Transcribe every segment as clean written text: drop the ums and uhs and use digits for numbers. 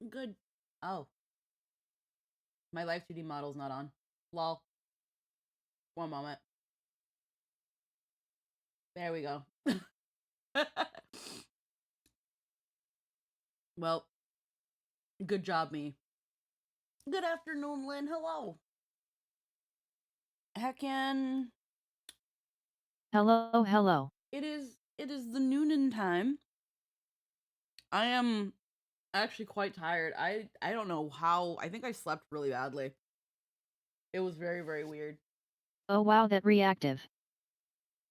Good. Oh, my Live 2D model's not on. Lol. One moment. There we go. Well, good job, me. Good afternoon, Lynn. Hello. Heckin'. Hello, hello. It is the noonin time. I am actually quite tired. I don't know how. I think I slept really badly. It was very, very weird. Oh wow, that reactive.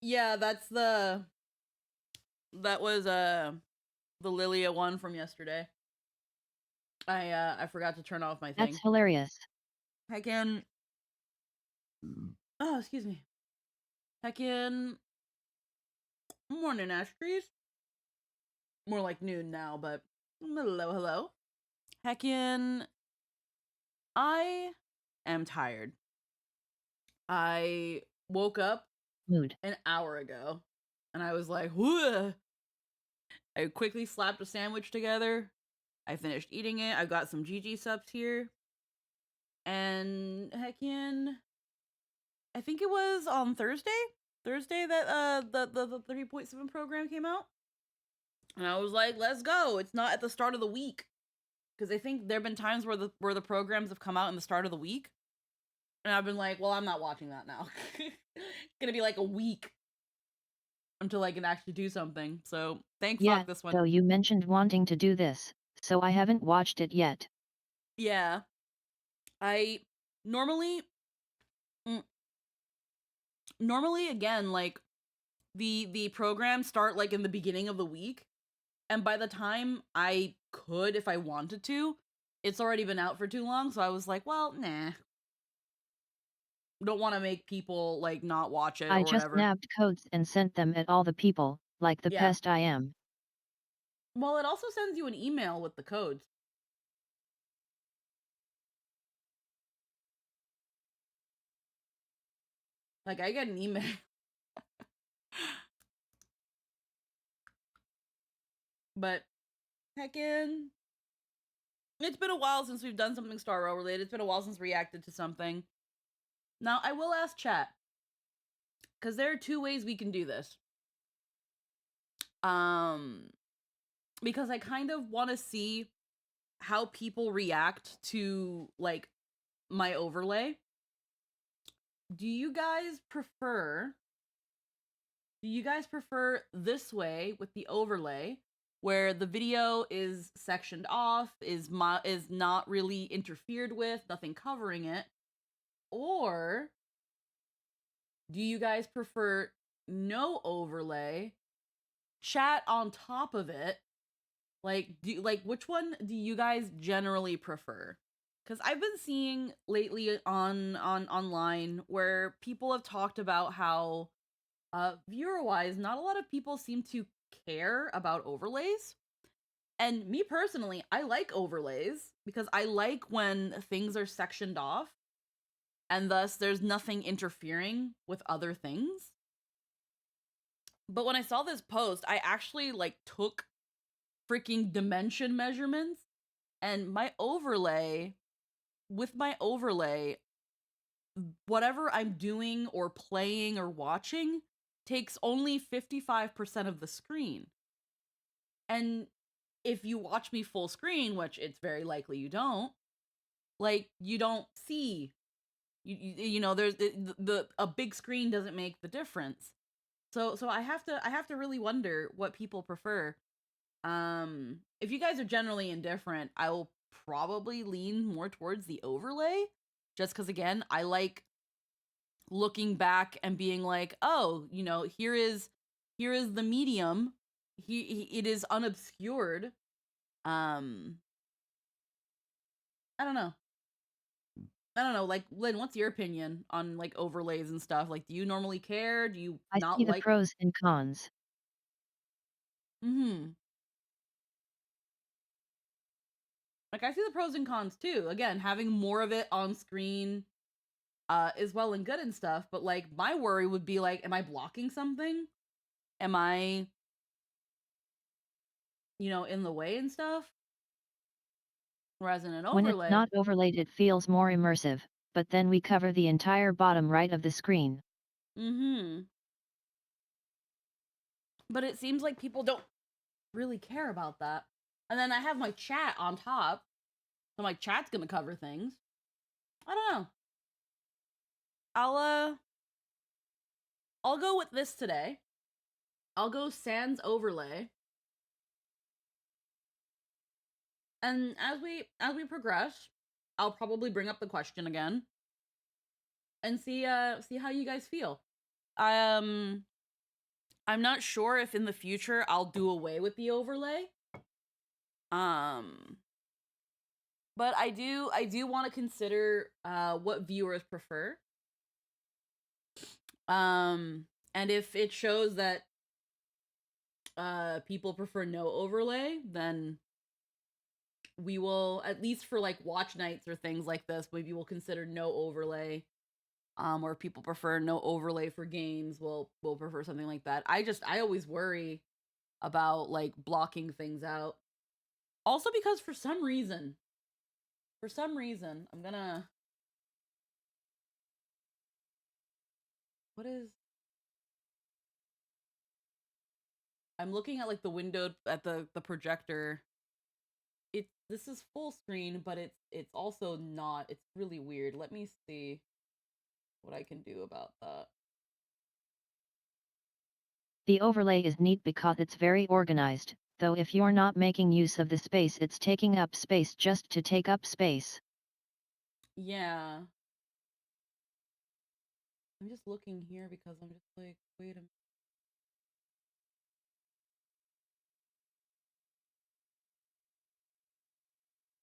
Yeah, that was the Lilia one from yesterday. I forgot to turn off my That's thing. hilarious. Heckin'. Oh, excuse me. Heckin'. Morning, Ash Trees. More like noon now, but hello, hello. Heckin'. I am tired. I woke up Mood. an hour ago and I was like, whoa. I quickly slapped a sandwich together. I finished eating it. I got some GG subs here. And heckin', I think it was on Thursday. Thursday that the 3.7 program came out. And I was like, let's go. It's not at the start of the week. Because I think there have been times where the programs have come out in the start of the week. And I've been like, well, I'm not watching that now. It's gonna be like a week until I can actually do something. So thank Yeah, fuck this one. though you mentioned wanting to do this, so I haven't watched it yet. Yeah. I normally mm, normally again, like the programs start like in the beginning of the week. And by the time I could, if I wanted to, it's already been out for too long. So I was like, well, nah. Don't want to make people like not watch it I or just whatever. nabbed codes and sent them at all the people, like the Yeah. pest I am. Well, it also sends you an email with the codes. Like I get an email. But heckin', it's been a while since we've done something Star Rail related. It's been a while since we reacted to something. Now I will ask chat because there are two ways we can do this. Um, because I kind of want to see how people react to like my overlay. Do you guys prefer do you guys prefer this way with the overlay where the video is sectioned off, is not really interfered with, nothing covering it, or do you guys prefer no overlay, chat on top of it? Like which one do you guys generally prefer? Cuz I've been seeing lately on online where people have talked about how viewer wise not a lot of people seem to care about overlays. And me personally, I like overlays because I like when things are sectioned off and thus there's nothing interfering with other things. But when I saw this post, I actually like took freaking dimension measurements and my overlay, whatever I'm doing or playing or watching takes only 55% of the screen. And if you watch me full screen, which it's very likely you don't, like you don't see you know there's the a big screen doesn't make the difference. So I have to really wonder what people prefer. If you guys are generally indifferent, I will probably lean more towards the overlay just cuz again, I like looking back and being like, "Oh, here is the medium. It is unobscured." Um I don't know. I don't know, like Lynn, what's your opinion on like overlays and stuff? Like do you normally care? Do you I not see the like pros and cons. Mhm. Like I see the pros and cons too. Again, having more of it on screen is well and good and stuff, but like my worry would be like am I blocking something? Am I, in the way and stuff? Whereas in an When it's overlay, not overlaid, it feels more immersive, but then we cover the entire bottom right of the screen. but it seems like people don't really care about that. And then I have my chat on top, so my chat's gonna cover things. I don't know. I'll go with this today. I'll go sans overlay. And as we progress, I'll probably bring up the question again and see how you guys feel. I'm not sure if in the future I'll do away with the overlay. But I do want to consider what viewers prefer. And if it shows that people prefer no overlay, then we will, at least for like watch nights or things like this, maybe we'll consider no overlay. Or if people prefer no overlay for games, we'll prefer something like that. I always worry about like blocking things out. Also because for some reason, I'm gonna, what is, I'm looking at like the window at the projector. This is full screen, but it's also not. It's really weird. Let me see what I can do about that. The overlay is neat because it's very organized, though if you're not making use of the space, it's taking up space just to take up space. Yeah. I'm just looking here because I'm just like, wait a minute.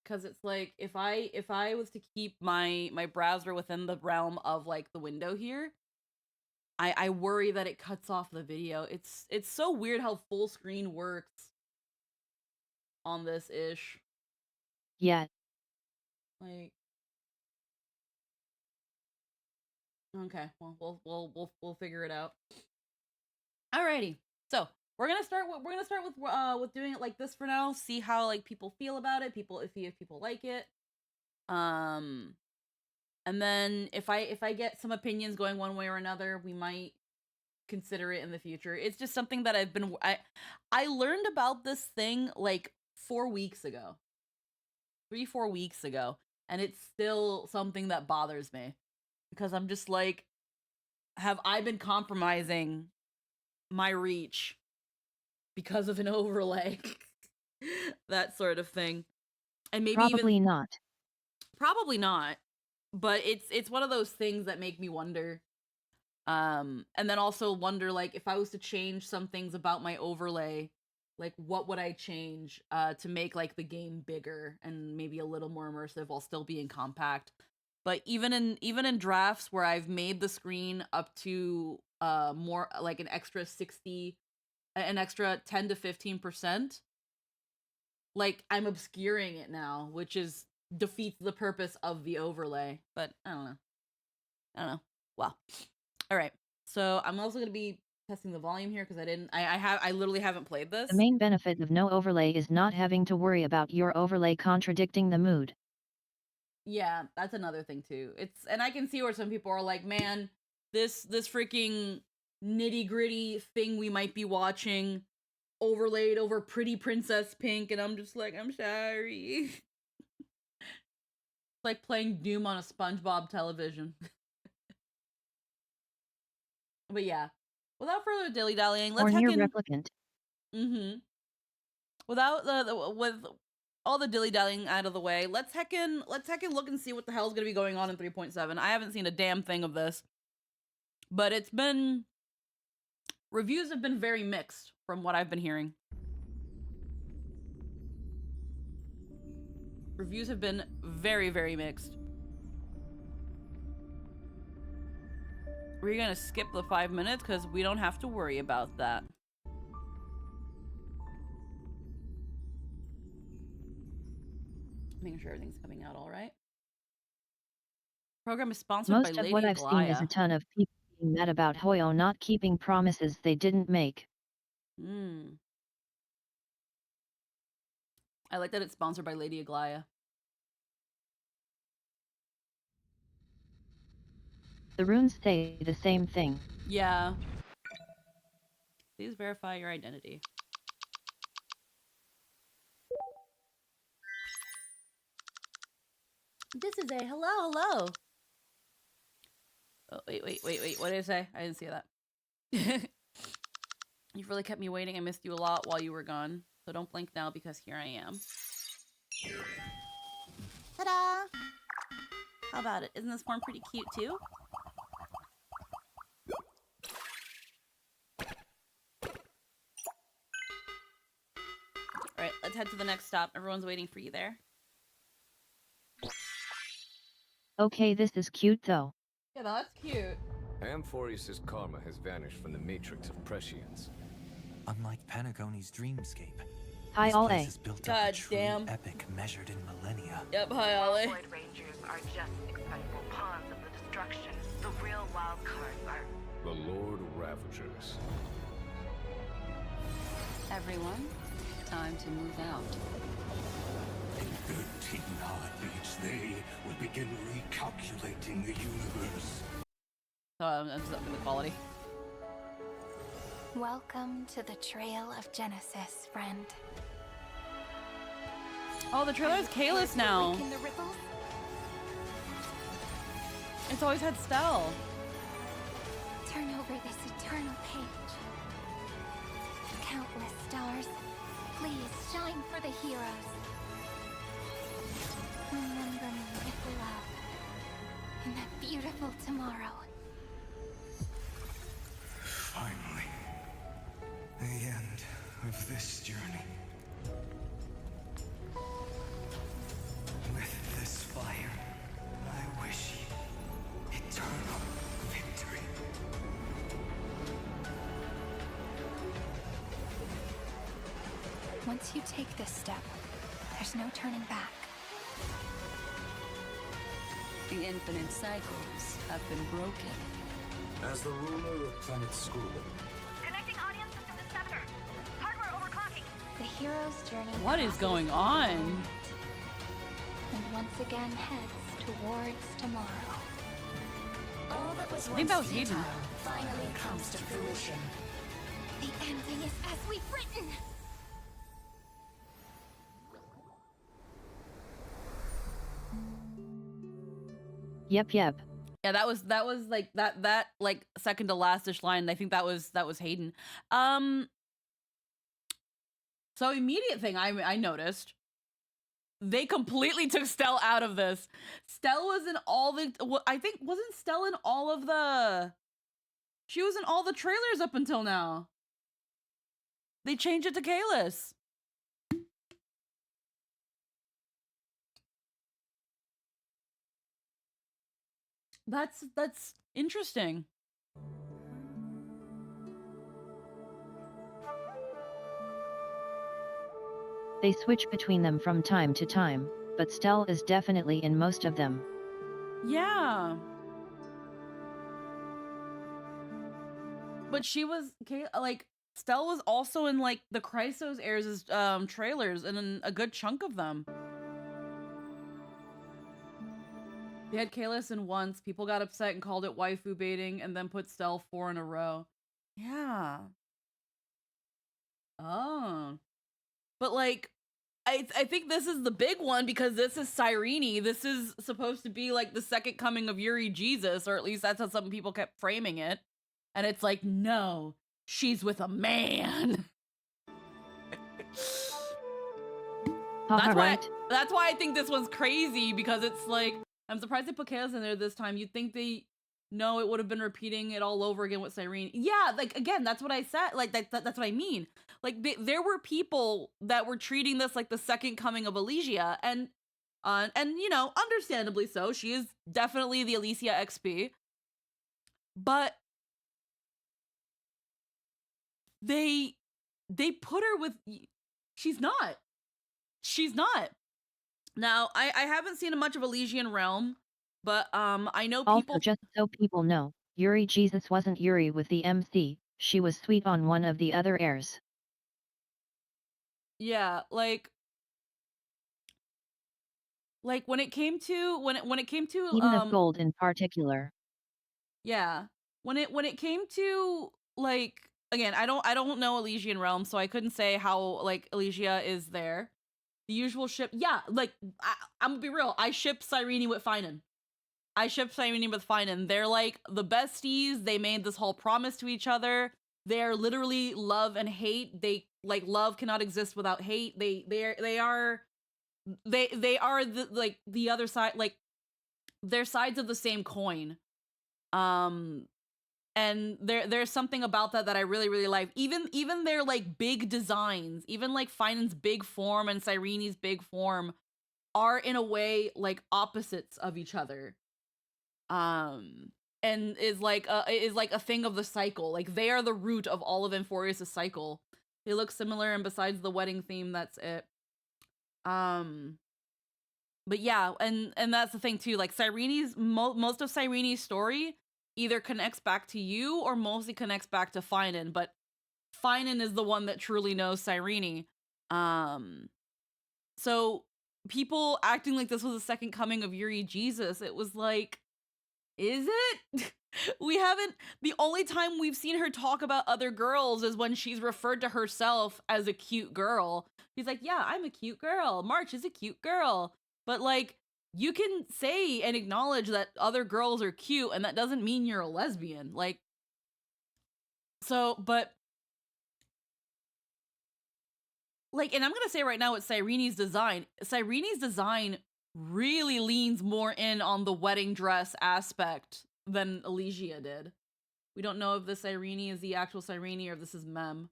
Because it's like if I was to keep my browser within the realm of like the window here, I worry that it cuts off the video. It's so weird how full screen works on this ish. Yeah. Like, okay, well we'll figure it out. Alrighty, so we're gonna start with doing it like this for now. See how like people feel about it. If people like it. And then if I get some opinions going one way or another, we might consider it in the future. It's just something that I learned about this thing like 4 weeks ago. 3-4 weeks ago, and it's still something that bothers me because I'm just like, have I been compromising my reach because of an overlay? That sort of thing. And maybe Probably not. Probably not, but it's one of those things that make me wonder. And then also wonder like if I was to change some things about my overlay, like what would I change to make like the game bigger and maybe a little more immersive while still being compact. But even in drafts where I've made the screen up to more like an extra 10 to 15%, like I'm obscuring it now, which is defeats the purpose of the overlay. But I don't know. Well, all right. So I'm also gonna be testing the volume here because I literally haven't played this. The main benefit of no overlay is not having to worry about your overlay contradicting the mood. Yeah, that's another thing too. And I can see where some people are like, man, this freaking nitty gritty thing we might be watching overlaid over Pretty Princess Pink, and I'm just like, I'm sorry. It's like playing Doom on a SpongeBob television. But yeah, without further dilly dallying, let's Or near heckin'. replicant. Without with all the dilly dallying out of the way, let's heckin' look and see what the hell's gonna be going on in 3.7. I haven't seen a damn thing of this, but reviews have been very mixed from what I've been hearing. Reviews have been very, very mixed. We're gonna skip the 5 minutes because we don't have to worry about that. Making sure everything's coming out all right. Program is sponsored by Most of Lady what I've seen is a Aglaya. ton of people being mad about Hoyo not keeping promises they didn't make. I like that it's sponsored by Lady Aglaya. The runes say the same thing. Yeah. Please verify your identity. This is a hello. Oh, wait. What did I say? I didn't see that. You've really kept me waiting. I missed you a lot while you were gone. So don't blink now because here I am. Ta-da! How about it? Isn't this form pretty cute too? Alright, let's head to the next stop. Everyone's waiting for you there. Okay, this is cute though. Yeah, that's cute. Amphorius' karma has vanished from the matrix of prescience. Unlike Panagoni's dreamscape, Hi, this Ole. place is built up God a true damn. epic measured in millennia. Yep, hi Ollie. Void Rangers are just expendable pawns of the destruction. The real wild cards are... The Lord Ravagers. Everyone, time to move out. In 13 heartbeats, they will begin recalculating the universe. So I'm just upping the quality. Welcome to the Trail of Genesis, friend. Oh, the trailer is Kalis now. Breaking the ripples? It's always had Stell. Turn over this eternal page. Countless stars, please shine for the heroes. Remember me with love in that beautiful tomorrow. Finally, the end of this journey. With this fire, I wish eternal victory. Once you take this step, there's no turning back. The infinite cycles have been broken. As the ruler of Planet School, Connecting audience system to scepter. Hardware overclocking. The hero's journey. What is crosses going the on? firmament, and once again heads towards tomorrow. All that was I think that was once Hayden. futile finally comes to fruition. The ending is as we've written. Yep. Yeah, that was like that like second to last-ish line. I think that was Hayden. So immediate thing I noticed. They completely took Stell out of this. Stell was in all the I think wasn't Stell in all of the She was in all the trailers up until now. They changed it to Kalis. That's interesting. They switch between them from time to time, but Stell is definitely in most of them. Yeah. But she was like Stell was also in like the Chrysos Heirs' trailers and in a good chunk of them. They had Kalis in once, people got upset and called it waifu baiting, and then put Stell 4 in a row. Yeah. Oh. But like I think this is the big one because this is Cyrene. This is supposed to be like the second coming of Yuri Jesus, or at least that's how some people kept framing it. And it's like, no, she's with a man. That's why I think this one's crazy, because it's like, I'm surprised they put Kalis in there this time. You'd think they know it would have been repeating it all over again with Cyrene. Yeah, like again, that's what I said. Like that's what I mean. Like there were people that were treating this like the second coming of Elysia, and you know, understandably so. She is definitely the Elysia XP, but they put her with. She's not. Now, I haven't seen much of Elysian Realm, but I know people. Also, just so people know, Yuri Jesus wasn't Yuri with the MC. She was sweet on one of the other heirs. Yeah, like when it came to Eden of Gold in particular. Yeah. When it came to like again, I don't know Elysian Realm, so I couldn't say how like Elysia is there. The usual ship, yeah. Like I'm gonna be real. I ship Cyrene with Finan. I ship Cyrene with Finan. They're like the besties. They made this whole promise to each other. They're literally love and hate. They like love cannot exist without hate. They are the like the other side, like they're sides of the same coin. And there's something about that I really like. Even their like big designs, even like Finan's big form and Cyrene's big form are in a way like opposites of each other. And is like a thing of the cycle. Like they are the root of all of Emphorius' cycle. They look similar, and besides the wedding theme, that's it. But yeah, and that's the thing too. Like Cyrene's most of Cyrene's story either connects back to you or mostly connects back to Finan, but Finan is the one that truly knows Cyrene. So people acting like this was a second coming of Yuri Jesus, it was like, is it? We haven't, the only time we've seen her talk about other girls is when she's referred to herself as a cute girl. She's like, yeah, I'm a cute girl. March is a cute girl. But like, you can say and acknowledge that other girls are cute, and that doesn't mean you're a lesbian. Like, so, but like, and I'm gonna say right now, it's Cyrene's design. Cyrene's design really leans more in on the wedding dress aspect than Elysia did. We don't know if this Cyrene is the actual Cyrene or if this is Mem.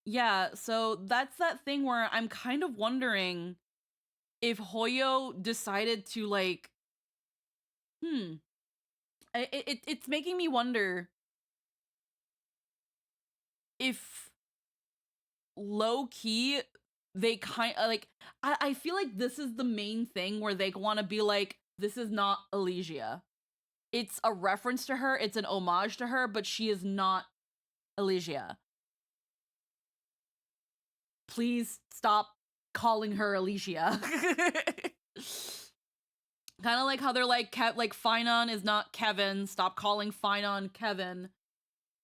Yeah, so that's that thing where I'm kind of wondering if Hoyo decided to like, it's making me wonder if low key they kind of like, I feel like this is the main thing where they want to be like, this is not Elysia. It's a reference to her, it's an homage to her, but she is not Elysia. Please stop calling her Elysia. Kind of like how they're like, like Finan is not Kevin. Stop calling Finan Kevin.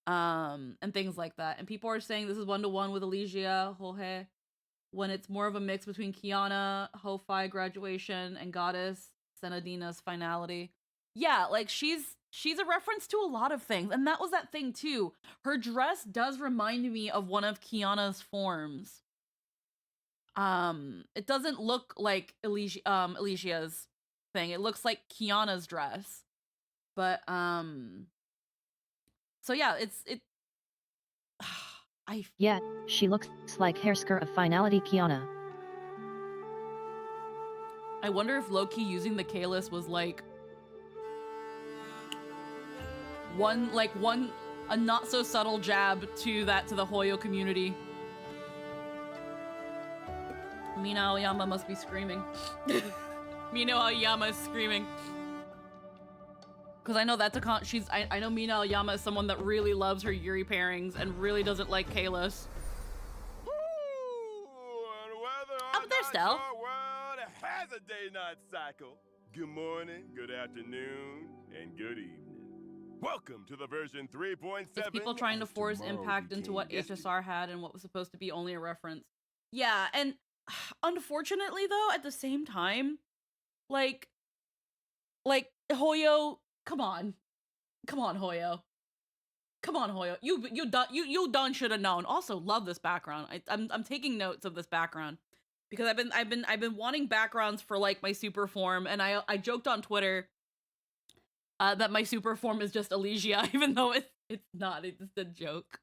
And things like that. And people are saying this is 1-to-1 with Elysia, Hohe, when it's more of a mix between Kiana, Ho-Fi graduation, and Goddess Senadina's finality. Yeah, like she's a reference to a lot of things, and that was that thing too. Her dress does remind me of one of Kiana's forms. It doesn't look like Elysia's thing. It looks like Kiana's dress. But so yeah, yeah, she looks like hairskirt of Finality Kiana. I wonder if Loki using the Kalis was like a not so subtle jab to the Hoyo community. Mina Aoyama must be screaming. Mina Aoyama is screaming. Because I know that's I know Mina Aoyama is someone that really loves her Yuri pairings and really doesn't like Kalis. Up there, Stell. World has a day-night cycle. Good morning, good afternoon, and good evening. Welcome to the version 3.7. It's people trying to force impact into what HSR had and what was supposed to be only a reference. Yeah, and unfortunately though, at the same time, like Hoyo, come on Hoyo, you done should have known. Also, love this background. I'm taking notes of this background because I've been wanting backgrounds for like my super form, and I joked on Twitter that my super form is just Elysia, even though it's not. It's just a joke.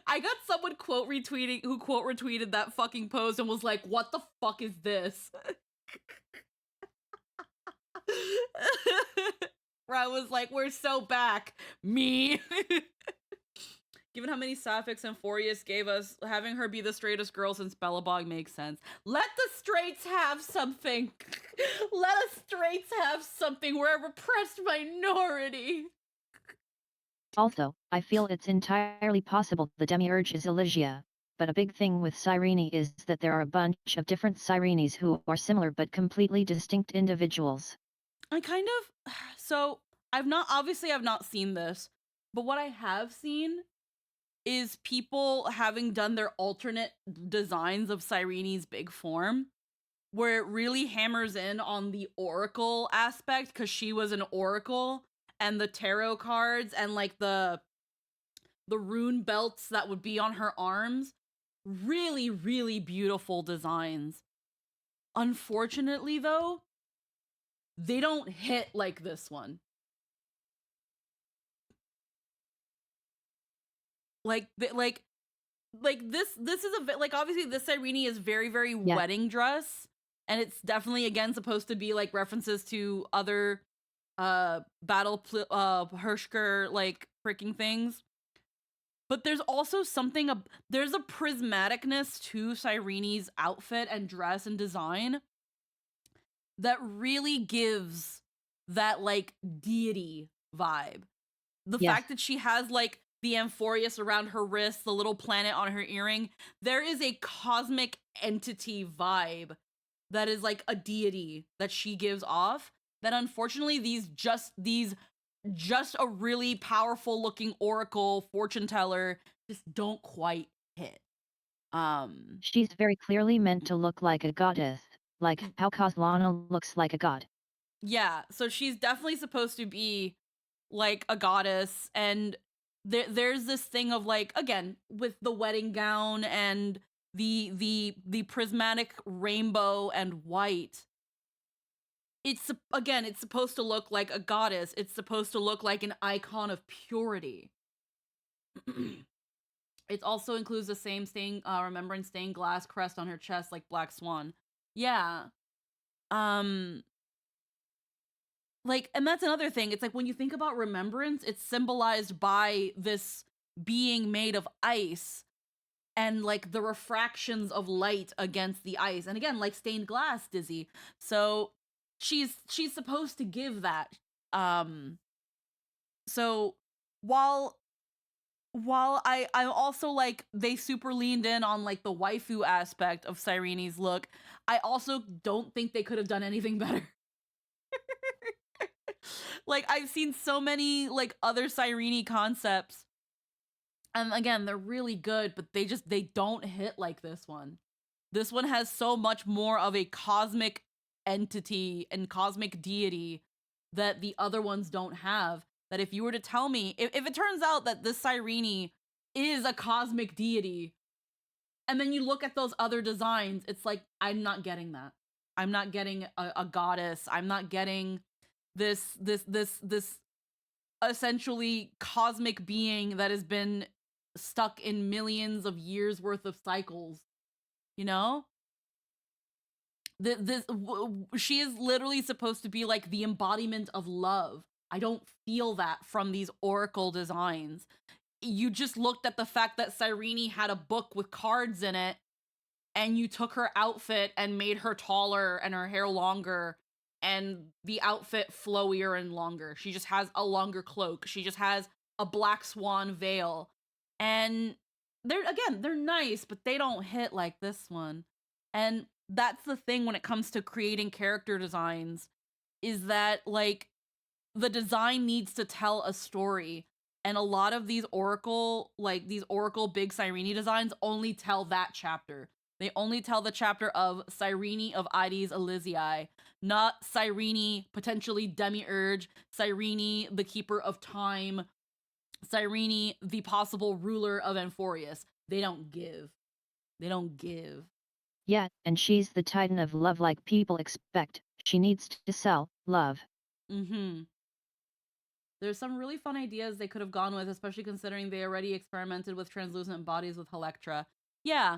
I got someone who quote retweeted that fucking post and was like, "What the fuck is this?" Where I was like, "We're so back, me." Given how many sapphics Emphorius gave us, having her be the straightest girl since Belobog makes sense. Let the straights have something. Let us straights have something. We're a repressed minority. Also, I feel it's entirely possible the Demiurge is Elysia, but a big thing with Cyrene is that there are a bunch of different Cyrenes who are similar but completely distinct individuals. So I've not seen this, but what I have seen is people having done their alternate designs of Cyrene's big form, where it really hammers in on the oracle aspect, because she was an oracle, and the tarot cards and like the rune belts that would be on her arms. Really, really beautiful designs. Unfortunately, though, they don't hit like this one. Like this is a bit like, obviously this Cyrene is very, very Yeah. wedding dress, and it's definitely again supposed to be like references to other Hershker like freaking things. But there's also something there's a prismaticness to Cyrene's outfit and dress and design that really gives that like deity vibe. The Yes. fact that she has like the Amphorius around her wrist, the little planet on her earring, there is a cosmic entity vibe that is like a deity that she gives off, that unfortunately these just a really powerful looking oracle fortune teller just don't quite hit. She's very clearly meant to look like a goddess, like how Kozlana looks like a god. Yeah, so she's definitely supposed to be like a goddess, and there's this thing of like, again, with the wedding gown and the prismatic rainbow and white. It's supposed to look like a goddess. It's supposed to look like an icon of purity. It also includes the same remembrance stained glass crest on her chest, like Black Swan. Yeah. Like, and that's another thing. It's like when you think about remembrance, it's symbolized by this being made of ice and like the refractions of light against the ice. And again, like stained glass, Dizzy. So she's supposed to give that. So while I'm also like, they super leaned in on like the waifu aspect of Cyrene's look, I also don't think they could have done anything better. Like, I've seen so many like other Cyrene concepts, and again, they're really good, but they don't hit like this one. This one has so much more of a cosmic entity and cosmic deity that the other ones don't have. That if you were to tell me, if it turns out that this Cyrene is a cosmic deity, and then you look at those other designs, it's like, I'm not getting that. I'm not getting a goddess. I'm not getting this essentially cosmic being that has been stuck in millions of years worth of cycles. You know? She is literally supposed to be like the embodiment of love. I don't feel that from these oracle designs. You just looked at the fact that Cyrene had a book with cards in it, and you took her outfit and made her taller and her hair longer and the outfit flowier and longer. She just has a longer cloak. She just has a black swan veil. And they're nice, but they don't hit like this one. And that's the thing when it comes to creating character designs, is that like the design needs to tell a story. And a lot of these oracle big Cyrene designs only tell that chapter. They only tell the chapter of Cyrene of Ides Elysiae, not Cyrene, potentially Demiurge, Cyrene, the Keeper of Time, Cyrene, the possible ruler of Amphorius. They don't give. They don't give. Yeah, and she's the titan of love like people expect. She needs to sell love. Mm-hmm. There's some really fun ideas they could have gone with, especially considering they already experimented with translucent bodies with Electra. Yeah.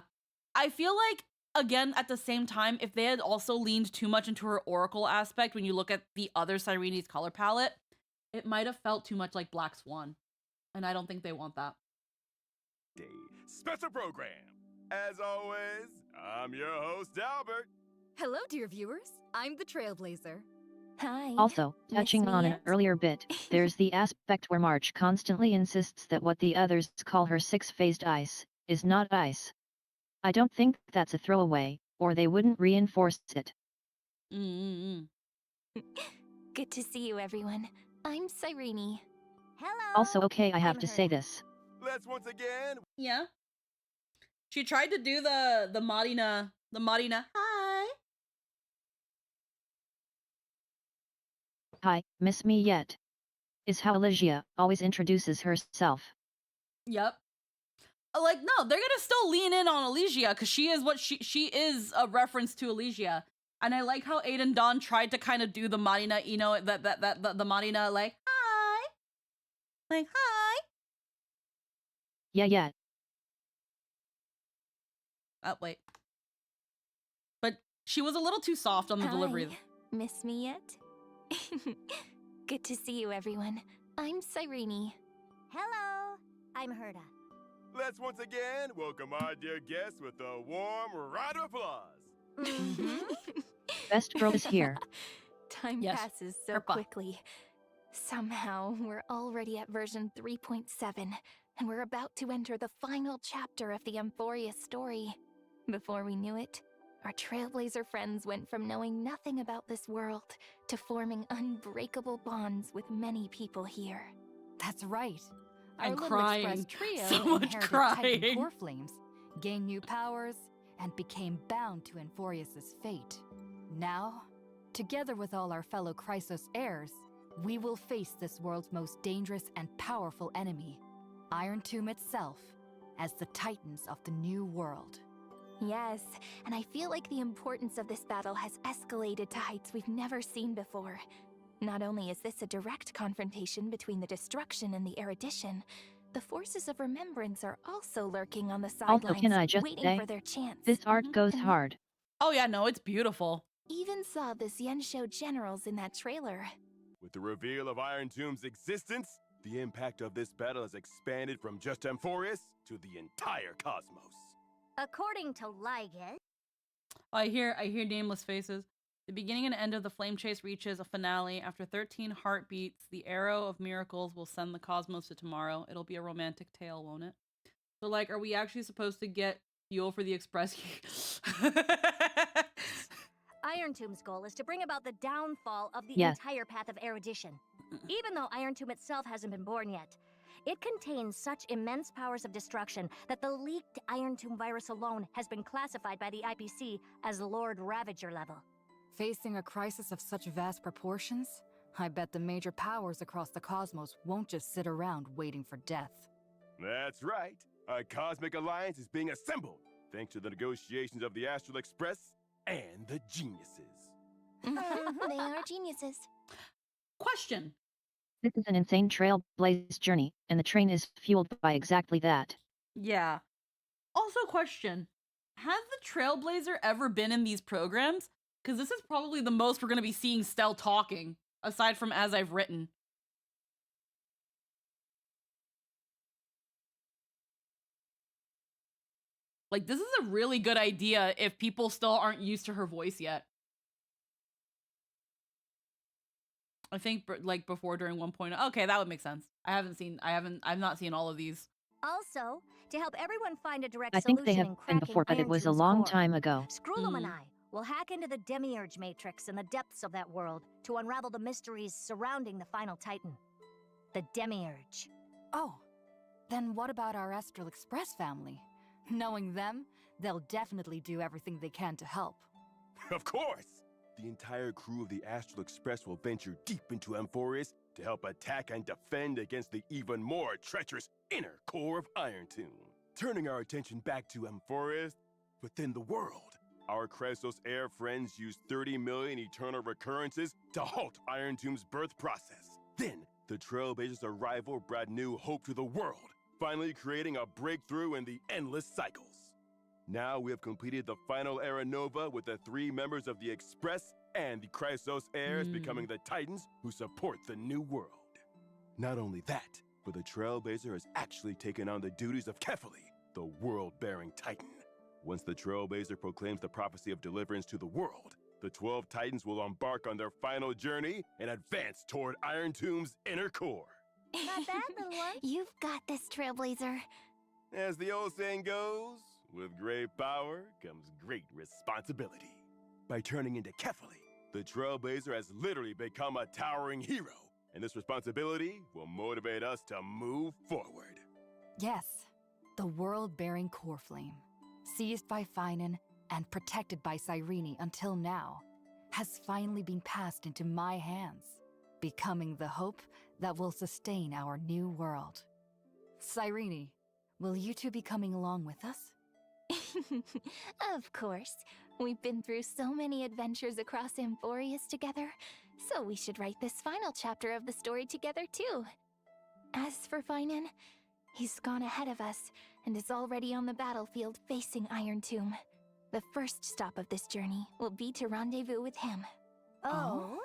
I feel like, again, at the same time, if they had also leaned too much into her oracle aspect, when you look at the other Cyrene's color palette, it might have felt too much like Black Swan. And I don't think they want that. Day special program. As always, I'm your host, Albert. Hello, dear viewers. I'm the Trailblazer. Hi. Also, touching on an earlier bit, there's the aspect where March constantly insists that what the others call her six-phased ice is not ice. I don't think that's a throwaway, or they wouldn't reinforce it. Good to see you, everyone. I'm Cyrene. Hello. Also, okay, I have I'm to say Herta. this. Let's once again. Yeah. She tried to do the Marina hi. Hi, miss me yet? Is how Elysia always introduces herself. Yep. Like, no, they're gonna still lean in on Elysia because she is what she is a reference to Elysia. And I like how Aiden Dawn tried to kind of do the Marina, you know, the Marina like hi. Like hi. Yeah. Oh wait. But she was a little too soft on the delivery. Hi. Miss me yet? Good to see you, everyone. I'm Cyrene. Hello. I'm Herta. Let's once again welcome our dear guest with a warm round of applause. Best girl is here. Time Yes, passes so Herpa. quickly. Somehow, we're already at version 3.7, and we're about to enter the final chapter of the Amphoria story. Before we knew it, our Trailblazer friends went from knowing nothing about this world to forming unbreakable bonds with many people here. That's right. Our And little crying. express trio So much inherited crying. Titan core flames, gained new powers, and became bound to Amphorius' fate. Now, together with all our fellow Chrysos heirs, we will face this world's most dangerous and powerful enemy, Iron Tomb itself, as the Titans of the New World. Yes, and I feel like the importance of this battle has escalated to heights we've never seen before. Not only is this a direct confrontation between the destruction and the erudition, the forces of remembrance are also lurking on the sidelines, Also, can I just waiting say, for their chance. this art goes And hard. Oh yeah, no, it's beautiful. even saw the Xianshou generals in that trailer. With the reveal of Iron Tomb's existence, the impact of this battle has expanded from just Amphorius to the entire cosmos. According to Liget, I hear nameless faces. The beginning and end of the flame chase reaches a finale. After 13 heartbeats, the arrow of miracles will send the cosmos to tomorrow. It'll be a romantic tale, won't it? So, like, are we actually supposed to get fuel for the express? Iron Tomb's goal is to bring about the downfall of the Yes. entire path of erudition. Even though Iron Tomb itself hasn't been born yet, it contains such immense powers of destruction that the leaked Iron Tomb virus alone has been classified by the IPC as Lord Ravager level. Facing a crisis of such vast proportions, I bet the major powers across the cosmos won't just sit around waiting for death. That's right. A cosmic alliance is being assembled, thanks to the negotiations of the Astral Express and the geniuses. They are geniuses. Question. This is an insane trailblaze journey, and the train is fueled by exactly that. Yeah. Also, question. Has the Trailblazer ever been in these programs? Because this is probably the most we're going to be seeing Stell talking, aside from As I've Written. Like, this is a really good idea if people still aren't used to her voice yet. I think, like, before, during 1.0. Okay, that would make sense. I've not seen all of these. Also, to help everyone find a direct I solution think they have in been cracking before, but it Iron was a Tomb's long core, time ago. Skrullum and I will hack into the Demiurge Matrix in the depths of that world to unravel the mysteries surrounding the final Titan. The Demiurge. Oh, then what about our Astral Express family? Knowing them, they'll definitely do everything they can to help. Of course! The entire crew of the Astral Express will venture deep into Amphorius to help attack and defend against the even more treacherous inner core of Iron Tomb. Turning our attention back to Amphorius, within the world, our Chrysos heir friends used 30 million eternal recurrences to halt Iron Tomb's birth process. Then, the Trailblazers' arrival brought new hope to the world, finally creating a breakthrough in the endless cycles. Now we have completed the final Era Nova with the 3 members of the Express and the Chrysos heirs becoming the Titans who support the new world. Not only that, but the Trailblazer has actually taken on the duties of Kefali, the world-bearing Titan. Once the Trailblazer proclaims the prophecy of deliverance to the world, the 12 Titans will embark on their final journey and advance toward Iron Tomb's inner core. Not bad, little one. You've got this, Trailblazer. As the old saying goes, with great power comes great responsibility. By turning into Kefali, the Trailblazer has literally become a towering hero, and this responsibility will motivate us to move forward. Yes, the world-bearing core flame, seized by Finan and protected by Cyrene until now, has finally been passed into my hands, becoming the hope that will sustain our new world. Cyrene, will you two be coming along with us? Of course. We've been through so many adventures across Amphorius together, so we should write this final chapter of the story together too. As for Finan, he's gone ahead of us and is already on the battlefield facing Iron Tomb. The first stop of this journey will be to rendezvous with him. Oh?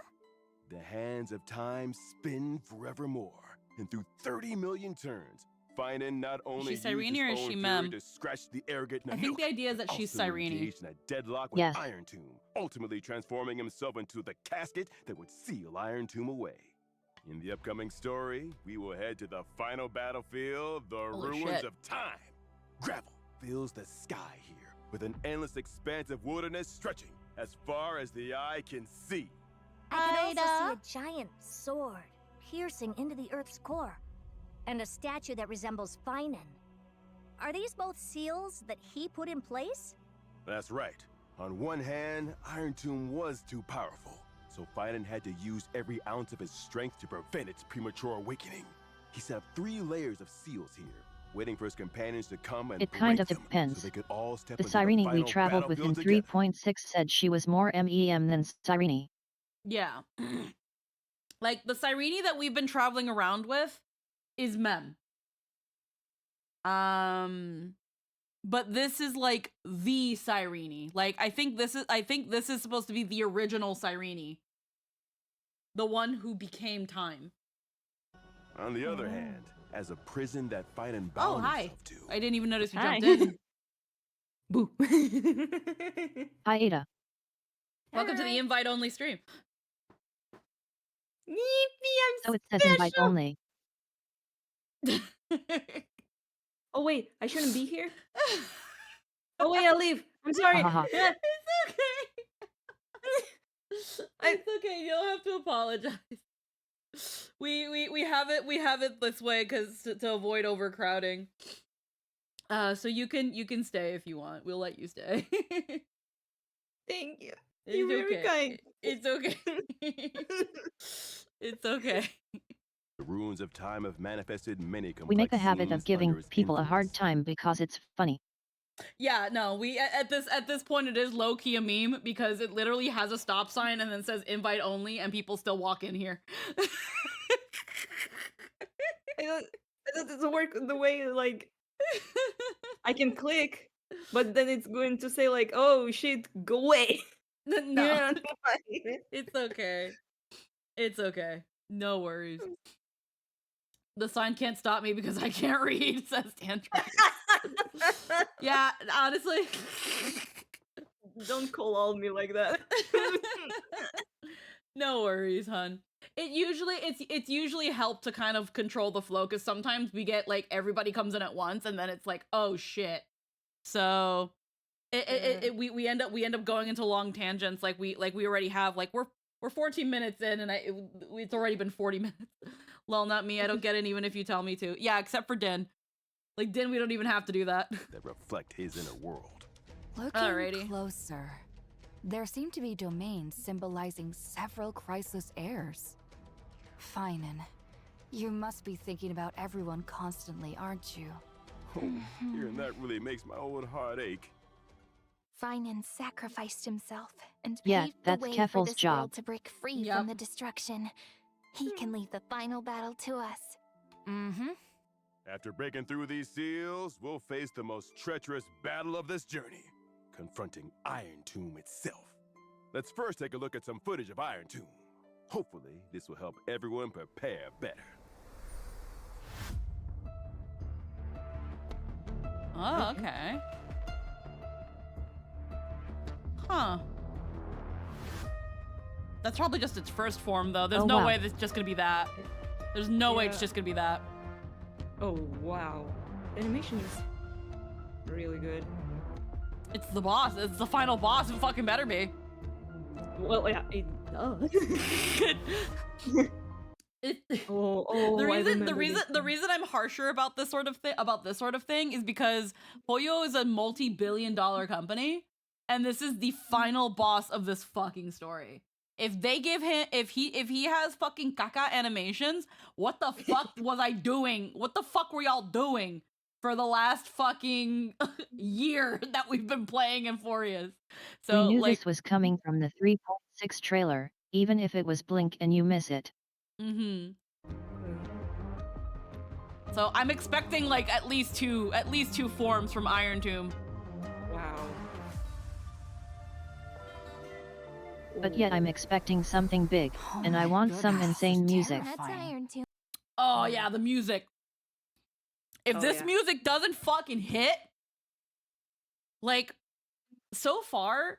The hands of time spin forevermore, and through 30 million turns, Finan not only she Cyrene used or his is own she fury Mem? to scratch the arrogant I think the Nanook, idea is that but she's also Cyrene. engaged in a deadlock with Yes. Iron Tomb, ultimately transforming himself into the casket that would seal Iron Tomb away. In the upcoming story, we will head to the final battlefield, the Holy ruins shit. of time. Gravel fills the sky here, with an endless expanse of wilderness stretching as far as the eye can see. I can also see a giant sword piercing into the Earth's core, and a statue that resembles Finan. Are these both seals that he put in place? That's right. On one hand, Iron Tomb was too powerful, so Finan had to use every ounce of his strength to prevent its premature awakening. He set up 3 layers of seals here, waiting for his companions to come and It kind break of them, depends. so they could all step The into Cyrene we final traveled with in battlefield together. 3.6 said she was more MEM than Cyrene. Yeah. Like, the Cyrene that we've been traveling around with is Mem. But this is like the Cyrene. Like, I think this is supposed to be the original Cyrene. The one who became time. On the other hand, as a prison that Finan Oh, bound hi. himself to, I didn't even notice you Hi. jumped in. Boo. Hi Ada. Welcome to the invite-only stream. So it says invite only. Oh wait, I shouldn't be here. Oh wait, I'll leave. I'm sorry. Hahaha. Yeah. It's okay. You don't have to apologize. We have it this way because to avoid overcrowding. So you can stay if you want. We'll let you stay. Thank you. It's You're very okay. kind. It's okay. It's okay. the ruins of time have manifested many complex We make a habit scenes of giving under his people a hard influence. time because it's funny. Yeah, no, we at this point it is low key a meme because it literally has a stop sign and then says invite only and people still walk in here. It doesn't work the way like I can click, but then it's going to say like, "Oh shit, go away." No, Yeah. it's okay. It's okay. No worries. The sign can't stop me because I can't read, says Tantrum. Yeah, honestly. Don't call all me like that. No worries, hun. It's usually helped to kind of control the flow because sometimes we get like everybody comes in at once and then it's like, oh shit. So we end up going into long tangents like we already have. Like we're 14 minutes in and it's already been 40 minutes. Lol, not me. I don't get it even if you tell me to. Yeah, except for Din. Like Din, we don't even have to do that. That reflect his inner world. Looking Alrighty. closer, there seem to be domains symbolizing several Chrysos heirs. Finan, you must be thinking about everyone constantly, aren't you? Oh, hearing that really makes my old heart ache. Finan sacrificed himself and Yeah, paved that's the way Keffel's for this job. world to break free Yep. from the destruction. He can leave the final battle to us. Mm-hmm. After breaking through these seals, we'll face the most treacherous battle of this journey, confronting Iron Tomb itself. Let's first take a look at some footage of Iron Tomb. Hopefully, this will help everyone prepare better. Oh, okay. Huh. That's probably just its first form, though. There's Oh, no wow. way that's just gonna be that. There's no way it's Yeah. just gonna be that. Oh wow, the animation is really good. It's the boss. It's the final boss. It fucking better be. Well, yeah, it does. Oh, the I reason remember this the one. reason I'm harsher about this sort of thing is because Pollo is a multi-billion-dollar company, and this is the final boss of this fucking story. If they give him if he has fucking caca animations, what the fuck was I doing? What the fuck were y'all doing for the last fucking year that we've been playing Euphorius? We So knew like this was coming from the 3.6 trailer, even if it was blink and you miss it. So I'm expecting like at least two forms from Iron Tomb. Wow. But yet I'm expecting something big, and I want some insane music. That's Iron Tomb. Oh yeah, the music. If this music doesn't fucking hit, like, so far,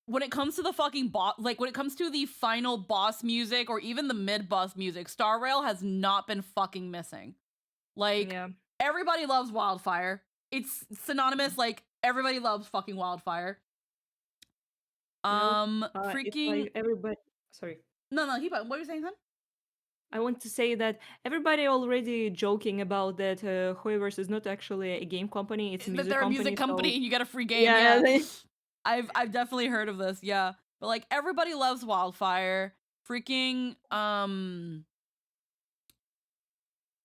when it comes to the fucking boss, like when it comes to the final boss music or even the mid-boss music, Star Rail has not been fucking missing. Like, everybody loves Wildfire. It's synonymous, like, everybody loves fucking Wildfire. It's Freaking... like everybody... Sorry. No, keep on. What are you saying, hon? I want to say that everybody already joking about that Hoyoverse is not actually a game company, it's a music They're a company. music company so... and you get a free game. Yeah. I've definitely heard of this, yeah. But like everybody loves Wildfire. Freaking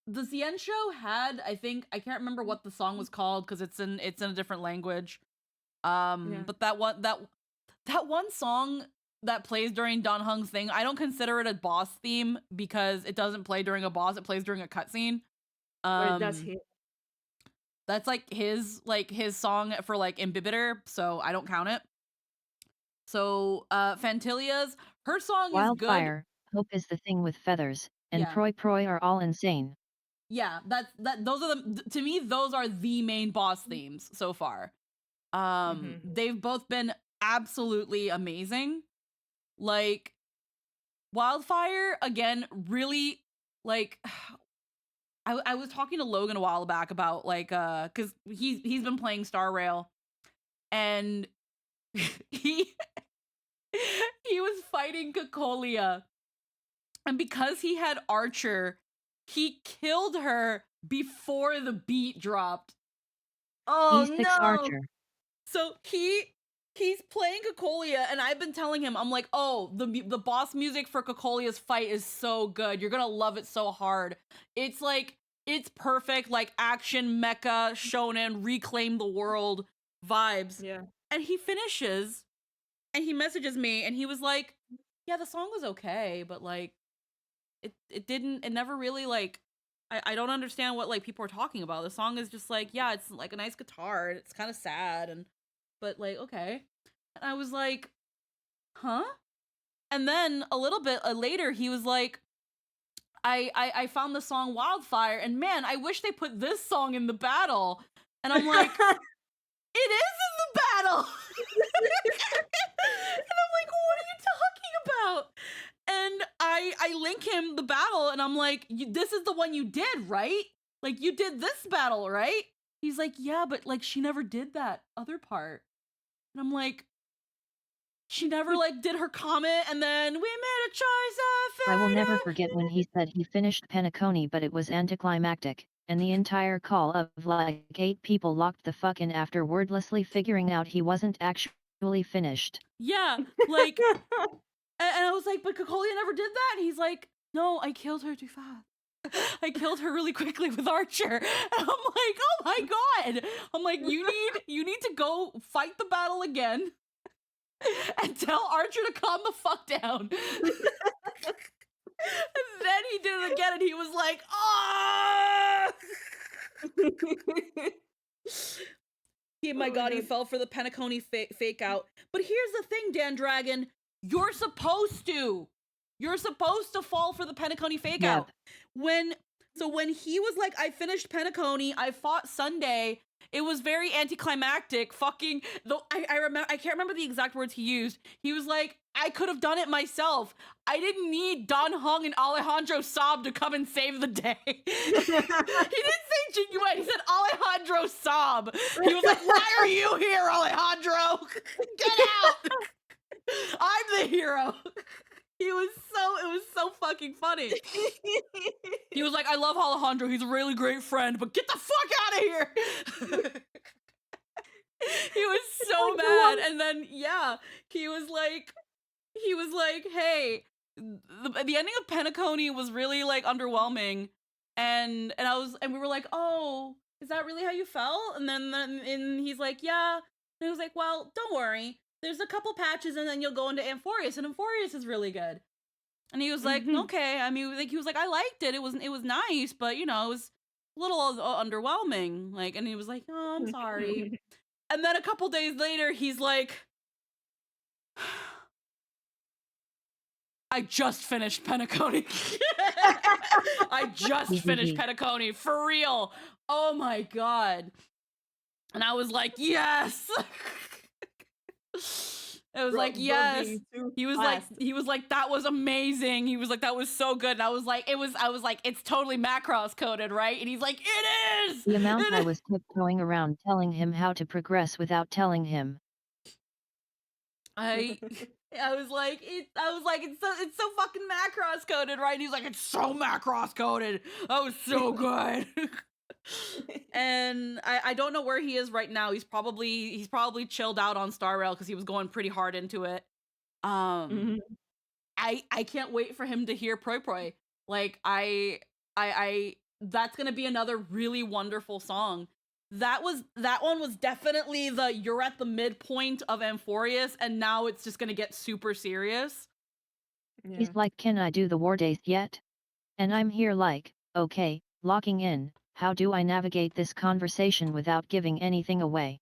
the Zien show had, I think, I can't remember what the song was called because it's in a different language. But that one song that plays during Dan Heng's thing, I don't consider it a boss theme because it doesn't play during a boss, it plays during a cutscene. That's his. That's like his song for like Imbibitor, so I don't count it. So Fantilia's, her song Wildfire, is good. Hope is the thing with feathers, and Yeah. Proi are all insane. Yeah, those are to me, those are the main boss themes so far. They've both been absolutely amazing. Like, Wildfire, again, really, like, I was talking to Logan a while back about, like, because he's been playing Star Rail, and he was fighting Cocolia, and because he had Archer, he killed her before the beat dropped. Oh, E6 Archer. So he's playing Cocolia, and I've been telling him, I'm like, oh, the boss music for Cocolia's fight is so good. You're gonna love it so hard. It's like, it's perfect, like action, mecha, shonen, reclaim the world vibes. Yeah. And he finishes, and he messages me, and he was like, yeah, the song was okay, but like, it never really, like, I don't understand what like people are talking about. The song is just like, yeah, it's like a nice guitar, it's kind of sad, but like, okay. And I was like, huh? And then a little bit later, he was like, I found the song Wildfire, and man, I wish they put this song in the battle. And I'm like, it is in the battle. And I'm like, what are you talking about? And I link him the battle, and I'm like, this is the one you did, right? Like, you did this battle, right? He's like, yeah, but like, she never did that other part. And I'm like, she never like did her comment, and then we made a choice. I will never forget when he said he finished Penacony, but it was anticlimactic, and the entire call of like 8 people locked the fuck in after wordlessly figuring out he wasn't actually finished. Yeah, like, and I was like, but Cocolia never did that. And he's like, no, I killed her too fast. I killed her really quickly with Archer. And I'm like, oh my god. I'm like, you need to go fight the battle again and tell Archer to calm the fuck down. And then he did it again, and he was like, ah! My god, he fell for the Penacony fake out. But here's the thing, Dan Dragon. You're supposed to fall for the Penacony fake out. When he was like, I finished Penacony, I fought Sunday, it was very anticlimactic. Fucking, though, I can't remember the exact words he used. He was like, I could have done it myself. I didn't need Dan Heng and Alejandro Saab to come and save the day. He didn't say Jing Yuan, he said Alejandro Saab. He was like, why are you here, Alejandro? Get out! I'm the hero. it was so fucking funny. He was like, I love Alejandro, he's a really great friend, but get the fuck out of here. He was so mad. And then yeah, he was like, hey, the ending of Penacony was really like underwhelming. And we were like, oh, is that really how you felt? And then he's like, yeah. And he was like, well, don't worry. There's a couple patches and then you'll go into Amphorius, and Amphorius is really good. And he was like, okay. I mean, like, he was like, I liked it. It was nice, but you know, it was a little underwhelming. Like, and he was like, oh, I'm sorry. And then a couple days later, he's like, I just finished Penacony. I just finished Penacony, for real. Oh my god. And I was like, yes. It was like, yes. He was like, that was amazing. He was like, that was so good. And I was like, it's totally Macross coded, right? And he's like, it is! The amount I was tiptoeing around telling him how to progress without telling him. I was like, it's so fucking Macross coded, right? And he's like, it's so Macross coded. That was so good. And I don't know where he is right now. He's probably chilled out on Star Rail because he was going pretty hard into it. I can't wait for him to hear Proi Proi. Like I that's gonna be another really wonderful song. That one was definitely you're at the midpoint of Amphorius, and now it's just gonna get super serious. Yeah. He's like, can I do the War Days yet? And I'm here like, okay, locking in. How do I navigate this conversation without giving anything away?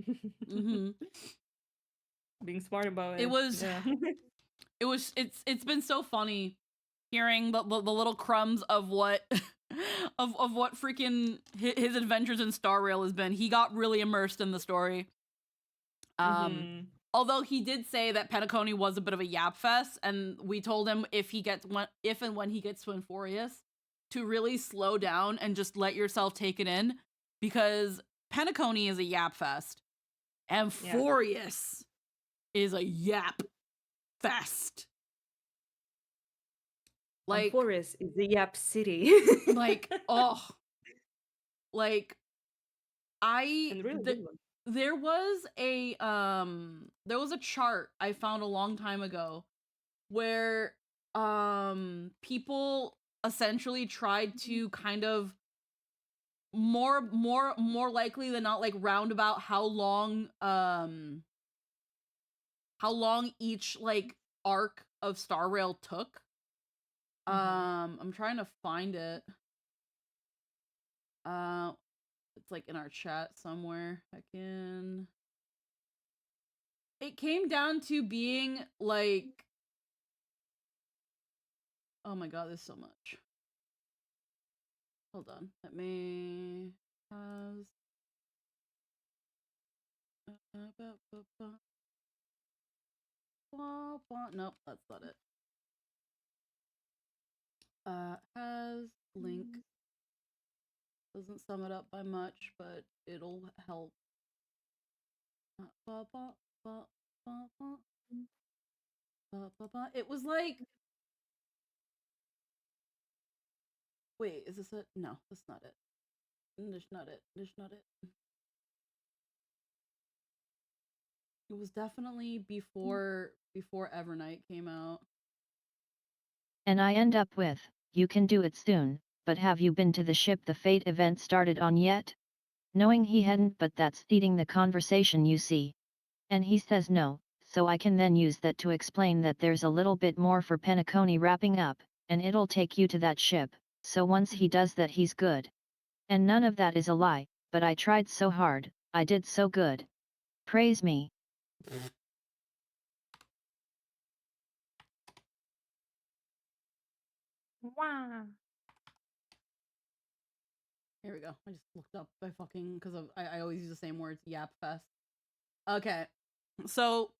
Being smart about it. It was, it's been so funny hearing the little crumbs of what of what freaking his adventures in Star Rail has been. He got really immersed in the story. Although he did say that Penacony was a bit of a yap fest, and we told him if and when he gets to Amphorius, to really slow down and just let yourself take it in, because Penacony is a yap fest. Amphorius is a yap fest. Like, Amphorius is the yap city. like, oh, like there was a chart I found a long time ago where people essentially tried to kind of more likely than not, like, roundabout how long each like arc of Star Rail took. I'm trying to find it. It's like in our chat somewhere. It came down to being like, oh my god, there's so much. Hold on. Let me pause. Nope, that's not it. Has link. Doesn't sum it up by much, but it'll help. It was like, wait, is this it? No, that's not it. That's not it. That's not it. It was definitely before Evernight came out. And I end up with, you can do it soon, but have you been to the ship the Fate event started on yet? Knowing he hadn't, but that's feeding the conversation, you see. And he says no, so I can then use that to explain that there's a little bit more for Penacony wrapping up, and it'll take you to that ship, so once he does that he's good. And none of that is a lie, but I tried so hard, I did so good. Praise me. Wow. Here we go. I just looked up by fucking, because I always use the same words, yap fest. Okay, so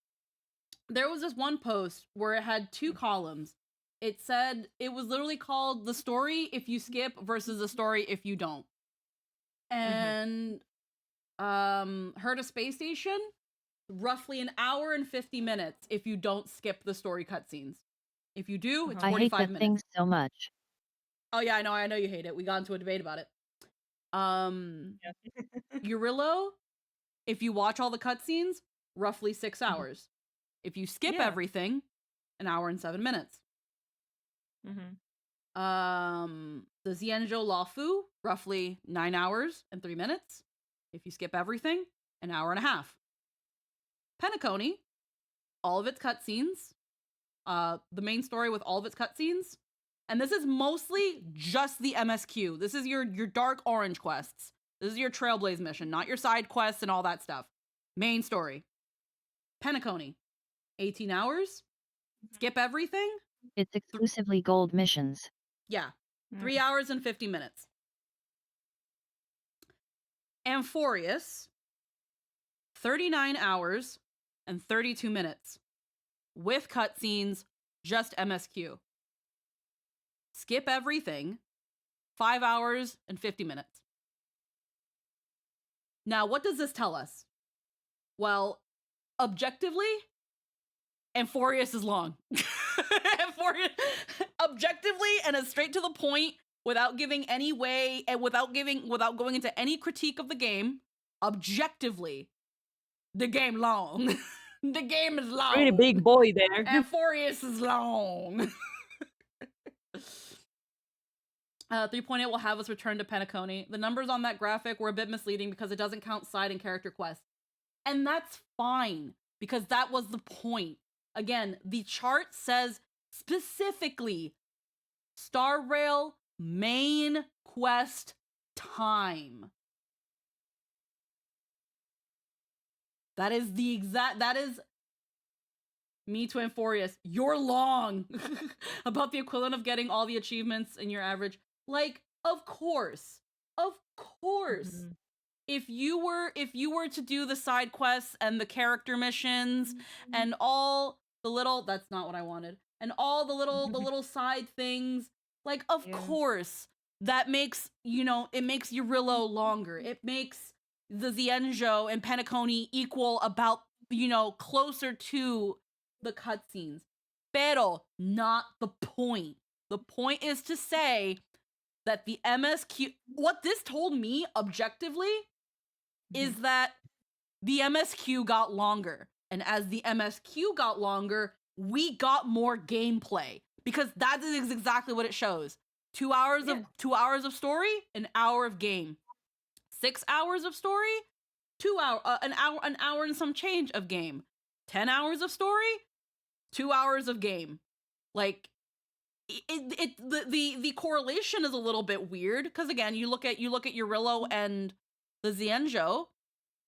there was this one post where it had two columns. It said, it was literally called the story if you skip versus the story if you don't. And Heard a Space Station, roughly an hour and 50 minutes if you don't skip the story cutscenes. If you do, it's I hate 45 that minutes. thing so much. Oh yeah, I know you hate it. We got into a debate about it. Eurillo, if you watch all the cutscenes, roughly 6 hours. If you skip Yeah. everything, an hour and 7 minutes. Mhm. The Xianzhou Laofu, roughly 9 hours and 3 minutes. If you skip everything, an hour and a half. Penacony, all of its cutscenes, the main story with all of its cutscenes, and this is mostly just the MSQ. This is your Dark Orange quests. This is your Trailblaze mission, not your side quests and all that stuff. Main story. Penacony, 18 hours. Skip everything. It's exclusively gold missions. Yeah, 3 hours and 50 minutes. Amphorius, 39 hours and 32 minutes. With cutscenes, just MSQ. Skip everything, 5 hours and 50 minutes. Now, what does this tell us? Well, objectively, Amphorius is long. Objectively and as straight to the point, without giving any way and without going into any critique of the game, objectively, the game long. The game is long. Pretty big boy there. Amphorius is long. 3.8 will have us return to Penacony. The numbers on that graphic were a bit misleading because it doesn't count side and character quests. And that's fine, because that was the point. Again, the chart says specifically Star Rail main quest time. That is me to Amphorius. You're long. About the equivalent of getting all the achievements in your average. Like, of course. If you were to do the side quests and the character missions and all the little, that's not what I wanted. And all the little side things, like, of course, that makes, it makes Eurillo longer. It makes the Xianzhou and Penacony equal about, closer to the cutscenes. Pero not the point. The point is to say that the MSQ, what this told me objectively is that the MSQ got longer. And as the MSQ got longer, we got more gameplay, because that is exactly what it shows. 2 hours of story, an hour of game. 6 hours of story, an hour and some change of game. 10 hours of story, 2 hours of game. Like, the correlation is a little bit weird, because again, you look at Eurillo and the Xianzhou,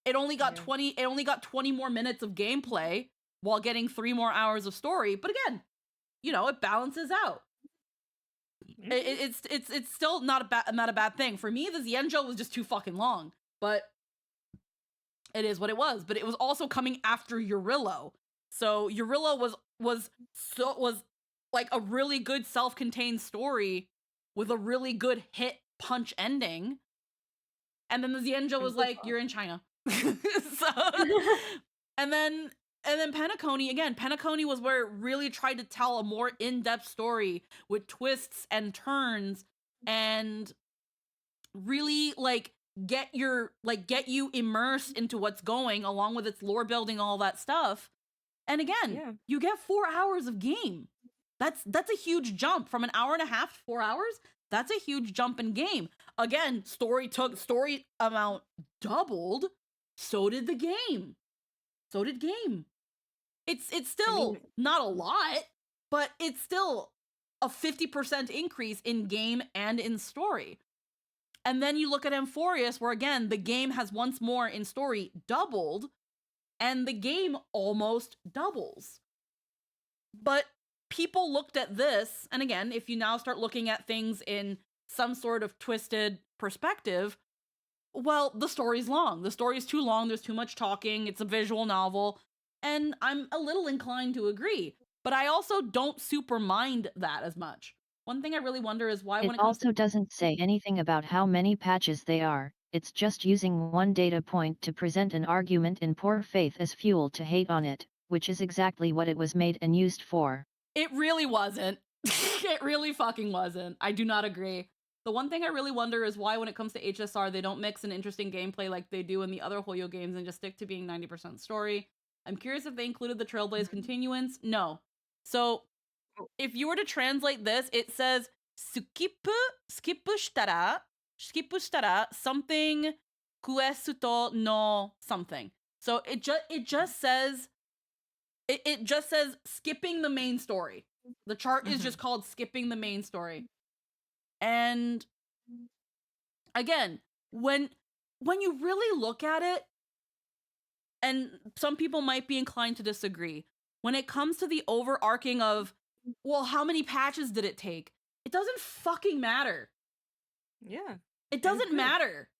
it only got 20 more minutes of gameplay while getting 3 more hours of story. But again, it balances out. It's still not a bad thing. For me, the Xianzhou was just too fucking long, but it is what it was. But it was also coming after Eurillo. So Eurillo was like a really good self-contained story with a really good hit punch ending. And then the Xianzhou was like, you're in China. and then Penacony, again, Penacony was where it really tried to tell a more in-depth story with twists and turns and really get you immersed into what's going, along with its lore building, all that stuff. And again, you get 4 hours of game. That's a huge jump from an hour and a half to 4 hours. That's a huge jump in game. Again, story amount doubled. So did the game. It's still not a lot, but it's still a 50% increase in game and in story. And then you look at Amphorius, where again, the game has once more in story doubled, and the game almost doubles. But people looked at this, and again, if you now start looking at things in some sort of twisted perspective, well, the story's long. The story's too long, there's too much talking, it's a visual novel, and I'm a little inclined to agree. But I also don't super mind that as much. One thing I really wonder is why It when it comes also doesn't say anything about how many patches they are. it's just using one data point to present an argument in poor faith as fuel to hate on it, which is exactly what it was made and used for. It really wasn't. It really fucking wasn't. I do not agree. The one thing I really wonder is why when it comes to HSR, they don't mix an interesting gameplay like they do in the other Hoyo games and just stick to being 90% story. I'm curious if they included the Trailblaze continuance. No. So, if you were to translate this, it says, skipushitara something kuesuto no something. So it just says skipping the main story. The chart is just called skipping the main story. And again, when you really look at it, and some people might be inclined to disagree, when it comes to the overarching of, well, how many patches did it take? It doesn't fucking matter. Yeah. It doesn't matter.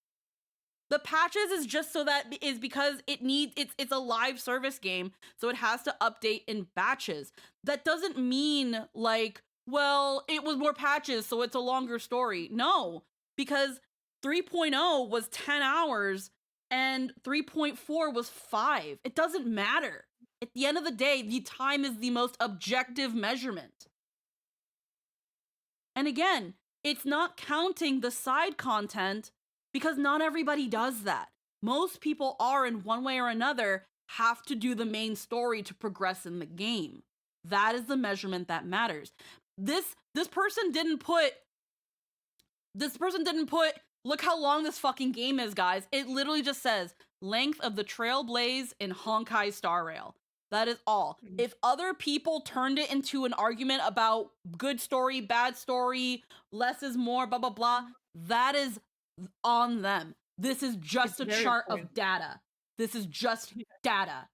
The patches is just so that is because it's a live service game, so it has to update in batches. That doesn't mean like, well, it was more patches, so it's a longer story. No, because 3.0 was 10 hours and 3.4 was 5. It doesn't matter. At the end of the day, the time is the most objective measurement. And again, it's not counting the side content because not everybody does that. Most people are, in one way or another, have to do the main story to progress in the game. That is the measurement that matters. This person didn't put, look how long this fucking game is, guys. It literally just says, length of the Trailblaze in Honkai Star Rail. That is all. If other people turned it into an argument about good story, bad story, less is more, blah, blah, blah, that is on them. This is just a chart of data. This is just data.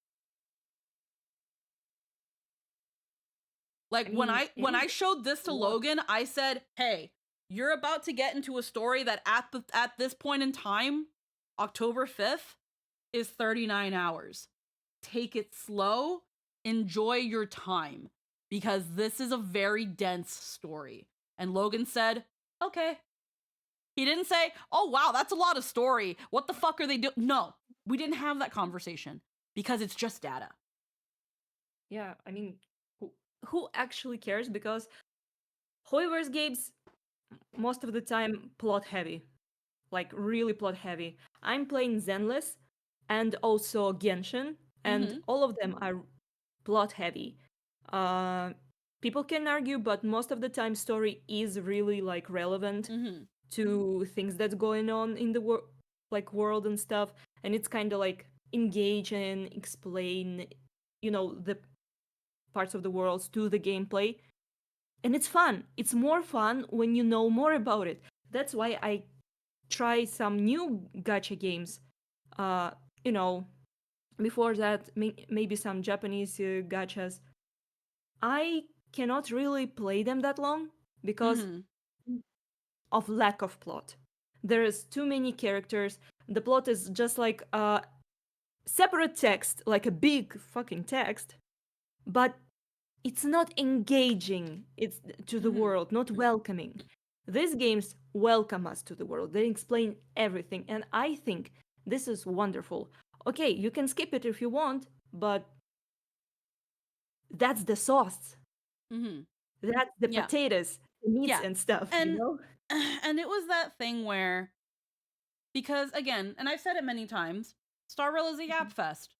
Like, when I showed this to Logan, I said, hey, you're about to get into a story that at this point in time, October 5th, is 39 hours. Take it slow, enjoy your time, because this is a very dense story. And Logan said, okay. He didn't say, oh wow, that's a lot of story. What the fuck are they doing? No, we didn't have that conversation because it's just data. Yeah, I mean, who actually cares? Because Hoyoverse games, most of the time, plot heavy. Like, really plot heavy. I'm playing Zenless and also Genshin, and all of them are plot heavy. People can argue, but most of the time story is really like relevant to things that's going on in the world and stuff, and it's kind of like engage and explain, the parts of the world to the gameplay, and it's fun. It's more fun when you know more about it. That's why I try some new gacha games. Before that, maybe some Japanese gachas. I cannot really play them that long because of lack of plot. There is too many characters. The plot is just like a separate text, like a big fucking text, but it's not engaging. It's to the world, not welcoming. These games welcome us to the world. They explain everything, and I think this is wonderful. Okay, you can skip it if you want, but that's the sauce. That's the potatoes, the meats and stuff, and it was that thing where, because again, and I've said it many times, Star Rail is a Yap Fest.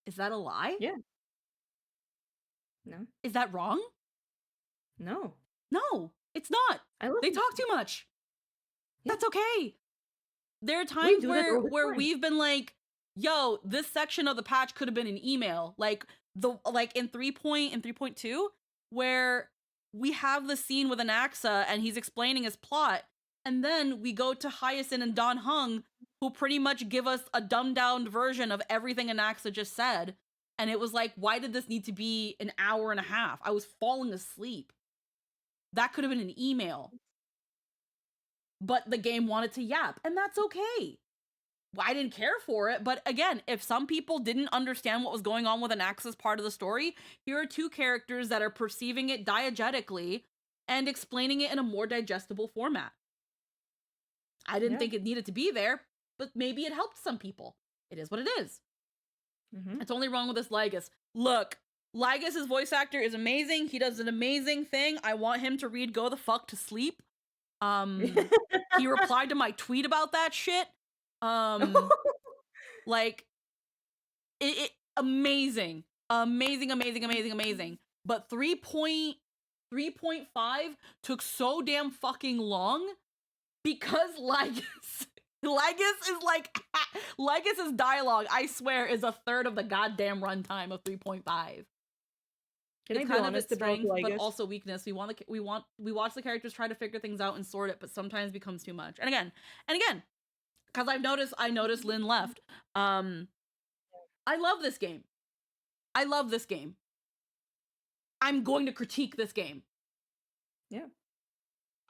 Is that a lie? Yeah. No. Is that wrong? No. No, it's not. They talk too much. Yeah. That's okay. There are times where we've been like, yo, this section of the patch could have been an email. Like in 3.2, where we have the scene with Anaxa and he's explaining his plot, and then we go to Hyacinth and Dan Heng, who pretty much give us a dumbed down version of everything Anaxa just said. And it was like, why did this need to be an hour and a half? I was falling asleep. That could have been an email. But the game wanted to yap, and that's okay. I didn't care for it, but again, if some people didn't understand what was going on with Anaxa's part of the story, here are two characters that are perceiving it diegetically and explaining it in a more digestible format. I didn't think it needed to be there. but maybe it helped some people. It is what it is. Mhm. It's only wrong with this Lygus. Look, Lygus' voice actor is amazing. He does an amazing thing. I want him to read Go the Fuck to Sleep. He replied to my tweet about that shit. Like, it amazing. Amazing. But 3.5 took so damn fucking long because Lygus is like Lygus's dialogue, I swear, is a third of the goddamn runtime of 3.5. Can I It's be kind of honest its about strength, but Lygus? also weakness. We watch the characters try to figure things out and sort it, but sometimes becomes too much. And again, because I noticed Lynn left. I love this game. I'm going to critique this game. Yeah.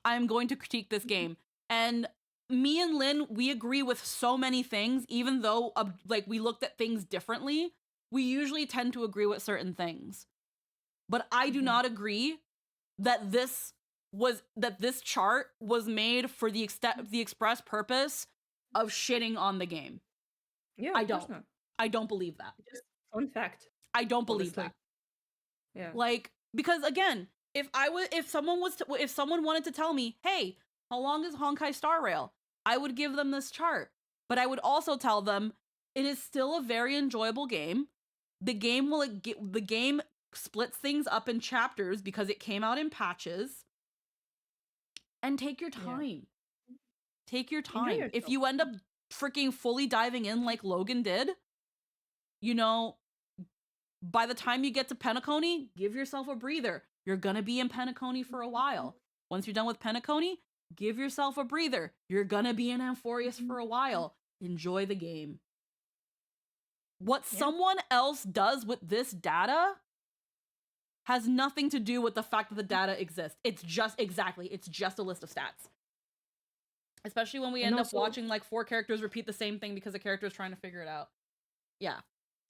I'm going to critique this game. And me and Lynn, we agree with so many things, even though like we looked at things differently. We usually tend to agree with certain things. But I do not agree that this chart was made for the express purpose of shitting on the game. Yeah, I of course don't. not. I don't believe that. Just fun fact. I don't believe Honestly. that. Yeah. Like, because again, if someone wanted to tell me, hey, how long is Honkai Star Rail? I would give them this chart. But I would also tell them it is still a very enjoyable game. The game splits things up in chapters because it came out in patches. And take your time. Yeah. Take your Enjoy time. If yourself. you end up freaking fully diving in like Logan did, you know, by the time you get to Penacony, give yourself a breather. You're gonna be in Penacony for a while. Once you're done with Penacony, give yourself a breather. You're gonna be in Amphorius for a while. Enjoy the game. What someone else does with this data has nothing to do with the fact that the data exists. It's just a list of stats. Especially when we And end up also- watching like 4 characters repeat the same thing because the character is trying to figure it out. Yeah.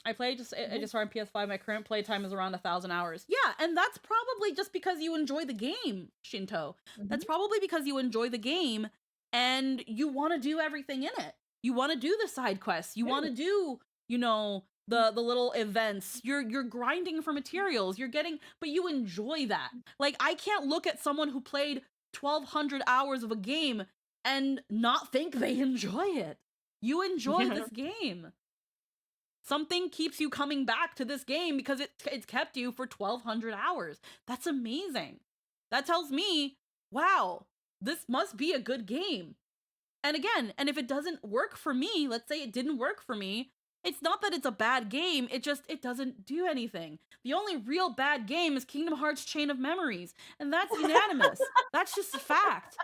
I just started PS5. My current playtime is around 1,000 hours. Yeah, and that's probably just because you enjoy the game, Shinto. That's probably because you enjoy the game and you want to do everything in it. You want to do the side quests. You want to do, you know, the little events. You're grinding for materials. But you enjoy that. Like, I can't look at someone who played 1,200 hours of a game and not think they enjoy it. You enjoy this game. Something keeps you coming back to this game because it's kept you for 1,200 hours. That's amazing. That tells me, wow, this must be a good game. And again, and if it doesn't work for me, let's say it didn't work for me, it's not that it's a bad game, it doesn't do anything. The only real bad game is Kingdom Hearts Chain of Memories, and that's unanimous. That's just a fact.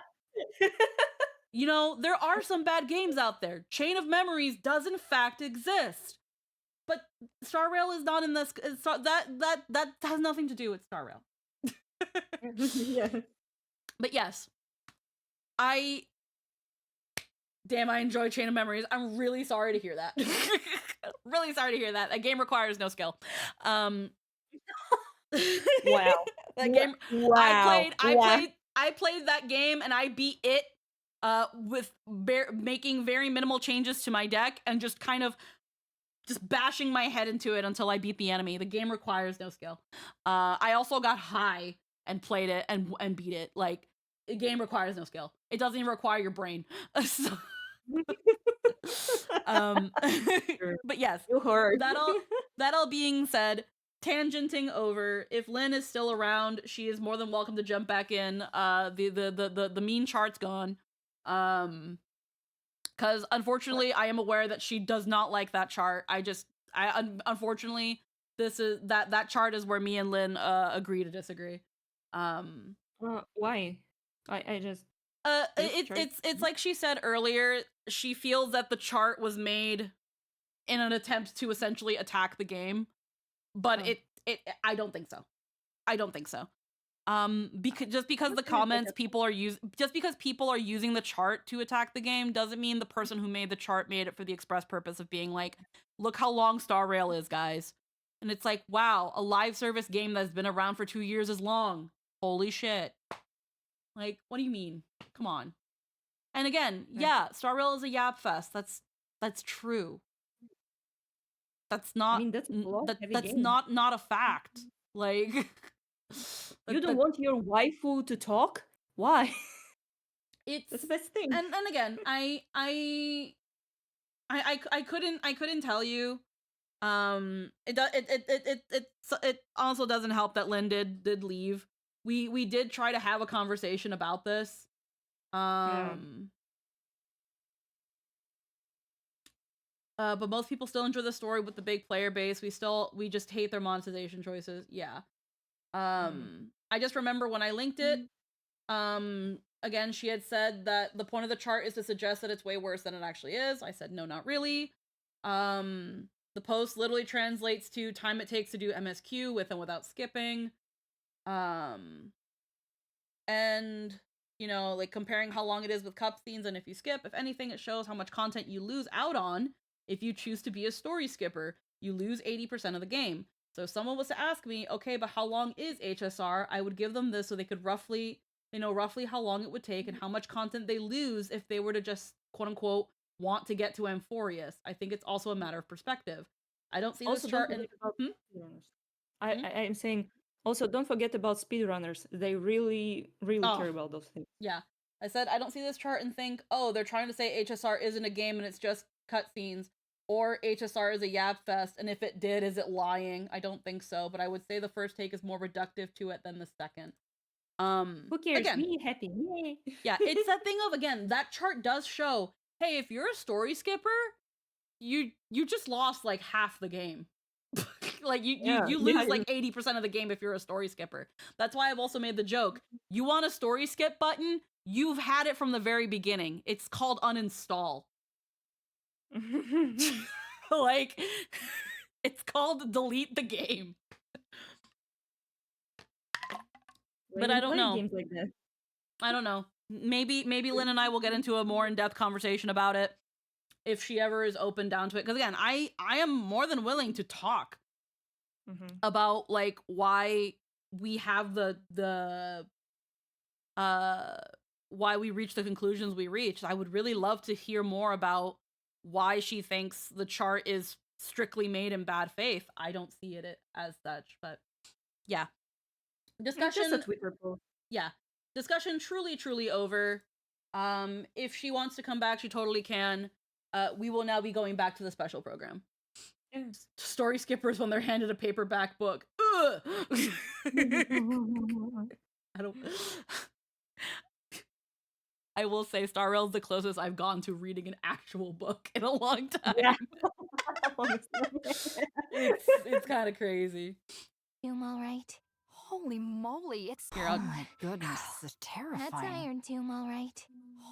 You know, there are some bad games out there. Chain of Memories does in fact exist. But Star Rail is not in this. That has nothing to do with Star Rail. Yeah. But yes, I enjoy Chain of Memories. I'm really sorry to hear that. Really sorry to hear that. That game requires no skill. Wow. That game. Wow. I played that game and I beat it with making very minimal changes to my deck and just kind of just bashing my head into it until I beat the enemy. The game requires no skill. I also got high and played it and beat it. Like, the game requires no skill. It doesn't even require your brain. So, but yes, that all being said, tangenting over, if Lynn is still around, she is more than welcome to jump back in. The mean chart's gone. Because unfortunately, I am aware that she does not like that chart. Unfortunately, that chart is where me and Lynn agree to disagree. Why? I just. It's like she said earlier. She feels that the chart was made in an attempt to essentially attack the game, but I don't think so. I don't think so. Because the comments people are using the chart to attack the game doesn't mean the person who made the chart made it for the express purpose of being like, look how long Star Rail is, guys. And it's like, wow, a live service game that's been around for 2 years is long. Holy shit. Like, what do you mean? Come on. And again, yeah, Star Rail is a yap fest. That's true. That's not. I mean, that's a plot-heavy that's game. not a fact. Like, You don't want your waifu to talk? Why? It's That's the best thing. And again, I couldn't tell you. It also doesn't help that Lynn did leave. We did try to have a conversation about this. But most people still enjoy the story with the big player base. We just hate their monetization choices. Yeah. I just remember when I linked it, again, she had said that the point of the chart is to suggest that it's way worse than it actually is. I said, no, not really. The post literally translates to time it takes to do MSQ with and without skipping. And, you know, like comparing how long it is with cutscenes and if you skip, if anything, it shows how much content you lose out on if you choose to be a story skipper. You lose 80% of the game. So if someone was to ask me, okay, but how long is HSR? I would give them this so they could roughly how long it would take and how much content they lose if they were to just, quote unquote, want to get to Amphorius. I think it's also a matter of perspective. I don't see Also, this chart don't in... forget about speedrunners. I am saying, also, don't forget about speedrunners. They really care about those things. Yeah. I said, I don't see this chart and think, oh, they're trying to say HSR isn't a game and it's just cutscenes, or HSR is a yap fest, and if it did, is it lying? I don't think so, but I would say the first take is more reductive to it than the second. Who cares? Again, Me happy. Yay. yeah, it's that thing of, again, that chart does show, hey, if you're a story skipper, you just lost like half the game. Like you lose like 80% of the game if you're a story skipper. That's why I've also made the joke. You want a story skip button? You've had it from the very beginning. It's called uninstall. Like, it's called delete the game. But I don't know. Games like that. I don't know. Maybe Lynn and I will get into a more in-depth conversation about it if she ever is open down to it. Because again, I am more than willing to talk about like why we have why we reached the conclusions we reached. I would really love to hear more about why she thinks the chart is strictly made in bad faith. I don't see it as such, but yeah. Discussion. Just a Twitter post. Yeah. Discussion truly over. If she wants to come back, she totally can. We will now be going back to the special program. Story skippers when they're handed a paperback book. Ugh! I will say Star Rail's the closest I've gone to reading an actual book in a long time. Yeah. It's kind of crazy. You all right? Holy moly, it's... Here, oh my goodness, this is terrifying. That's Iron Tomb, all right.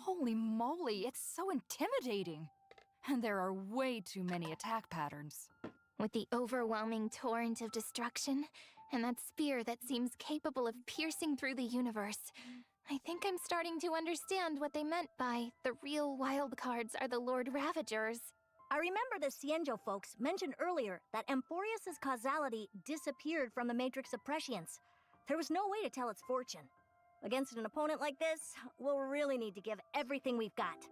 Holy moly, it's so intimidating. And there are way too many attack patterns. With the overwhelming torrent of destruction, and that spear that seems capable of piercing through the universe, I think I'm starting to understand what they meant by the real wildcards are the Lord Ravagers. I remember the Cienjo folks mentioned earlier that Amphorius' causality disappeared from the Matrix of Prescience. There was no way to tell its fortune. Against an opponent like this, we'll really need to give everything we've got.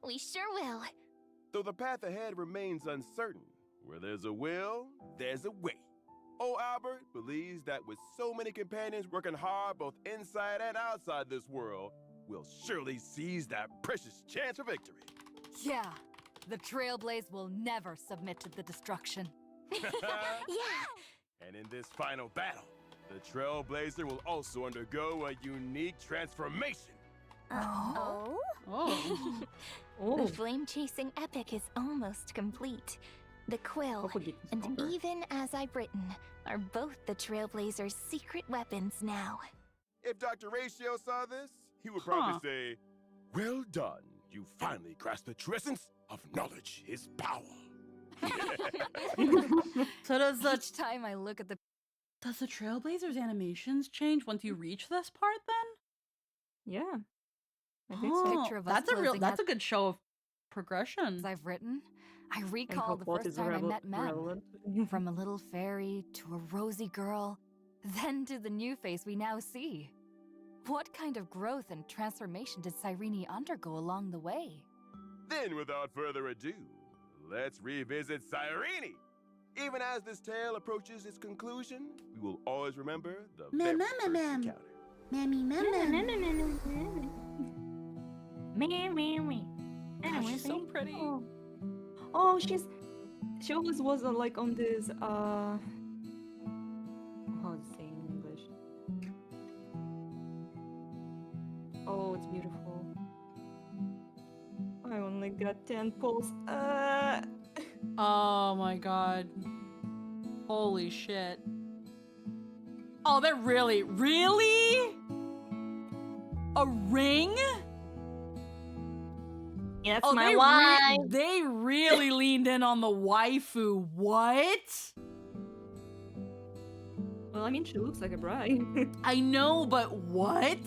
We sure will. Though the path ahead remains uncertain, where there's a will, there's a way. Oh, Albert believes that with so many companions working hard both inside and outside this world, we'll surely seize that precious chance for victory. Yeah, the Trailblaze will never submit to the destruction. Yeah! And in this final battle, the Trailblazer will also undergo a unique transformation. Oh? Oh. The flame-chasing epic is almost complete. The quill, and even as I've written, are both the Trailblazer's secret weapons now. If Dr. Ratio saw this, he would probably say, well done, you finally grasped the true essence of knowledge is power. So does Each time I look at the... Does the Trailblazers animations change once you reach this part then? Yeah. I think so. Picture of us That's a good show of progression. I've written. I recall the first time I met Mem. From a little fairy to a rosy girl, then to the new face we now see. What kind of growth and transformation did Cyrene undergo along the way? Then, without further ado, let's revisit Cyrene. Even as this tale approaches its conclusion, we will always remember the very first encounter. Ah, she's so pretty. Oh, she always was like on this how to say in English? Oh, it's beautiful. I only got 10 posts. Oh my god. Holy shit. Oh, they're really a ring? Yeah, that's Oh, my wife. they really leaned in on the waifu. What? Well, I mean, she looks like a bride. I know, but what?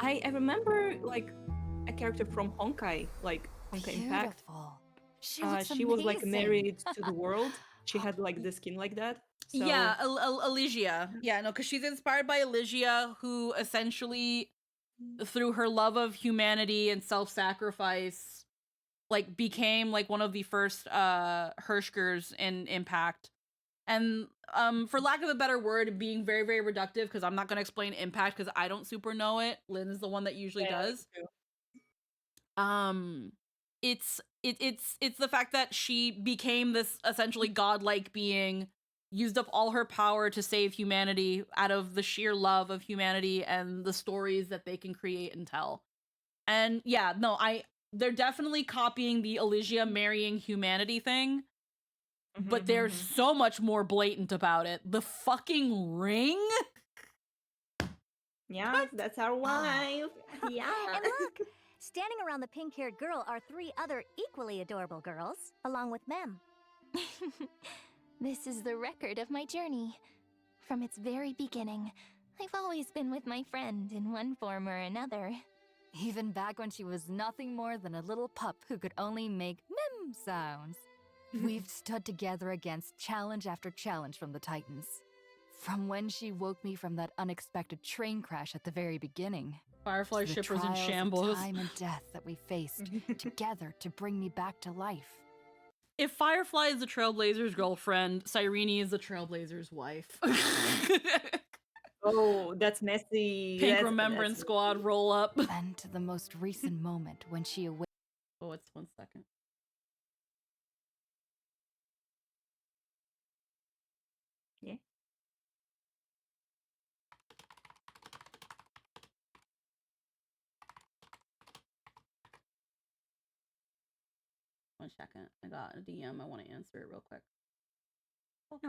I remember like a character from Honkai, like Honkai Impact. She was like married to the world. She had like the skin like that. So... Yeah, Elysia. Yeah, no, because she's inspired by Elysia, who essentially, through her love of humanity and self-sacrifice, like became like one of the first Hirschgers in Impact. And for lack of a better word, being very, very reductive, because I'm not going to explain Impact because I don't super know it. Lynn is the one that usually does. It's the fact that she became this essentially godlike being, used up all her power to save humanity out of the sheer love of humanity and the stories that they can create and tell. And yeah, no, they're definitely copying the Elysia marrying humanity thing, but they're so much more blatant about it. The fucking ring? Yeah, that's our wife. Yeah. And look, standing around the pink-haired girl are 3 other equally adorable girls, along with Mem. This is the record of my journey. From its very beginning, I've always been with my friend in one form or another. Even back when she was nothing more than a little pup who could only make mem sounds. We've stood together against challenge after challenge from the Titans. From when she woke me from that unexpected train crash at the very beginning. Firefly ship was in trials of shambles. Time and death that we faced together to bring me back to life. If Firefly is the Trailblazer's girlfriend, Cyrene is the Trailblazer's wife. Oh, that's messy. Pink Remembrance Squad roll up. And to the most recent moment when she awakened. Oh, it's 1 second. Yeah. One second. I got a DM. I want to answer it real quick. Okay.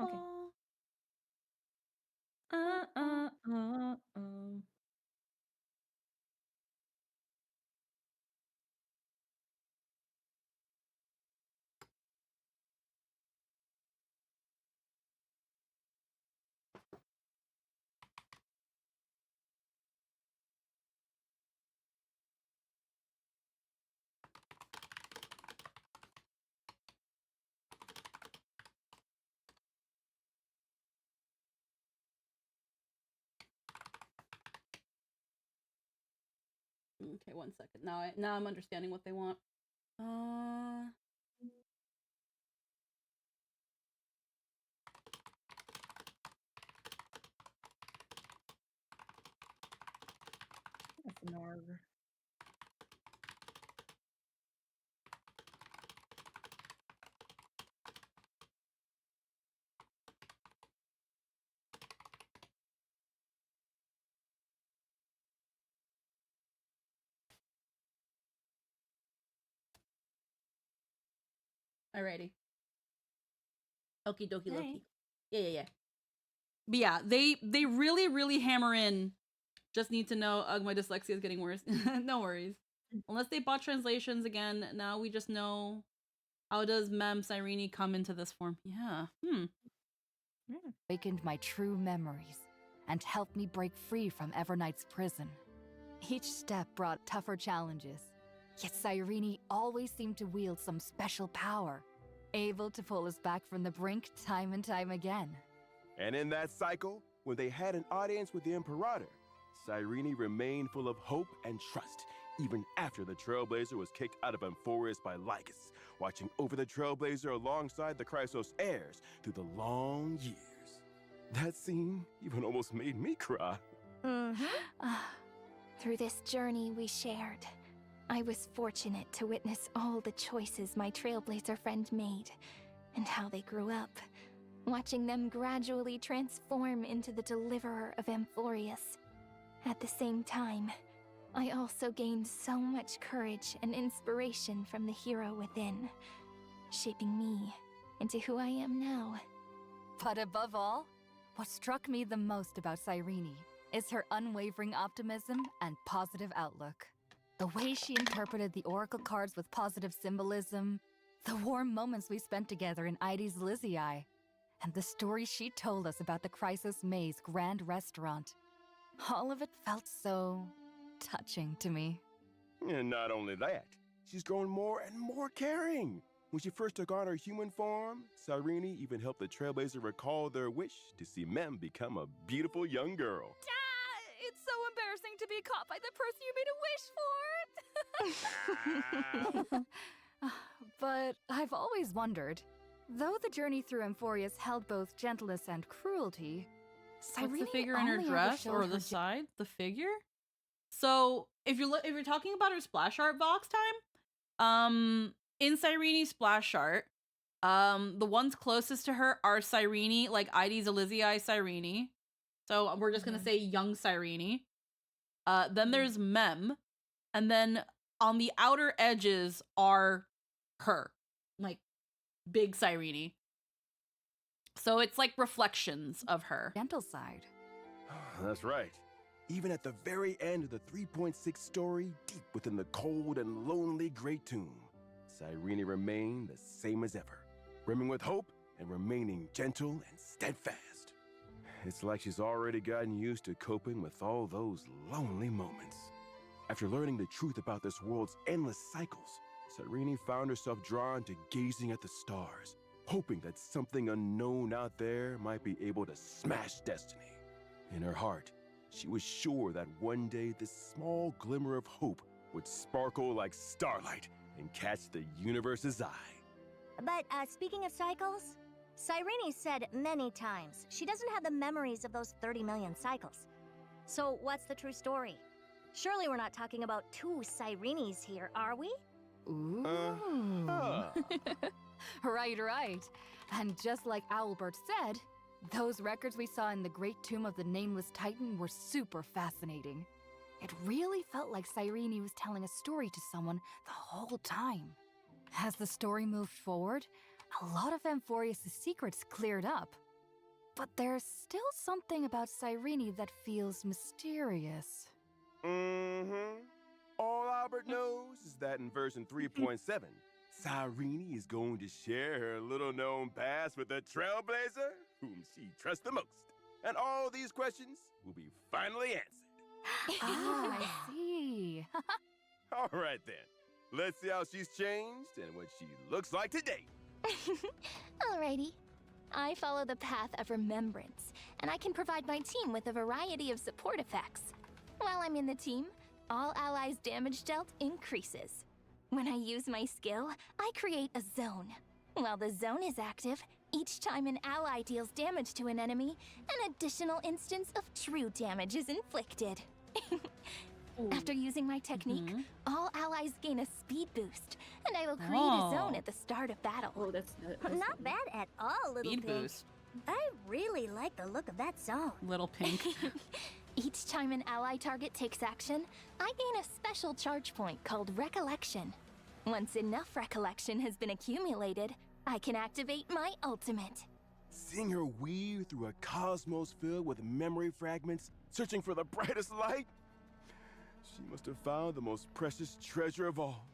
Okay, 1 second. Now I'm understanding what they want. That's an order. Alrighty. Okie dokie Loki. Yeah. But yeah, they really, really hammer in. Just need to know, ugh, my dyslexia is getting worse. No worries. Unless they bought translations again, now we just know how does Mem Cyrene come into this form. Yeah. Awakened my true memories and helped me break free from Everknight's prison. Each step brought tougher challenges, yet Cyrene always seemed to wield some special power, able to pull us back from the brink time and time again. And in that cycle, when they had an audience with the Imperator, Cyrene remained full of hope and trust, even after the Trailblazer was kicked out of Amphorius by Lycus, watching over the Trailblazer alongside the Chrysos heirs through the long years. That scene even almost made me cry. Through this journey we shared, I was fortunate to witness all the choices my Trailblazer friend made, and how they grew up, watching them gradually transform into the deliverer of Amphorius. At the same time, I also gained so much courage and inspiration from the hero within, shaping me into who I am now. But above all, what struck me the most about Cyrene is her unwavering optimism and positive outlook. The way she interpreted the Oracle cards with positive symbolism, the warm moments we spent together in Ides Elysiae, and the story she told us about the Chrysos Maze Grand Restaurant. All of it felt so touching to me. And not only that, she's grown more and more caring. When she first took on her human form, Cyrene even helped the Trailblazer recall their wish to see Mem become a beautiful young girl. It's so embarrassing to be caught by the person you made a wish for. But I've always wondered, though the journey through Amphorius held both gentleness and cruelty, What's the figure in her only ever dress showed or her the side? The figure? So if you're talking about her splash art box time, in Cyrene's splash art, the ones closest to her are Cyrene, like Ides Elysiae Cyrene. So we're just gonna say young Cyrene. Then there's Mem, and then on the outer edges are her, like big Cyrene. So it's like reflections of her. Gentle side. That's right. Even at the very end of the 3.6 story, deep within the cold and lonely Great Tomb, Cyrene remained the same as ever, brimming with hope and remaining gentle and steadfast. It's like she's already gotten used to coping with all those lonely moments. After learning the truth about this world's endless cycles, Cyrene found herself drawn to gazing at the stars, hoping that something unknown out there might be able to smash destiny. In her heart, she was sure that one day this small glimmer of hope would sparkle like starlight and catch the universe's eye. But speaking of cycles, Cyrene said many times she doesn't have the memories of those 30 million cycles. So what's the true story? Surely we're not talking about two Cyrenes here, are we? Ooh. Right. And just like Owlbert said, those records we saw in the Great Tomb of the Nameless Titan were super fascinating. It really felt like Cyrene was telling a story to someone the whole time. As the story moved forward, a lot of Amphorius' secrets cleared up. But there's still something about Cyrene that feels mysterious. All Albert knows is that in version 3.7, Cyrene is going to share her little-known past with the Trailblazer, whom she trusts the most. And all these questions will be finally answered. I see. All right, then. Let's see how she's changed and what she looks like today. Alrighty. I follow the path of remembrance, and I can provide my team with a variety of support effects. While I'm in the team, all allies' damage dealt increases. When I use my skill, I create a zone. While the zone is active, each time an ally deals damage to an enemy, an additional instance of true damage is inflicted. After using my technique, all allies gain a speed boost, and I will create a zone at the start of battle. Oh, that's Not bad at all, Little Speed Pink. boost. I really like the look of that zone. Little Pink. Each time an ally target takes action, I gain a special charge point called Recollection. Once enough Recollection has been accumulated, I can activate my ultimate. Seeing her weave through a cosmos filled with memory fragments, searching for the brightest light, she must have found the most precious treasure of all.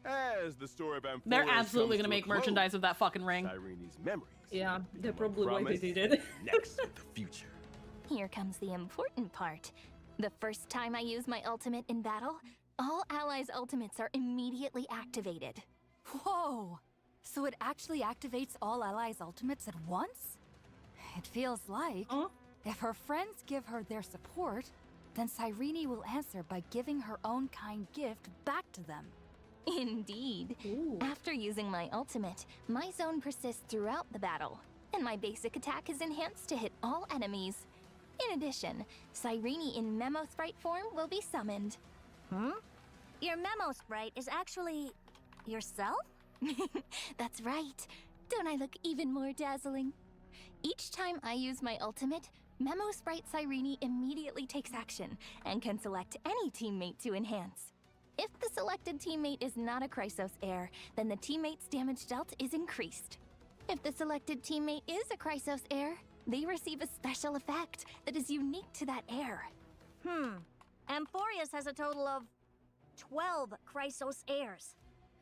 As the story of Amphorius They're absolutely comes gonna to a make merchandise close, of that fucking ring. Cyrene's memories. Yeah, they're become a probably why they promise did it. next in the future. Here comes the important part. The first time I use my ultimate in battle, all allies' ultimates are immediately activated. Whoa! So it actually activates all allies' ultimates at once? It feels like... If her friends give her their support, then Cyrene will answer by giving her own kind gift back to them. Indeed. After using my ultimate, my zone persists throughout the battle, and my basic attack is enhanced to hit all enemies. In addition, Cyrene in Memo Sprite form will be summoned. Your Memo Sprite is actually yourself? That's right. Don't I look even more dazzling? Each time I use my ultimate, Memo Sprite Cyrene immediately takes action and can select any teammate to enhance. If the selected teammate is not a Chrysos heir, then the teammate's damage dealt is increased. If the selected teammate is a Chrysos heir, they receive a special effect that is unique to that heir. Amphorius has a total of 12 Chrysos heirs.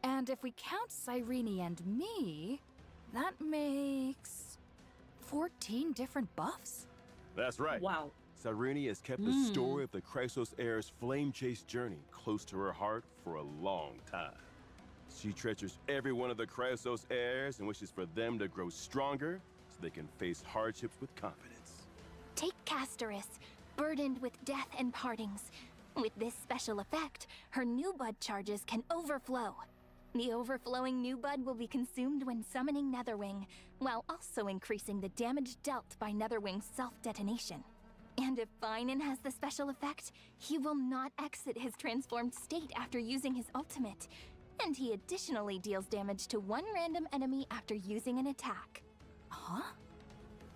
And if we count Cyrene and me, that makes 14 different buffs? That's right. Wow. Cyrene has kept the story of the Chrysos heir's flame chase journey close to her heart for a long time. She treasures every one of the Chrysos heirs and wishes for them to grow stronger so they can face hardships with confidence. Take Castoris, burdened with death and partings. With this special effect, her new bud charges can overflow. The overflowing new bud will be consumed when summoning Netherwing, while also increasing the damage dealt by Netherwing's self-detonation. And if Finan has the special effect, he will not exit his transformed state after using his ultimate. And he additionally deals damage to one random enemy after using an attack. Huh?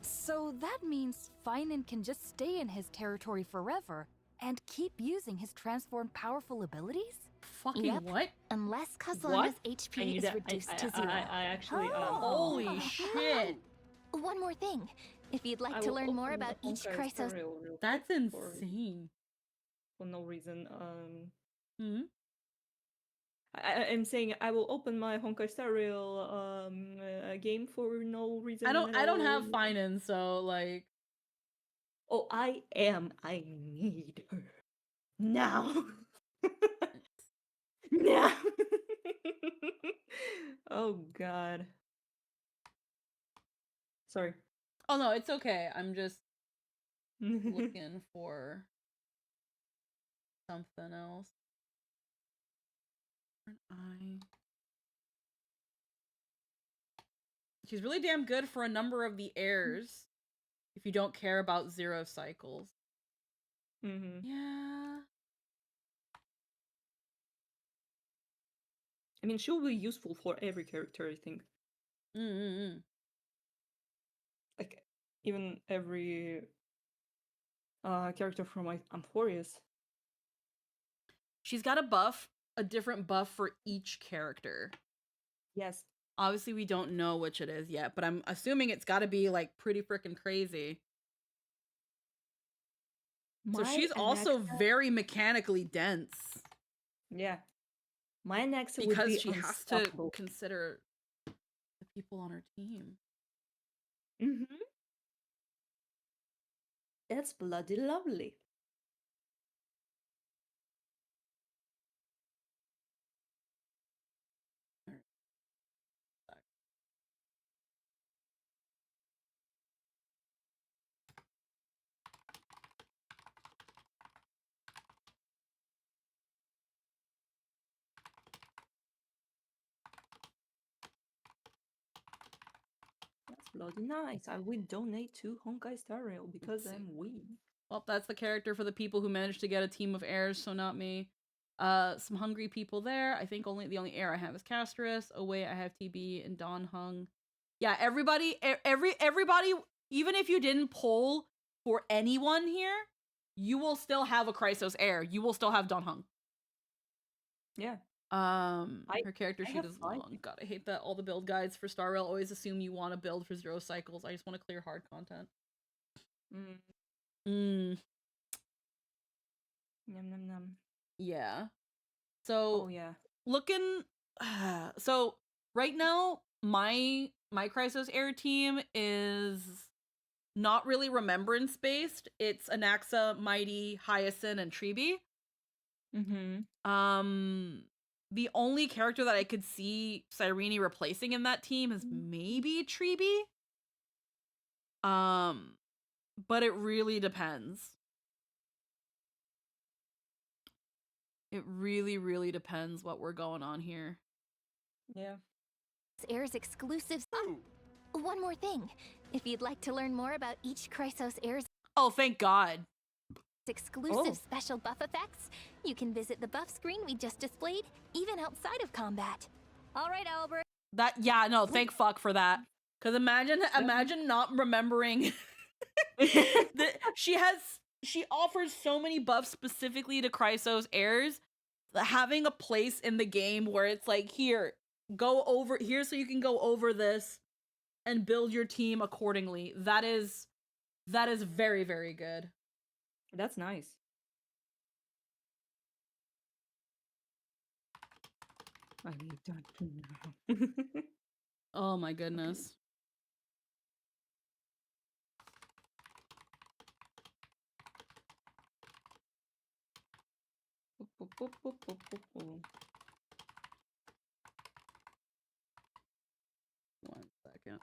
So that means Finan can just stay in his territory forever and keep using his transformed powerful abilities? Fucking what? Unless Kozlana's HP is reduced to 0. I actually. Holy shit. One more thing. If you'd like to learn more about each Chrysos... That's insane. For no reason. I'm saying I will open my Honkai Star Rail game for no reason. I don't have finance, so like. Oh, I need her now. Now. Oh God. Sorry. Oh no, it's okay. I'm just looking for something else. She's really damn good for a number of the heirs. If you don't care about 0 cycles. Yeah. I mean, she'll be useful for every character, I think. Like, even every character from Amphorius. She's got a different buff for each character. Yes. Obviously, we don't know which it is yet, but I'm assuming it's got to be, like, pretty freaking crazy. So she's also very mechanically dense. Yeah. My next would because be she has to consider the people on her team. That's bloody lovely. Bloody nice. I will donate to Honkai Star Rail because I'm weak. Well, that's the character for the people who managed to get a team of heirs, so not me. Some hungry people there. I think the only heir I have is Castoris. Oh wait, I have TB and Don Hung. Yeah, everybody, everybody, even if you didn't poll for anyone here, you will still have a Chrysos heir. You will still have Don Hung. Yeah. Her character sheet is long. God, I hate that all the build guides for Star Rail always assume you want to build for 0 cycles. I just want to clear hard content. Yum num num. Yeah. So oh yeah. Looking so right now my Chrysos heir team is not really remembrance based. It's Anaxa, Mighty, Hyacinth, and Treeby. The only character that I could see Cyrene replacing in that team is maybe Treeby. but it really depends. It really, really depends what we're going on here. Yeah. Heirs exclusives. One more thing. If you'd like to learn more about each Chrysos Heirs Oh, thank God. exclusive special buff effects, you can visit the buff screen we just displayed, even outside of combat. All right, Albert. That, yeah, no, thank fuck for that. Because imagine not remembering that she offers so many buffs specifically to Chrysos Heirs. Having a place in the game where it's like, here, go over here so you can go over this and build your team accordingly. That is very, very good. That's nice. I need that now. Oh my goodness. One second.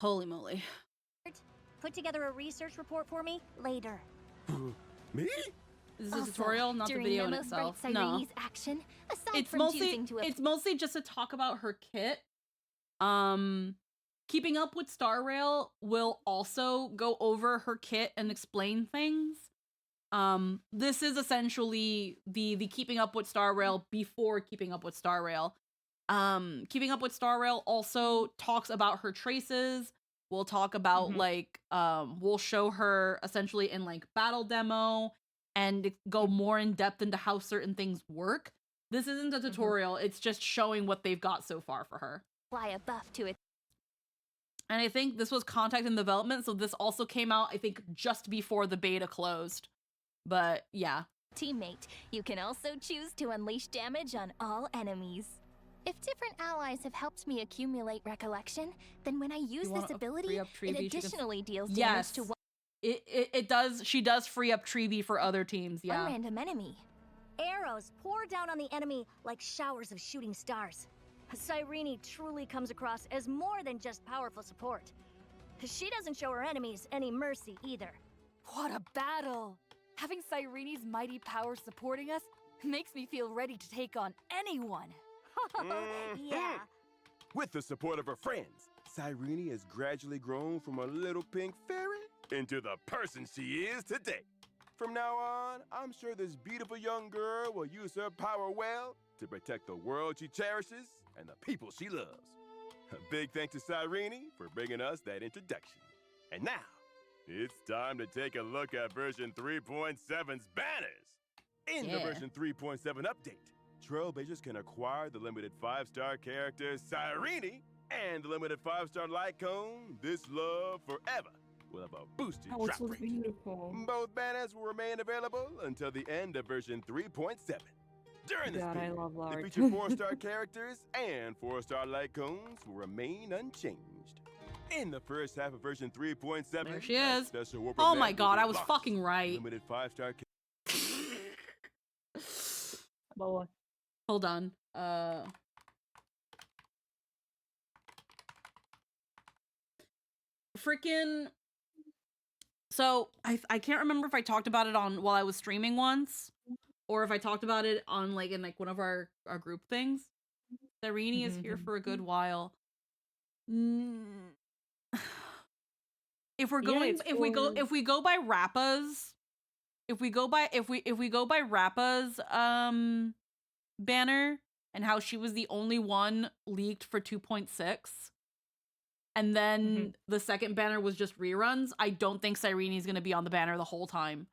Holy moly. Put together a research report for me later. Me? This is a tutorial, not the during video in Nemo's itself. Bright No. Cyrene's action, aside It's from mostly choosing to it's mostly just to talk about her kit. Keeping Up with Star Rail will also go over her kit and explain things. This is essentially the Keeping Up with Star Rail before Keeping Up with Star Rail. Keeping Up with Star Rail also talks about her traces. We'll talk about like we'll show her essentially in like battle demo and go more in depth into how certain things work. This isn't a tutorial, it's just showing what they've got so far for her. apply a buff to it. And I think this was Contact in development, so this also came out, I think, just before the beta closed. But yeah. Teammate, you can also choose to unleash damage on all enemies. If different allies have helped me accumulate recollection, then when I use this ability, it additionally deals damage to one It does. She does free up Treeby for other teams. Yeah. random enemy. Arrows pour down on the enemy like showers of shooting stars. Cyrene truly comes across as more than just powerful support. She doesn't show her enemies any mercy either. What a battle! Having Cyrene's mighty power supporting us makes me feel ready to take on anyone. Yeah. With the support of her friends, Cyrene has gradually grown from a little pink fairy into the person she is today. From now on, I'm sure this beautiful young girl will use her power well to protect the world she cherishes and the people she loves. A big thanks to Cyrene for bringing us that introduction. And now, it's time to take a look at version 3.7's banners. In the version 3.7 update, Trailblazers can acquire the limited 5-star character Cyrene and the limited 5-star Lycone, This Love Forever, will have a boosted Oh, it's drop so rate. beautiful. Both banners will remain available until the end of version 3.7. During this God, I period, love the Lard. featured 4-star characters and 4-star Lycones will remain unchanged. In the first half of version 3.7, There she is. Special Warp Oh event my will god, be I was lost. fucking right. Limited 5-star Hold on. Freaking. So I can't remember if I talked about it on while I was streaming once, or if I talked about it on like in like one of our group things. Cyrene is here for a good while. If we're going, if we go by Rappa's, if we go by Rappa's banner and how she was the only one leaked for 2.6, and then the second banner was just reruns, I don't think Cyrene is going to be on the banner the whole time.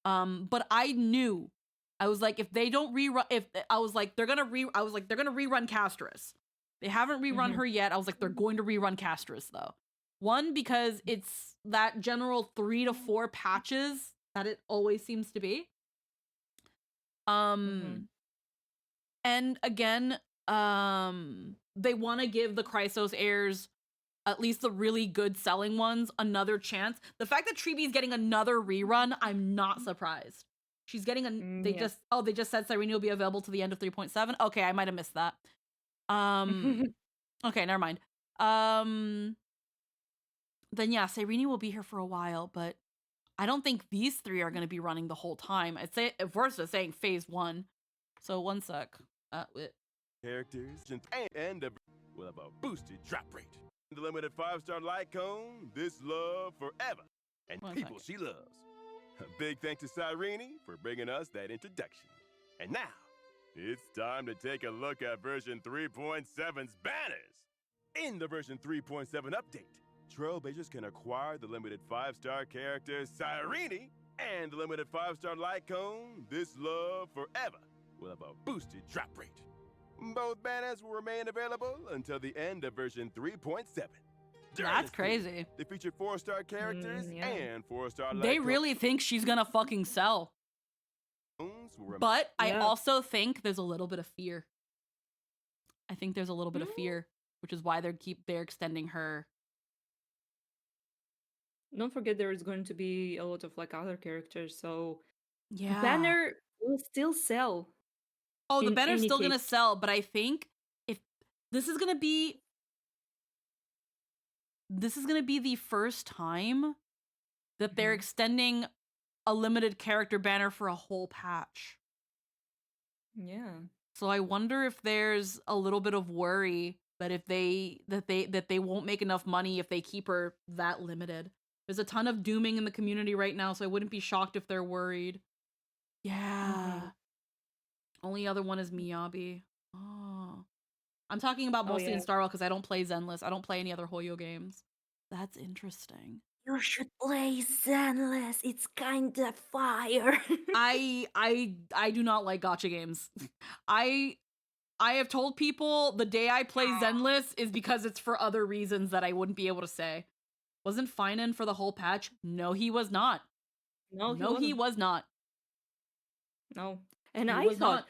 But I knew, I was like, if they don't rerun, they're gonna rerun Castris. They haven't rerun her yet. I was like, they're going to rerun Castris though. One, because it's that general 3 to 4 patches that it always seems to be. And again, they want to give the Chrysos heirs, at least the really good selling ones, another chance. The fact that Treebee's getting another rerun, I'm not surprised. She's getting a they just said Cyrene will be available to the end of 3.7. Okay, I might have missed that. Okay, never mind. Then yeah, Cyrene will be here for a while, but I don't think these 3 are going to be running the whole time. I'd say versus saying phase 1. So one sec. Characters and will have a boosted drop rate. The limited 5-star light cone, this love forever, and people she loves. A big thanks to Cyrene for bringing us that introduction. And now, it's time to take a look at version 3.7's banners. In the version 3.7 update, Trailblazers can acquire the limited 5-star characters Cyrene and the limited 5-star light cone, this love forever, will have a boosted drop rate. Both banners will remain available until the end of version 3.7. That's crazy. They feature 4-star characters and 4-star light They really think she's gonna fucking sell. But I also think there's a little bit of fear. I think there's a little bit of fear, which is why they're extending her. Don't forget there is going to be a lot of like other characters, so Yeah. banner will still sell. Oh, the in banner's any still gonna case. sell, but I think if this is gonna be the first time that they're extending a limited character banner for a whole patch. Yeah. So I wonder if there's a little bit of worry that they won't make enough money if they keep her that limited. There's a ton of dooming in the community right now, so I wouldn't be shocked if they're worried. Yeah. Only other one is Miyabi. Oh. I'm talking about mostly in Star Rail because I don't play Zenless. I don't play any other Hoyo games. That's interesting. You should play Zenless. It's kinda fire. I do not like gacha games. I have told people the day I play Zenless is because it's for other reasons that I wouldn't be able to say. Wasn't Finan for the whole patch? No, he was not. No, he was not. No. And He I was thought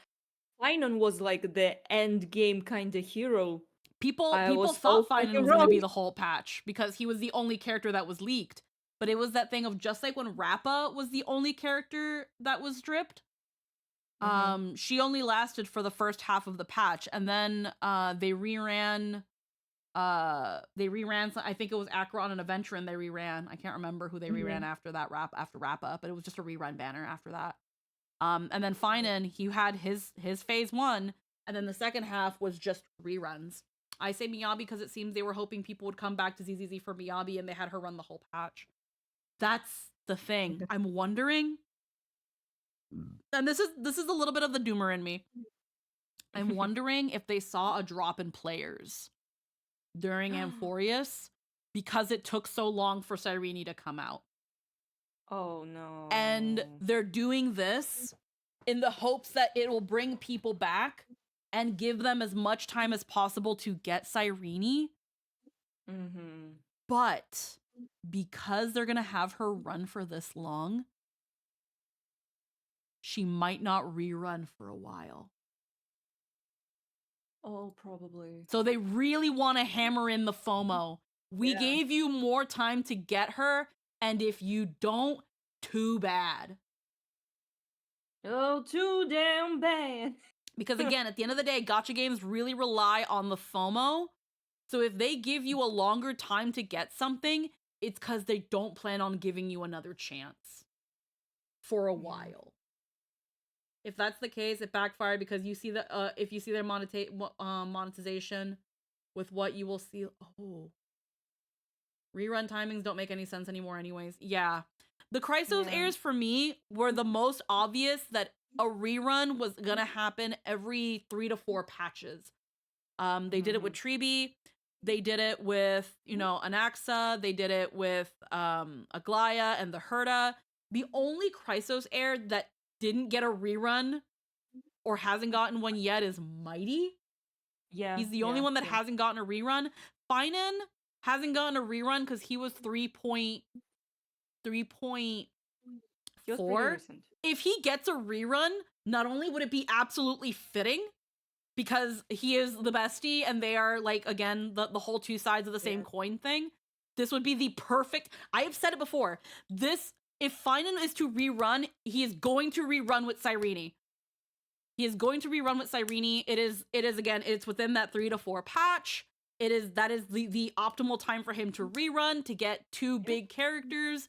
Finan was like the end game kind of hero. People I was thought so Finan fucking was going to be wrong. the whole patch because he was the only character that was leaked. But it was that thing of just like when Rappa was the only character that was stripped. She only lasted for the first half of the patch, and then they reran. I think it was Acheron and Aventurin they reran. I can't remember who they reran after that after Rappa, but it was just a rerun banner after that. And then Finan, he had his phase 1, and then the second half was just reruns. I say Miyabi because it seems they were hoping people would come back to ZZZ for Miyabi, and they had her run the whole patch. That's the thing. I'm wondering, and this is a little bit of the doomer in me. I'm wondering if they saw a drop in players during Amphorius because it took so long for Cyrene to come out. Oh no. And they're doing this in the hopes that it will bring people back and give them as much time as possible to get Cyrene. But because they're going to have her run for this long, she might not rerun for a while. Oh, probably. So they really want to hammer in the FOMO. We gave you more time to get her, and if you don't, too bad. Oh, too damn bad. Because again, at the end of the day, gacha games really rely on the FOMO. So if they give you a longer time to get something, it's because they don't plan on giving you another chance for a while. If that's the case, it backfired because you see the if you see their monetization with what you will see. Oh, rerun timings don't make any sense anymore anyways. Yeah. The Chrysos airs for me were the most obvious that a rerun was gonna happen every 3 to 4 patches. They did it with Treebee. They did it with, Anaxa. They did it with Aglaya and the Herda. The only Chrysos heir that didn't get a rerun or hasn't gotten one yet is Mighty. Yeah. He's the only one that hasn't gotten a rerun. Finan hasn't gotten a rerun because he was 3.4. He was pretty recent. If he gets a rerun, not only would it be absolutely fitting because he is the bestie and they are like, again, the whole two sides of the same coin thing. This would be the perfect. I have said it before. If Finan is to rerun, he is going to rerun with Cyrene. He is going to rerun with Cyrene. It is again, it's within that 3 to 4 patch. That is the optimal time for him to rerun to get 2 big characters.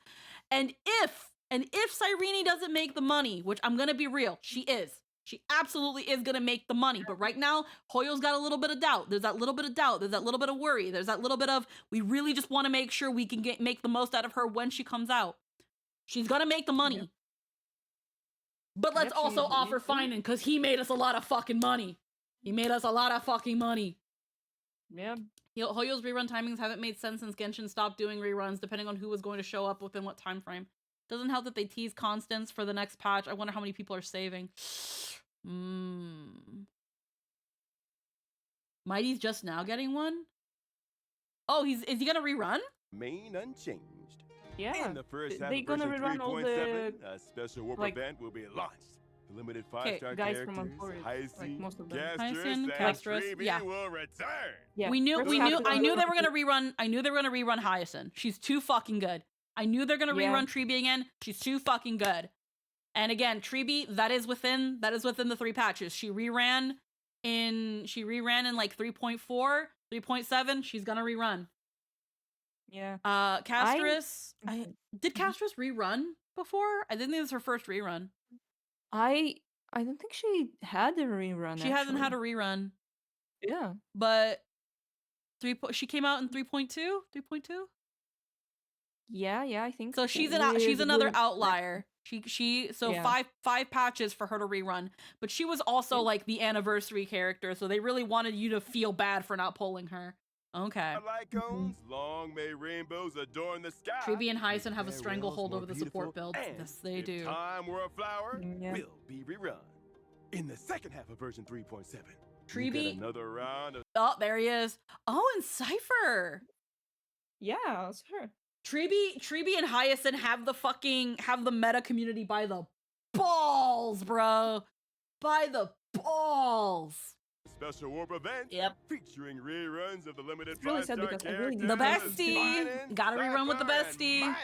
And if Cyrene doesn't make the money, which I'm gonna be real, she absolutely is gonna make the money. But right now, Hoyo's got a little bit of doubt. There's that little bit of doubt. There's that little bit of worry. There's that little bit of, we really just want to make sure we can make the most out of her when she comes out. She's gonna make the money. Yep. But let's also offer Finan, because he made us a lot of fucking money. He made us a lot of fucking money. Yeah. Hoyo's rerun timings haven't made sense since Genshin stopped doing reruns, depending on who was going to show up within what time frame. Doesn't help that they tease constants for the next patch. I wonder how many people are saving. Mighty's just now getting one? Oh, is he gonna rerun? Main unchanged. Yeah. In the first half They're of gonna version rerun all 3.7, a special warp event will be launched. The limited 5-star guys characters, from Emporius, Hyacinth, most of them. Castrus, and Tribi will return. Yeah. I knew they were gonna rerun. I knew they were gonna rerun Hyacinth. She's too fucking good. I knew they're gonna rerun Tribi again. She's too fucking good. And again, Tribi, that is within the 3 patches. She reran in like 3.4, 3.7. She's gonna rerun. Yeah. Castrus. Did Castrus rerun before? I didn't think it was her first rerun. I don't think she had a rerun. She hasn't had a rerun. Yeah. But she came out in 3.2? 3.2? Yeah, I think so. She's another outlier. Five patches for her to rerun, but she was also like the anniversary character, so they really wanted you to feel bad for not pulling her. Okay. Lycones, long may rainbows adorn the sky. Tribi and Hyacinth have a stranglehold over the support builds. Yes, they do. Time Were a Flower will be rerun in the second half of version 3.7. Tribi. Another round of. Oh, there he is. Oh, and Cypher. Yeah, it's her. Tribi and Hyacinth have the meta community by the balls, bro. By the balls. Special warp event. Yep. Featuring reruns of the limited really 5-star characters. The bestie. Gotta rerun with the bestie.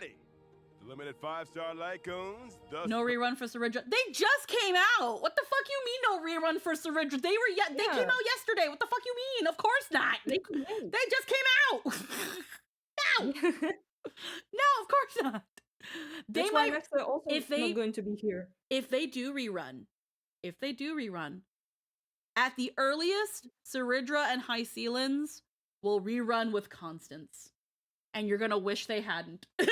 The limited 5-star Lycones. No rerun for Saridra. They just came out. What the fuck you mean no rerun for Saridra? They came out yesterday. What the fuck you mean? Of course not. They just came out. No. No, of course not. They might also not going to be here. If they do rerun, at the earliest, Saridra and Hyacinth will rerun with Constance. And you're gonna wish they hadn't. I'm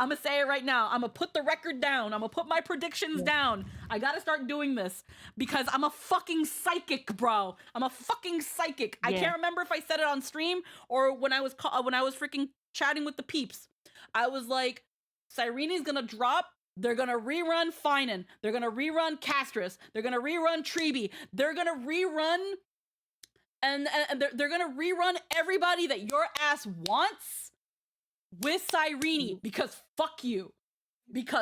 gonna say it right now. I'm gonna put the record down. I'm gonna put my predictions down. I gotta start doing this because I'm a fucking psychic, bro. I'm a fucking psychic. I can't remember if I said it on stream or when I was freaking chatting with the peeps. I was like, Cyrene's gonna drop. They're gonna rerun Finan. They're gonna rerun Castrus. They're gonna rerun Tribi. They're gonna rerun. And they're gonna rerun everybody that your ass wants with Cyrene because fuck you. Give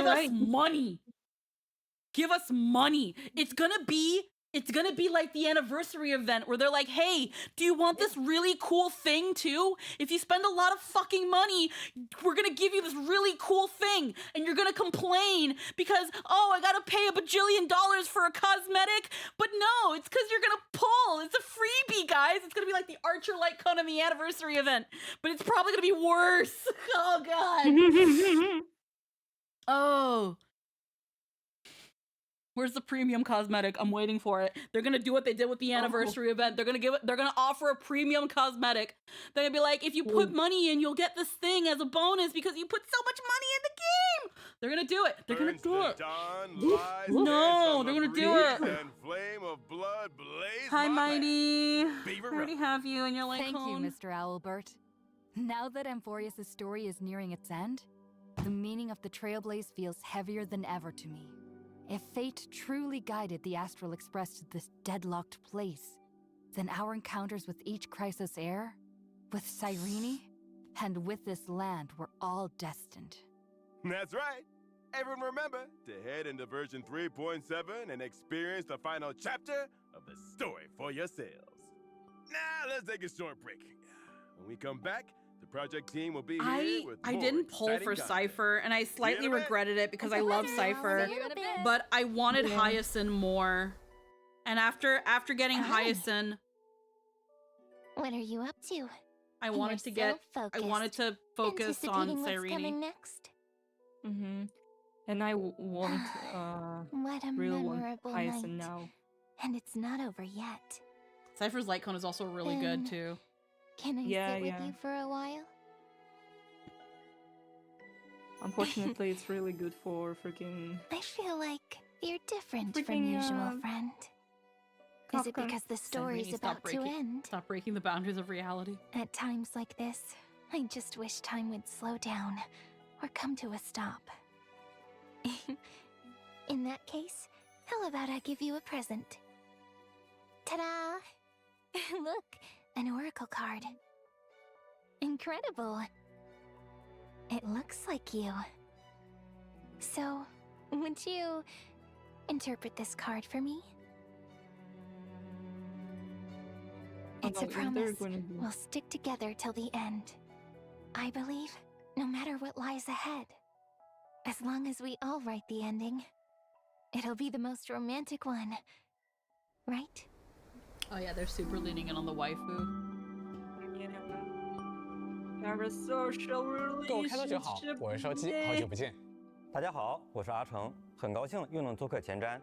us money. Give us money. It's gonna be like the anniversary event where they're like, hey, do you want this really cool thing too? If you spend a lot of fucking money, we're gonna give you this really cool thing. And you're gonna complain because, oh, I gotta pay $1 bajillion for a cosmetic. But no, it's because you're gonna pull. It's a freebie, guys. It's gonna be like the Archer Lycone in the anniversary event. But it's probably gonna be worse. Oh, God. Oh. Where's the premium cosmetic? I'm waiting for it. They're gonna do what they did with the anniversary event. They're gonna offer a premium cosmetic. They're gonna be like, if you put money in, you'll get this thing as a bonus because you put so much money in the game. They're gonna do it. They're gonna do it. No, they're gonna do it. Hi, Mighty. I already have you and you're like, thank you, Mr. Owlbert. Now that Amphorius' story is nearing its end, the meaning of the Trailblaze feels heavier than ever to me. If fate truly guided the Astral Express to this deadlocked place, then our encounters with each Chrysos heir, with Cyrene, and with this land were all destined. That's right. Everyone remember to head into version 3.7 and experience the final chapter of the story for yourselves. Now let's take a short break. When we come back, the project team will be here with I more didn't pull exciting for content. Cypher, and I slightly See you in a bit. regretted it because I love Cypher, See you in a bit. but I wanted Yeah. Hyacinth more. And after getting Oh. Hyacinth, What are you up to? I You're wanted to so get I focused. wanted to focus on Anticipating what's coming Cyrene. next. Mm-hmm. And I want, What a really want memorable Hyacinth night. now. And it's not over yet. Cypher's light cone is also really good Um, too. Can I Yeah, sit with yeah. you for a while? Unfortunately, it's really good for freaking I feel like you're different from Freaking, usual, friend. Is it Kafka. because the story's Cyrene, about to end? Stop breaking the boundaries of reality. At times like this, I just wish time would slow down or come to a stop. In that case, how about I give you a present? Ta-da! Look, an oracle card. Incredible. It looks like you. So, would you interpret this card for me? It's a Well, if they're promise. gonna be- We'll stick together till the end. I believe, no matter what lies ahead, as long as we all write the ending, it'll be the most romantic one. Right? Oh yeah, they're super leaning in on the waifu. Parasocial 各位开拓者好， relationship 我是烧鸡，好久不见。大家好，我是阿成，很高兴又能做客前瞻。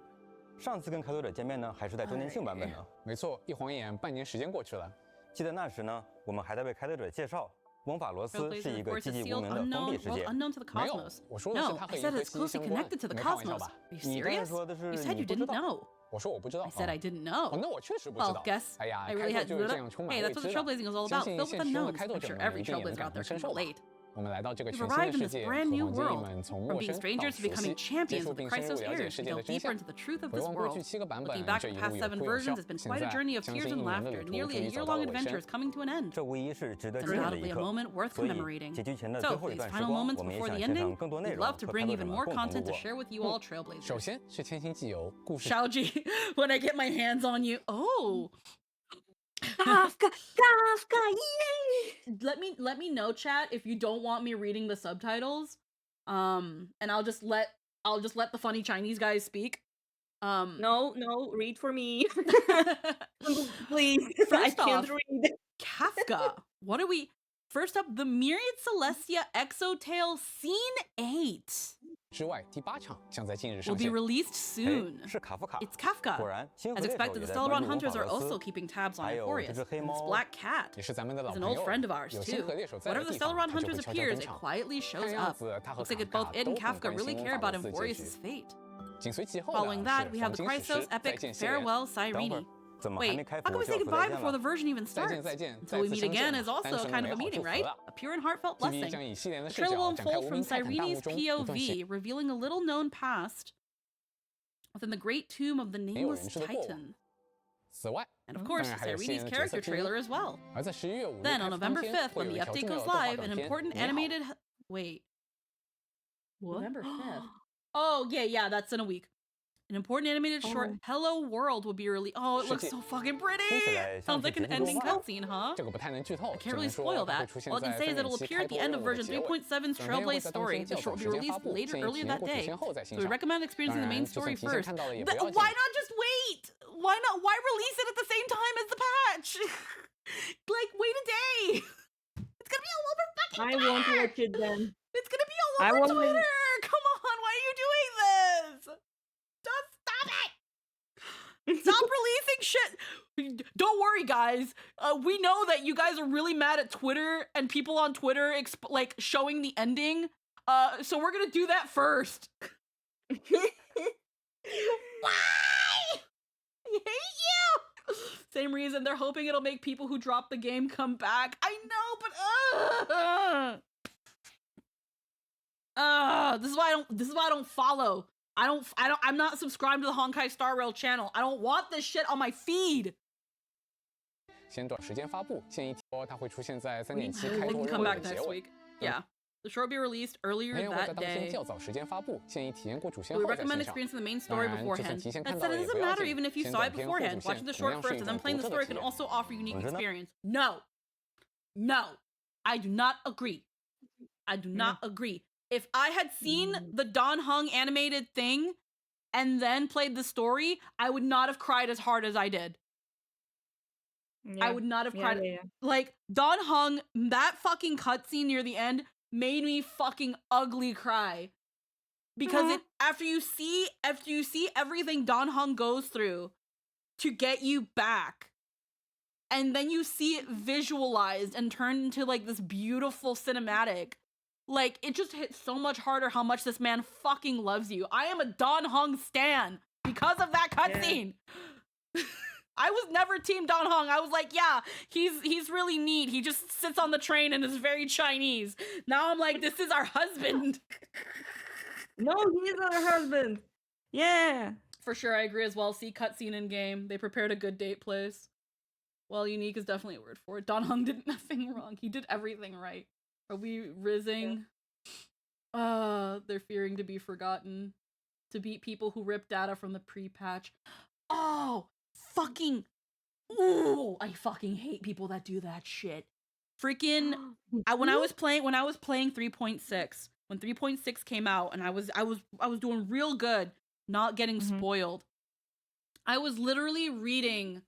上次跟开拓者见面呢，还是在周年庆版本呢。没错，一晃眼半年时间过去了。记得那时呢，我们还在为开拓者介绍，翁法罗斯 Trailblazer 是一个 reports 寂 a 寂无 sealed 名的封 unknown 闭世 world 界。 unknown to the 没有 cosmos. 我说的是 No, 它和 I 银 said 河 it's 系 closely 相关。 connected to the 没开玩笑 cosmos. 吧？ Are you 你刚才 serious? 说的是 You said 你 you 不知 didn't 道。 know. 我说我不知道。 I said I didn't know. 哦，那我确实不知 Well, 道。 guess 哎呀， I 开 really 拓 had 就是这样充满 Hey, 未 that's what 知 the 的。 trailblazing is all 相 about. 信 Filled with 现实中的 unknowns. 开拓 I'm 者 sure 们 every 一定也能 trailblazer 感 out there 同身 can 受吧。 relate. 我们来到这个 We've 全新的 arrived in 世 this 界， brand 和 new 黄金 world. 们从 From 陌 being 生到 strangers to 熟 becoming 悉，接 champions 触 of the 并深入 Chrysos 了解 heirs 世 to 界的 delve 真 deeper 相。 into the truth of 回 this 望过去 world. 7个版本， Looking back 这 at 一 the 路 past 有 7哭有笑。 versions, it's been 现 quite a 在 journey of 相 tears 信 and 一年的 laughter, 旅途 nearly 终 a 于走 year-long 到了尾 adventure 声 is。coming to an end. 这无疑是值得 It's 纪念的一 undoubtedly a 刻。 moment worth 所以， commemorating. 结局前的 So, 最后一 these 段时 final 光， moments 我们也 before 想 the 献 ending, 上更多内 we'd 容 love to 和 bring 开拓者 even 们 more 共同度 content to 过。 share with you all trailblazers. 首先是千星纪游故事。 Xiaoji, when I get my hands on you. Oh. Kafka, yay! Let me know, chat, if you don't want me reading the subtitles. And I'll just let the funny Chinese guys speak. No, read for me. Please. I First can't off, read. Kafka. What are we? First up, the Myriad Celestia Exotale Scene 8之外，第8场将在近日 will 上 be 线。 released soon. 是卡夫卡。 It's Kafka. 果然，星河 As 猎手 expected, 也 the 在 Stellaron 关注翁 hunters 法 are 罗斯 also keeping tabs on 还有 Euphorius. 这只黑 And this 猫 black cat 也是咱们的老 is an 朋 old 友。 friend of ours 有星 too. 河猎手在 Whenever 的 the 地方， Stellaron 它就 hunters 会悄悄 appears, 登 it 场。 quietly 看 shows 样 up. 子，他和 Looks like 卡 both 卡 it 都 and 很 Kafka 关心 really 翁 care 法 about 罗斯的结 Euphorius' 局。 fate. 紧随其后的 Following 是 that, we have 黄 the 金史诗 Chrysos 再 epic 见系列。 Farewell 等会儿 Cyrene. 怎么还 Wait, 没开 how 服 can we 就 say 要说再 goodbye 见 before 了 the？ version even 再 starts? 见再见， Until 再 we 次 meet 相 again 见。 is also 单身的 kind 美 of a 好 meeting, 祝福 right? 了。 A pure and heartfelt TV blessing. 将以系列的 The 视 trailer 角 will 展开 unfold 无 from 名泰坦弹幕 Cyrene's 中一段戏。 POV, revealing a little known past within the great tomb of the 没有 nameless 人知的过往。 Titan. 此外， And of 当 course, 然还有新 Cyrene's 人的角色 character 拼图。 trailer as well. 而在11月5日 Then 开 on 服当 November 天， 5th, 会 when 有 the 一条 update 重要 goes 的动画 live, 短 an 片 important 美好。 animated... Wait. What? November 5th. Oh, yeah, that's in a week. An important animated short, Hello World, will be released. Oh, it looks so fucking pretty! 听起来像 Sounds 是 like 结 an 局动 ending 画。 cutscene, huh? 这个不太能剧透， I 只 can't 能 really 说 spoil 它会 that. 出现 All I 在 can say is 分 that it'll 享期 appear 开 at the 头 end 任 of 务的 version 结尾。 3.7's 整天会 Trailblaze 在当 Story. 天 The 教 short 程 will be 时间发 released 布， later 在 earlier 体验 that 过去 day. 前后再欣 So we 赏。 recommend experiencing 当 the 然， main 就算 story 提前 first. 看到了也不要紧。 Why release it at the same time as the patch? Like, wait a day. It's gonna be all over fucking I Twitter. won't watch it then. It's gonna be all I over won't- Twitter. Come on, why are you doing this? Just stop it. Stop releasing shit. Don't worry, guys. We know that you guys are really mad at Twitter and people on Twitter like showing the ending. So we're gonna do that first. Why? I hate you. Same reason they're hoping it'll make people who drop the game come back. I know, but this is why I don't follow. I'm not subscribed to the Honkai Star Rail channel. I don't want this shit on my feed. 先多少时间发布？建议说它会出现在 We 3.7 开 we 头 can 任 come 务 back 的结 next 尾。 week. Yeah. The short will be released earlier 没有会在 that 当天 day. 较早时间发布，建议体验过主线 We 后再 recommend 欣赏。 experiencing the main 当 story 然，就算 beforehand. 提前看 That 到 said, 了 it 也不 doesn't 要 matter 紧， even if you 先 saw 短 it 片后主 beforehand. 线 Watching the 同 short 样是 first 一 and 种 then playing 独 the 特的 story 体 can 验。 also offer unique 我觉得 experience. No. No. I do not agree. I do not agree. If I had seen the Don Hung animated thing and then played the story, I would not have cried as hard as I did. I would not have cried. Like, Don Hung, that fucking cutscene near the end made me fucking ugly cry. Because it, after you see everything Don Hung goes through to get you back, and then you see it visualized and turned into like this beautiful cinematic, like, it just hits so much harder how much this man fucking loves you. I am a Don Hung stan because of that cutscene. I was never team Don Hung. I was like, yeah, he's really neat. He just sits on the train and is very Chinese. Now I'm like, this is our husband. No, he's our husband. Yeah. For sure, I agree as well. See cutscene in game. They prepared a good date place. Well, unique is definitely a word for it. Don Hung did nothing wrong. He did everything right. Are we rizzing? They're fearing to be forgotten. To beat people who rip data from the pre-patch. Oh, fucking. Ooh, I fucking hate people that do that shit. Freaking. When I was playing 3.6, when 3.6 came out, and I was doing real good, not getting spoiled. I was literally reading,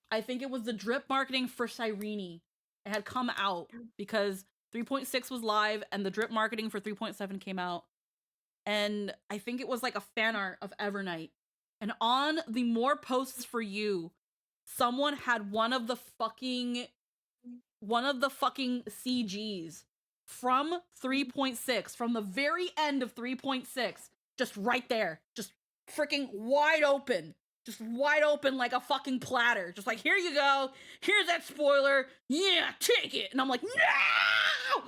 I think it was the drip marketing for Cyrene. It had come out because 3.6 was live and the drip marketing for 3.7 came out. And I think it was like a fan art of Evernight. And on the more posts for you, someone had one of the fucking CGs from 3.6, from the very end of 3.6, just right there, just freaking wide open. Just wide open like a fucking platter. Just like, here you go. Here's that spoiler. Yeah, take it. And I'm like, no!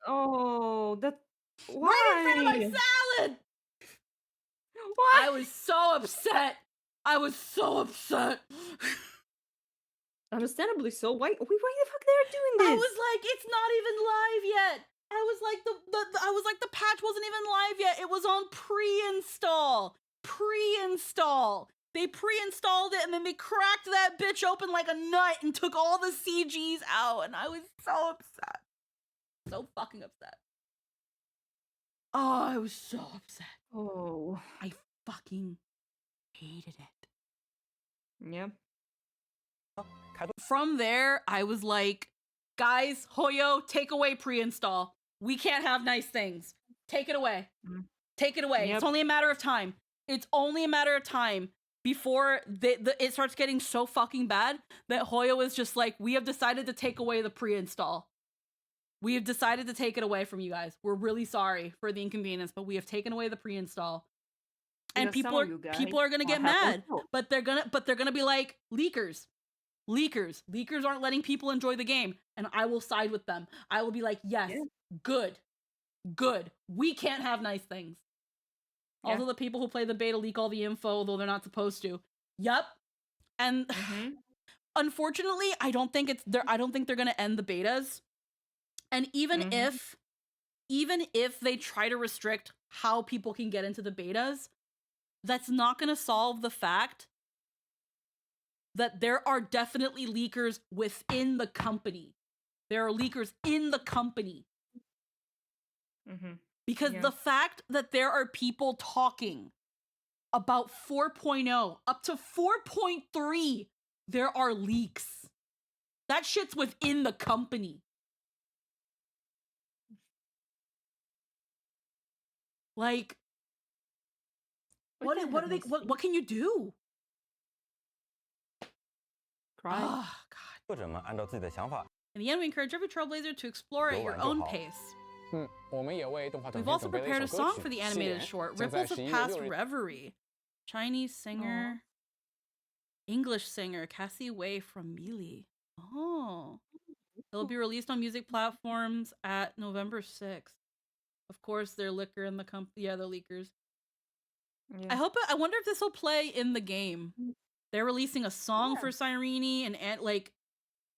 Oh, that... Why? Right in front of my salad! Why? I was so upset. I was so upset. Understandably so. Why the fuck they're doing this? I was like, it's not even live yet. I was like, the patch wasn't even live yet. It was on pre-install. They pre-installed it and then they cracked that bitch open like a nut and took all the CGs out. And I was so upset. So fucking upset. Oh, I was so upset. Oh. I fucking hated it. Yeah. From there, I was like, guys, Hoyo, take away pre-install. We can't have nice things. Take it away. Take it away. Yep. It's only a matter of time. It's only a matter of time before it starts getting so fucking bad that Hoyo is just like, we have decided to take away the pre-install. We have decided to take it away from you guys. We're really sorry for the inconvenience, but we have taken away the pre-install. And people are gonna get mad, but they're gonna be like, leakers aren't letting people enjoy the game, and I will side with them. I will be like, yes, good. We can't have nice things. Also, the people who play the beta leak all the info, though they're not supposed to. Yep. And unfortunately, I don't think they're gonna end the betas. And even if they try to restrict how people can get into the betas, that's not gonna solve the fact that there are definitely leakers within the company. There are leakers in the company. Because the fact that there are people talking about 4.0 up to 4.3, there are leaks. That shit's within the company. Like, what can you do? Cry. Oh, 作者们按照自己的想法。 In the end, we encourage every Trailblazer to explore at your own pace. 我们也为动画短 We've 片 also 准备了 prepared 一 a 首 song 歌 for the 曲， animated 哦 short, 正在 Ripples of 11月 Past 6日 Reverie. Chinese singer, English singer, Cassie Wei from Melee. Oh. It'll be released on music platforms at November 6th. Of course, they're liquor in the company. Yeah, they're leakers. Yeah. I wonder if this will play in the game. They're releasing a song for Cyrene and like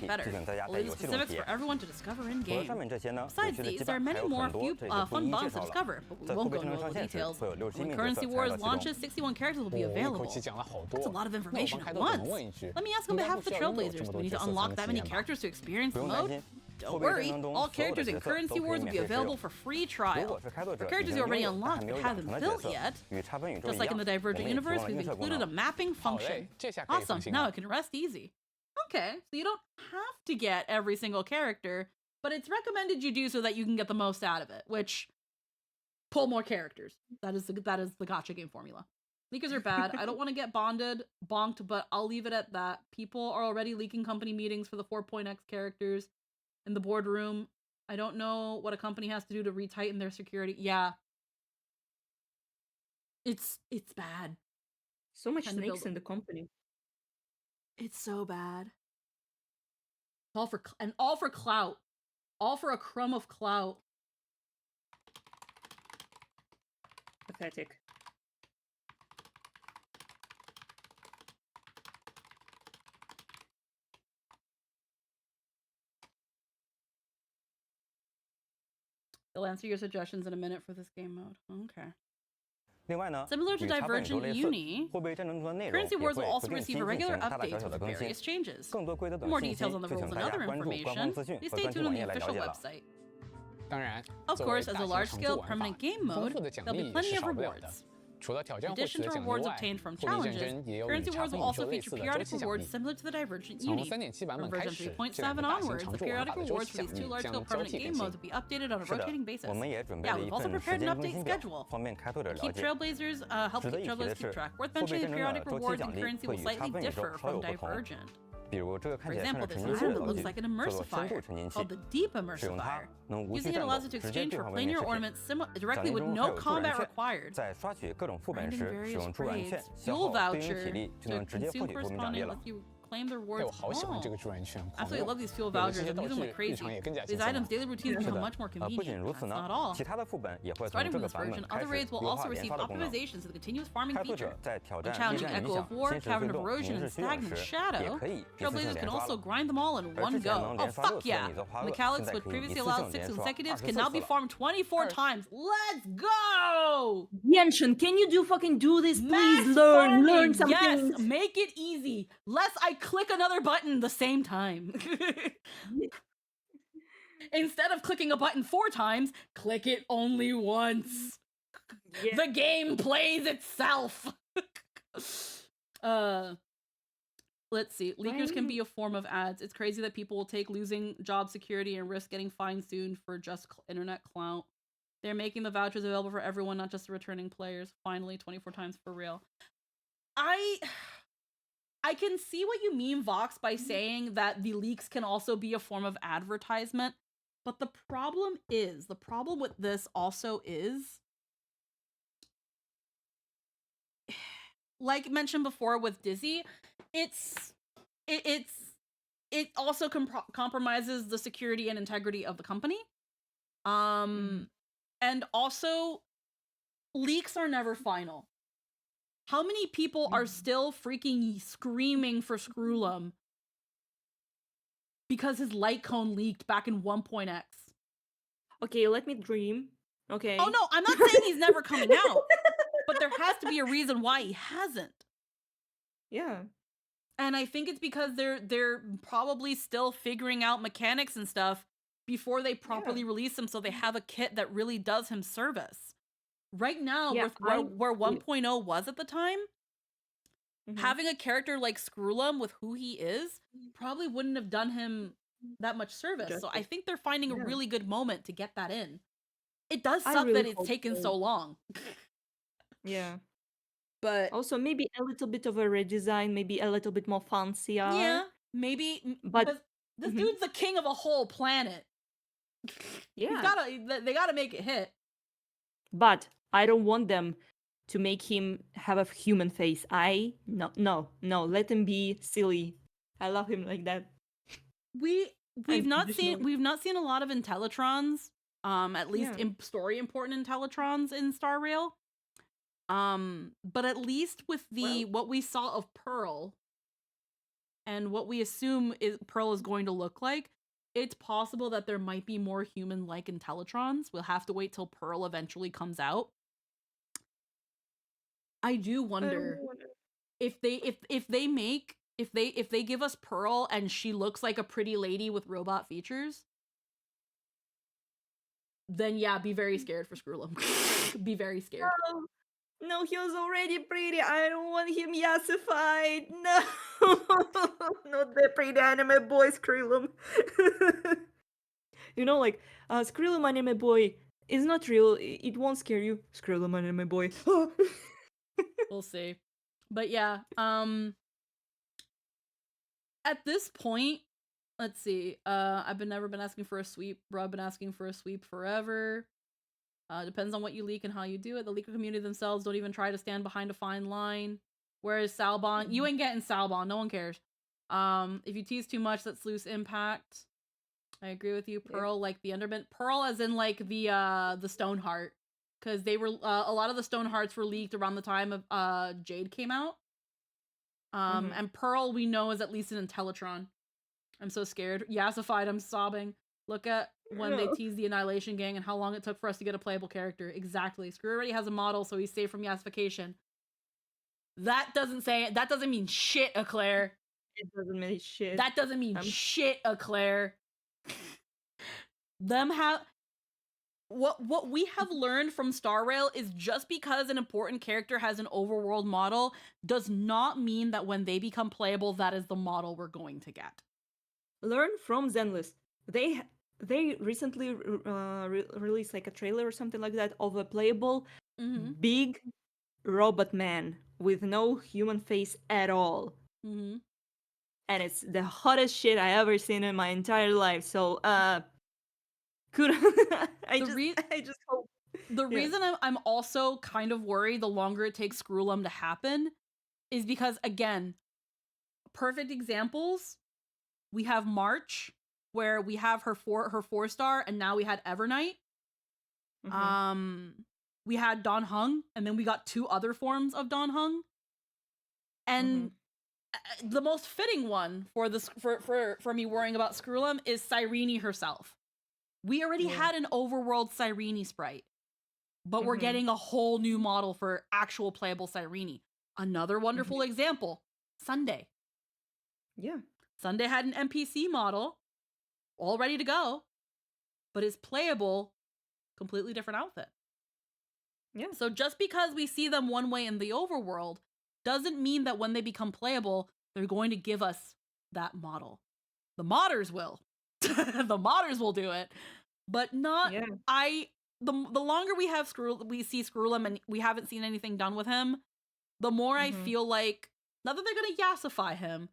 体 better. 提醒大家 We'll 在 leave 游 the 戏中 specifics 体 for 验。 everyone to discover in 除了 game. 上面这些呢，有 Besides 趣的 these, 羁 there are 绊还 many 有 more 很多 few 这里就不 fun 一一介 bonds to 绍了。 discover, but we 在 won't 付费 go 智 into 能 all 上 the 线时 details. 会有60 When 米 Currency 的 Wars 彩蛋 launches, 61 characters will be 一口 available. 气讲了好多。 That's a lot of 那我 information 帮 at 开头可能 once. 问一句 Let me ask on 应该 behalf 不 of the 需要拥有 Trailblazers, 这么 do 多 we need 角 to 色才 unlock 能 that 体 many 验吧？ characters to experience 不 the 用担 mode? 心， Don't 付费 worry, 智能中 all 所有的 characters 角 in 色都 Currency 可以 Wars will 免 be 费使 available 用。 for free 如 trial. 果是开拓者 For 已 characters 经 you 拥 already 有但 unlocked 还没 but 有养 haven't 成的角 built 色， yet. 与插分宇宙 Just 一 like 样， in the 我 Divergent 们也提 universe, 供了 we've 映射功 included a 能。 mapping 好 function. 嘞，这下可以放 Awesome, 心 now 了 I。can rest easy. Okay, so you don't have to get every single character, but it's recommended you do so that you can get the most out of it, which pull more characters. That is the gacha game formula. Leakers are bad. I don't want to get bonked, but I'll leave it at that. People are already leaking company meetings for the 4.x characters in the boardroom. I don't know what a company has to do to retighten their security. Yeah. It's bad. So much Trying to snakes build- in the company. It's so bad. All for clout. All for a crumb of clout. Pathetic. I'll answer your suggestions in a minute for this game mode. Okay. 另外呢， Similar to 与插分宇宙 Divergent 类似， Uni, 货币战争中的内容 Currency 也 Wars 会 will 不 also 定期 receive 进 regular 行大大小 updates 小的 with 更新 various。changes. 更多规则 For 等 more 信息 details on the 就 rules 请 and 大家 other 关注官 information, 方资讯 please 和 stay 专题 tuned on 网 the 页来了 official 解了。 website. 当然， Of 作为 course, as 大 a 型 large 常 scale 驻玩法 permanent game 丰 mode, 富的奖 there'll be 励 plenty 是 of 少不了的。 rewards. 除了挑战 In 获取 addition 的 to 奖励 rewards 外， obtained from 货币战 challenges, 争也有与 Currency 插 Wars 分 will 宇 also 宙类 feature 似的周 periodic 期奖 rewards 励。 similar to the Divergent 从 Uni. 3.7 版 From 本开 version 始， 3.7 这两个大型 onwards, 常 the 驻玩 periodic 法的周 rewards 期 for 奖 these two 励 large 将 scale 交 permanent 替 game 更 modes 新 will。be updated on a 是的 rotating basis. 我们也准备 Yeah, 了一 we've also 份 prepared 时 an 间更 update 新表， schedule. 方便开拓者了 Keep 解。 Trailblazers help 值得 keep 一提的 Trailblazers keep 是， track. Worth 货币 mentioning, 战争 periodic 的周期 rewards 奖 in 励 Currency 会 will 与插 slightly 分宇宙 differ 稍有 from 不同。 Divergent. 比如这个看 For 起来像 example, 是 this 沉浸式 item 的 that 道 looks 具， like an 叫做深度 immersifier 沉浸器 called the Deep 使用它 Immersifier. 能无息 Using it 战 allows 斗， you to 直接 exchange 兑 for 换位 planar 面饰品。 ornaments 奖 directly 励 with 中还 no 有助燃 combat 券， required. 在刷取各种副本 Finding 时，使 various 用助燃 trades, 券消 fuel 耗对应体 voucher 力，就 to 能直接获 consume 取破冰奖励 corresponding 了。 lets you claim the 哎， rewards. 我好喜欢 Oh. 这个助燃券，狂 Absolutely 用 love these fuel 有的这 vouchers. 些 I'm 道 using 具 them like 日 crazy. 常也更加 These 轻松 items' 了。 daily routines 是 become 的， much more 不 convenient. 仅如此 That's 呢 not all. 其他的副本也会从 Starting 这 from 个 this 版本 version, 开 other 始 raids will 优化 also 连 receive 刷的功能。 optimizations to the continuous farming 开拓者 feature. 在挑 The 战 challenging 力战影 Echo 响、 of War, 侵蚀 Cavern 推 of 动、 Erosion, 凝 and 视虚远 Stagnant 时，也 Shadow. 可以一次性 Trailblazers 连 can 刷 also 了。 grind them all in 而 one 之前 go. 能 Oh, 连刷 fuck 6次的 yeah! 米泽花鳄，现 Mechanics 在 with 可以一 previously 次 allowed 性 6 连刷 consecutives 24 can now 次 be 了。 farmed 24 times. Let's go! Genshin, can you fucking do this, please? Mass Learn farming, something. yes! Make it easy. Lest I click another button the same time. Instead of clicking a button 4 times, click it only once. Yeah. The game plays itself. Let's see. Leakers can be a form of ads. It's crazy that people will take losing job security and risk getting fined soon for just internet clout. They're making the vouchers available for everyone, not just the returning players. Finally, 24 times for real. I can see what you mean, Vox, by saying that the leaks can also be a form of advertisement. But the problem with this also is, like mentioned before with Dizzy, it also compromises the security and integrity of the company. And also, leaks are never final. How many people are still freaking screaming for Screwlum because his light cone leaked back in 1.x? Okay, let me dream. Okay. Oh no, I'm not saying he's never coming out, but there has to be a reason why he hasn't. Yeah. And I think it's because they're probably still figuring out mechanics and stuff before they properly release him, so they have a kit that really does him service. Right now, Yeah, where 1.0 was at the time, having a character like Screwlum with who he is probably wouldn't have done him that much service. So I think they're finding a really good moment to get that in. It does suck that it's taken so long. Yeah. But also maybe a little bit of a redesign, maybe a little bit more fancier. Yeah, maybe. But because this dude's the king of a whole planet. Yeah. They gotta make it hit. But I don't want them to make him have a human face. No. Let him be silly. I love him like that. We've not seen a lot of Intellitrons. At least story important Intellitrons in Star Rail. But at least with what we saw of Pearl and what we assume Pearl is going to look like, it's possible that there might be more human-like Intellitrons. We'll have to wait till Pearl eventually comes out. I do wonder if they give us Pearl and she looks like a pretty lady with robot features, then yeah, be very scared for Screwlum. Be very scared. No, he was already pretty. I don't want him yassified. No. Not the pretty anime boy Screwlum. Like, Screwlum anime boy is not real. It won't scare you. Screwlum anime boy. We'll see. But yeah, at this point, let's see. I've never been asking for a sweep. Bro, I've been asking for a sweep forever. Depends on what you leak and how you do it. The leaker community themselves don't even try to stand behind a fine line. Whereas Salbon, you ain't getting Salbon. No one cares. If you tease too much, that's loose impact. I agree with you. Pearl, like the Enderman. Pearl as in like the Stoneheart. Because they were a lot of the Stonehearts were leaked around the time of Jade came out. And Pearl we know is at least an Intellitron. I'm so scared. Yassified, I'm sobbing. Look at when they teased the Annihilation Gang and how long it took for us to get a playable character. Exactly. Screw already has a model, so he's safe from yassification. That doesn't mean shit, Eclair. It doesn't mean shit. That doesn't mean shit, Eclair. What we have learned from Star Rail is just because an important character has an overworld model does not mean that when they become playable, that is the model we're going to get. Learn from Zenless. They recently released like a trailer or something like that of a playable big robot man with no human face at all. and it's the hottest shit I ever seen in my entire life. So kudos. I just hope. The Yeah. reason I'm also kind of worried the longer it takes Screwlum to happen is because, again, perfect examples. We have March, where we have her 4-star, and now we had Evernight. We had Don Hung, and then we got 2 other forms of Don Hung. And the most fitting one for this for me worrying about Screwlum is Cyrene herself. We already had an overworld Cyrene sprite, but we're getting a whole new model for actual playable Cyrene. Another wonderful example, Sunday. Yeah. Sunday had an NPC model all ready to go, but is playable, completely different outfit. Yeah. So just because we see them one way in the overworld doesn't mean that when they become playable, they're going to give us that model. The modders will. The modders will do it, but not the longer we see Screwlum and we haven't seen anything done with him, the more I feel like, not that they're going to yassify him,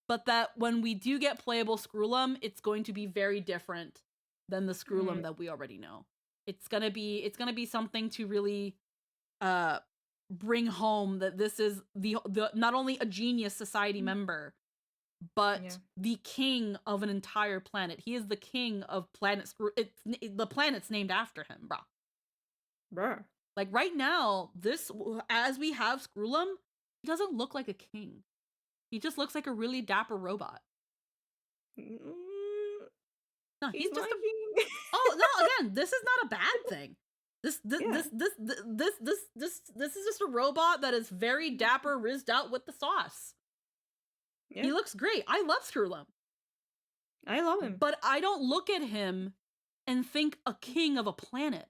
but that when we do get playable Screwlum, it's going to be very different than the Screwlum that we already know. It's gonna be something to really bring home that this is the not only a genius society member, but the king of an entire planet. He is the king of planet the planet's named after him, bruh. Like right now, as we have Screwlum, he doesn't look like a king. He just looks like a really dapper robot. No, he's just oh no! Again, this is not a bad thing. This is just a robot that is very dapper, rizzed out with the sauce. Yeah. He looks great. I love Screwlum. I love him, but I don't look at him and think a king of a planet.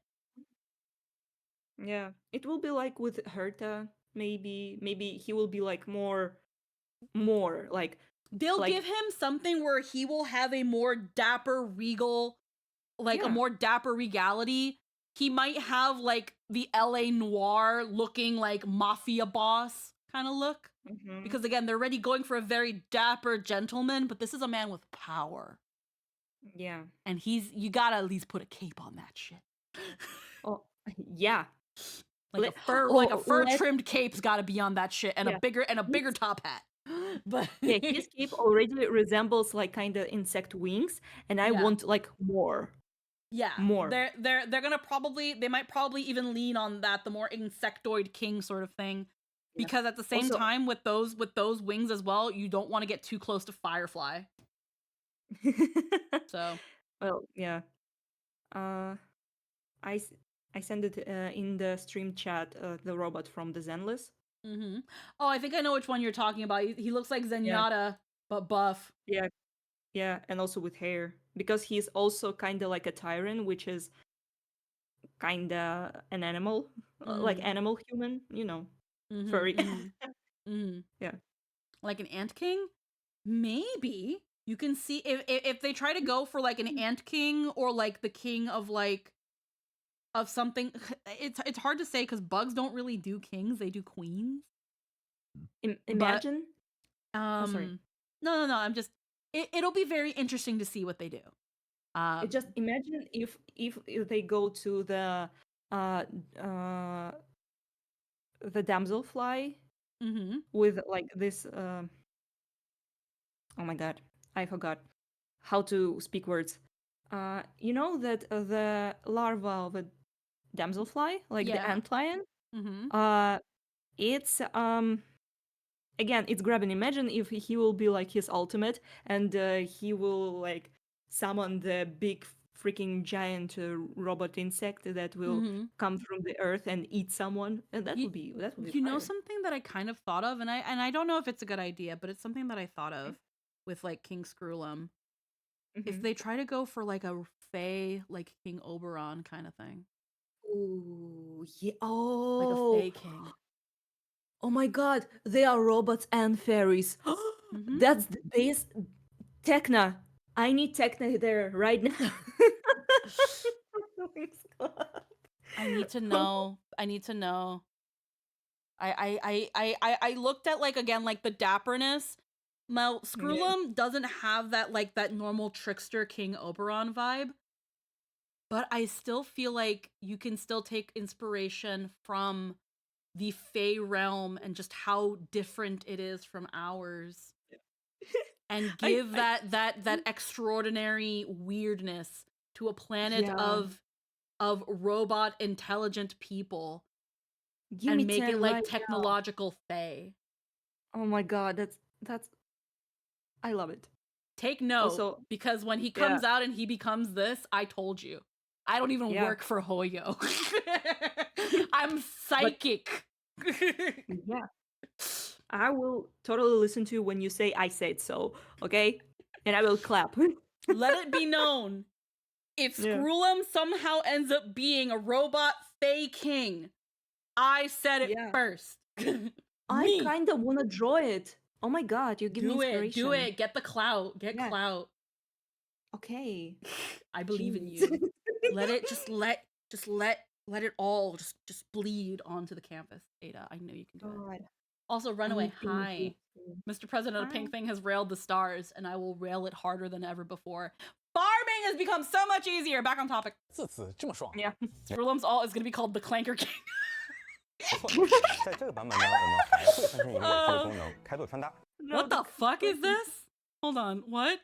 Yeah, it will be like with Herta. Maybe he will be like more like they'll give him something where he will have a more dapper regal, like a more dapper regality. He might have like the LA Noir looking like mafia boss kind of look. Because again, they're already going for a very dapper gentleman, but this is a man with power. Yeah. And you gotta at least put a cape on that shit. Oh, yeah. Like a fur trimmed cape's gotta be on that shit, and a bigger top hat. But yeah, his cape already resembles like kind of insect wings, and I want like more. Yeah, more. They're gonna they might probably even lean on that, the more insectoid king sort of thing, because at the same time with those wings as well, you don't want to get too close to Firefly. So, well, yeah. I send it in the stream chat, the robot from the Zenless. Oh, I think I know which one you're talking about. He looks like Zenyatta, but buff. Yeah, and also with hair, because he's also kind of like a Tyrant, which is kind of an animal, like animal human, you know, furry. Yeah, like an ant king. Maybe you can see if they try to go for like an ant king or like the king of like of something. It's hard to say because bugs don't really do kings; they do queens. Imagine. Sorry. No. I'm just. It'll be very interesting to see what they do. Just imagine if they go to the damselfly with like this. Oh my god, I forgot how to speak words. You know that the larva of a damselfly, like the antlion, it's again, it's grabbing. Imagine if he will be like his ultimate, and he will like summon the big freaking giant robot insect that will come from the earth and eat someone, and that would be You know something that I kind of thought of, and I don't know if it's a good idea, but it's something that I thought of with like King Screwlum. If they try to go for like a Fae, like King Oberon kind of thing. Ooh, yeah. Oh, like a Fae king. Oh my god, they are robots and fairies. That's the base. Tekna. I need Tekna there right now. I need to know. I looked at like again like the dapperness. Now, Screwlum doesn't have that like that normal trickster King Oberon vibe, but I still feel like you can still take inspiration from the Fey realm and just how different it is from ours, and give that extraordinary weirdness to a planet of robot intelligent people, and make it like technological Fey. Oh my god, that's I love it. Take note, Also, because when he comes out and he becomes this, I told you. I don't even Yeah. work for Hoyo. I'm psychic. Yeah. I will totally listen to you when you say I said so, okay? And I will clap. Let it be known. If Yeah. Screwlum somehow ends up being a robot Fey King, I said it Yeah. first. I Me. kind of want to draw it. Oh my god, you give me Do it. inspiration. Do it. Get the clout. Get Yeah. clout. Okay. I believe in Jeez. you. Let it let it all just bleed onto the canvas, Ada. I know you can do it. God. Also, Runaway, Anything hi. good. Mr. President of Hi. Pink Thing has railed the stars, and I will rail it harder than ever before. Farming has become so much easier. Back on topic. 自此这么爽。 Yeah. Screwlum's alt is going to be called the Clanker King. 不错，在这个版本呢，我们还会更新一个这个功能，开拓穿搭。 What the fuck is this? Hold on, what?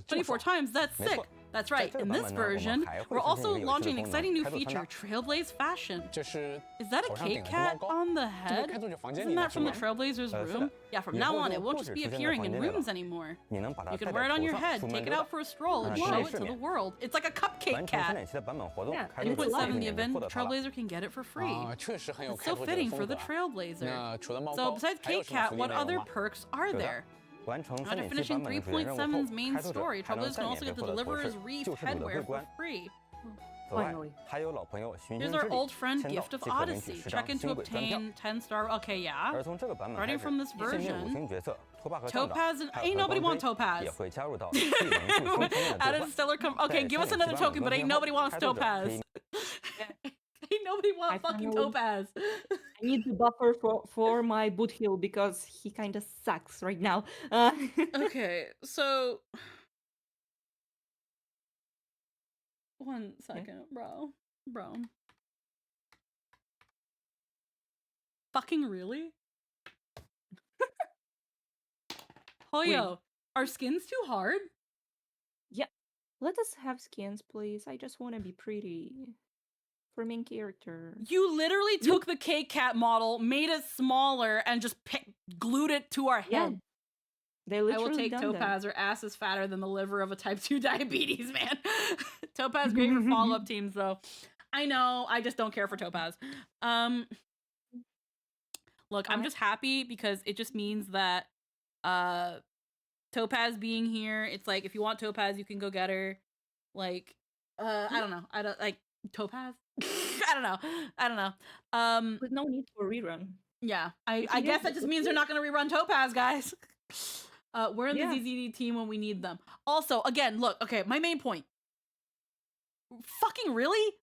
24 times, that's sick. That's right. In this version, we're also launching an exciting new feature, Trailblaze Fashion. 这是 Is that a 头上 cake 顶的猪 cat 毛膏 on the 这不 head? 开拓者房间 Isn't 里的 that 是 from the 吗？ Trailblazers 是的 room? Yeah, from 以 now 后 on, 就 it won't 不 just 只 be 出现在 appearing 房 in 间里了 rooms anymore. 你能把它 You 戴 can 在 wear it on 头 your 上， head, 出门 take 之 it 后 out for a stroll, and 展 show 现 it 世 to the 面。 world. It's like a cupcake 完成 cat. 分脸期的版本活动 Yeah, 开拓者 2.7 3 the 年获 event, 得它了。 Trailblazer can get it for free. 啊，确实很有 It's 开 so 拓者的 fitting 风 for 格 the 啊。 Trailblazer. 那除了猫 So 膏， besides 还有 Cake 什么 Cat, 福利 what 内容 other 吗？ perks are 有的 there? 完成 After 3.7 finishing 版本的主线任务后， 3.7's main 开拓者 story, 还能 Trailblazer 再 can 免 also 费 get the 获得头 Deliverer's 饰、 Reef 救世主的 headwear 桂 for 冠。 free. 此外 Finally.，还有老朋友寻 Here's 军 our 之 old 旅 friend 签到 Gift of 即可领取 Odyssey. 10 Check 张 in to 星轨专票。 obtain 10 star. Okay, yeah. 而从这个版本 Starting 开始， from this 限定 version, 5星角色托帕和上长 Topaz and 还 ain't 有 nobody 光 want 辉 Topaz. 也会加入到系统数封封面的兑 Added 换。 stellar okay, 在 give us 3.7 another 版本 token, 更 but ain't 新后， nobody wants 开拓者可 Topaz. 以 Ain't nobody want I fucking finally- Topaz. I need the buffer for my boot heel because he kind of sucks right now. Okay, so 1 second, bro. Fucking really? Hoyo, are skins too hard? Yeah. Let us have skins, please. I just want to be pretty. For main character. You literally took the Cake Cat model, made it smaller, and just glued it to our Yeah. head. They I literally will take done Topaz. Her ass is fatter than the liver of a type 2 diabetes, man. Topaz great for follow-up teams, though. I know, I just don't care for Topaz. Look, I'm just happy because it just means that Topaz being here, it's like, if you want Topaz, you can go get her. Like, I don't know. I don't, like, Topaz? I don't know. With no need for rerun. Yeah, If I you guess get that the- just means they're not going to rerun Topaz, guys. We're in Yeah. the ZZD team when we need them. Also, again, look, okay, my main point. Fucking really?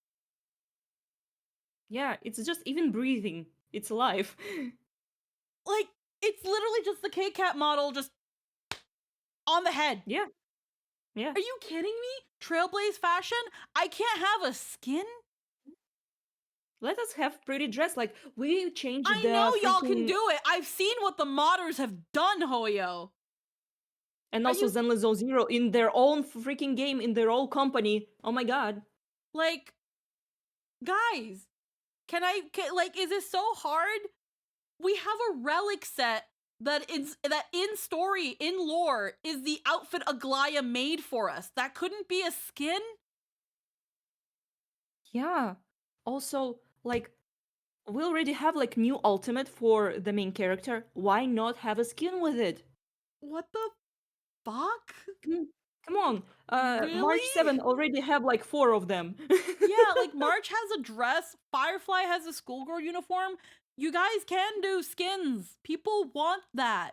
Yeah, it's just even breathing. It's alive. Like, it's literally just the K-Cat model just on the head. Yeah. Yeah. Are you kidding me? Trailblaze fashion? I can't have a skin? Let us have pretty dress. Like, we changed I the know y'all can freaking- do it. I've seen what the modders have done, Hoyo. And Are also you- Zenless Zone Zero in their own freaking game, in their own company. Oh my god. Like, guys, like, is this so hard? We have a relic set that in story, in lore, is the outfit Aglaya made for us. That couldn't be a skin? Yeah. Also, like, we already have like new ultimate for the main character. Why not have a skin with it? What the fuck? Come on. March Really? 7 already have like 4 of them. Yeah, like March has a dress, Firefly has a schoolgirl uniform. You guys can do skins. People want that.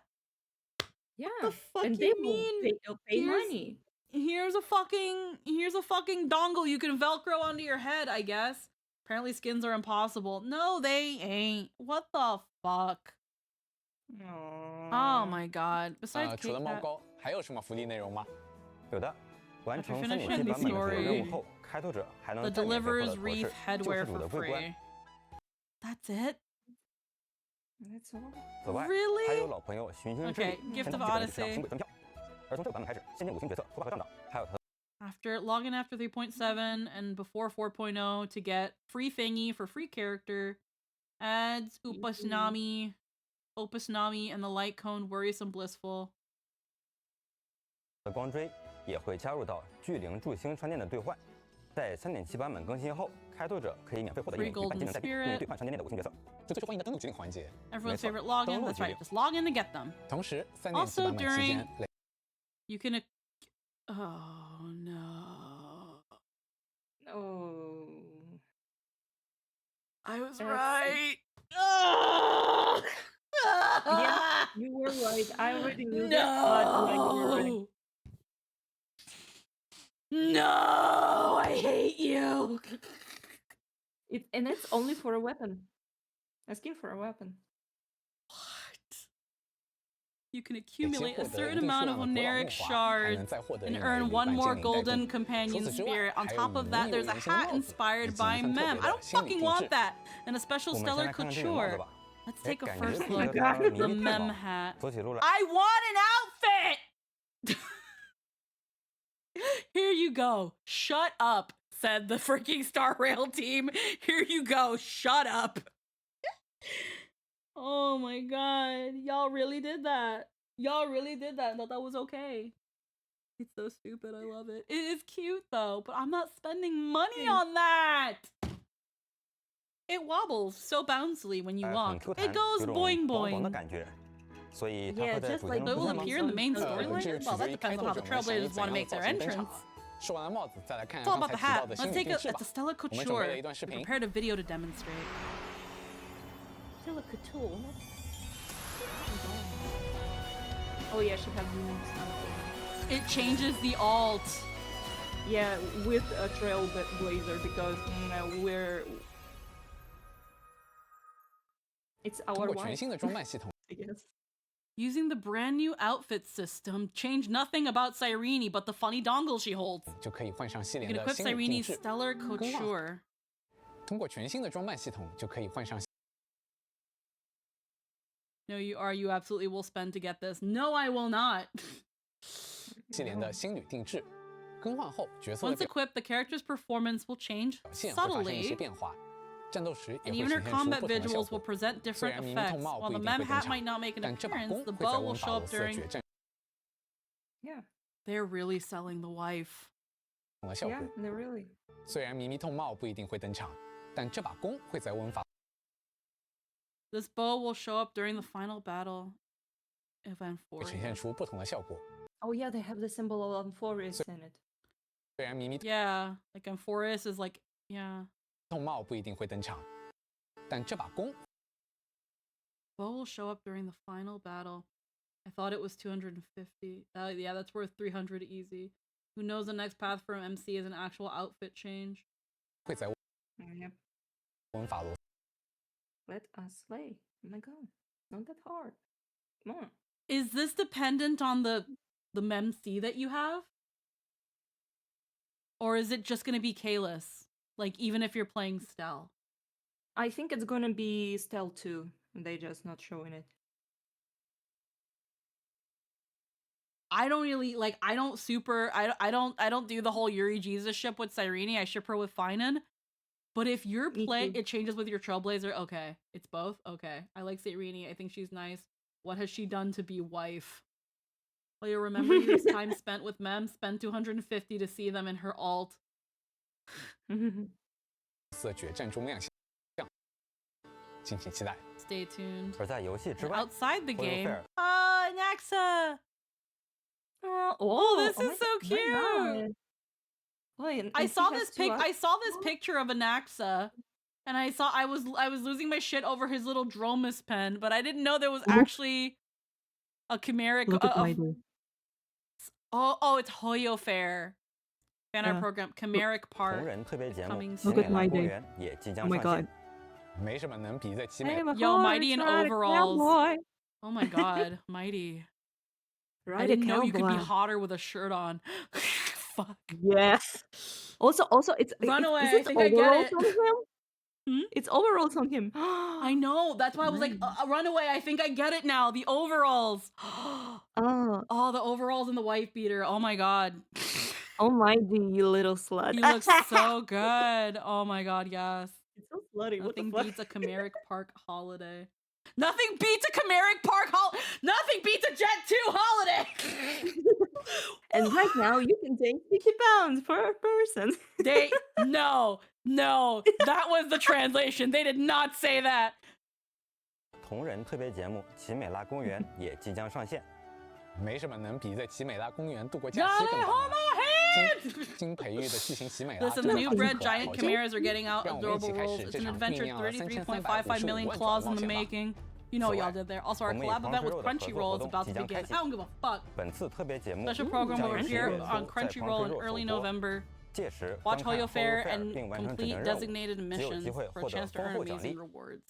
Yeah. The fuck and you they will mean? pay Here's- money. Here's a fucking dongle you can velcro onto your head, I guess. Apparently skins are impossible. No, they ain't. What the fuck? Oh my god. Besides 除了 Kit 猫 Kat, 高，还有什么福利内容吗？有的，完 After 成 finishing 3.7 the 版本的所有任 story, 务后，开拓者还能 the 再免费获 Deliverer's 得头饰 Wreath 救世 headwear 主 for 的桂冠。 free. That's it? That's all. 此外， Really? 还有老朋友寻星之 Okay, 旅 Gift 前 of 往日本市场 Odyssey. 行鬼分票。而从这个版本开始，限定5星角色托巴和站长，还有 After log in after 3.7 and before 4.0 to get free thingy for free character. Adds Opus Nami, and the Light Cone Worrisome Blissful. 的光锥也会加入到巨灵祝星商店的兑换。在3.7版本更新后，开拓者可以免费获得一 Free 枚兑换技 Golden 能代币，用于 Spirit. 兑换商店内的5星角色。是最受欢迎的登录决定环节。 Everyone's 没错， favorite login. 登录 That's 决 right. 定。 Just log in to get them. 同时，3.7 Also 版本期 during 间累 you can. Oh no! Oh. I was That's- right. Yeah, you were right. I already knew that, but you were right. No, I hate you. And it's only for a weapon. A skin for a weapon. You can 累积 accumulate 获 a 得一 certain 定数 amount 量 of 的古老 Oneric 木华，还能 shards 再获得 and 一枚 earn 一 one 般 more 精灵代币 golden 除 companion 此之外， spirit. On 还有 top of 一 that, 枚 there's a 圆形的 hat 帽子，以 inspired 及 by 一份特 Mem. 别 I 的 don't 心理 fucking 定 want 制。 that. And a special 我们先 stellar 来看看这顶帽子 couture. 吧。 Let's 哎， take a 感觉 first 这 look 个 at 迷 the 你太 Mem 薄 hat. 走起路来。 I want an outfit! Here you go. Shut up, said the freaking Star Rail team. Here you go. Shut up. Oh my god. Y'all really did that. Y'all really did that. I thought that was okay. It's so stupid. I love it. It is cute though, but I'm not spending money on that. It wobbles so bouncily when you 很 walk. Q It 弹， goes 有种 boing 黄黄的 boing. 感觉。所以它 Yeah, 会在 just 主 like 线 But it 中 will 出现吗？ appear in the main 这 storyline? 取 Well, 决 that 于 depends 开 on 拓 how 者 the 们想以 Trailblazers 怎 want to 样的 make 造 their 型登 entrance. 场。说完了帽子，再来看 It's all 刚 about 才 the 提到 hat. 的 Let's 心理 take 定 a, 制 it's 吧 a。Stella 我们准备了 Couture. 一段视 I 频， prepared a video to demonstrate. Stella Couture. Oh yeah, she has unique something. It changes the alt. Yeah, with a trailblazer because we're it's 通 our 过全 wife, 新的装扮系统， I guess. Using the brand new outfit system, change nothing about Cyrene but the funny dongle she holds. 就可以换上系 You 列 can 的 equip 心理定 Cyrene's 制。 Stellar 更换 Couture. 通过全新的装扮系统，就可以换上 No, you absolutely will spend to get this. No, I will not. 系列的心理定制。更换后，角色 Once 的 equipped, the character's performance will change 表现会发生一些 subtly, 变化，战斗时也 and 会 even 呈 her 现出 combat 不同的效 visuals will 果。 present 虽 different 然迷迷 effects. 痛帽 While 不 the 一定 mem 会登 hat 场 might not make an 但这把 appearance, 弓 the 会在 bow 温 will 法 show 罗 up 斯的 during. 决战 Yeah. They're really selling the wife. 的效果 Yeah,。they really. 虽然迷迷痛帽不一定会登场，但这把弓会在温法 This bow will show up during the final battle of 会呈 Amphoria. 现出不同的效果。 Oh yeah, they have the symbol of Amphoris in it. 虽然迷迷 Yeah, like Amphoris is like, yeah. 痛帽不一定会登场，但这把弓 Bow will show up during the final battle. I thought it was 250. Yeah, that's worth 300 easy. Who knows the next path from MC is an actual outfit change. 会在 Yep. 温法罗 Let us slay. Oh my god. Not that hard. Come on. Is this dependent on the MEMC that you have? Or is it just going to be Kalis? Like, even if you're playing Stell? I think it's gonna be Stealth 2. They just not showing it. I don't really like. I don't do the whole Yuri Jesus ship with Cyrene. I ship her with Finan. But if you're play, it changes with your Trailblazer. Okay, it's both. Okay, I like Cyrene. I think she's nice. What has she done to be wife? Well, you remember your time spent with Mem. Spend 250 to see them in her alt. 斯的决战中亮相，敬请期待。 Stay tuned. 而在游戏之 And 外 outside the Royal game, Fair Naxa. Oh, this is so cute. I saw this picture of Anaxa, and I was losing my shit over his little Dromus pen, but I didn't know there was actually a chimeric. Look at my dude. Oh, it's Hoyo Fair. Fan art program chimeric 同 part. 人特别节目 coming 《 soon. 新美拉公园》也即将 Oh my 上线 god.。没什么能比在奇 Hey, 美 my Yo, heart, Mighty in it's not a overalls. cowboy. Oh my god, Mighty. I Ride a didn't know you could be cowboy. hotter with a shirt on. Fuck. Yes. Also, is Runaway, I it think I get overalls it. on him? Hmm? It's overalls on him. I know. That's why I was like, Nice. Runaway, I think I get it now. The overalls. Oh, Oh, the overalls and the wife beater. Oh my god. oh my D, you little slut. He looks so good. Oh my god, yes. It's so slutty. What the Nothing fuck? beats a Comeric Park holiday. Nothing beats a Comeric Park Nothing beats a Jet 2 holiday. And right now you can take 50 pounds per person. No, that was the translation. They did not say that. 同人特别节目《奇美拉公园》也即将上线。没什么能比在奇美拉公园度过假期更棒的。经培育的巨型奇美拉。 Listen, the new bred giant chimeras are getting out adorable rolls. It's an adventure 33.55 million claws in the making. You know what y'all did there. Also, our collab event with Crunchyroll is about to begin. I don't give a fuck. 本次特别节目 Special program will appear on Crunchyroll in early November. 届时 Watch Hoyo Fair 并 and 完成 complete 整任务， designated 只有 missions 机会 for 获 a 得 chance to 丰 earn 厚奖 amazing 励。 rewards.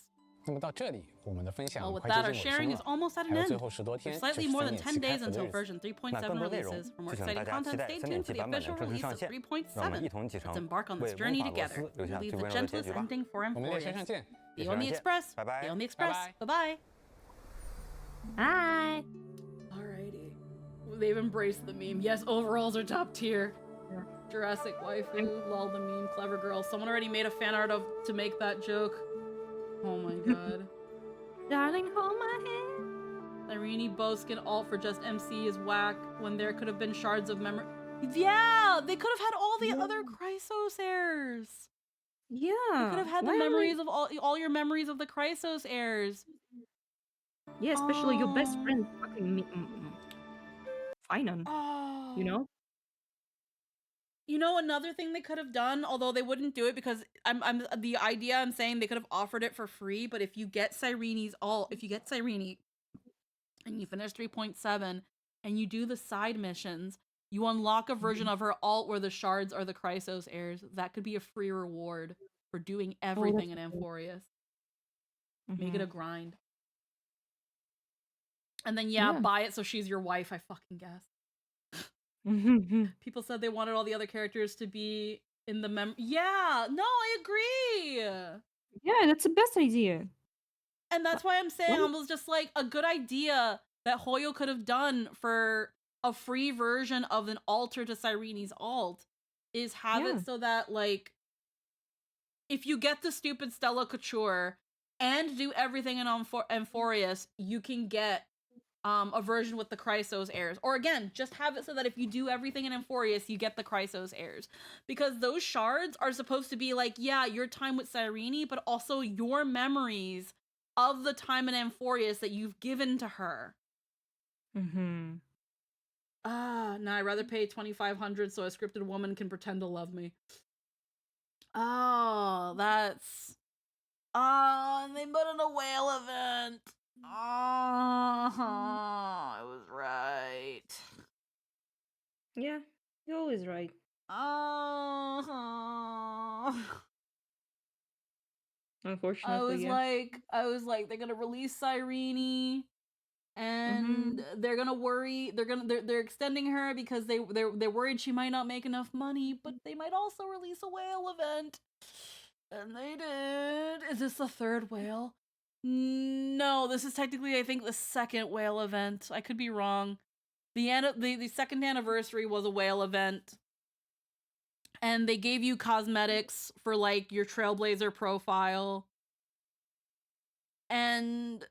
那么到这里，我们的分享 With 快 that, 接 our 近尾 sharing 声 is 了。 almost at 还 an 有最 end. 后10多天， There's 就 slightly 是 more 3 than 点 10 期 days 开服的 until 日子。 version 那更 3.7 多内容 releases. For more 就请 exciting 大家期 content, 待 stay 3.7 tuned for the 版本的 official 正式 release 上 of 线，让我们一同启 3.7. 程 Let's embark on 为 this 乌 journey 法罗斯 together. 留下 We 最 leave 温 the 柔的结 gentlest 局吧。 ending for 我们链线上 Amphorius. 见。 The 链 on 线 the 上见， express. 拜拜。 The on the express. Bye Bye-bye. Bye. Alrighty. They've embraced the meme. Yes, overalls are top tier. Jurassic waifu, lol the meme, clever girl. Someone already made a fan art to make that joke. Oh my god. Darling, hold my hand. Irene Boskin alt for just MC is whack when there could have been shards of memory. Yeah, they could have had all the other Chrysos heirs. Yeah. They could have had the Why are memories we- of all your memories of the Chrysos heirs. Yeah, especially your best friend fucking Finan. Oh. You know? You know another thing they could have done, although they wouldn't do it because the idea I'm saying they could have offered it for free, but if you get Cyrene's alt, if you get Cyrene and you finish 3.7 and you do the side missions, you unlock a version of her alt where the shards are the Chrysos heirs. That could be a free reward for doing everything in that's cool. Amphorius. Make it a grind. And then yeah, Yeah. buy it so she's your wife, I fucking guess. People said they wanted all the other characters to be in the Yeah, no, I agree. Yeah, that's the best idea. And that's why I'm saying What? I was just like a good idea that Hoyo could have done for a free version of an alter to Cyrene's alt is have Yeah. it so that like if you get the stupid Stella Couture and do everything in Amphorius, you can get a version with the Chrysos heirs. Or again, just have it so that if you do everything in Amphorius, you get the Chrysos heirs. Because those shards are supposed to be like, yeah, your time with Cyrene, but also your memories of the time in Amphorius that you've given to her. Mm-hmm. Nah, I'd rather pay 2,500 so a scripted woman can pretend to love me. Oh, that's... Oh, they put in a whale event. Oh, I was right. Yeah, you're always right. Oh. Unfortunately, I was like, they're gonna release Cyrene, and they're gonna worry. They're extending her because they're worried she might not make enough money, but they might also release a whale event, and they did. Is this the third whale? No, this is technically I think the second whale event. I could be wrong. The second anniversary was a whale event. And they gave you cosmetics for like your Trailblazer profile. And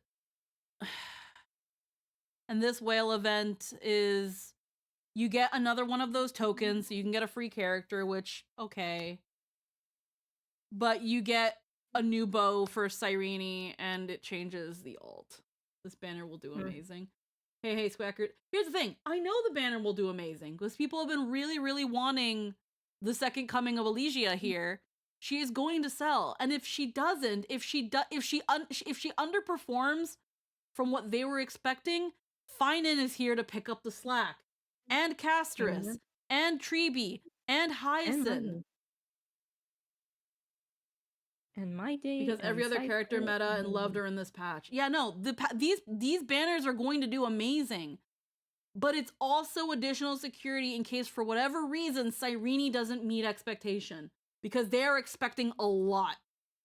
this whale event is you get another one of those tokens so you can get a free character, which okay. But you get a new bow for Cyrene and it changes the alt. This banner will do amazing. Hey, Squacker. Here's the thing. I know the banner will do amazing because people have been really, really wanting the second coming of Elysia here. She is going to sell. And if she doesn't, if she underperforms from what they were expecting, Finan is here to pick up the slack. And Castris. And Treeby. And Hyacinth. And my day. Because every and other character Cycle, meta and loved her in this patch. Yeah, no, these banners are going to do amazing. But it's also additional security in case for whatever reason Cyrene doesn't meet expectation. Because they are expecting a lot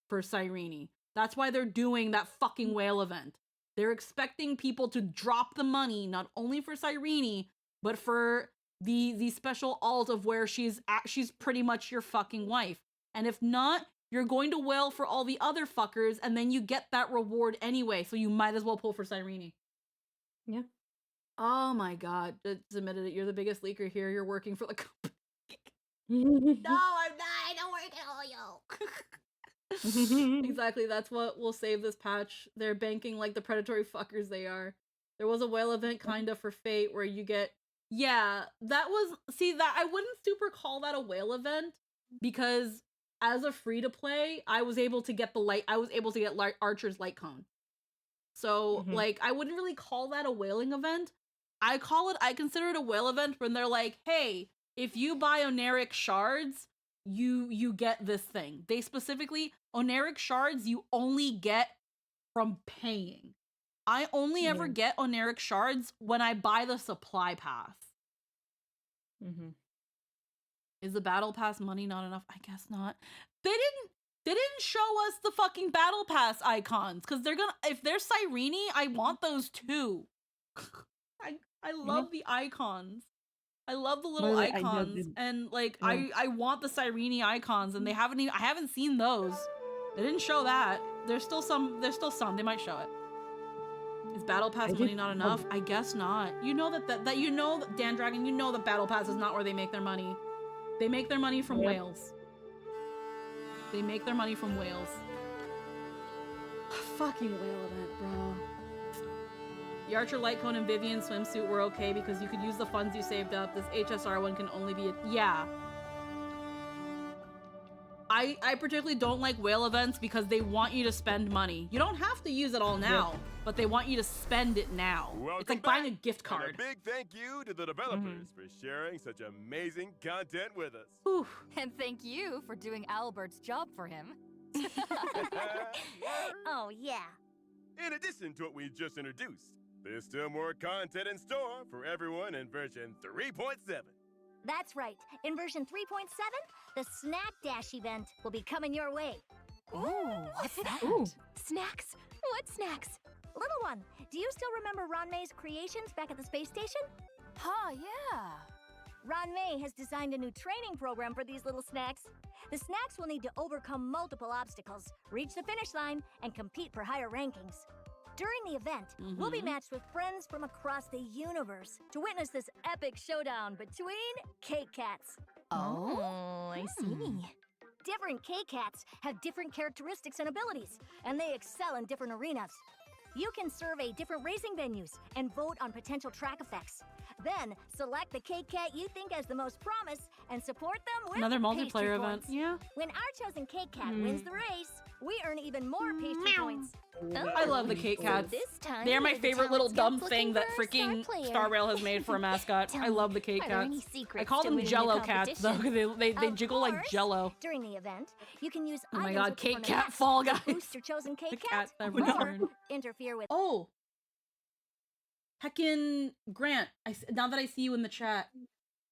for Cyrene. That's why they're doing that fucking whale event. They're expecting people to drop the money not only for Cyrene, but for the special alt of where she's pretty much your fucking wife. And if not, you're going to wail for all the other fuckers, and then you get that reward anyway, so you might as well pull for Cyrene. Yeah. Oh my god, it's admitted it. You're the biggest leaker here. You're working for the company. No, I'm not. I don't work at Oyo. Exactly, that's what will save this patch. They're banking like the predatory fuckers they are. There was a whale event kinda for Fate where you get... Yeah, that was... See, that I wouldn't super call that a whale event, because as a free-to-play, I was able to get Archer's light cone. So, like, I wouldn't really call that a whaling event. I consider it a whale event when they're like, hey, if you buy Oneric shards, you get this thing. They specifically, Oneric shards you only get from paying. I only ever get Oneric shards when I buy the supply pass. Is the battle pass money not enough? I guess not. They didn't show us the fucking battle pass icons, because they're gonna, if they're Cyrene, I want those too. I love the icons. I love the little icons, and like I want the Cyrene icons, and I haven't seen those. They didn't show that. There's still some. They might show it. Is battle pass money not enough? I guess not. You know that you know, Dan Dragon, you know that battle pass is not where they make their money. They make their money from whales. They make their money from whales. Fucking whale event, bro. The Archer light cone and Vivian swimsuit were okay because you could use the funds you saved up. This HSR one can only be yeah. I particularly don't like whale events because they want you to spend money. You don't have to use it all now, but they want you to spend it now. It's like buying a gift card. And a big thank you to the developers for sharing such amazing content with us. And thank you for doing Albert's job for him. Oh, yeah. In addition to what we just introduced, there's still more content in store for everyone in version 3.7. That's right. In version 3.7, the Snack Dash event will be coming your way. Ooh, what's that? Snacks? What snacks? Little one, do you still remember Ron May's creations back at the space station? Yeah. Ron May has designed a new training program for these little snacks. The snacks will need to overcome multiple obstacles, reach the finish line, and compete for higher rankings. During the event, we'll be matched with friends from across the universe to witness this epic showdown between Cake Cats. Oh, I see. Different K-Cats have different characteristics and abilities, and they excel in different arenas. You can survey different racing venues and vote on potential track effects. Then, select the K-Cat you think has the most promise and support them with Another pastry multiplayer event, points. yeah. When our chosen K-Cat wins the race, we earn even more pastry points. I love the Kate Cats. This time, They're my the favorite little Talent dumb Scouts thing that looking for a freaking star player. Star Rail has made for a mascot. Tell I love the me, Kate are there any Cats. I secrets call to them winning the Jello cats though, competition? because they Of jiggle like course. Jello. During the event, you can use Oh my items god, with Kate different Cat effects Fall to Guys. boost your chosen The K-Cat, cats that or return. interfere with. Oh, heckin' Grant! Now that I see you in the chat,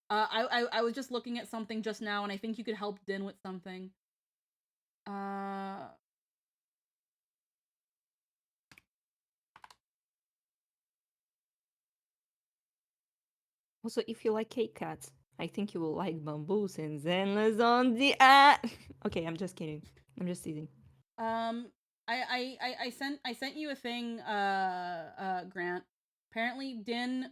I was just looking at something just now, and I think you could help Din with something. Also, if you like Cake Cats, I think you will like Bamboos and Zenless on the Okay, I'm just kidding. I'm just teasing. I sent you a thing, Grant. Apparently, Din,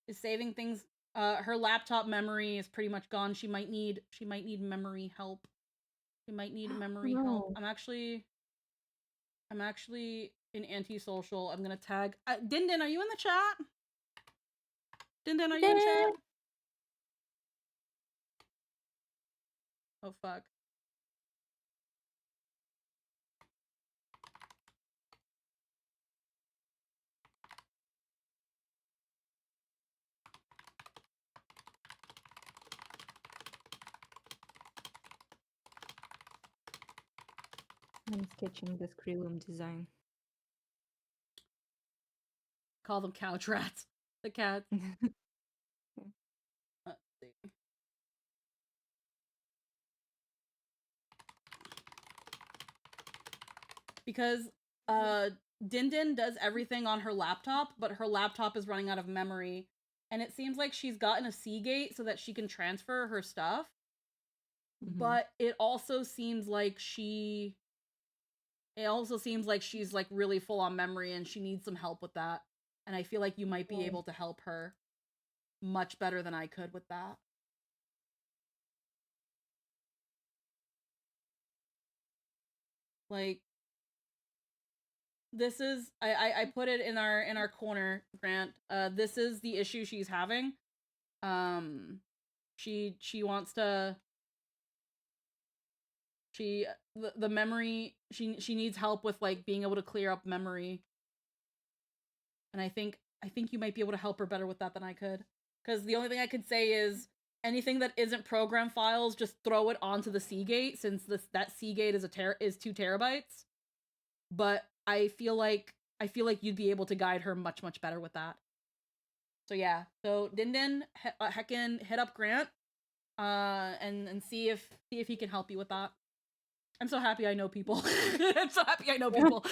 is saving things. Her laptop memory is pretty much gone. She might need memory help. She might need memory help. I'm actually in antisocial. I'm gonna tag. Din, are you in the chat? Din, are you in chat? Oh fuck. I'm sketching the Skrillum design. Call them couch rats. The cats. Let's see. Because Din Din does everything on her laptop, but her laptop is running out of memory. And it seems like she's gotten a Seagate so that she can transfer her stuff. But it also seems like she's like really full on memory and she needs some help with that. And I feel like you might be able to help her much better than I could with that. Like, this is I put it in our corner, Grant. This is the issue she's having. She wants to the memory, she needs help with like being able to clear up memory. And I think you might be able to help her better with that than I could. Because the only thing I could say is anything that isn't program files, just throw it onto the Seagate, since that Seagate is 2 terabytes. But I feel like you'd be able to guide her much better with that. So yeah, so Din heckin' hit up Grant, and see if he can help you with that. I'm so happy I know people. I'm so happy I know people.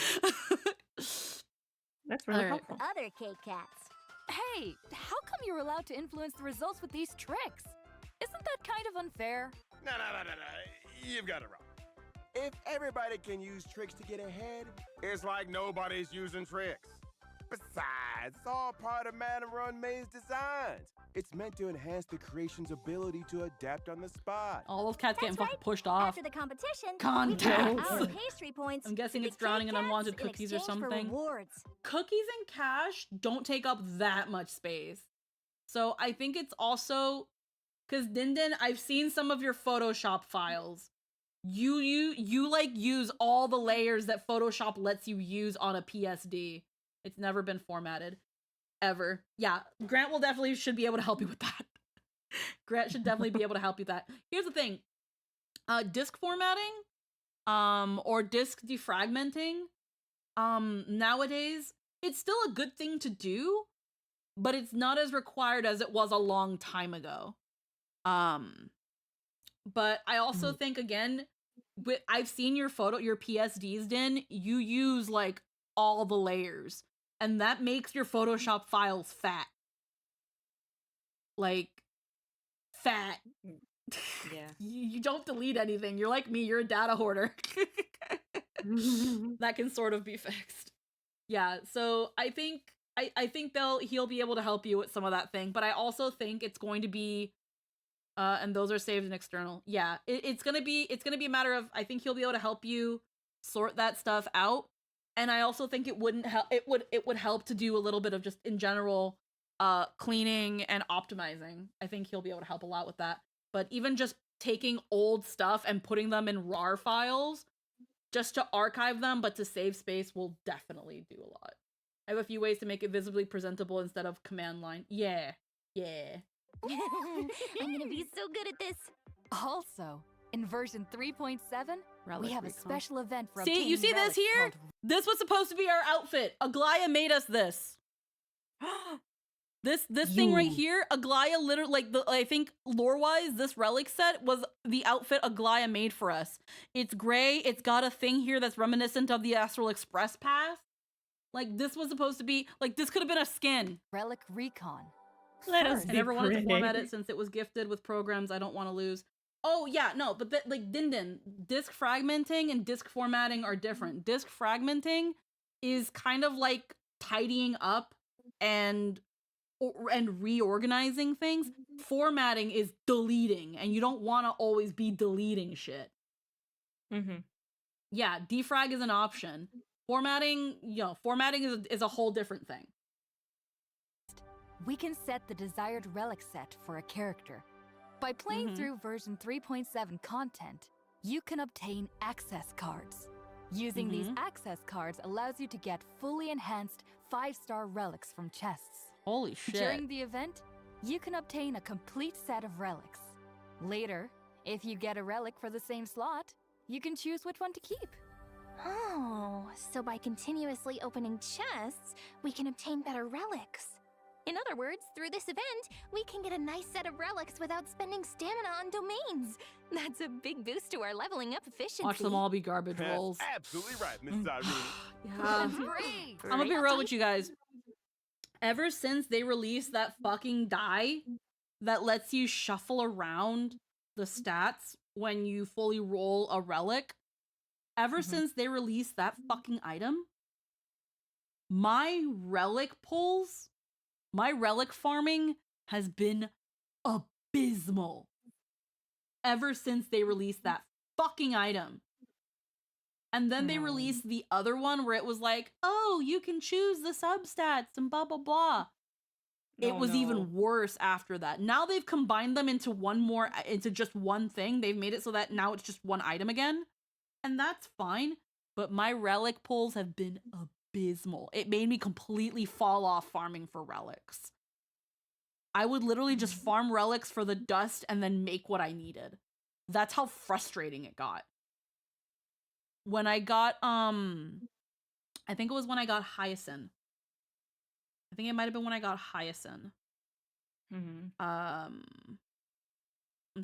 That's really All right. helpful. Other cake cats. Hey, how come you're allowed to influence the results with these tricks? Isn't that kind of unfair? No. You've got it wrong. If everybody can use tricks to get ahead, it's like nobody's using tricks. Besides, it's all part of Madame Run May's designs. It's meant to enhance the creation's ability to adapt on the spot. All those cats getting fucking pushed off. After the competition, Contacts. we got our pastry points. I'm guessing to it's the drowning in Kit Kats unwanted in cookies or exchange for something. rewards. Cookies and cash don't take up that much space. So I think it's also because Din, I've seen some of your Photoshop files. You like use all the layers that Photoshop lets you use on a PSD. It's never been formatted. Ever. Yeah, Grant should be able to help you with that. Grant should definitely be able to help you with that. Here's the thing. Disk formatting, or disk defragmenting, nowadays, it's still a good thing to do, but it's not as required as it was a long time ago. But I also think, again, I've seen your PSDs, Din. You use like all the layers, and that makes your Photoshop files fat. Like, fat. Yeah. You don't delete anything. You're like me, you're a data hoarder. That can sort of be fixed. Yeah, so I think he'll be able to help you with some of that thing, but I also think it's going to be and those are saved in external. Yeah, it's gonna be a matter of, I think he'll be able to help you sort that stuff out. And I also think it would help to do a little bit of just in general cleaning and optimizing. I think he'll be able to help a lot with that. But even just taking old stuff and putting them in RAR files just to archive them but to save space will definitely do a lot. I have a few ways to make it visibly presentable instead of command line. Yeah. I'm gonna be so good at this. Also, in version 3.7, we have a special event for See, you see this here? This was supposed to be our outfit. Aglaya made us this. This thing right here, Aglaya literally, I think lore-wise, this relic set was the outfit Aglaya made for us. It's gray, it's got a thing here that's reminiscent of the Astral Express path. Like, this was supposed to be, like, this could have been a skin. Relic Recon. Let us I be never wanted to format pretty. it since it was gifted with programs I don't want to lose. Oh, yeah, no, but like, Din, disk fragmenting and disk formatting are different. Disk fragmenting is kind of like tidying up and reorganizing things. Formatting is deleting, and you don't want to always be deleting shit. Yeah, defrag is an option. Formatting is a whole different thing. We can set the desired relic set for a character. By playing through version 3.7 content, you can obtain access cards. Using these access cards allows you to get fully enhanced 5-star relics from chests. Holy shit. During the event, you can obtain a complete set of relics. Later, if you get a relic for the same slot, you can choose which one to keep. Oh, so by continuously opening chests, we can obtain better relics. In other words, through this event, we can get a nice set of relics without spending stamina on domains. That's a big boost to our leveling up efficiency. Watch them all be garbage rolls. Absolutely right, Mrs. Irene. Yeah. That's great. I'm gonna be real with you guys. Ever since they released that fucking die that lets you shuffle around the stats when you fully roll a relic, ever since they released that fucking item, my relic pulls, my relic farming has been abysmal. Ever since they released that fucking item. And then they released the other one where it was like, oh, you can choose the substats and blah, blah, blah. It was even worse after that. Now they've combined them into into just one thing. They've made it so that now it's just one item again. And that's fine. But my relic pulls have been abysmal. It made me completely fall off farming for relics. I would literally just farm relics for the dust and then make what I needed. That's how frustrating it got. When I got, I think it was when I got Hyacinth. I think it might have been when I got Hyacinth. I'm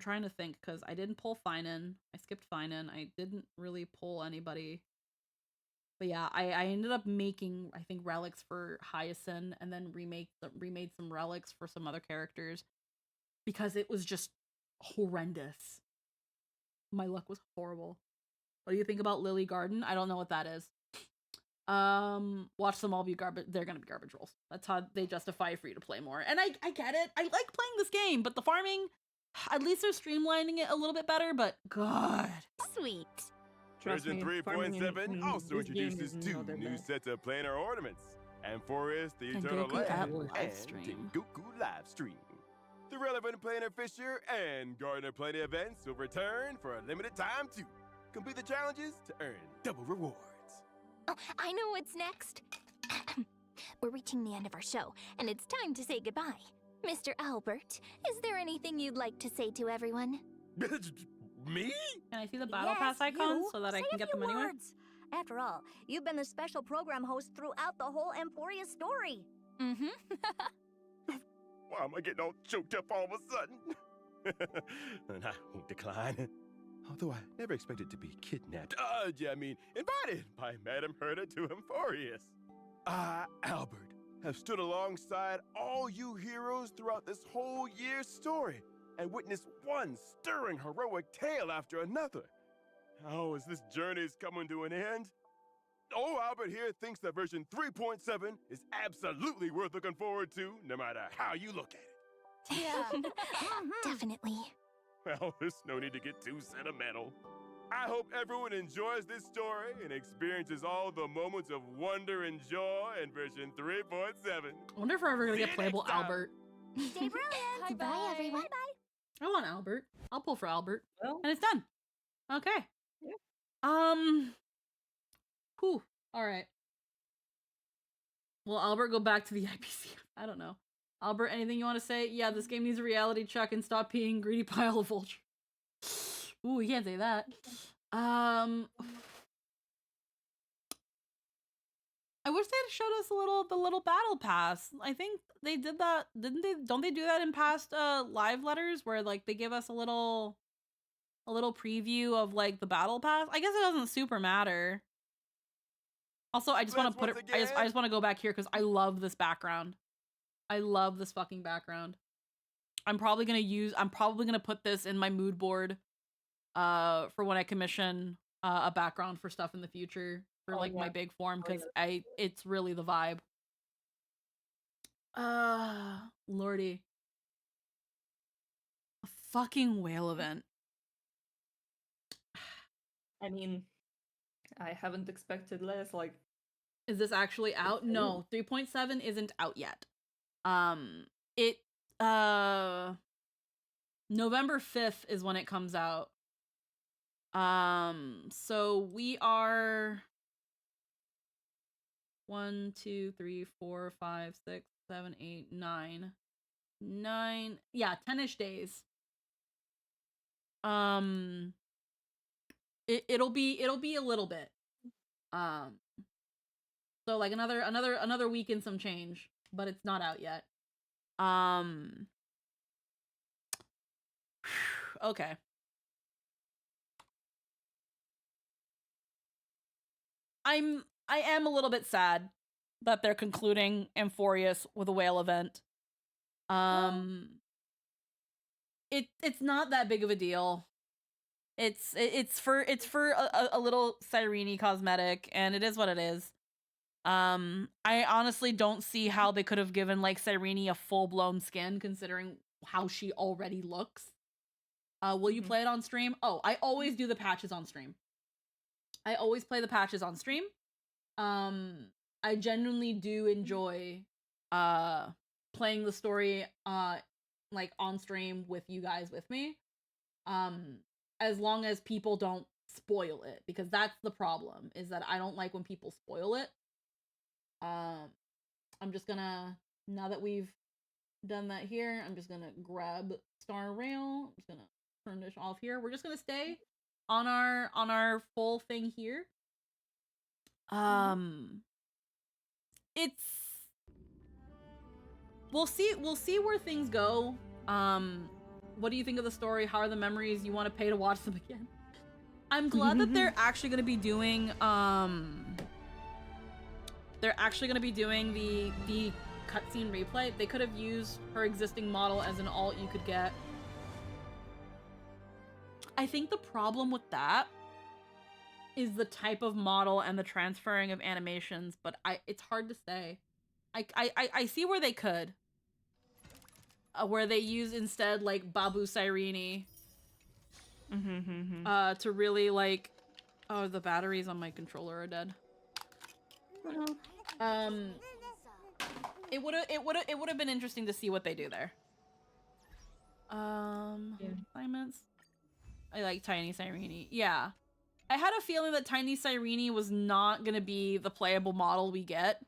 trying to think because I didn't pull Finan. I skipped Finan. I didn't really pull anybody. But yeah, I ended up making, I think, relics for Hyacinth and then remade some relics for some other characters because it was just horrendous. My luck was horrible. What do you think about Lily Garden? I don't know what that is. Watch them all be garbage. They're gonna be garbage rolls. That's how they justify for you to play more. And I get it. I like playing this game, but the farming, at least they're streamlining it a little bit better, but God. Sweet. Version 3.7 also introduces two new sets of planar ornaments. Amphorius, the Eternal Land, and Tengoku Livestream. The relevant planar Fisher and Gardener Planar events will return for a limited time too. Complete the challenges to earn double rewards. Oh, I know what's next. We're reaching the end of our show, and it's time to say goodbye. Mr. Albert, is there anything you'd like to say to everyone? Me? Can I see the battle pass icon so that I can get them anywhere? After all, you've been the special program host throughout the whole Emporia story. Why am I getting all choked up all of a sudden? And I won't decline. Although I never expected to be kidnapped. Invited by Madame Herta to Emphorius. I, Albert, have stood alongside all you heroes throughout this whole year's story and witnessed one stirring heroic tale after another. Now, as this journey is coming to an end, Albert here thinks that version 3.7 is absolutely worth looking forward to, no matter how you look at it. Yeah. Definitely. Well, there's no need to get too sentimental. I hope everyone enjoys this story and experiences all the moments of wonder and joy in version 3.7. I wonder if we're ever gonna get playable Albert. Stay brilliant. Goodbye, everyone. I want Albert. I'll pull for Albert. And it's done. Okay. Whew. Alright. Will Albert go back to the IPC? I don't know. Albert, anything you want to say? Yeah, this game needs a reality check and stop being greedy pile of vulture. Ooh, you can't say that. I wish they'd showed us the little battle pass. I think they did that, didn't they? Don't they do that in past live letters where like they give us a little preview of like the battle pass? I guess it doesn't super matter. Also, I just want to put it. I just want to go back here because I love this background. I love this fucking background. I'm probably gonna put this in my mood board for when I commission a background for stuff in the future for like my big form because it's really the vibe. Lordy. A fucking whale event. I mean, I haven't expected less, like... Is this actually out? No, 3.7 isn't out yet. November 5th is when it comes out. So we are 1, 2, 3, 4, 5, 6, 7, 8, 9. 9, yeah, 10-ish days. It'll be a little bit. So like another week and some change, but it's not out yet. Okay. I am a little bit sad that they're concluding Amphorius with a whale event. It's not that big of a deal. It's for a little Cyrene cosmetic, and it is what it is. I honestly don't see how they could have given like Cyrene a full-blown skin considering how she already looks. Will you play it on stream? Oh, I always do the patches on stream. I always play the patches on stream. I genuinely do enjoy playing the story like on stream with you guys with me. As long as people don't spoil it, because that's the problem, is that I don't like when people spoil it. I'm just gonna, now that we've done that here, I'm just gonna grab Star Rail. I'm just gonna turn this off here. We're just gonna stay on our full thing here. It's we'll see where things go. What do you think of the story? How are the memories? You want to pay to watch them again? I'm glad that they're actually going to be doing the cutscene replay. They could have used her existing model as an alt you could get. I think the problem with that is the type of model and the transferring of animations, but it's hard to say. I see where they could. Where they use instead like Babu Cyrene to really like, oh, the batteries on my controller are dead. It would have been interesting to see what they do there. Assignments. I like Tiny Cyrene. Yeah, I had a feeling that Tiny Cyrene was not gonna be the playable model we get.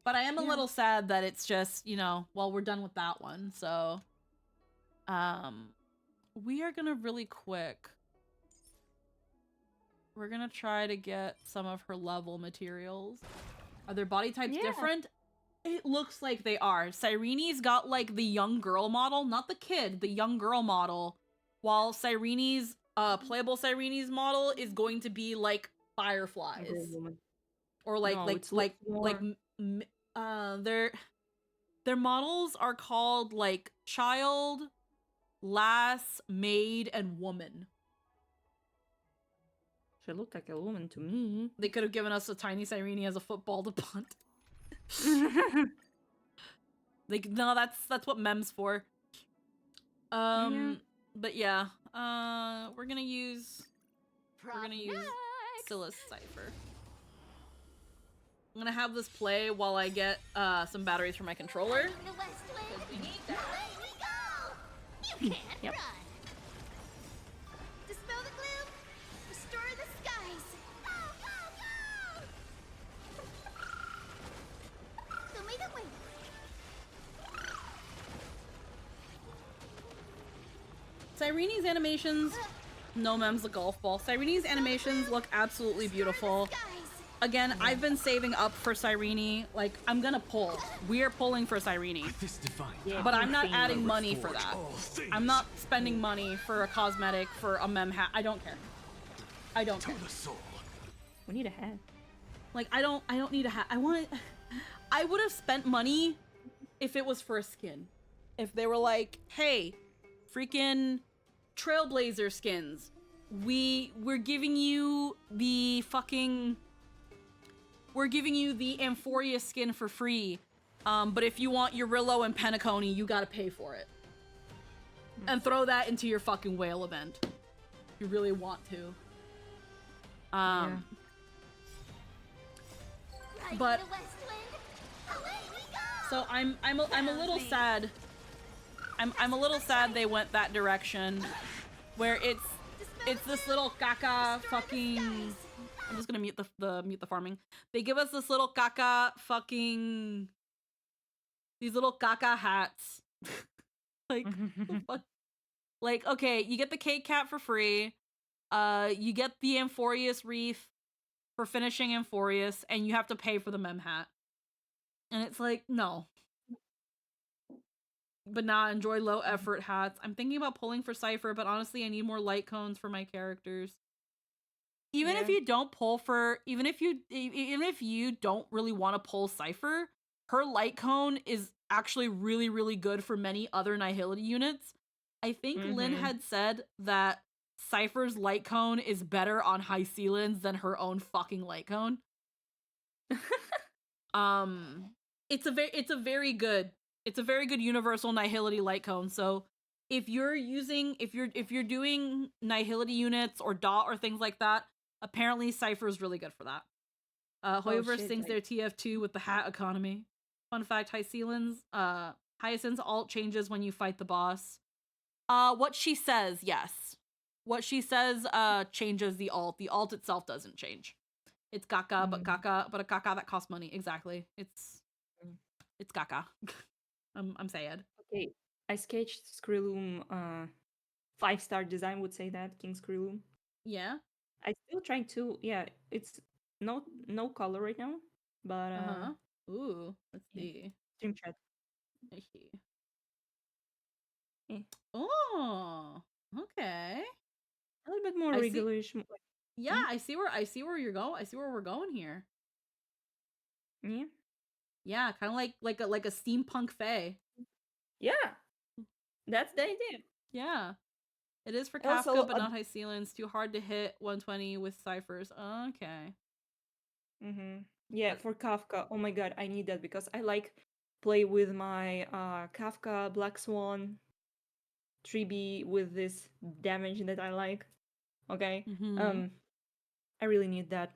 But I am a little sad that it's just, you know, well, we're done with that one. So, we are gonna really quick. We're gonna try to get some of her level materials. Are their body types different? It looks like they are. Cyrene's got like the young girl model, not the kid, the young girl model. While Cyrene's, playable Cyrene's model is going to be like fireflies. Or like, no, their models are called like child, lass, maid, and woman. She looked like a woman to me. They could have given us a Tiny Cyrene as a football to punt. Like, no, that's what mem's for. But yeah, we're gonna use Scylla's Cipher. I'm gonna have this play while I get some batteries for my controller. We need that. You can't run. Dispel the gloom. Restore the skies. Go, go, go! Show me the way. Cyrene's animations. No, mem's the golf ball. Cyrene's animations look absolutely beautiful. Again, I've been saving up for Cyrene. Like, I'm gonna pull. We are pulling for Cyrene. But I'm not adding money for that. I'm not spending money for a cosmetic, for a mem hat. I don't care. I don't care. We need a hat. Like, I don't need a hat. I would have spent money if it was for a skin. If they were like, hey, freaking Trailblazer skins. We're giving you the fucking... We're giving you the Amphorius skin for free, but if you want Eurillo and Penacony, you gotta pay for it. And throw that into your fucking whale event. If you really want to. But so I'm a little sad. I'm a little sad they went that direction, where it's this little caca fucking. I'm just gonna mute the farming. They give us this little caca fucking, these little caca hats. Like, fuck? Like, okay, you get the cake cat for free. You get the Amphorius wreath for finishing Amphorius, and you have to pay for the mem hat. And it's like, no. But nah, enjoy low effort hats. I'm thinking about pulling for Cypher, but honestly, I need more light cones for my characters. Even if you don't pull for, even if you don't really want to pull Cypher, her light cone is actually really, really good for many other Nihility units. I think Lynn had said that Cypher's light cone is better on High Sealins than her own fucking light cone. It's a very good universal Nihility light cone. So if you're doing Nihility units or dot or things like that, apparently Cypher is really good for that. Hoyoverse sings their TF2 with the hat economy. Fun fact, Hyacinth's alt changes when you fight the boss. What she says, yes. What she says changes the alt. The alt itself doesn't change. It's Gaga, but a Gaga that costs money. Exactly. It's Gaga. I'm sad. Okay, I sketched Skrillum 5-star design would say that, King Skrillum. Yeah. I still trying to it's no color right now, but ooh, let's see. Stream chat. I see. Oh, okay. A little bit more regularish. Yeah, I see where you're going. I see where we're going here. Yeah. Yeah, kind of like a steampunk fae. Yeah. That's the idea. Yeah. It is for Also, Kafka, but not High Sealins. Too hard to hit 120 with ciphers. Okay. Yeah, for Kafka. Oh my god, I need that because I like play with my Kafka Black Swan 3B with this damage that I like. Okay. I really need that.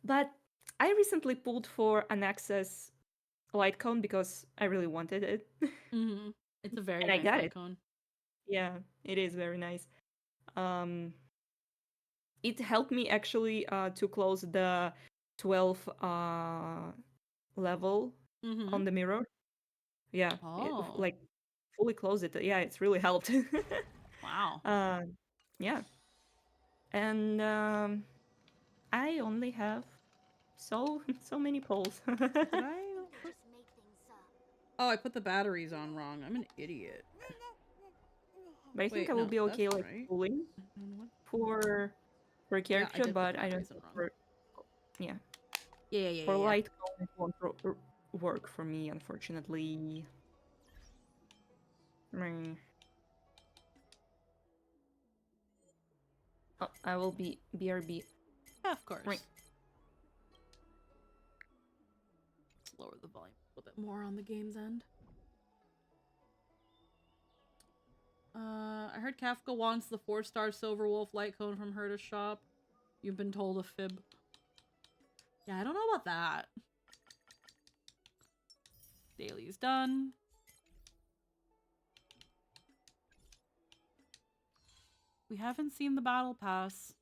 But I recently pulled for an Access light cone because I really wanted it. It's a very and nice I got light it. cone. Yeah, it is very nice. It helped me actually to close the 12 level on the mirror. Yeah, like fully close it. Yeah, it's really helped. Wow. Yeah. And I only have so many polls. Oh, I put the batteries on wrong. I'm an idiot. But I think I will be okay like pulling for a character, but I don't know for Yeah. For light cone, it won't work for me, unfortunately. Oh, I will be BRB. Yeah, of course. Let's lower the volume a little bit more on the game's end. I heard Kafka wants the 4-star Silver Wolf light cone from her to shop. You've been told a fib. Yeah, I don't know about that. Daily's done. We haven't seen the battle pass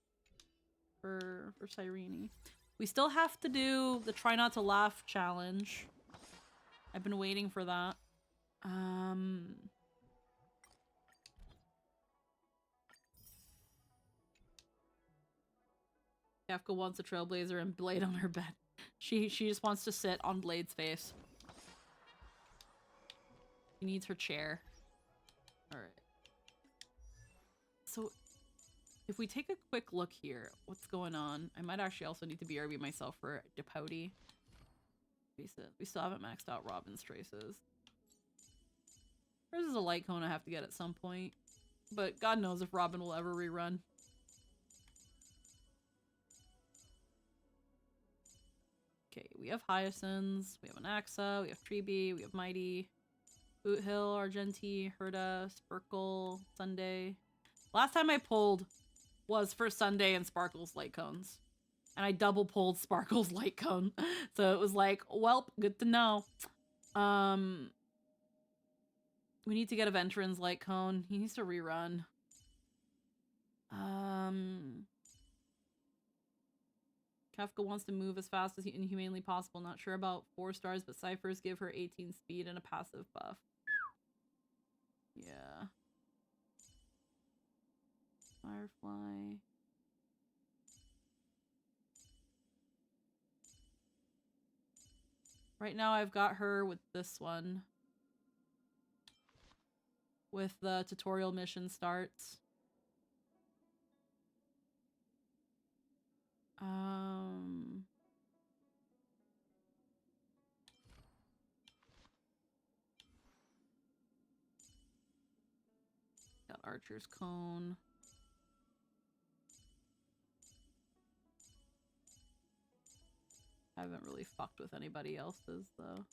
for Cyrene. We still have to do the try not to laugh challenge. I've been waiting for that. Kafka wants a Trailblazer and Blade on her bed. She just wants to sit on Blade's face. She needs her chair. Alright. So, if we take a quick look here, what's going on? I might actually also need to BRB myself for Depouty. We still haven't maxed out Robin's traces. Hers is a light cone I have to get at some point. But God knows if Robin will ever rerun. Okay, we have Hyacinths, we have Anaxa, we have Treeby, we have Mighty, Boot Hill, Argenti, Herda, Sparkle, Sunday. Last time I pulled was for Sunday and Sparkle's light cones. And I double pulled Sparkle's light cone. So it was like, welp, good to know. We need to get a Venturin's light cone. He needs to rerun. Kafka wants to move as fast as inhumanely possible. Not sure about 4 stars, but ciphers give her 18 speed and a passive buff. Yeah. Firefly. Right now I've got her with this one. With the tutorial mission starts. Got Archer's Cone. I haven't really fucked with anybody else's though.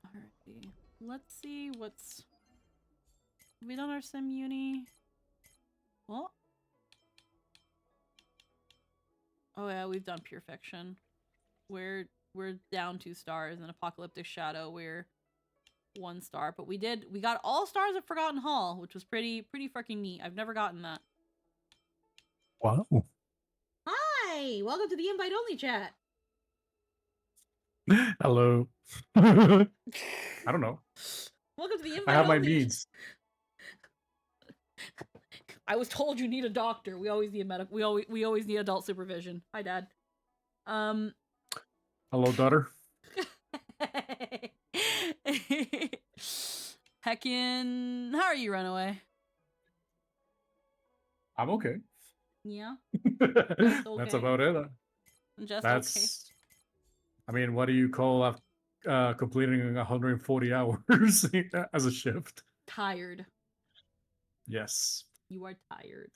Alrighty. Let's see what's... Have we done our sim uni? What? Oh yeah, we've done Pure Fiction. We're down 2 stars, and Apocalyptic Shadow we're 1 star. But we got all stars of Forgotten Hall, which was pretty freaking neat. I've never gotten that. Wow. Hi! Welcome to the invite only chat. Hello. I don't know. Welcome to the invite I have my only. needs. I was told you need a doctor. We always need medical. We always need adult supervision. Hi, Dad. Hello, daughter. Heckin', how are you, Runaway? I'm okay. Yeah. That's okay. about it. Just That's. okay. I mean, what do you call completing 140 hours as a shift? Tired. Yes. You are tired.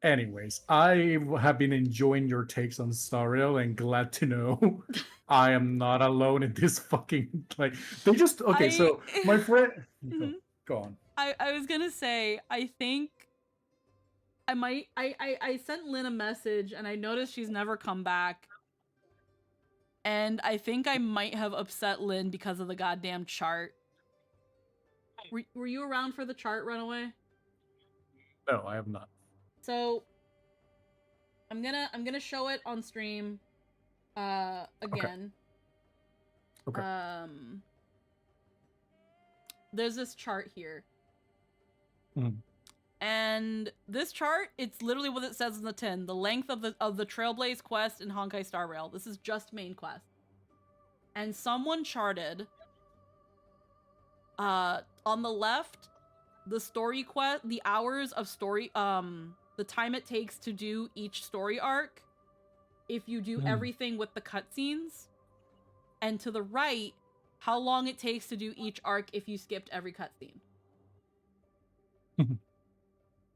Anyways, I have been enjoying your takes on Star Rail and glad to know I am not alone in this fucking like they just okay. So my friend, go on. I was gonna say I think I might I sent Lynn a message and I noticed she's never come back. And I think I might have upset Lynn because of the goddamn chart. Were you around for the chart, Runaway? No, I have not. So I'm gonna show it on stream again. Okay. There's this chart here. Mm. And this chart, it's literally what it says in the tin. The length of the Trailblaze quest in Honkai Star Rail. This is just main quest. And someone charted on the left, the story quest, the hours of story, the time it takes to do each story arc if you do everything with the cutscenes. And to the right, how long it takes to do each arc if you skipped every cutscene.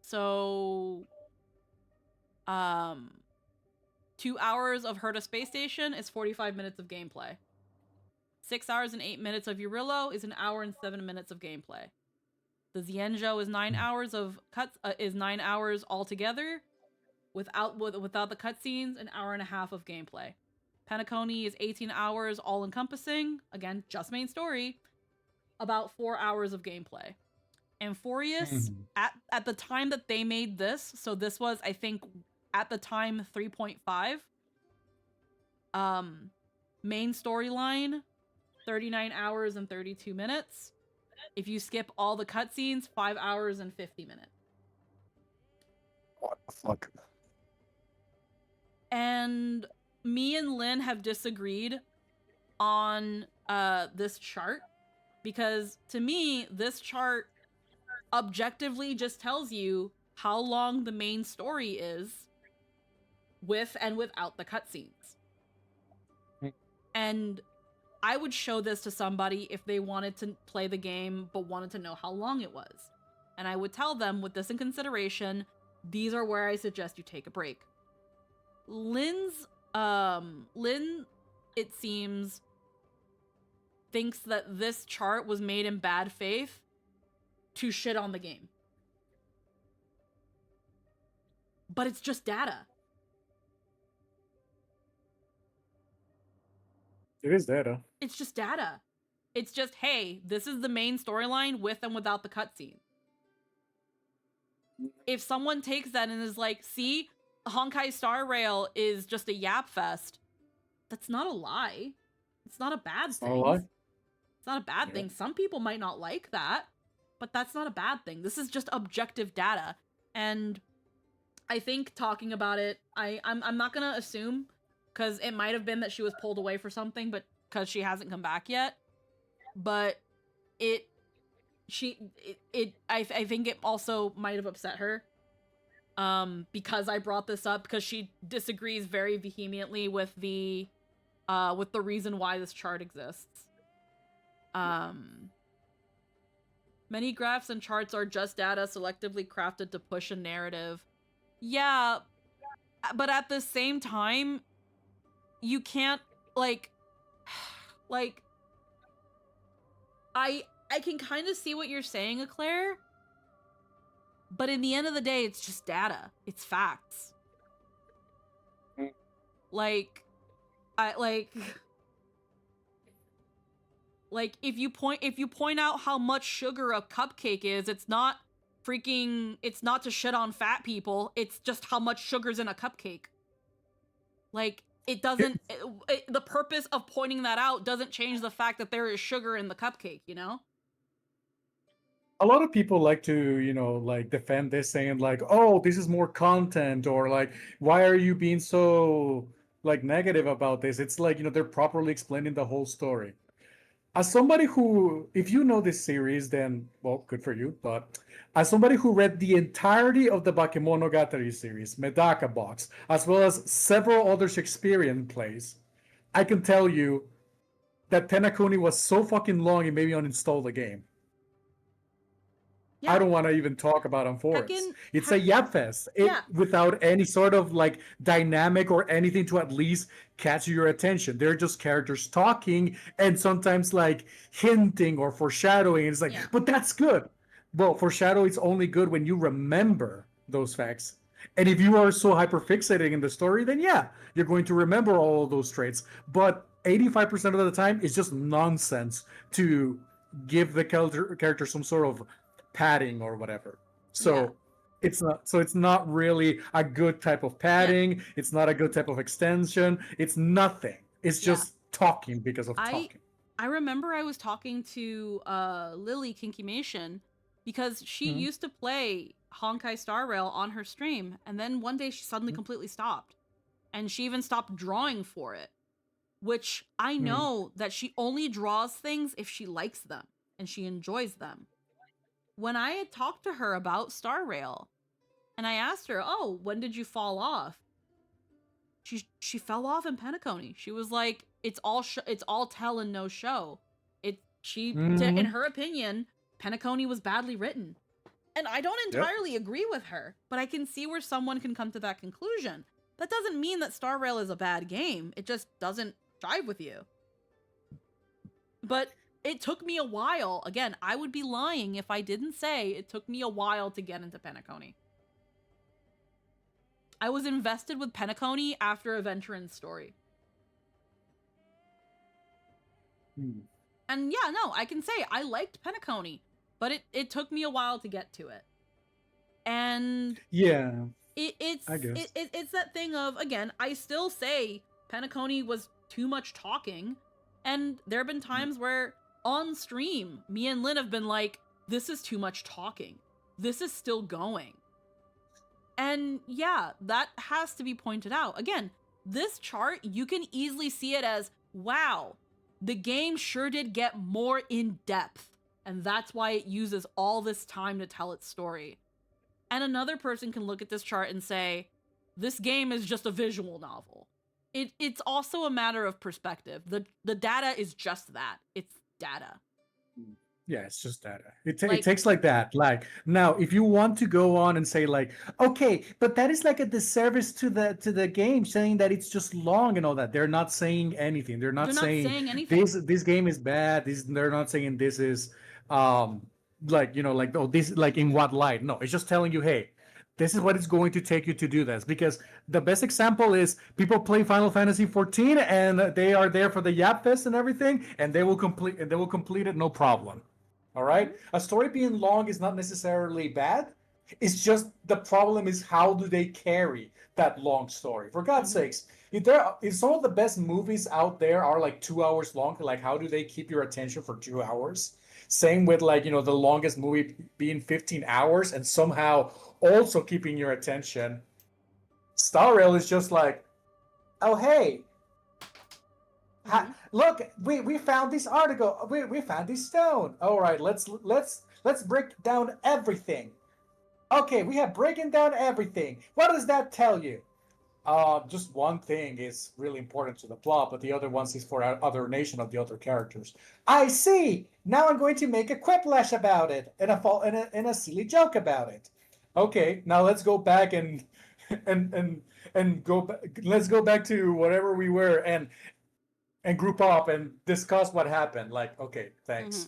So 2 hours of Herta Space Station is 45 minutes of gameplay. 6 hours and 8 minutes of Yurillo is 1 hour and 7 minutes of gameplay. The Xianzhou is 9 hours of is 9 hours altogether, without the cutscenes, 1.5 hours of gameplay. Penacony is 18 hours all encompassing, again just main story, about 4 hours of gameplay. Amphorius at the time that they made this, so this was I think at the time 3.5. Main storyline 39 hours and 32 minutes. If you skip all the cutscenes, 5 hours and 50 minutes. What the fuck? And me and Lynn have disagreed on this chart because to me, this chart objectively just tells you how long the main story is with and without the cutscenes. And I would show this to somebody if they wanted to play the game but wanted to know how long it was. And I would tell them, with this in consideration, these are where I suggest you take a break. Lynn, it seems, thinks that this chart was made in bad faith to shit on the game. But it's just data. It is data. It's just data. It's just, hey, this is the main storyline with and without the cutscene. If someone takes that and is like, see, Honkai Star Rail is just a yap fest, that's not a lie. It's not a bad thing. Not a lie? It's not a bad thing. Some people might not like that, but that's not a bad thing. This is just objective data. And I think talking about it, I'm not gonna assume, because it might have been that she was pulled away for something, but because she hasn't come back yet. But I think it also might have upset her. Because I brought this up, because she disagrees very vehemently with the reason why this chart exists. Many graphs and charts are just data selectively crafted to push a narrative. Yeah, but at the same time, you can't, like, I can kind of see what you're saying, Eclair, but in the end of the day, it's just data. It's facts. Like, if you point out how much sugar a cupcake is, it's not to shit on fat people. It's just how much sugar's in a cupcake. Like, it doesn't, the purpose of pointing that out doesn't change the fact that there is sugar in the cupcake, you know? A lot of people like to, like defend this, saying like, oh, this is more content, or like, why are you being so like negative about this? It's like, they're properly explaining the whole story. As somebody who, if you know this series, then, well, good for you. But as somebody who read the entirety of the Bakemonogatari series, Medaka Box, as well as several other Shakespearean plays, I can tell you that Penacony was so fucking long, it made me uninstall the game. Yeah. I don't want to even talk about Amphoris. It's a yapfest without any sort of like dynamic or anything to at least catch your attention. They're just characters talking and sometimes like hinting or foreshadowing. It's like, but that's good. Well, foreshadow is only good when you remember those facts. And if you are so hyperfixating in the story, then yeah, you're going to remember all of those traits. But 85% of the time, it's just nonsense to give the character some sort of padding or whatever. So it's not really a good type of padding. It's not a good type of extension. It's nothing. It's just talking because of talking. I remember I was talking to Lily Kinkymation, because she used to play Honkai Star Rail on her stream, and then one day she suddenly completely stopped. And she even stopped drawing for it, which I know that she only draws things if she likes them and she enjoys them. When I had talked to her about Star Rail, and I asked her, "Oh, when did you fall off?" She fell off in Penacony. She was like, "It's all tell and no show." In her opinion, Penacony was badly written, and I don't entirely agree with her, but I can see where someone can come to that conclusion. That doesn't mean that Star Rail is a bad game. It just doesn't jive with you. But it took me a while. Again, I would be lying if I didn't say it took me a while to get into Penacony. I was invested with Penacony after Aventurin's story. And yeah, no, I can say I liked Penacony, but it took me a while to get to it. And yeah, it's that thing of, again, I still say Penacony was too much talking, and there have been times where on stream, me and Lynn have been like, this is too much talking. This is still going. And yeah, that has to be pointed out. Again, this chart, you can easily see it as, wow, the game sure did get more in depth. And that's why it uses all this time to tell its story. And another person can look at this chart and say, this game is just a visual novel. It's also a matter of perspective. The data is just that. It's data. Yeah, it's just data. It takes like that. Like, now, if you want to go on and say like, okay, but that is like a disservice to the game, saying that it's just long and all that. They're not saying anything. They're not saying anything. This game is bad. They're not saying this is like, oh, this, like, in what light. No, it's just telling you, hey, this is what it's going to take you to do this. Because the best example is people play Final Fantasy 14 and they are there for the Yap Fest and everything, and they will complete it no problem. All right? A story being long is not necessarily bad. It's just the problem is, how do they carry that long story? For God's sakes, if some of the best movies out there are like 2 hours long, like how do they keep your attention for 2 hours? Same with like, the longest movie being 15 hours and somehow also keeping your attention Star Rail is just like, oh hey, look, we found this article, we found this stone. All right, let's break down everything. Okay, we have breaking down everything. What does that tell you? Just one thing is really important to the plot, but the other ones is for other nation of the other characters. I see. Now I'm going to make a quiplash about it and a silly joke about it. Okay, now let's go back and let's go back to whatever we were and group up and discuss what happened. Like, okay, thanks.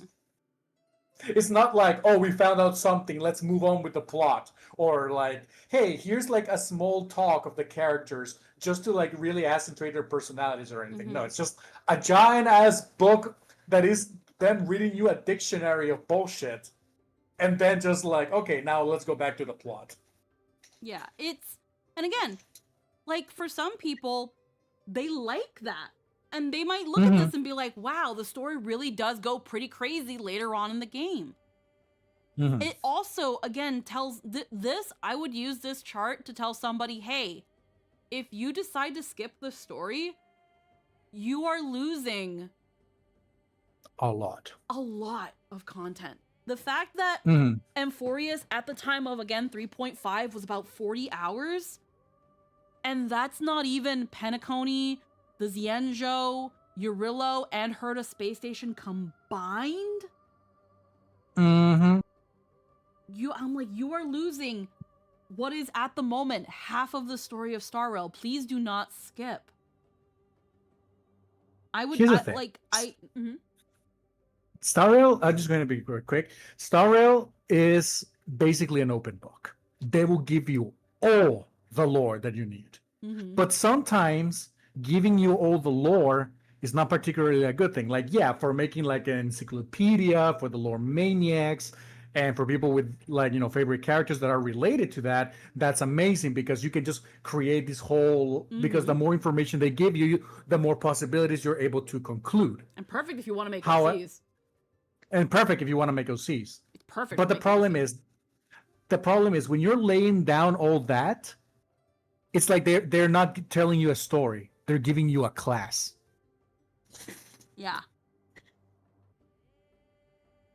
It's not like, oh, we found out something, let's move on with the plot. Or like, hey, here's like a small talk of the characters just to like really accentuate their personalities or anything. No, it's just a giant ass book that is then reading you a dictionary of bullshit. And then just like, okay, now let's go back to the plot. Yeah, and again, like for some people, they like that. And they might look at this and be like, wow, the story really does go pretty crazy later on in the game. It also, again, tells this, I would use this chart to tell somebody, hey, if you decide to skip the story, you are losing a lot of content. The fact that Amphorius at the time of, again, 3.5 was about 40 hours, and that's not even Penacony, the Xianzhou, Eurillo, and Herta Space Station combined? I'm like, you are losing what is at the moment half of the story of Star Rail. Please do not skip. Here's the thing. Star Rail, I'm just going to be quick. Star Rail is basically an open book. They will give you all the lore that you need. But sometimes giving you all the lore is not particularly a good thing. Like, yeah, for making like an encyclopedia for the lore maniacs and for people with like, you know, favorite characters that are related to that, that's amazing because you can just create this whole, because the more information they give you, the more possibilities you're able to conclude. And perfect if you want to make OCs. And perfect if you want to make OCs. It's perfect. But the problem is when you're laying down all that, it's like they're not telling you a story. They're giving you a class. Yeah.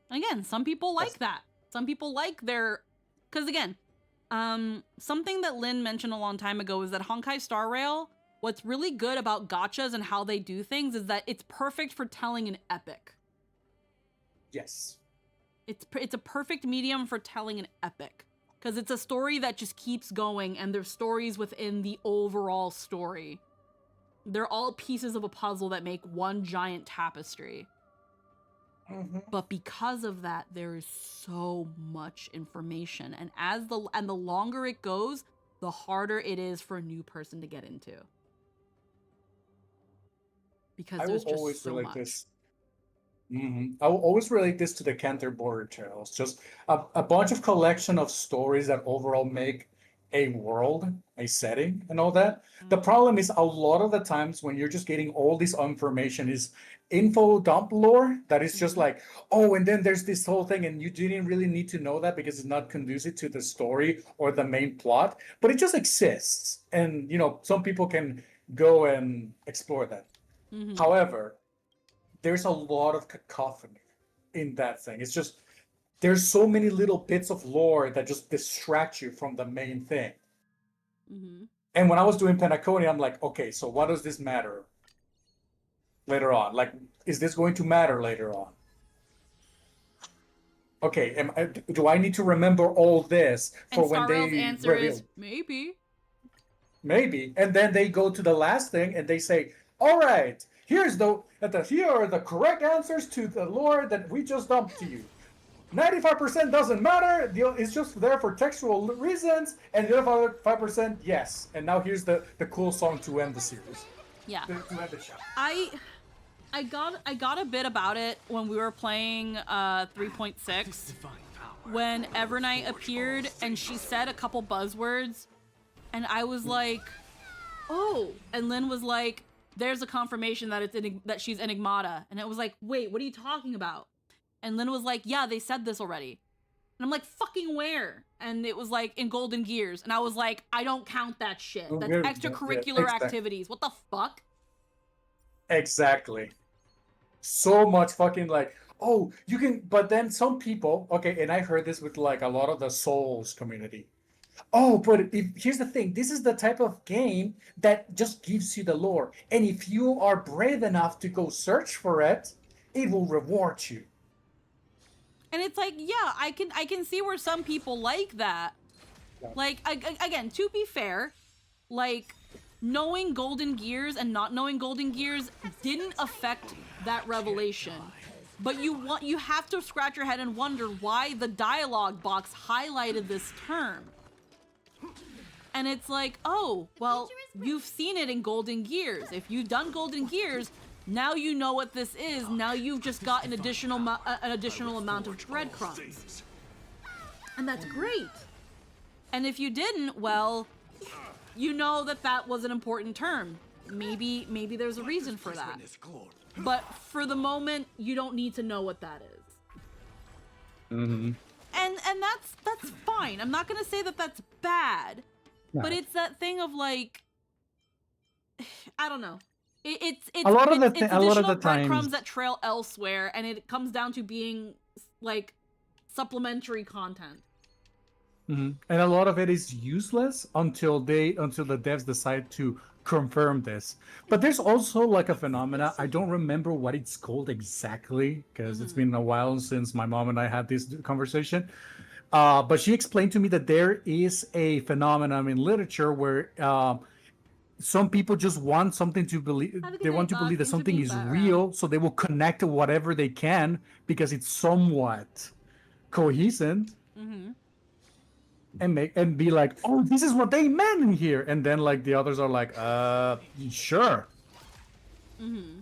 And again, some people like that. Some people like because again, something that Lynn mentioned a long time ago is that Honkai Star Rail, what's really good about gachas and how they do things is that it's perfect for telling an epic. Yes. It's a perfect medium for telling an epic. Because it's a story that just keeps going and there's stories within the overall story. They're all pieces of a puzzle that make one giant tapestry. But because of that, there is so much information. And the longer it goes, the harder it is for a new person to get into. Because there's just so much. I will always relate this to the Canter Border Tales. Just a bunch of collection of stories that overall make a world, a setting, and all that. The problem is a lot of the times when you're just getting all this information is info dump lore that is just like, oh, and then there's this whole thing, and you didn't really need to know that because it's not conducive to the story or the main plot, but it just exists. And, you know, some people can go and explore that. However, there's a lot of cacophony in that thing. It's just, there's so many little bits of lore that just distract you from the main thing. And when I was doing Penacony, I'm like, okay, so what does this matter later on? Like, is this going to matter later on? Okay, do I need to remember all this for when they answer reveal? Is maybe. Maybe. And then they go to the last thing and they say, all right, here are the correct answers to the lore that we just dumped to you. 95% doesn't matter. It's just there for textual reasons, and the other 5%, yes. And now here's the cool song to end the series. Yeah. To end the show. I got a bit about it when we were playing 3.6. When Evernight appeared and she said a couple buzzwords, and I was like, oh. And Lynn was like, there's a confirmation that that she's Enigmata. And it was like, wait, what are you talking about? And Lynn was like, yeah, they said this already. And I'm like, fucking where? And it was like in Golden Gears. And I was like, I don't count that shit. That's extracurricular activities. What the fuck? Exactly. So much fucking like, oh, you can, but then some people, okay, and I heard this with like a lot of the Souls community. Oh, but here's the thing. This is the type of game that just gives you the lore. And if you are brave enough to go search for it, it will reward you. And it's like, yeah, I can see where some people like that. Yeah. Like, again, to be fair, like, knowing Golden Gears and not knowing Golden Gears didn't affect that revelation. But you have to scratch your head and wonder why the dialogue box highlighted this term. And it's like, oh, well, you've seen it in Golden Gears. If you've done Golden Gears, now you know what this is. Now you've just got an additional amount of breadcrumbs. And that's great. And if you didn't, well, you know that was an important term. Maybe there's a reason for that. But for the moment, you don't need to know what that is. Mm-hmm. And that's fine. I'm not gonna say that that's bad. No. But it's that thing of like, I don't know. It's a lot of the additional breadcrumbs times that trail elsewhere, and it comes down to being like supplementary content. Mm-hmm. And a lot of it is useless until the devs decide to confirm this. But there's also like a phenomena. I don't remember what it's called exactly because it's been a while since my mom and I had this conversation. But she explained to me that there is a phenomenon in literature where some people just want something to believe. They want to believe that something is real, so they will connect to whatever they can because it's somewhat cohesive. Mm-hmm. And be like, oh, this is what they meant in here, and then like the others are like, sure. Mm-hmm.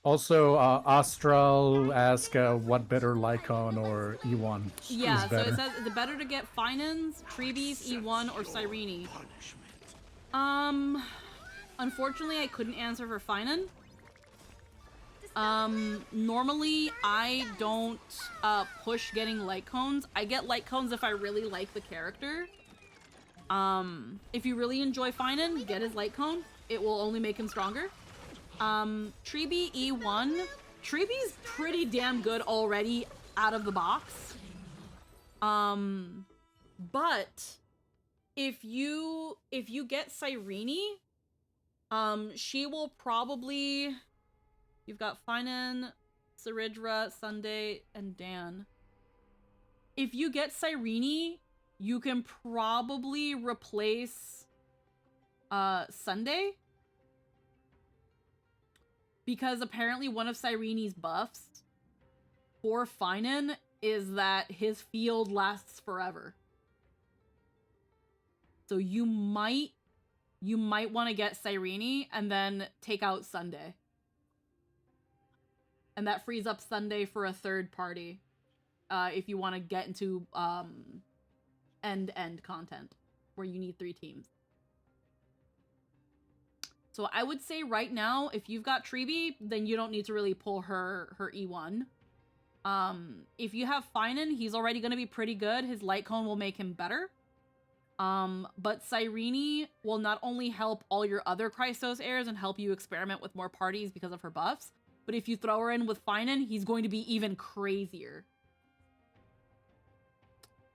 Also, Astral ask what better Lycon or E1 Yeah, is so better. it says, is it better to get Finans, Treebees, E1, or Cyrene? Unfortunately, I couldn't answer for Finan. Normally, I don't push getting light cones. I get light cones if I really like the character. If you really enjoy Finan, get his light cone. It will only make him stronger. Treebee E1. Treebee's pretty damn good already out of the box. But if you get Cyrene, she will probably... You've got Finan, Saridra, Sunday, and Dan. If you get Cyrene, you can probably replace Sunday. Because apparently one of Cyrene's buffs for Finan is that his field lasts forever. So you might want to get Cyrene and then take out Sunday. And that frees up Sunday for a third party. If you want to get into end-to-end content where you need 3 teams. So I would say right now, if you've got Treebee, then you don't need to really pull her E1. If you have Finan, he's already going to be pretty good. His light cone will make him better. But Cyrene will not only help all your other Christos heirs and help you experiment with more parties because of her buffs, but if you throw her in with Finan, he's going to be even crazier.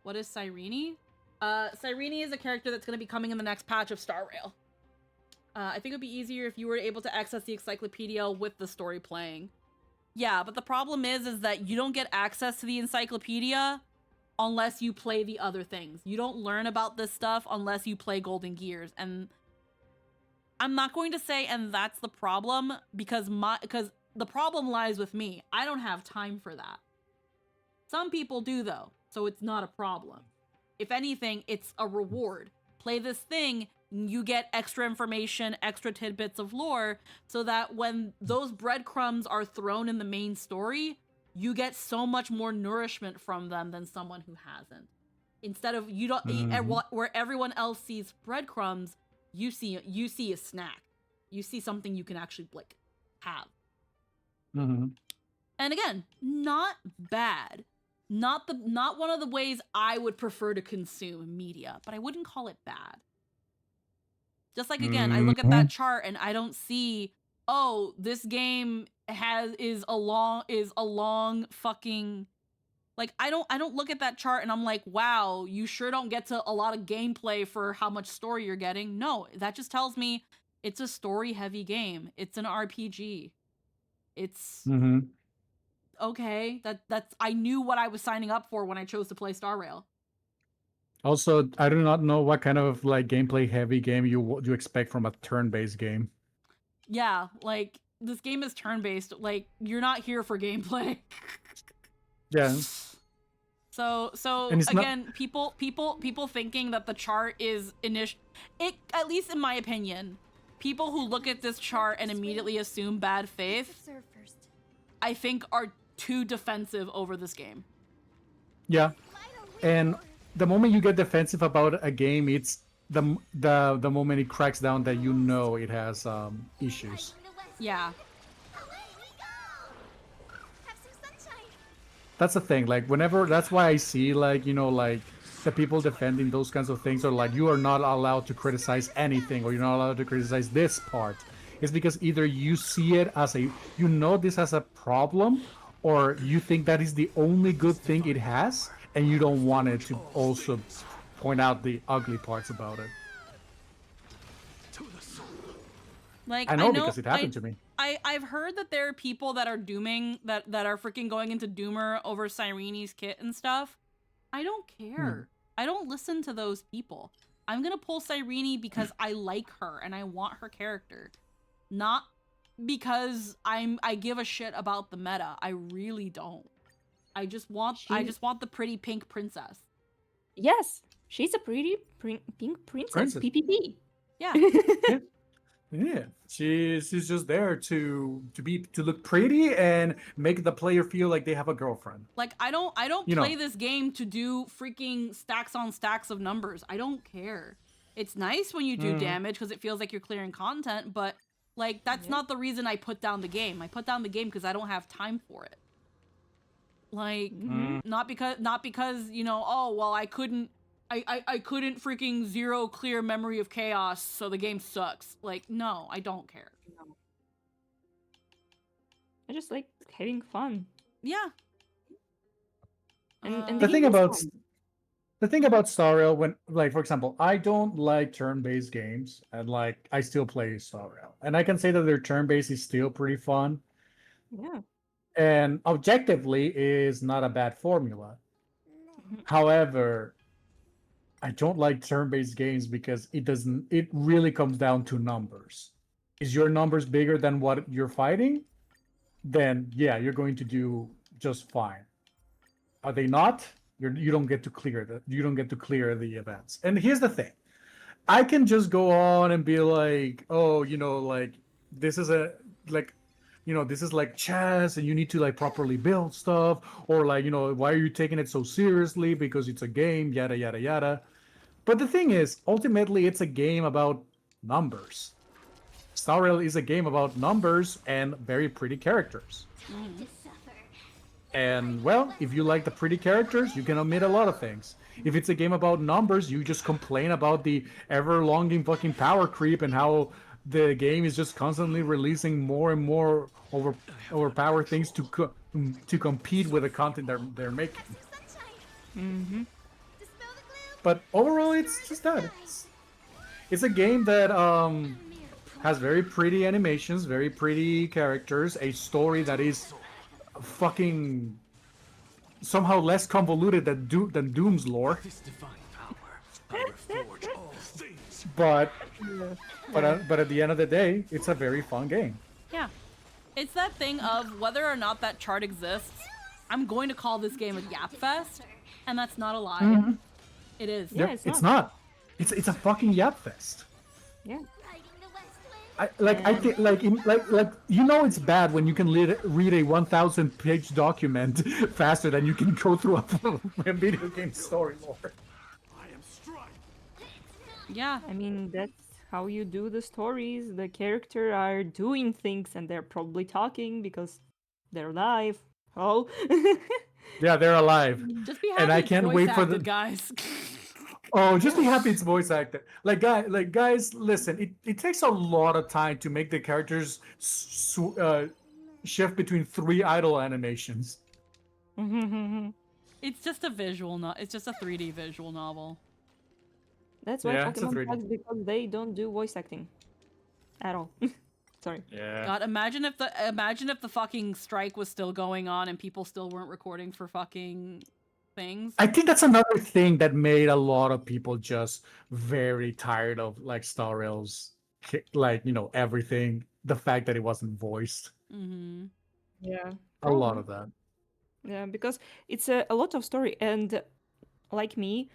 What is Cyrene? Cyrene is a character that's going to be coming in the next patch of Star Rail. I think it would be easier if you were able to access the encyclopedia with the story playing. Yeah, but the problem is that you don't get access to the encyclopedia unless you play the other things. You don't learn about this stuff unless you play Golden Gears. And I'm not going to say, and that's the problem, because the problem lies with me. I don't have time for that. Some people do, though, so it's not a problem. If anything, it's a reward. Play this thing, you get extra information, extra tidbits of lore, so that when those breadcrumbs are thrown in the main story, you get so much more nourishment from them than someone who hasn't. Instead of where everyone else sees breadcrumbs, you see a snack. You see something you can actually like have. Mm-hmm. And again, not bad. not one of the ways I would prefer to consume media, but I wouldn't call it bad. Just like, again, I look at that chart and I don't see, oh, this game is a long fucking, like, I don't look at that chart and I'm like, wow, you sure don't get to a lot of gameplay for how much story you're getting. No, that just tells me it's a story heavy game. It's an RPG. It's okay. That's I knew what I was signing up for when I chose to play Star Rail. Also, I do not know what kind of like gameplay heavy game you expect from a turn-based game. Yeah, like this game is turn-based. Like you're not here for gameplay. Yeah. So again, people thinking that the chart is at least in my opinion, people who look at this chart and immediately assume bad faith, I think are too defensive over this game. Yeah. And the moment you get defensive about a game, it's the moment it cracks down that you know it has issues. Yeah. That's the thing. Like that's why I see like, you know, like the people defending those kinds of things are like, you are not allowed to criticize anything, or you're not allowed to criticize this part. It's because either you see it as this as a problem, or you think that is the only good thing it has, and you don't want it to also point out the ugly parts about it. Like I know because it happened to me. I've heard that there are people that are dooming that are freaking going into Doomer over Cyrene's kit and stuff. I don't care. I don't listen to those people. I'm gonna pull Cyrene because I like her and I want her character, not because I give a shit about the meta. I really don't. I just want the pretty pink princess. Yes, she's a pretty pink princess. PPP. Yeah. Yeah, she's just there to look pretty and make the player feel like they have a girlfriend. Like I don't play this game to do freaking stacks on stacks of numbers. I don't care. It's nice when you do damage because it feels like you're clearing content, but like that's not the reason I put down the game. I put down the game because I don't have time for it. Like not because you know, oh well, I couldn't freaking zero clear memory of chaos, so the game sucks. Like, no, I don't care. No. I just like having fun. Yeah. And the thing about Star Rail, when, like, for example, I don't like turn-based games, and like I still play Star Rail, and I can say that their turn-based is still pretty fun. Yeah. And objectively is not a bad formula. However, I don't like turn-based games because it really comes down to numbers. Is your numbers bigger than what you're fighting? Then yeah, you're going to do just fine. Are they not? You don't get to clear the events. And here's the thing. I can just go on and be like, oh, you know, like this is like chess and you need to like properly build stuff, or like, you know, why are you taking it so seriously because it's a game, yada yada yada. But the thing is, ultimately it's a game about numbers. Star Rail is a game about numbers and very pretty characters. And well, if you like the pretty characters, you can omit a lot of things. If it's a game about numbers, you just complain about the ever-longing fucking power creep and how the game is just constantly releasing more and more overpowered things to compete with the content they're making. But overall, it's just that. It's a game that has very pretty animations, very pretty characters, a story that is fucking somehow less convoluted than Doom's lore. But at the end of the day, it's a very fun game. Yeah. It's that thing of whether or not that chart exists, I'm going to call this game a Yap Fest, and that's not a lie. It is. Yeah, it's not. It's a fucking Yap Fest. Yeah. I think like you know it's bad when you can read a 1,000-page document faster than you can go through a video game story lore. Yeah. I mean, that's how you do the stories. The characters are doing things and they're probably talking because they're live. Oh. Yeah, they're alive. Just be happy And I it's can't voice wait for acted, the guys. Oh, just be happy it's voice acted. Like guys, listen. It takes a lot of time to make the characters shift between 3 idle animations. It's just a visual it's just a 3D visual novel. That's why Yeah, it's a Pokemon 3D. sucks, because they don't do voice acting at all. Sorry. Yeah. God, imagine if the fucking strike was still going on and people still weren't recording for fucking things. I think that's another thing that made a lot of people just very tired of like Star Rail's, like, you know, everything. The fact that it wasn't voiced. Mm-hmm. Yeah. A lot of that. Yeah, because it's a lot of story, and like me,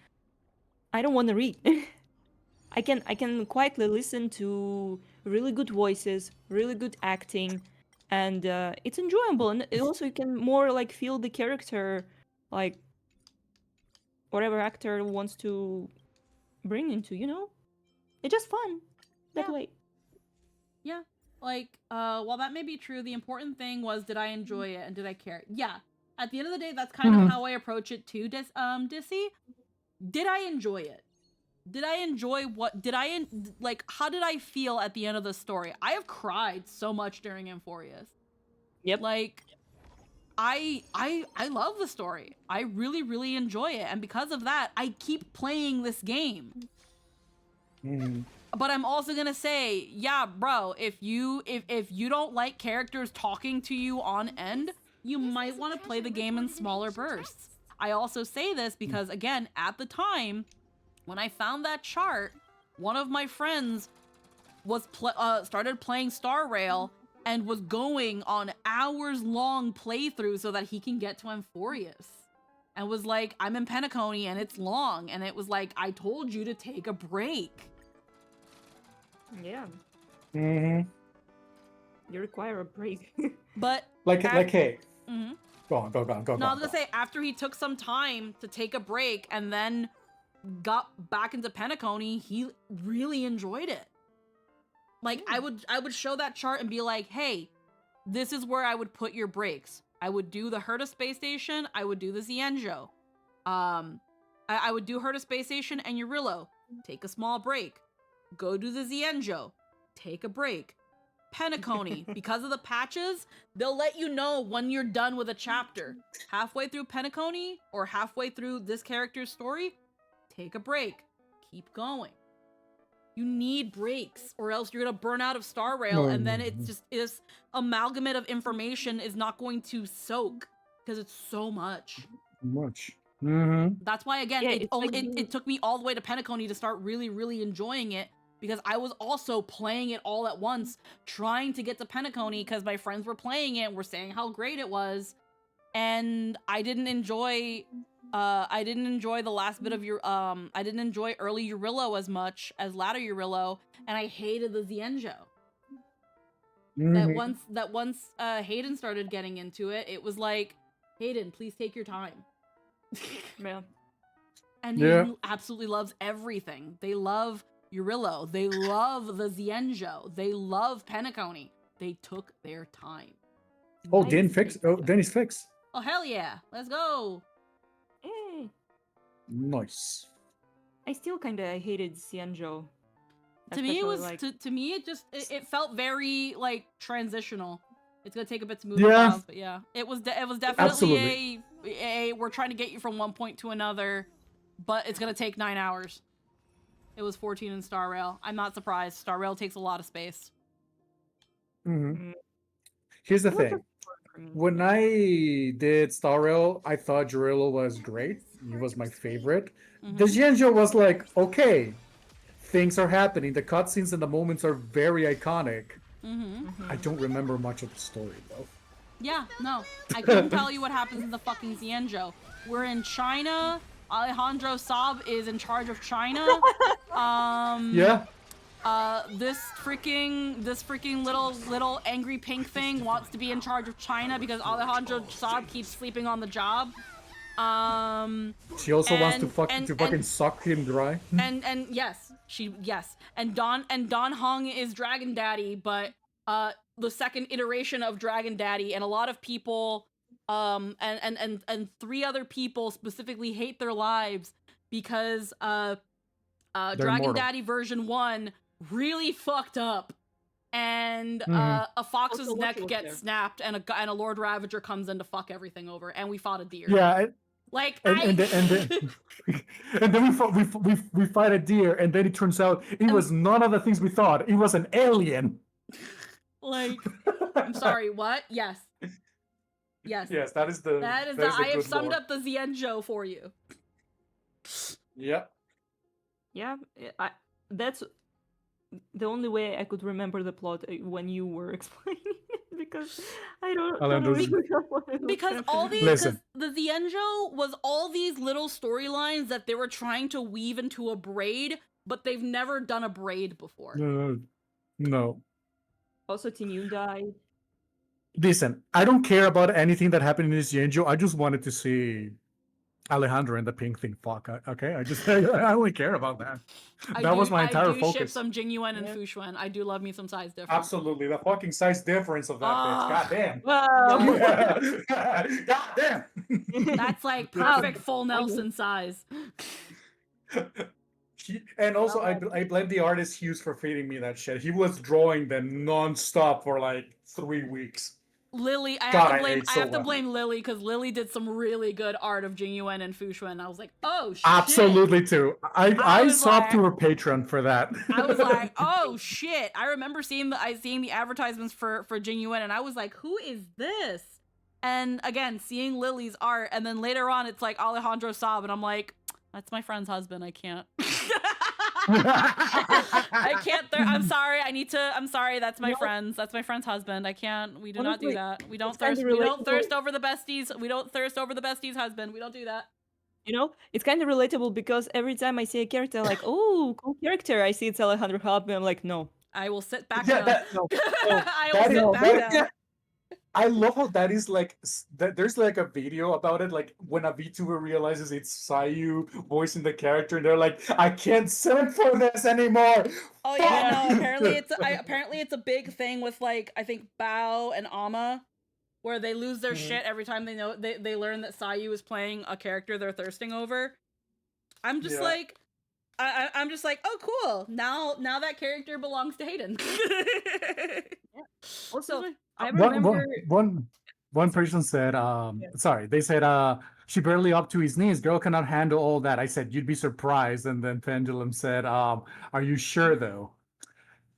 I don't want to read. I can quietly listen to really good voices, really good acting, and it's enjoyable. And also you can more like feel the character, like whatever actor wants to bring into. You know, it's just fun that way. Yeah. Like, while that may be true, the important thing was, did I enjoy it and did I care? Yeah. At the end of the day, that's kind of how I approach it too, Dissy. Did I enjoy it? Did I enjoy like, how did I feel at the end of the story? I have cried so much during Amphorius. Yep. Like, I love the story. I really, really enjoy it. And because of that, I keep playing this game. But I'm also gonna say, yeah, bro, if you don't like characters talking to you on end, you might want to play the game in smaller bursts. I also say this because, again, at the time, when I found that chart, one of my friends was started playing Star Rail and was going on hours-long playthroughs so that he can get to Amphorius. And was like, I'm in Penacony and it's long. And it was like, I told you to take a break. Yeah. Mm-hmm. You require a break. But hey. Mm-hmm. Go on. No, I was gonna say, after he took some time to take a break and then got back into Penacony, he really enjoyed it. Like, I would show that chart and be like, hey, this is where I would put your breaks. I would do the Herta Space Station, I would do the Xianzhou. I would do Herta Space Station and Eurillo. Take a small break. Go do the Xianzhou. Take a break. Penacony, because of the patches, they'll let you know when you're done with a chapter. Halfway through Penacony or halfway through this character's story, take a break. Keep going. You need breaks, or else you're gonna burn out of Star Rail, and then it's just this amalgamate of information is not going to soak because it's so much. Mm-hmm. That's why, again, Yeah, it took me all the way to Penacony to start really, really enjoying it, because I was also playing it all at once, trying to get to Penacony because my friends were playing it and were saying how great it was, and I didn't enjoy the last bit of I didn't enjoy early Eurillo as much as latter Eurillo, and I hated the Xianzhou. That once Hayden started getting into it, it was like, Hayden, please take your time. Man. And he absolutely loves everything. They love Eurillo. They love the Xianzhou. They love Penacony. They took their time. Oh, Denny's fixed. Oh, hell yeah. Let's go. Hey. Nice. I still kind of hated Xianzhou. To me, it was to me it felt very like transitional. It's gonna take a bit to move across, but yeah, it was definitely a we're trying to get you from one point to another, but it's gonna take 9 hours. It was 14 in Star Rail. I'm not surprised. Star Rail takes a lot of space. Mm-hmm. Here's the thing. When I did Star Rail, I thought Eurillo was great. He was my favorite. The Xianzhou was like, okay, things are happening. The cutscenes and the moments are very iconic. I don't remember much of the story, though. Yeah, no. I couldn't tell you what happens in the fucking Xianzhou. We're in China. Alejandro Saab is in charge of China. Yeah. This freaking little angry pink thing wants to be in charge of China because Alejandro Saab keeps sleeping on the job. She also wants to fucking suck him dry. And yes. And Don Hung is Dragon Daddy, but the second iteration of Dragon Daddy, and a lot of people and 3 other people specifically hate their lives because Dragon immortal. Daddy version 1 really fucked up. And a fox's Also, neck Lucky was gets there. snapped, and a Lord Ravager comes in to fuck everything over, and we fought a deer. Yeah, Like, and then we fight a deer, and then it turns out it was none of the things we thought. It was an alien. like, I'm sorry, what? Yes. Yes. Yes, that is the. That is that the, I have good summed lore. up the Zienjo for you. Yep. Yeah, that's the only way I could remember the plot when you were explaining it, because I don't Alejandro's- remember what it was Because all these, Listen. because the Zienjo was all these little storylines that they were trying to weave into a braid, but they've never done a braid before. No. Also, Tinyu died. Listen, I don't care about anything that happened in this Yanjo. I just wanted to see Alejandro and the pink thing fuck. Okay, I only care about that. That was my entire I do ship focus. some Jingyuan and Fushuen. I do love me some size difference. Absolutely, the fucking size difference of that Ah. bitch. God damn. God damn. That's like perfect full Nelson size. And also, I blame the artist Hughes for feeding me that shit. He was drawing them non-stop for like 3 weeks. Lily, I God, have I to blame. ate I so have to well. blame Lily because Lily did some really good art of Jingyuan and Fushuen. I was like, oh shit. Absolutely too. I was subbed like- to her Patreon for that. I was like, oh shit. I remember seeing the advertisements for Jingyuan, and I was like, who is this? And again, seeing Lily's art, and then later on it's like Alejandro Saab, and I'm like, that's my friend's husband. I can't. I can't. I'm sorry. I'm sorry. That's my friend's. That's my friend's husband. I can't. We do not do Honestly, that. We don't it's kinda thirst. We don't relatable. thirst over the besties. We don't thirst over the bestie's husband. We don't do that. You know, it's kind of relatable because every time I see a character like, oh, cool character, I see it's Alejandro Halpe, I'm like, no. I will sit back Yeah, down. I will sit back down. I love how that is like that. There's like a video about it, like when a VTuber realizes it's Sayu voicing the character, and they're like, "I can't send for this anymore." Oh yeah, no. Apparently it's a big thing with like I think Bao and Ama, where they lose their shit every time they learn that Sayu is playing a character they're thirsting over. I'm just like, I'm just like, oh cool. Now that character belongs to Hayden. Also, I remember. One person said, sorry, they said, she barely up to his knees. Girl cannot handle all that. I said, you'd be surprised. And then Pendulum said, are you sure though?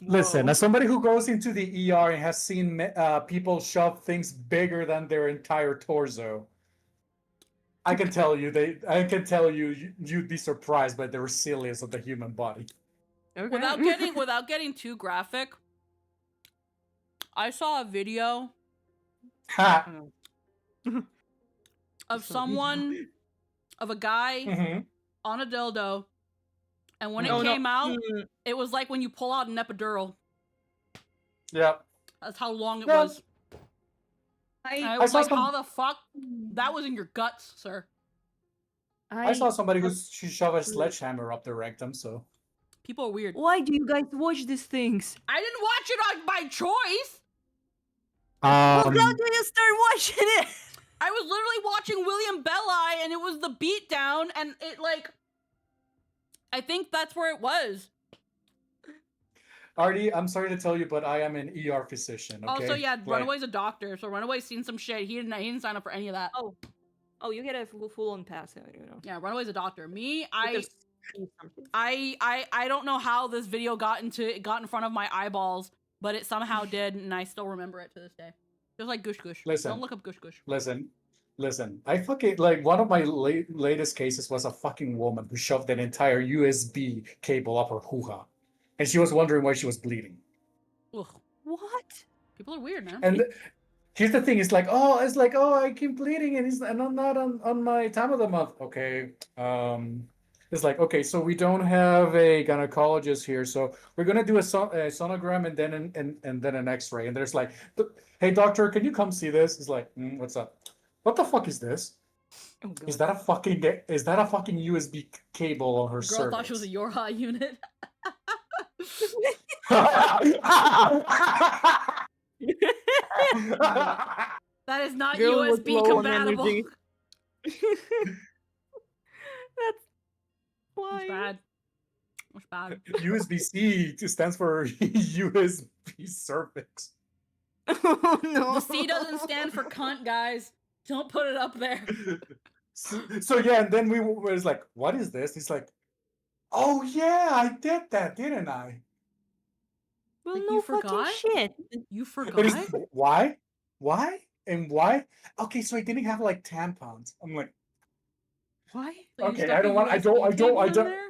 Listen, as somebody who goes into the ER and has seen people shove things bigger than their entire torso, I can tell you, you'd be surprised by the resilience of the human body. Okay. Without getting too graphic, I saw a video of someone, of a guy on a dildo, and when it came out, it was like when you pull out an epidural. Yeah. That's how long it Yeah. was. I was saw like, some- how the fuck? That was in your guts, sir. I saw somebody she shoved a sledgehammer up their rectum, so. People are weird. Why do you guys watch these things? I didn't watch it on by choice. Well, how do you start watching it? I was literally watching William Belli, and it was the beatdown, and it like, I think that's where it was. Artie, I'm sorry to tell you, but I am an ER physician. Okay? Also, yeah, Like, Runaway's a doctor, so Runaway's seen some shit. He didn't sign up for any of that. Oh, you get a full on pass, you know. Yeah, Runaway's a doctor. Me, Because- I don't know how this video got in front of my eyeballs, but it somehow did, and I still remember it to this day. Just like Gush Gush. Listen. Don't look up Gush Gush. Listen. I fucking like one of my latest cases was a fucking woman who shoved an entire USB cable up her hoo-ha, and she was wondering why she was bleeding. Ugh. What? People are weird, man. And here's the thing: it's like, I keep bleeding, and I'm not on my time of the month. Okay. It's like, okay, so we don't have a gynecologist here, so we're gonna do a sonogram and then an X-ray. And there's like, hey doctor, can you come see this? It's like, what's up? What the fuck is this? Oh, Is that a fucking USB cable on her Girl cervix? thought she was a Yorha unit. That is not Girl was USB low on compatible. energy. That's why. It's bad. It's bad. USB-C stands for USB cervix. Oh no. The C doesn't stand for cunt, guys. Don't put it up there. So yeah, and then we was like, "What is this?" He's like, "Oh yeah, I did that, didn't I?" Well, Like, no you fucking forgot? shit. You And forgot? he's, why? Why? And why? Okay, so I didn't have like tampons. I'm like, Why? So you okay, stuck I don't a want. I USB don't. cable in don't. there?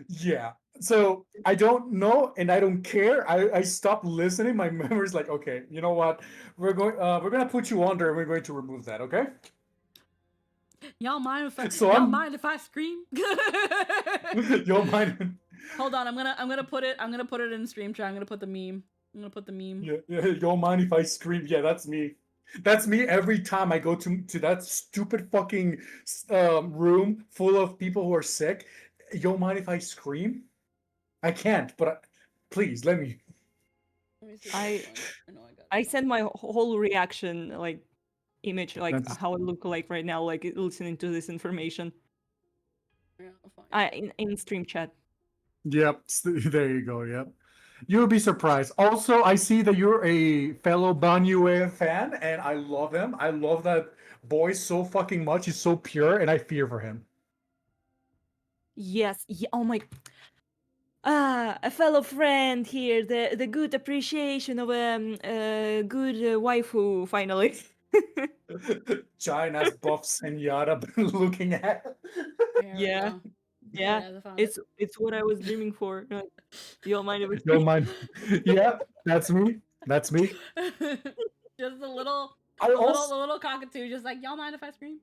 Yeah. So I don't know, and I don't care. I stopped listening. My memory's like, okay, you know what? We're gonna put you under, and we're going to remove that. Okay. Y'all mind if I So y'all I'm- mind if I scream? You'll mind. Hold on, I'm gonna put it in stream chat. I'm gonna put the meme. I'm gonna put the meme. Yeah, you don't mind if I scream? Yeah, that's me. That's me every time I go to that stupid fucking room full of people who are sick. You don't mind if I scream? I can't, but please let me. Let me see. I sent my whole reaction, like image, like That's- how I look like right now, like listening to this information. Yeah, fine. In stream chat. Yep, there you go. Yep, you'll be surprised. Also, I see that you're a fellow Banyue fan, and I love him. I love that boy so fucking much. He's so pure, and I fear for him. Yes. Yeah, oh my. A fellow friend here. The good appreciation of a good waifu finally. China's buff senora been looking at. Yeah. Yeah. I found it. It's what I was dreaming for. You don't mind if we Don't mind. Yeah, that's me. That's me. Just a little, I also- the little cockatoo, just like, y'all mind if I scream?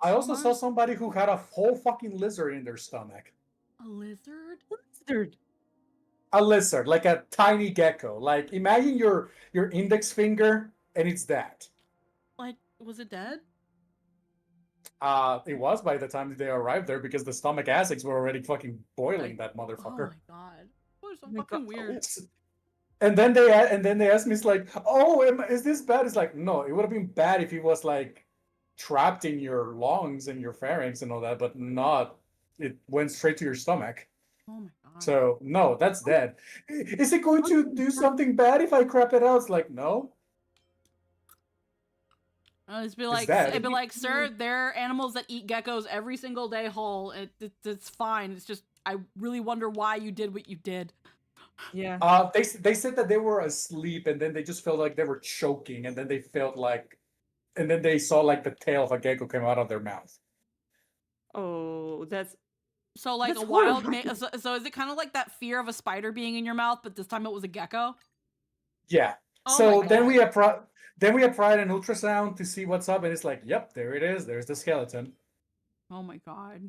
I also saw somebody who had a whole fucking lizard in their stomach. A lizard? Lizard. A lizard, like a tiny gecko. Like imagine your index finger, and it's that. Like, was it dead? It was by the time they arrived there because the stomach acids were already fucking boiling that Oh motherfucker. my god. That was so fucking weird. And then they asked me, it's like, oh, is this bad? It's like, no, it would have been bad if it was like trapped in your lungs and your pharynx and all that, but not. It went straight to your stomach. Oh my god. So no, that's dead. Is it going to do something bad if I crap it out? It's like, no. It'd be like, sir, there are animals that eat geckos every single day whole. It's fine. It's just, I really wonder why you did what you did. Yeah. They said that they were asleep and then they just felt like they were choking and then they felt like, and then they saw like the tail of a gecko come out of their mouth. Oh, that's So like That's a wild, horrible. so is it kind of like that fear of a spider being in your mouth, but this time it was a gecko? Yeah. Oh So my then God. we applied an ultrasound to see what's up, and it's like, yep, there it is. There's the skeleton. Oh my god.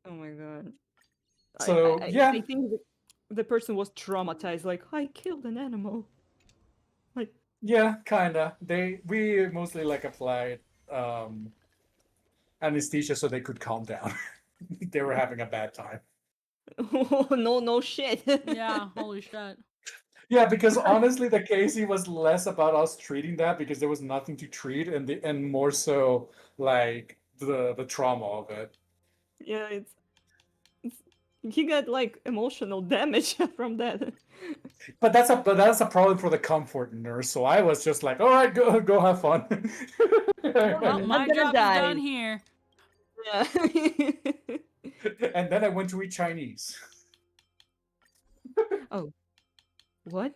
Oh my god. So, yeah. I think the person was traumatized. Like, I killed an animal. Like, Yeah, kinda. We mostly like applied anesthesia so they could calm down. They were having a bad time. oh no shit. Yeah, holy shit. Yeah, because honestly, the Casey was less about us treating that because there was nothing to treat, and more so like the trauma of it. Yeah, it's he got like emotional damage from that. But that's a problem for the comfort nurse. So I was just like, all right, go have fun. Well, my gonna job is die. done here. Yeah. And then I went to eat Chinese. Oh, what?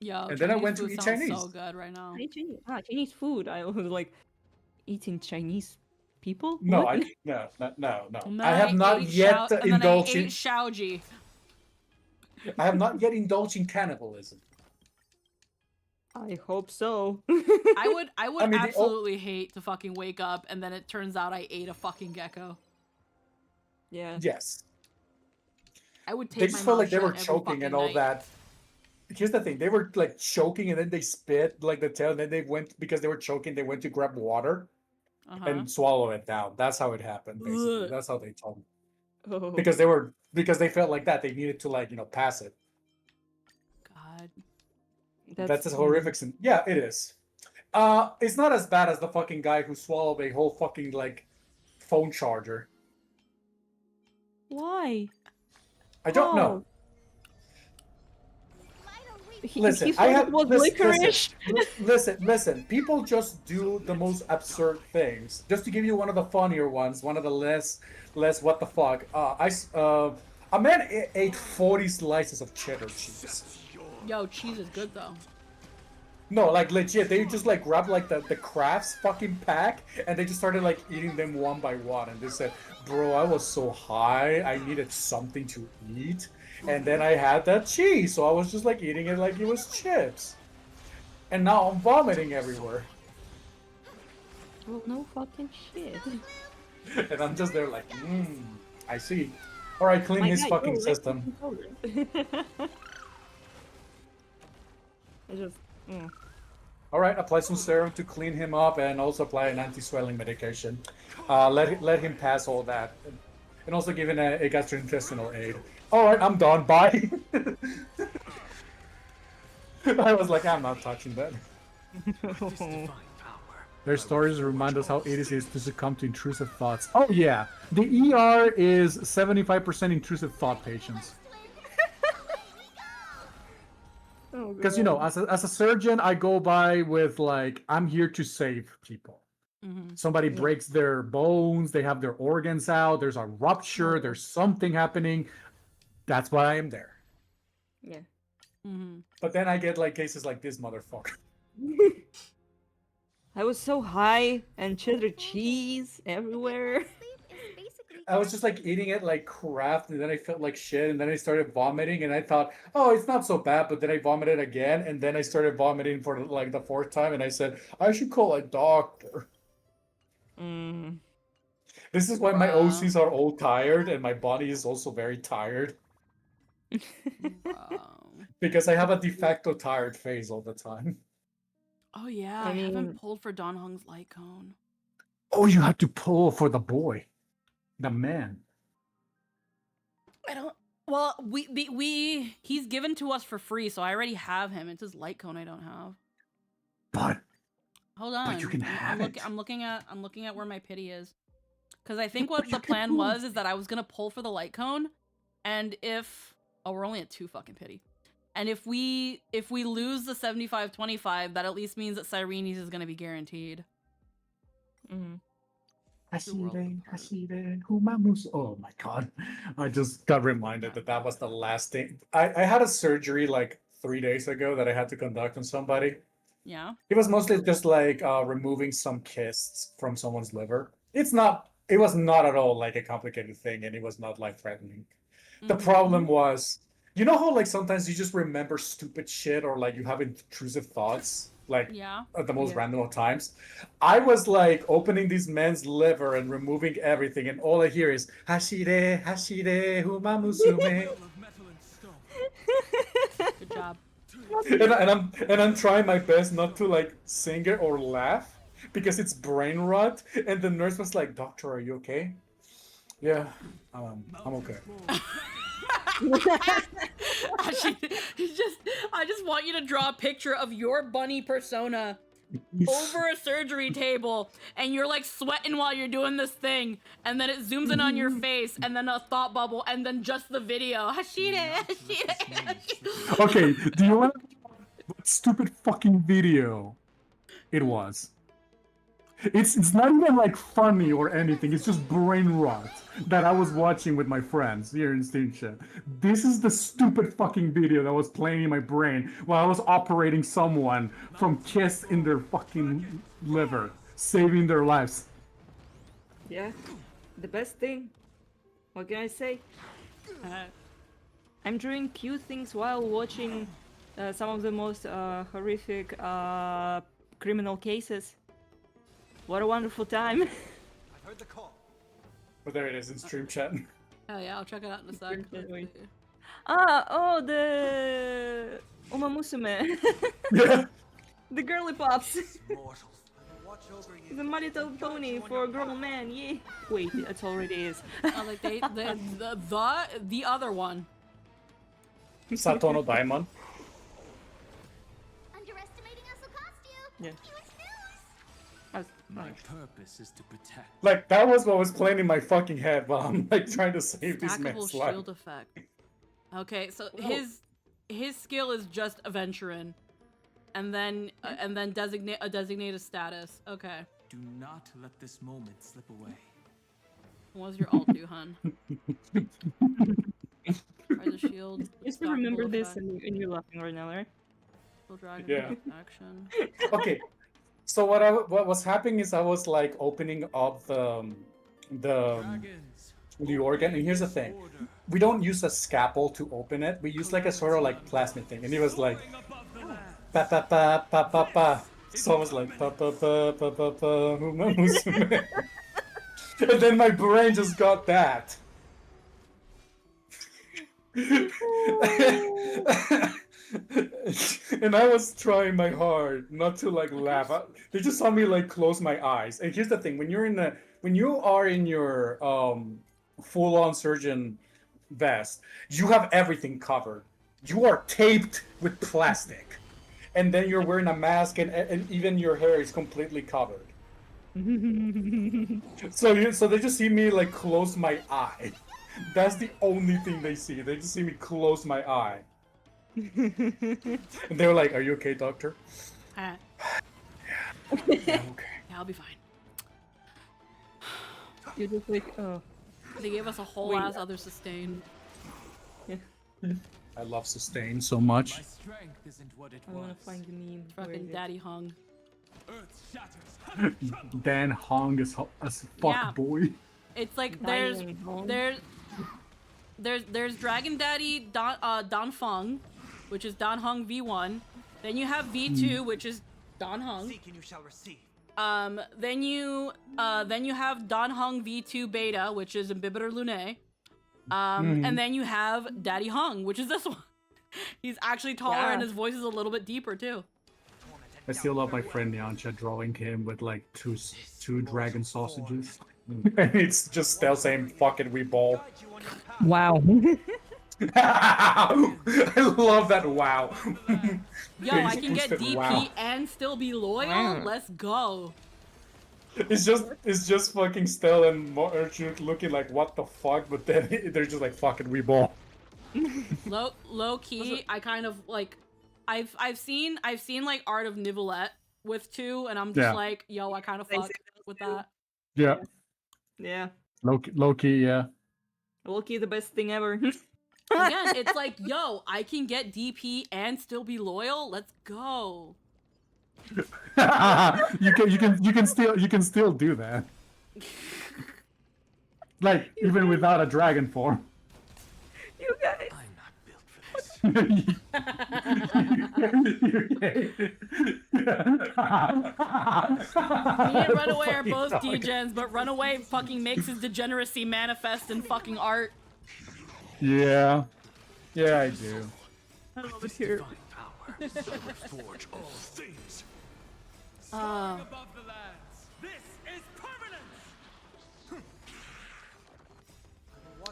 Yo, And then I Chinese went to food eat sounds Chinese. so good right now. Chinese food. I was like eating Chinese people. No, What? no. And then I have not ate yet and then I indulged ate in. Shaoji. I have not yet indulged in cannibalism. I hope so. I would I mean, the absolutely hate to fucking wake up and then it turns out I ate a fucking gecko. Yeah. Yes. I would take They my just felt like mouth they were shut every choking fucking and all night. that. Here's the thing: they were like choking, and then they spit like the tail. And then they went because they were choking. They went to grab water Uh-huh. and swallow it down. That's how it happened. Basically, Ugh. that's how they told me. Oh. Because they felt like that. They needed to pass it. God. That's as horrific. Yeah, it is. It's not as bad as the fucking guy who swallowed a whole fucking like phone charger. Why? I don't know. Listen, he thought it was licorice. Listen. People just do the most absurd things. Just to give you one of the funnier ones, one of the less what the fuck. A man ate 40 slices of cheddar cheese. Yo, cheese is good though. No, like legit, they just like grabbed like the Kraft's fucking pack and they just started like eating them one by one. And they said, bro, I was so high, I needed something to eat. And then I had that cheese, so I was just like eating it like it was chips. And now I'm vomiting everywhere. Well, no fucking shit. And I'm just there like, I see. Alright, clean his fucking system. I just... Alright, apply some serum to clean him up and also apply an anti-swelling medication. Let him pass all that. And also give him a gastrointestinal aid. Alright, I'm done. Bye. I was like, I'm not touching that. Their stories remind us how easy it is to succumb to intrusive thoughts. Oh yeah, the ER is 75% intrusive thought patients. Because you know, as a surgeon, I go by with like, I'm here to save people. Somebody breaks their bones, they have their organs out, there's a rupture, there's something happening. That's why I am there. Yeah. But then I get like cases like this motherfucker. I was so high and cheddar cheese everywhere. I was just like eating it like Kraft, and then I felt like shit, and then I started vomiting, and I thought, oh, it's not so bad, but then I vomited again, and then I started vomiting for like the 4th time, and I said, I should call a doctor. This is why my OCs are all tired, and my body is also very tired. Because I have a de facto tired phase all the time. Oh yeah, I haven't pulled for Don Hong's light cone. Oh, you have to pull for the boy. The man. I don't. Well, he's given to us for free, so I already have him. It's his light cone I don't have. But hold on, but you can have it. I'm looking at where my pity is, because I think what the plan was is that I was gonna pull for the light cone, and if we're only at 2 fucking pity, and if we lose the 75-25, that at least means that Cyrenes is gonna be guaranteed. Hashire, Humamus. Oh my god. I just got reminded that was the last thing. I had a surgery like 3 days ago that I had to conduct on somebody. Yeah. It was mostly just like removing some cysts from someone's liver. It was not at all like a complicated thing, and it was not life-threatening. The problem was, you know how like sometimes you just remember stupid shit, or like you have intrusive thoughts? Like at the most random of times. I was like opening this man's liver and removing everything, and all I hear is Hashire, Humamusume. Good job. and I'm trying my best not to like sing it or laugh because it's brain rot. And the nurse was like, "Doctor, are you okay?" Yeah, I'm okay. I just want you to draw a picture of your bunny persona over a surgery table, and you're like sweating while you're doing this thing, and then it zooms in on your face, and then a thought bubble, and then just the video. Hashire. Okay, do you want what stupid fucking video it was? It's not even like funny or anything. It's just brain rot that I was watching with my friends here in Steam Chat. This is the stupid fucking video that was playing in my brain while I was operating someone from cysts in their fucking liver, saving their lives. Yeah, the best thing. What can I say? I'm doing cute things while watching some of the most horrific criminal cases. What a wonderful time. I've heard the call. But there it is in stream chat. Oh yeah, I'll check it out in a sec. The Umamusume. Yeah. The girly pops. The My Little Pony for a grown man, yeah. Wait, it already is. Like the other one. Satono Daimon. Underestimating us will cost you. Yeah. My purpose is to protect. Like that was what was playing in my fucking head while I'm like trying to save this Stackable man's life. shield effect. Okay, so his skill is just Aventurin, and then designate a designated status. Okay. Do not let this moment slip away. What was your alt do, hun? Try the shield. Just remember stackable this, effect, and you're laughing right now, right? full dragon Yeah. action. Okay, so what was happening is I was like opening up the organ, and here's the thing: we don't use a scalpel to open it. We use like a sort of like plasmid thing, and it was like pa pa pa pa pa pa. So I was like pa pa pa pa pa pa Uma Musume. And then my brain just got that. And I was trying my hard not to like laugh. They just saw me like close my eyes. And here's the thing: when you are in your full-on surgeon vest, you have everything covered. You are taped with plastic, and then you're wearing a mask, and even your hair is completely covered. So they just see me like close my eye. That's the only thing they see. They just see me close my eye. And they were like, "Are you okay, doctor?" Yeah, okay. Yeah, I'll be fine. You're just like, oh. They gave us a whole Wait. ass other sustain. Yeah. I love sustain so much. My strength isn't what it I was. wanna find the meme. Where Fucking is it? daddy hung. Earth shatters. Dan Hong as fuck Yeah. boy. It's like Dying Hong. there's Dragon Daddy Don Feng, which is Dan Hong V1. Then you have V2, which is Dan Hong. Seek and you shall receive. Then you have Dan Hong V2 Beta, which is Imbibitor Lune. And then you have Daddy Hung, which is this one. He's actually taller and his voice is a little bit deeper too. I still love my friend Yancha drawing him with like two dragon sausages. And it's just still saying fucking we ball. Wow. I love that wow. Yo, I can get Boosted DP wow. and still be loyal. Wow. Let's go. It's just fucking Stell and Archuk looking like what the fuck, but then they're just like fucking we ball. Low key, I kind of like I've seen like Art of Nivelette with 2, and I'm just Yeah. like, yo, I kind of fuck with that. Yeah. Yeah. Low key, yeah. Loki, the best thing ever. Again, it's like, yo, I can get DP and still be loyal. Let's go. you can still do that. Like even without a dragon form. You guys. I'm not built for this. Me and Runaway are both degens, but Runaway fucking makes his degeneracy manifest in fucking art. Yeah. Yeah, I do. I love it here. Divine power shall forge all things. Uh, Above the lands. This is permanent.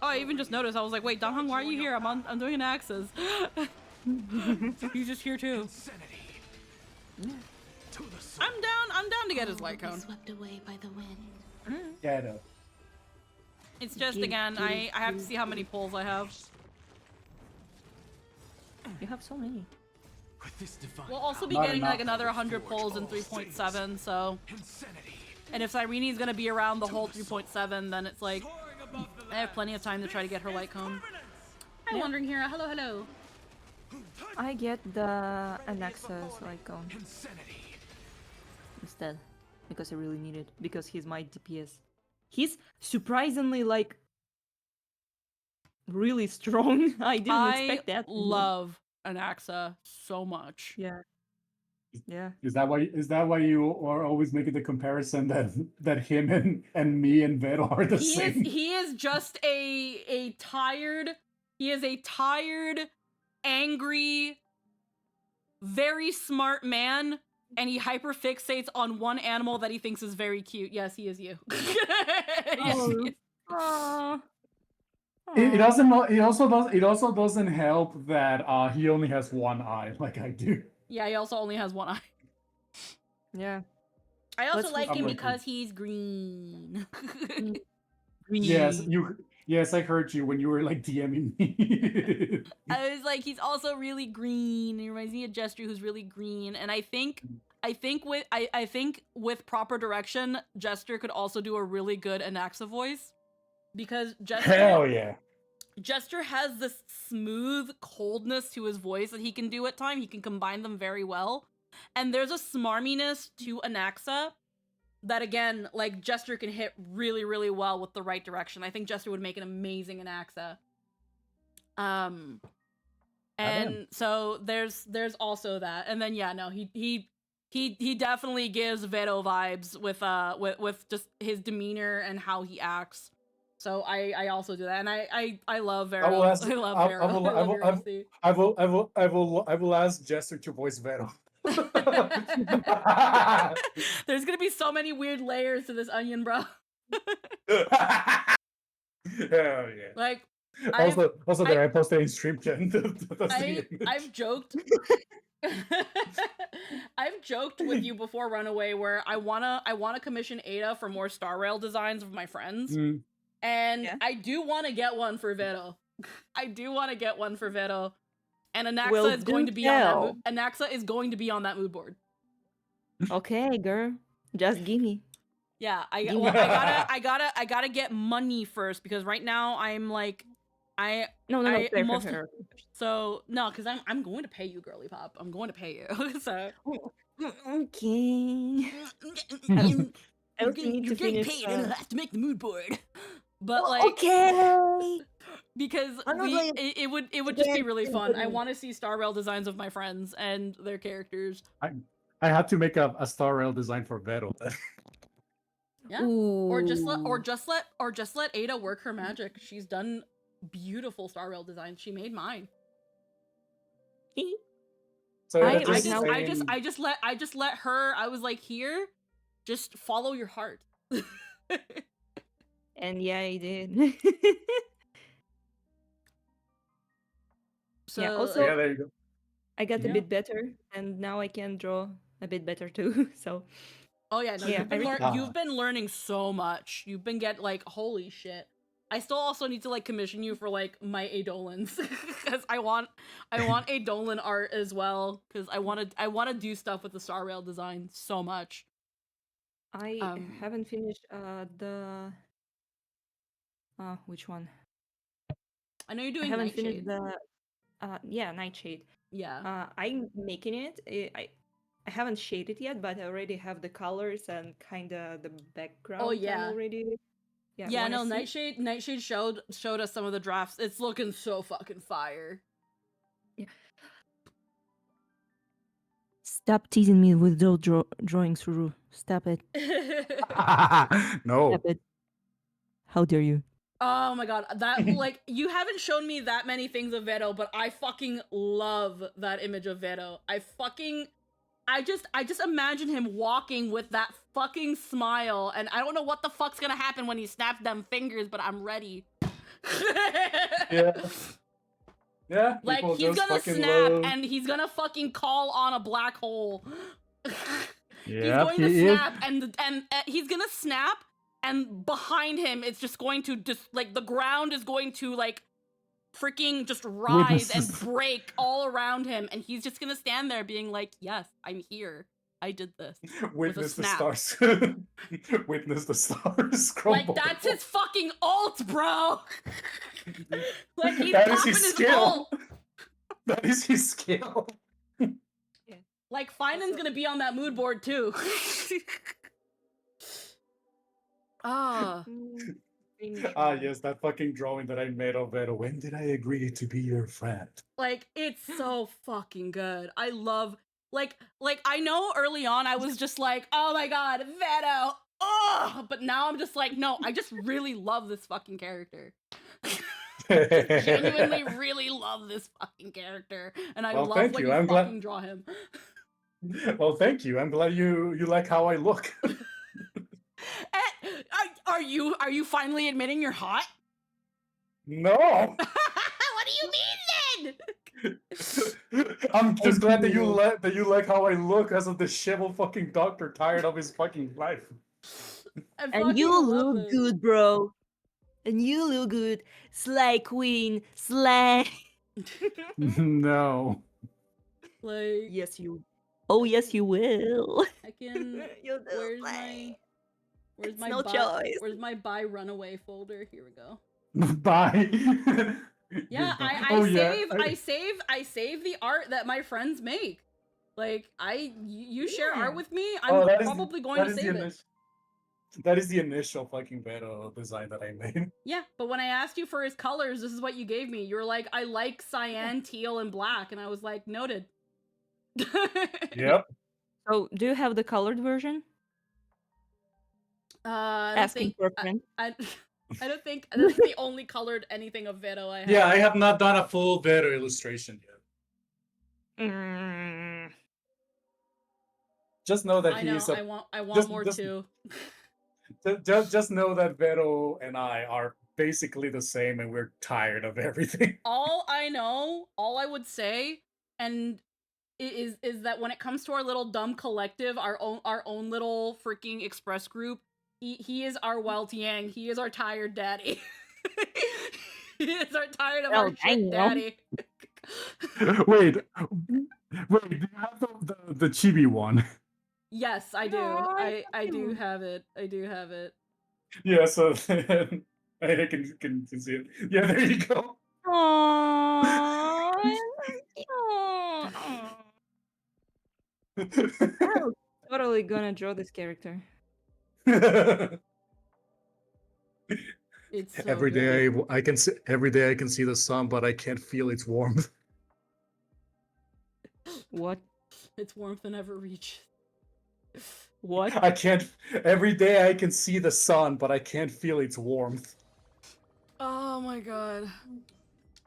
Oh, I even just noticed. I was like, wait, Don Hung, why are you here? I'm doing an Axis. He's just here too. I'm down to get his light cone. Swept away by the wind. Yeah, I know. It's just again, I have to see how many pulls I have. You have so many. With this divine We'll also be Not getting enough. like another 100 pulls in 3.7, so. And if Cyrene's gonna be around the whole 3.7, then it's like I have plenty of time to try to get her light cone. I'm wondering here. Hello, hello. I get the Anaxa's Lycon instead because I really need it because he's my DPS. He's surprisingly like really strong. I didn't expect that. Love Anaxa so much. Yeah. Yeah. Is that why you are always making the comparison that him and me and Vero are the same? He is just a tired. He is a tired, angry, very smart man, and he hyperfixates on one animal that he thinks is very cute. Yes, he is you. Yes, he is. Aww. It doesn't. It also doesn't help that he only has one eye, like I do. Yeah, he also only has one eye. Yeah. I also What's like I'm him like, because he's green. yes, yes, I heard you when you were like DMing me. I was like, he's also really green. He reminds me of Jester, who's really green. And I think with proper direction, Jester could also do a really good Anaxa voice, because Hell yeah. Jester has this smooth coldness to his voice that he can do at times. He can combine them very well. And there's a smarminess to Anaxa that, again, like, Jester can hit really, really well with the right direction. I think Jester would make an amazing Anaxa. And so there's also that. And then yeah, no, he definitely gives Vero vibes with just his demeanor and how he acts. So I also do that, and I love Vero. I love Vero. I will ask Jester to voice Vero. There's gonna be so many weird layers to this onion, bro. Hell yeah. Like, I posted in stream chat. I've joked. I've joked with you before, Runaway, where I wanna commission Ada for more Star Rail designs of my friends. And I do want to get one for Vero. I do want to get one for Vero. And Anaxa is going to be on that Anaxa is going to be on that mood board. Okay, girl. Just give me. Yeah, I gotta get money first, because right now I'm like No, play for her. So no, because I'm going to pay you, girly pop. I'm going to pay you. So okay. You're getting paid enough to make the mood board. But like, okay, because it would just be really fun. I want to see Star Rail designs of my friends and their characters. I have to make a Star Rail design for Vero. Yeah, or just let Ada work her magic. She's done beautiful Star Rail designs. She made mine. So I just let her. I was like, here, just follow your heart. And yeah, I did. So yeah, also, yeah, there you go. I got a bit better, and now I can draw a bit better too. So. Oh yeah, no, yeah, you've been learning so much. You've been holy shit. I still also need to like commission you for like my Eidolons, because I want Eidolon art as well, because I want to do stuff with the Star Rail design so much. I haven't finished the which one? I know you're doing. I haven't Nightshade. finished the Nightshade. Yeah. I'm making it. I haven't shaded yet, but I already have the colors and kind of the background. Oh yeah. Already. Yeah. No, Nightshade showed us some of the drafts. It's looking so fucking fire. Yeah. Stop teasing me with those drawings, Ruru. Stop it. No. Stop it. How dare you? Oh my god, that like, you haven't shown me that many things of Vero, but I fucking love that image of Vero. I just imagine him walking with that fucking smile, and I don't know what the fuck's gonna happen when he snaps them fingers, but I'm ready. Yeah. Like, he's gonna snap and he's gonna fucking call on a black hole. He's going to snap and he's gonna snap, and behind him it's just going to like, the ground is going to like freaking just rise and break all around him, and he's just gonna stand there being like, yes, I'm here, I did this. Witness the stars. Witness the stars. Like, that's his fucking ult, bro. Like, he's that is popping his his skill. ult. That is his skill. Like, Finan's gonna be on that mood board too. Yes, that fucking drawing that I made of Vero. When did I agree to be your friend? Like, it's so fucking good. I love, like I know early on I was just like, oh my god, Vero, oh, but now I'm just like, no, I just really love this fucking character. Genuinely really love this fucking character, and I love when you fucking draw him. Well, thank you. I'm glad you like how I look. Are you finally admitting you're hot? No. What do you mean then? I'm just glad that you like how I look as a disheveled fucking doctor tired of his fucking life. And you look good, bro. And you look good. Slay queen. Slay. No. Like, yes, you. Oh, yes, you will. I can. You do Where's slay. Where's It's my no buy, choice. Where's my buy runaway folder? Here we go. Bye. Yeah, I Oh, save yeah. I save the art that my friends make. Like you share Yeah. art with me, Oh, I'm that is probably going that to is the save it. initial. That is the initial fucking Vero design that I made. Yeah, but when I asked you for his colors, this is what you gave me. You were like, I like cyan, teal, and black, and I was like, noted. Yep. So, do you have the colored version? I don't Asking think for a friend. I don't think this is the only colored anything of Vero I have. Yeah, I have not done a full Vero illustration yet. Just know that I he know. is a. I want just- more just- too. Just know that Vero and I are basically the same, and we're tired of everything. All I know, all I would say, and is that when it comes to our little dumb collective, our own little freaking express group, he is our Wild Yang. He is our tired daddy. He is our tired of our shit daddy. Wait, do you have the chibi one? Yes, I do. Aw, I do have it. I do have it. Yeah, so then I can see it. Yeah, there you go. I'm totally gonna draw this character. It's so Every good. day I can see the sun, but I can't feel its warmth. What? Its warmth never reaches. What? I can't. Every day I can see the sun, but I can't feel its warmth. Oh my god.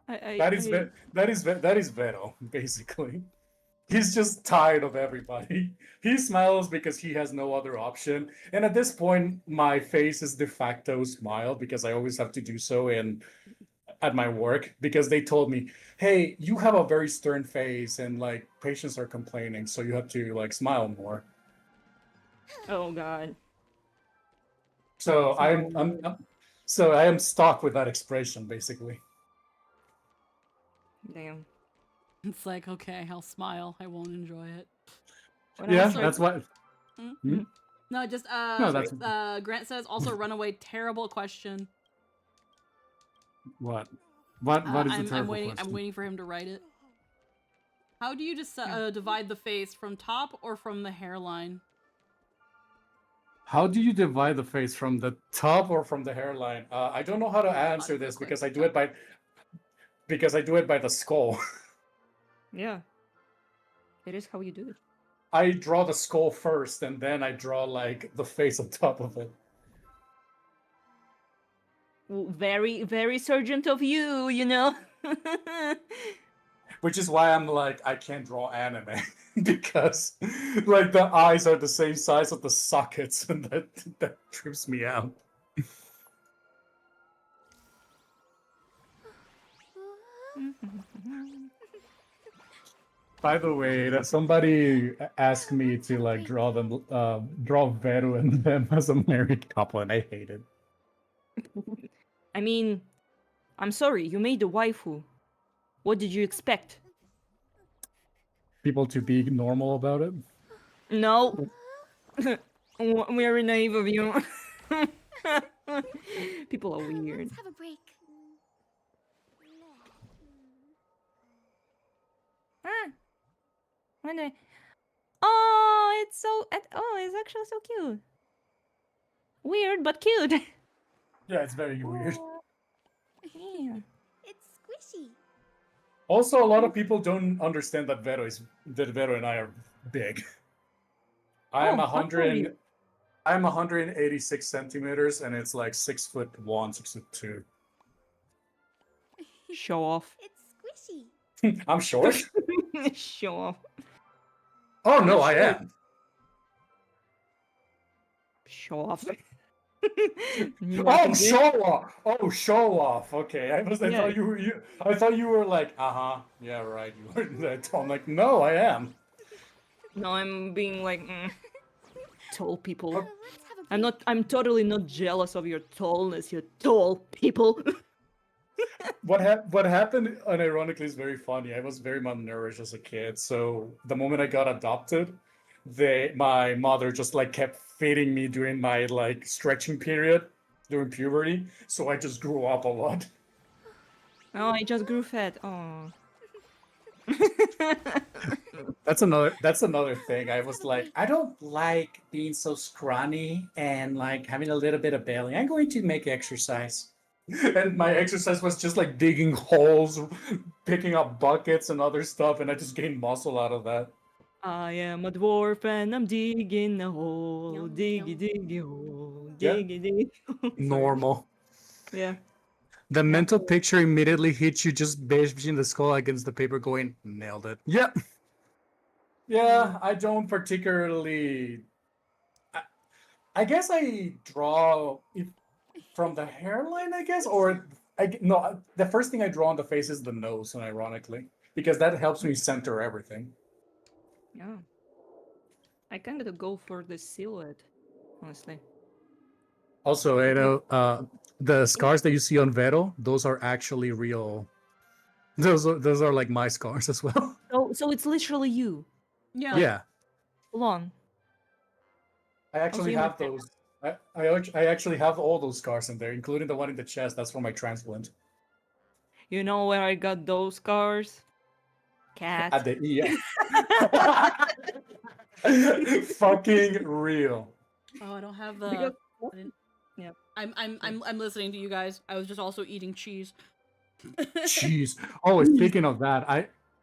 That is Vero, basically. He's just tired of everybody. He smiles because he has no other option. And at this point, my face is de facto smile because I always have to do so at my work because they told me, hey, you have a very stern face and like patients are complaining, so you have to like smile more. Oh god. So I am stuck with that expression basically. Damn. It's like, okay, I'll smile. I won't enjoy it. Yeah, that's what. Hmm? No, just No, that's- Grant says also runaway. Terrible question. What is the terrible I'm waiting. question? I'm waiting for him to write it. How do you just divide the face from top or from the hairline? How do you divide the face from the top or from the hairline? I don't know how to answer this because I do it by the skull. Yeah. It is how you do it. I draw the skull first and then I draw like the face on top of it. Very, very sergeant of you, you know? Which is why I'm like, I can't draw anime because like the eyes are the same size of the sockets and that trips me out. By the way, somebody asked me to like draw Vero and them as a married couple, and I hate it. I mean, I'm sorry, you made a waifu. What did you expect? People to be normal about it. No. Very naive of you. People are weird. Let's have a break. Ah. Oh, it's so. It's actually so cute. Weird, but cute. Yeah, it's very weird. Yeah. It's squishy. Also, a lot of people don't understand that Vero and I are big. I'm 186 centimeters, and it's like 6'1", 6'2". Show off. It's squishy. I'm short. Show off. Oh no, I am. Show off. Oh, show off! Oh, show off! Okay, I Yeah. thought I thought you were like, yeah, right. You were that tall. I'm like, no, I am. No, I'm being like tall people. I'm totally not jealous of your tallness, you tall people. What happened, unironically, is very funny. I was very malnourished as a kid, so the moment I got adopted, my mother just like kept feeding me during my like stretching period during puberty, so I just grew up a lot. Oh, I just grew fat. Oh. That's another thing. I was like, I don't like being so scrawny and like having a little bit of belly. I'm going to make exercise. And my exercise was just like digging holes, picking up buckets and other stuff, and I just gained muscle out of that. I am a dwarf and I'm digging a hole, diggy hole, Yeah. diggy. Normal. Yeah. The mental picture immediately hits you, just bashing the skull against the paper, going, nailed it. Yep. Yeah, I don't particularly. I guess I draw it from the hairline, I guess, or no. The first thing I draw on the face is the nose, ironically, because that helps me center everything. Yeah. I kind of go for the silhouette, honestly. Also, the scars that you see on Vero, those are actually real. Those are like my scars as well. So it's literally you. Yeah. Yeah. Hold on. I actually have those. I actually have all those scars in there, including the one in the chest. That's from my transplant. You know where I got those scars? Cat. At the fucking real. Oh, I don't have the. Because- I didn't- Yeah. I'm listening to you guys. I was just also eating cheese. Jeez. Oh, speaking of that,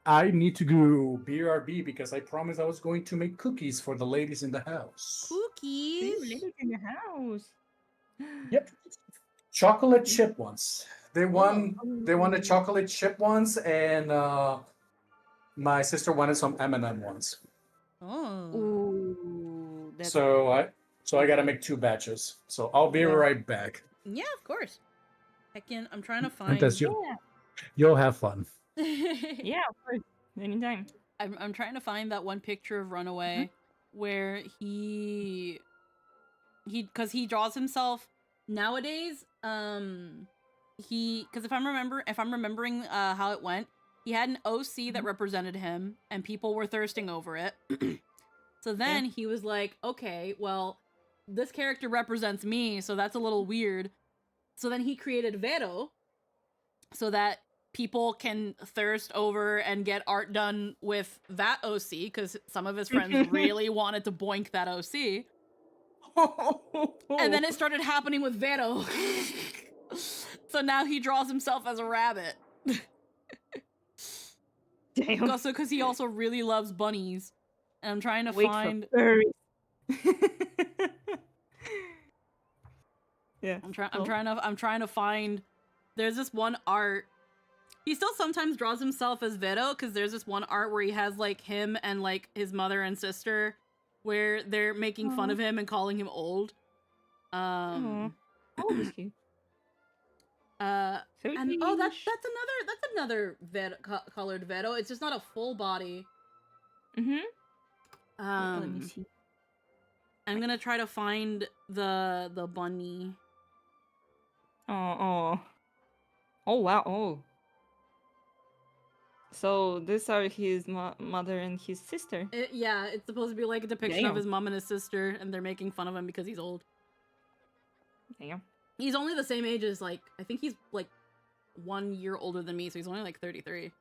I need to go BRB because I promised I was going to make cookies for the ladies in the house. Cookies. Ladies in the house. Yep. Chocolate chip ones. They won the chocolate chip ones, and my sister wanted some M&M ones. Oh. Ooh, that's So I gotta make 2 batches. So I'll be right back. Yeah, of course. I'm trying to And find. you'll have fun. Yeah, of course. Anytime. I'm trying to find that one picture of Runaway where because he draws himself nowadays. Because if I'm remembering how it went, he had an OC that represented him, and people were thirsting over it. So then he was like, okay, well, this character represents me, so that's a little weird. So then he created Vero, so that people can thirst over and get art done with that OC, because some of his friends really wanted to boink that OC. And then it started happening with Vero. So now he draws himself as a rabbit. Damn. Also, because he also really loves bunnies. And I'm trying to Wait find. for furries. Yeah. I'm trying to find. There's this one art. He still sometimes draws himself as Vero, because there's this one art where he has like him and like his mother and sister, where they're making fun of him and calling him old. Oh, that's cute. And that's another colored Vero. It's just not a full body. Let me see. I'm gonna try to find the bunny. Oh wow. Oh. So these are his mother and his sister. Yeah, it's supposed to be like a depiction Damn. of his mom and his sister, and they're making fun of him because he's old. Damn. He's only the same age as I think he's like 1 year older than me, so he's only like 33.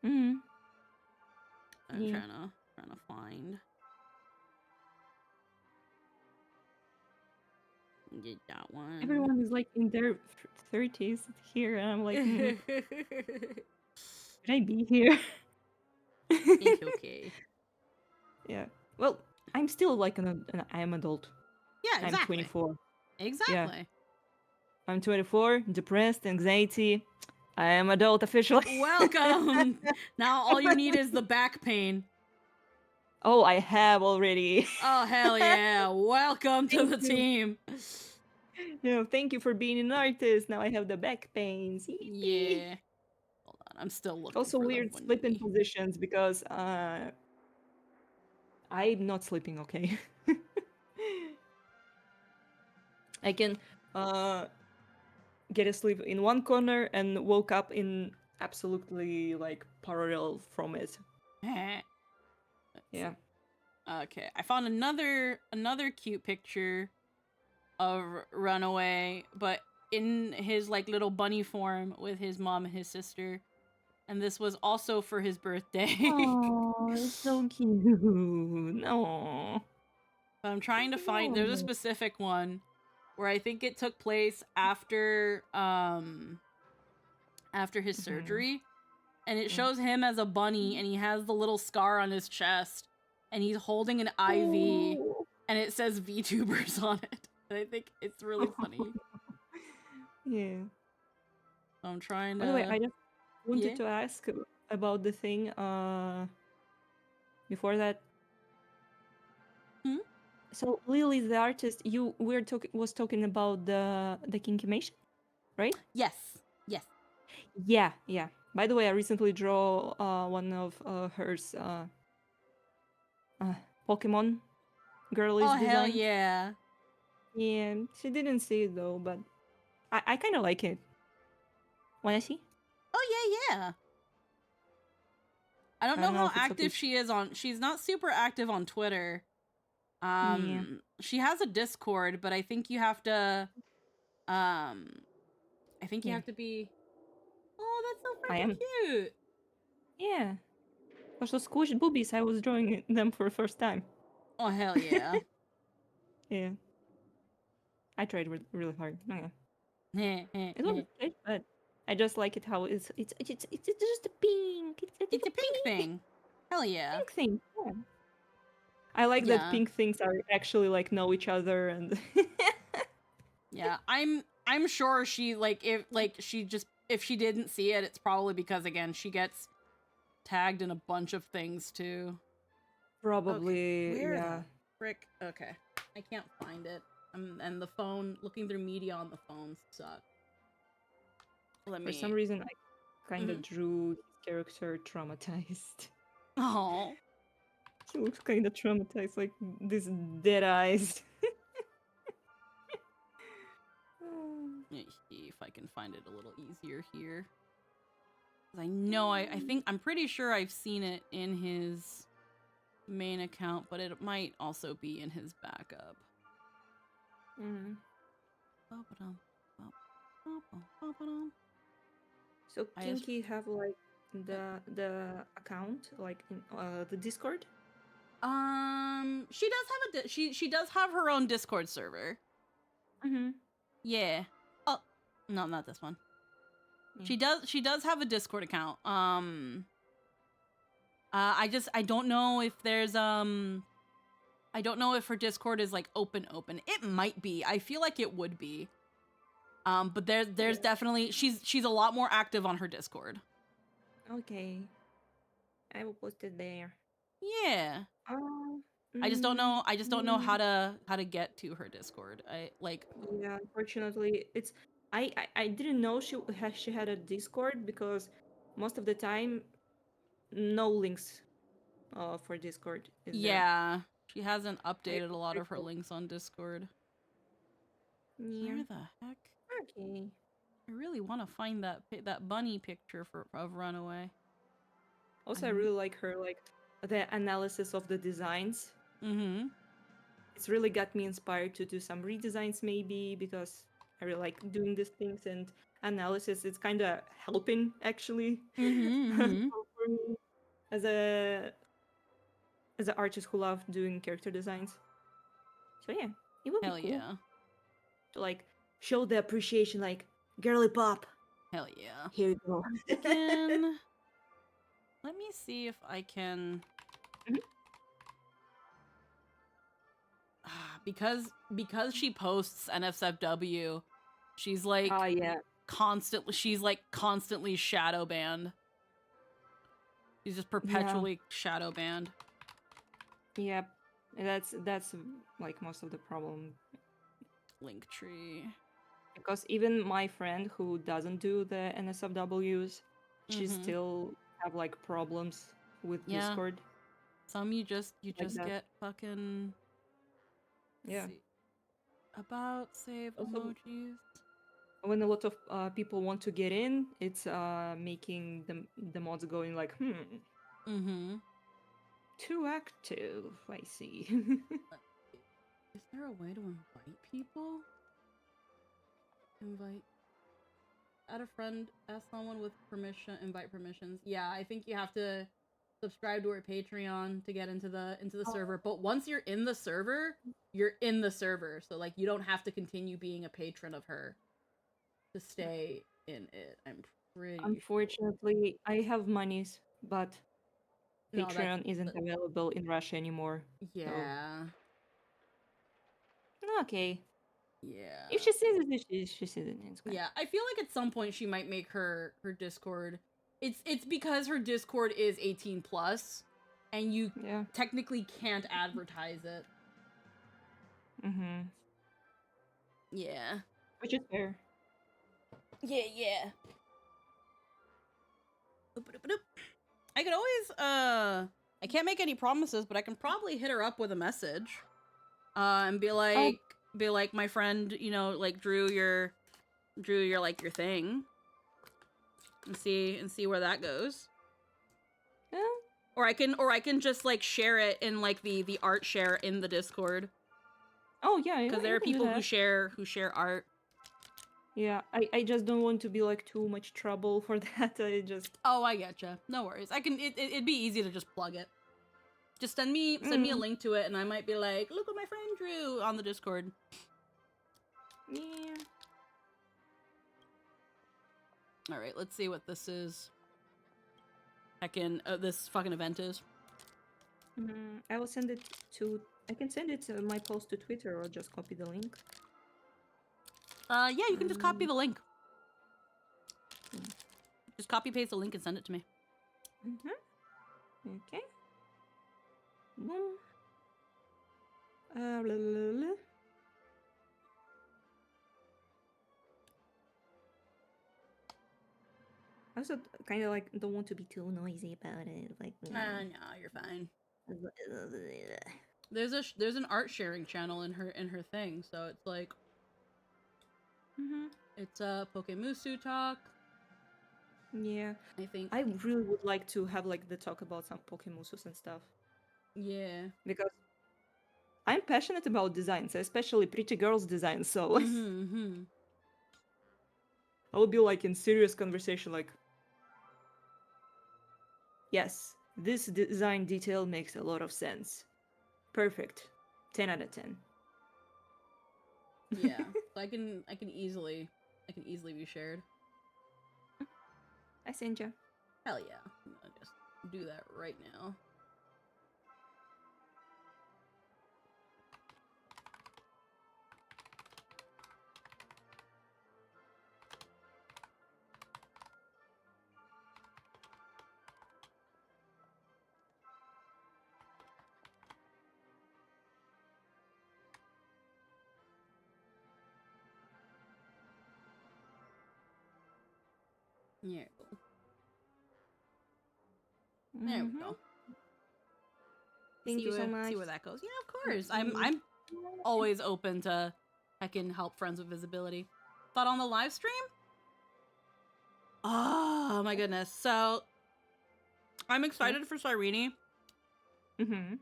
Mm-hmm. I'm Yeah. trying to find. Get that one. Everyone is like in their 30s here, and I'm like, should I be here? It's okay. Yeah. Well, I'm still like I'm adult. Yeah, exactly. I'm 24. Exactly. Yeah. I'm 24, depressed, anxiety. I am adult officially. Welcome. Now all you need is the back pain. Oh, I have already. Oh hell yeah! Welcome to the Thank you. team. Thank you for being an artist. Now I have the back pains. Yeah. Hold on, I'm still looking Also for weird the one sleeping movie. positions because I'm not sleeping okay. I can get asleep in one corner and woke up in absolutely like parallel from it. Yeah. Okay, I found another cute picture of Runaway, but in his like little bunny form with his mom and his sister. And this was also for his birthday. Oh, it's so cute. No. But I'm trying to find there's a specific one where I think it took place after his surgery. And it shows him as a bunny and he has the little scar on his chest and he's holding an IV and it says VTubers on it. And I think it's really funny. Yeah. I'm trying to By the way, I just wanted to ask about the thing before that. So Lily, the artist, you was talking about the Kinkimation, right? Yes. Yes. Yeah, yeah. By the way, I recently draw one of hers Pokemon girlies Oh, design. hell yeah. Yeah, she didn't see it though, but I kind of like it. Wanna see? Oh, yeah. I don't know how active she is on. She's not super active on Twitter. She has a Discord, but I think you have to. I think you have to be. Oh, that's so freaking cute. Yeah. Also, squished boobies. I was drawing them for the first time. Oh, hell yeah. Yeah. I tried really hard. Okay. It was great, but I just like it how it's just a pink. It's a pink thing. Hell yeah. Pink thing. Yeah. I like that pink things are actually like know each other and yeah, I'm sure she if she didn't see it, it's probably because again she gets tagged in a bunch of things too. Probably, okay. Where yeah. the frick? Okay, I can't find it. And the phone, looking through media on the phone sucks. For some reason, I kind of drew his character traumatized. Oh. He looks kind of traumatized, like these dead eyes. Let me see if I can find it a little easier here. I know I'm pretty sure I've seen it in his main account, but it might also be in his backup. So Kinky have like the account like in the Discord? She does have she does have her own Discord server. Yeah. Oh, no, not this one. She does have a Discord account. I don't know if there's I don't know if her Discord is like open. It might be. I feel like it would be. But there's definitely she's a lot more active on her Discord. Okay. I will post it there. Yeah. I just don't know how to get to her Discord. Yeah, unfortunately, it's I didn't know she had a Discord because most of the time no links for Discord is there. Yeah. She hasn't updated a lot of her links on Discord. Yeah. Where the heck? Okay. I really want to find that bunny picture of Runaway. Also, I really like her the analysis of the designs. It's really got me inspired to do some redesigns maybe because I really like doing these things and analysis. It's kind of helping actually for me as an artist who loves doing character designs. So yeah, it would be cool. Yeah. To like show the appreciation, like girly pop. Hell yeah. Here you go. Let me see if I can. Because she posts NSFW, she's like constantly shadow banned. She's just perpetually shadow banned. Yep. That's like most of the problem. Linktree. Because even my friend who doesn't do the NSFWs, she Mhm. still have like problems with Yeah. Discord. Some you just that. get fucking Yeah. see. About save Also, emojis. when a lot of people want to get in, it's making the mods going like, Mm-hmm. too active. I see. Is there a way to invite people? Add a friend, ask someone with permission, invite permissions. Yeah, I think you have to subscribe to her Patreon to get into the server. But once you're in the server, you're in the server. So like you don't have to continue being a patron of her to stay in it. I'm pretty Unfortunately, I have monies, but No, that's- Patreon isn't available in Russia anymore. so- Yeah. Okay. Yeah. If she sees it, she sees it. It's fine. Yeah, I feel like at some point she might make her Discord. It's because her Discord is 18 plus, and you technically can't advertise it. Mm-hmm. Yeah. Which is fair. Yeah. I could always I can't make any promises, but I can probably hit her up with a message. And be like my friend, you know, like drew your like your thing. And see where that goes. Yeah. Or I can just like share it in like the art share in the Discord. Oh yeah, Because there you are can do people who that. share art. Yeah, I just don't want to be like too much trouble for that. I just Oh, I getcha. No worries. I can. It'd be easy to just plug it. Just send me a link to it, and I might be like, look what my friend drew on the Discord. Yeah. All right, let's see what this is. This fucking event is. I will send it to. I can send it to my post to Twitter or just copy the link. Yeah, you can just copy the link. Just copy paste the link and send it to me. Okay. Boom. Blah, blah, blah. I also kind of like don't want to be too noisy about it. Like, No, you're fine. There's an art sharing channel in her thing, so it's like it's Pokemusu talk. Yeah, I think I really would like to have like the talk about some Pokemusus and stuff. Yeah, because I'm passionate about designs, especially pretty girls' designs. So I would be like in serious conversation, like, yes, this design detail makes a lot of sense. Perfect. 10 out of 10. Yeah, so I can easily be shared. I send you. Hell yeah, I'm gonna just do that right now. There we go. There we go. Thank you so much. See where that goes. Yeah, of course. I'm always open to I can help friends with visibility. Thought on the live stream? Oh my goodness. So I'm excited for Cyrene. And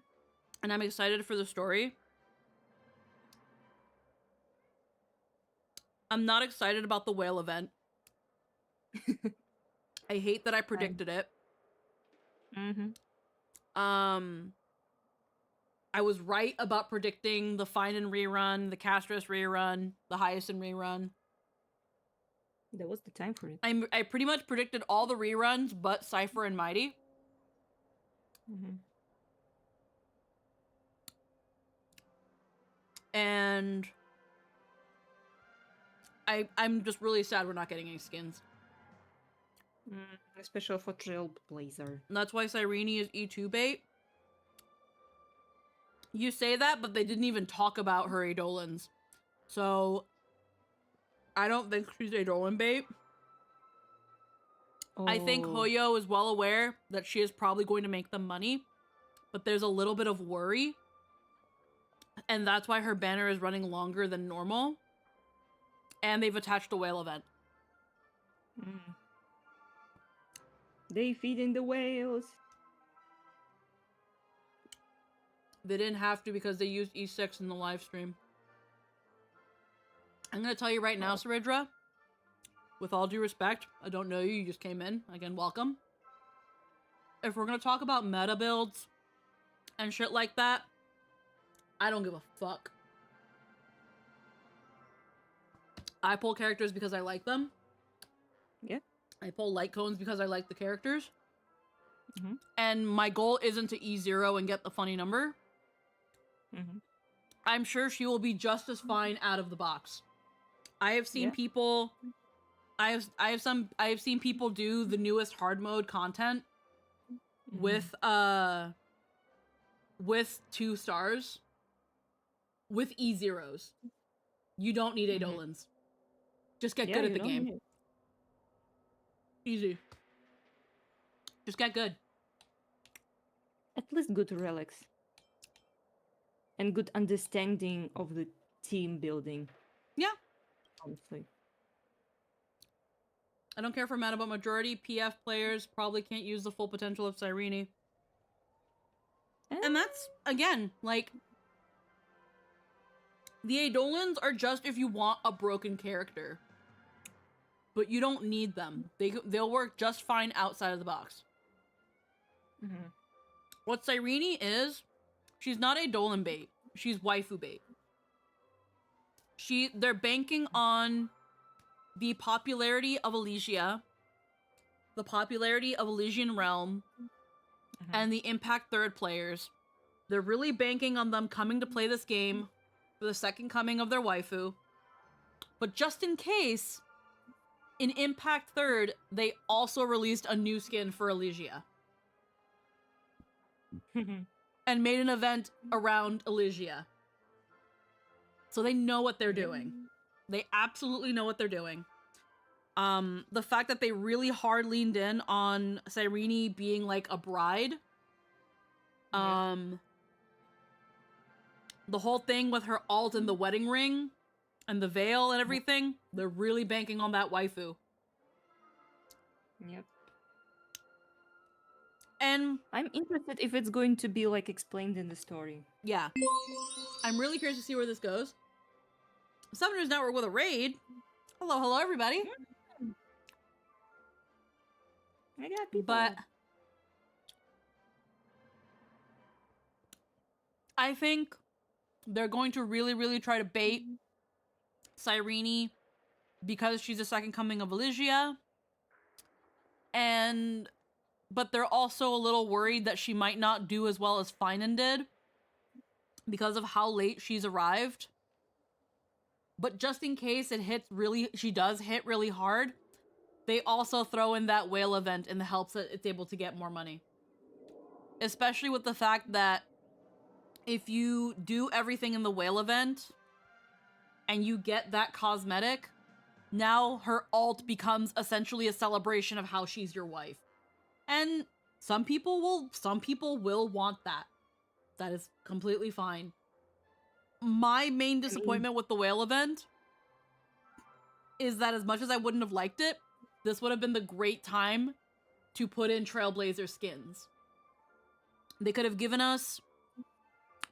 I'm excited for the story. I'm not excited about the whale event. I hate that I predicted it. I was right about predicting the Finden rerun, the Castros rerun, the Hyacinth rerun. That was the time for it. I pretty much predicted all the reruns but Cypher and Mighty. And I'm just really sad we're not getting any skins. Especially for Trailblazer. And that's why Cyrene is E2 bait. You say that, but they didn't even talk about her Eidolons. So I don't think she's a Dolan bait. I think Oh. Hoyo is well aware that she is probably going to make them money, but there's a little bit of worry. And that's why her banner is running longer than normal. And they've attached a whale event. Mm. They feeding the whales. They didn't have to because they used E6 in the live stream. I'm going to tell you right now, Saridra, with all due respect, I don't know you, you just came in. Again, welcome. If we're going to talk about meta builds and shit like that, I don't give a fuck. I pull characters because I like them. Yeah. I pull light cones because I like the characters. Mm-hmm. And my goal isn't to E0 and get the funny number. Mm-hmm. I'm sure she will be just as fine out of the box. I have seen Yeah. people I have seen people do the newest hard mode content with 2 stars with E0s. You don't need Eidolons. Just get good at the game. Easy. Just get good. At least good relics. And good understanding of the team building. Yeah. Honestly. I don't care for meta, but majority PF players probably can't use the full potential of Cyrene. And that's, again, like, the Eidolons are just if you want a broken character. But you don't need them. They'll work just fine outside of the box. Mm-hmm. What Cyrene is, she's not Eidolon bait. She's waifu bait. They're banking on the popularity of Elysia, the popularity of Elysian Realm, and the Impact Third players. They're really banking on them coming to play this game for the second coming of their waifu. But just in case, in Impact Third, they also released a new skin for Elysia. And made an event around Elysia. So they know what they're doing. They absolutely know what they're doing. The fact that they really hard leaned in on Cyrene being like a bride. The whole thing with her alt and the wedding ring and the veil and everything, they're really banking on that waifu. Yep. And I'm interested if it's going to be like explained in the story. Yeah. I'm really curious to see where this goes. Summoners Network with a raid. Hello, everybody. I got people. But I think they're going to really, really try to bait Cyrene because she's the second coming of Elysia. But they're also a little worried that she might not do as well as Finan did because of how late she's arrived. But just in case she does hit really hard, they also throw in that whale event in the hopes that it's able to get more money. Especially with the fact that if you do everything in the whale event and you get that cosmetic, now her alt becomes essentially a celebration of how she's your wife. And some people will want that. That is completely fine. My main disappointment with the whale event is that as much as I wouldn't have liked it, this would have been the great time to put in Trailblazer skins. They could have given us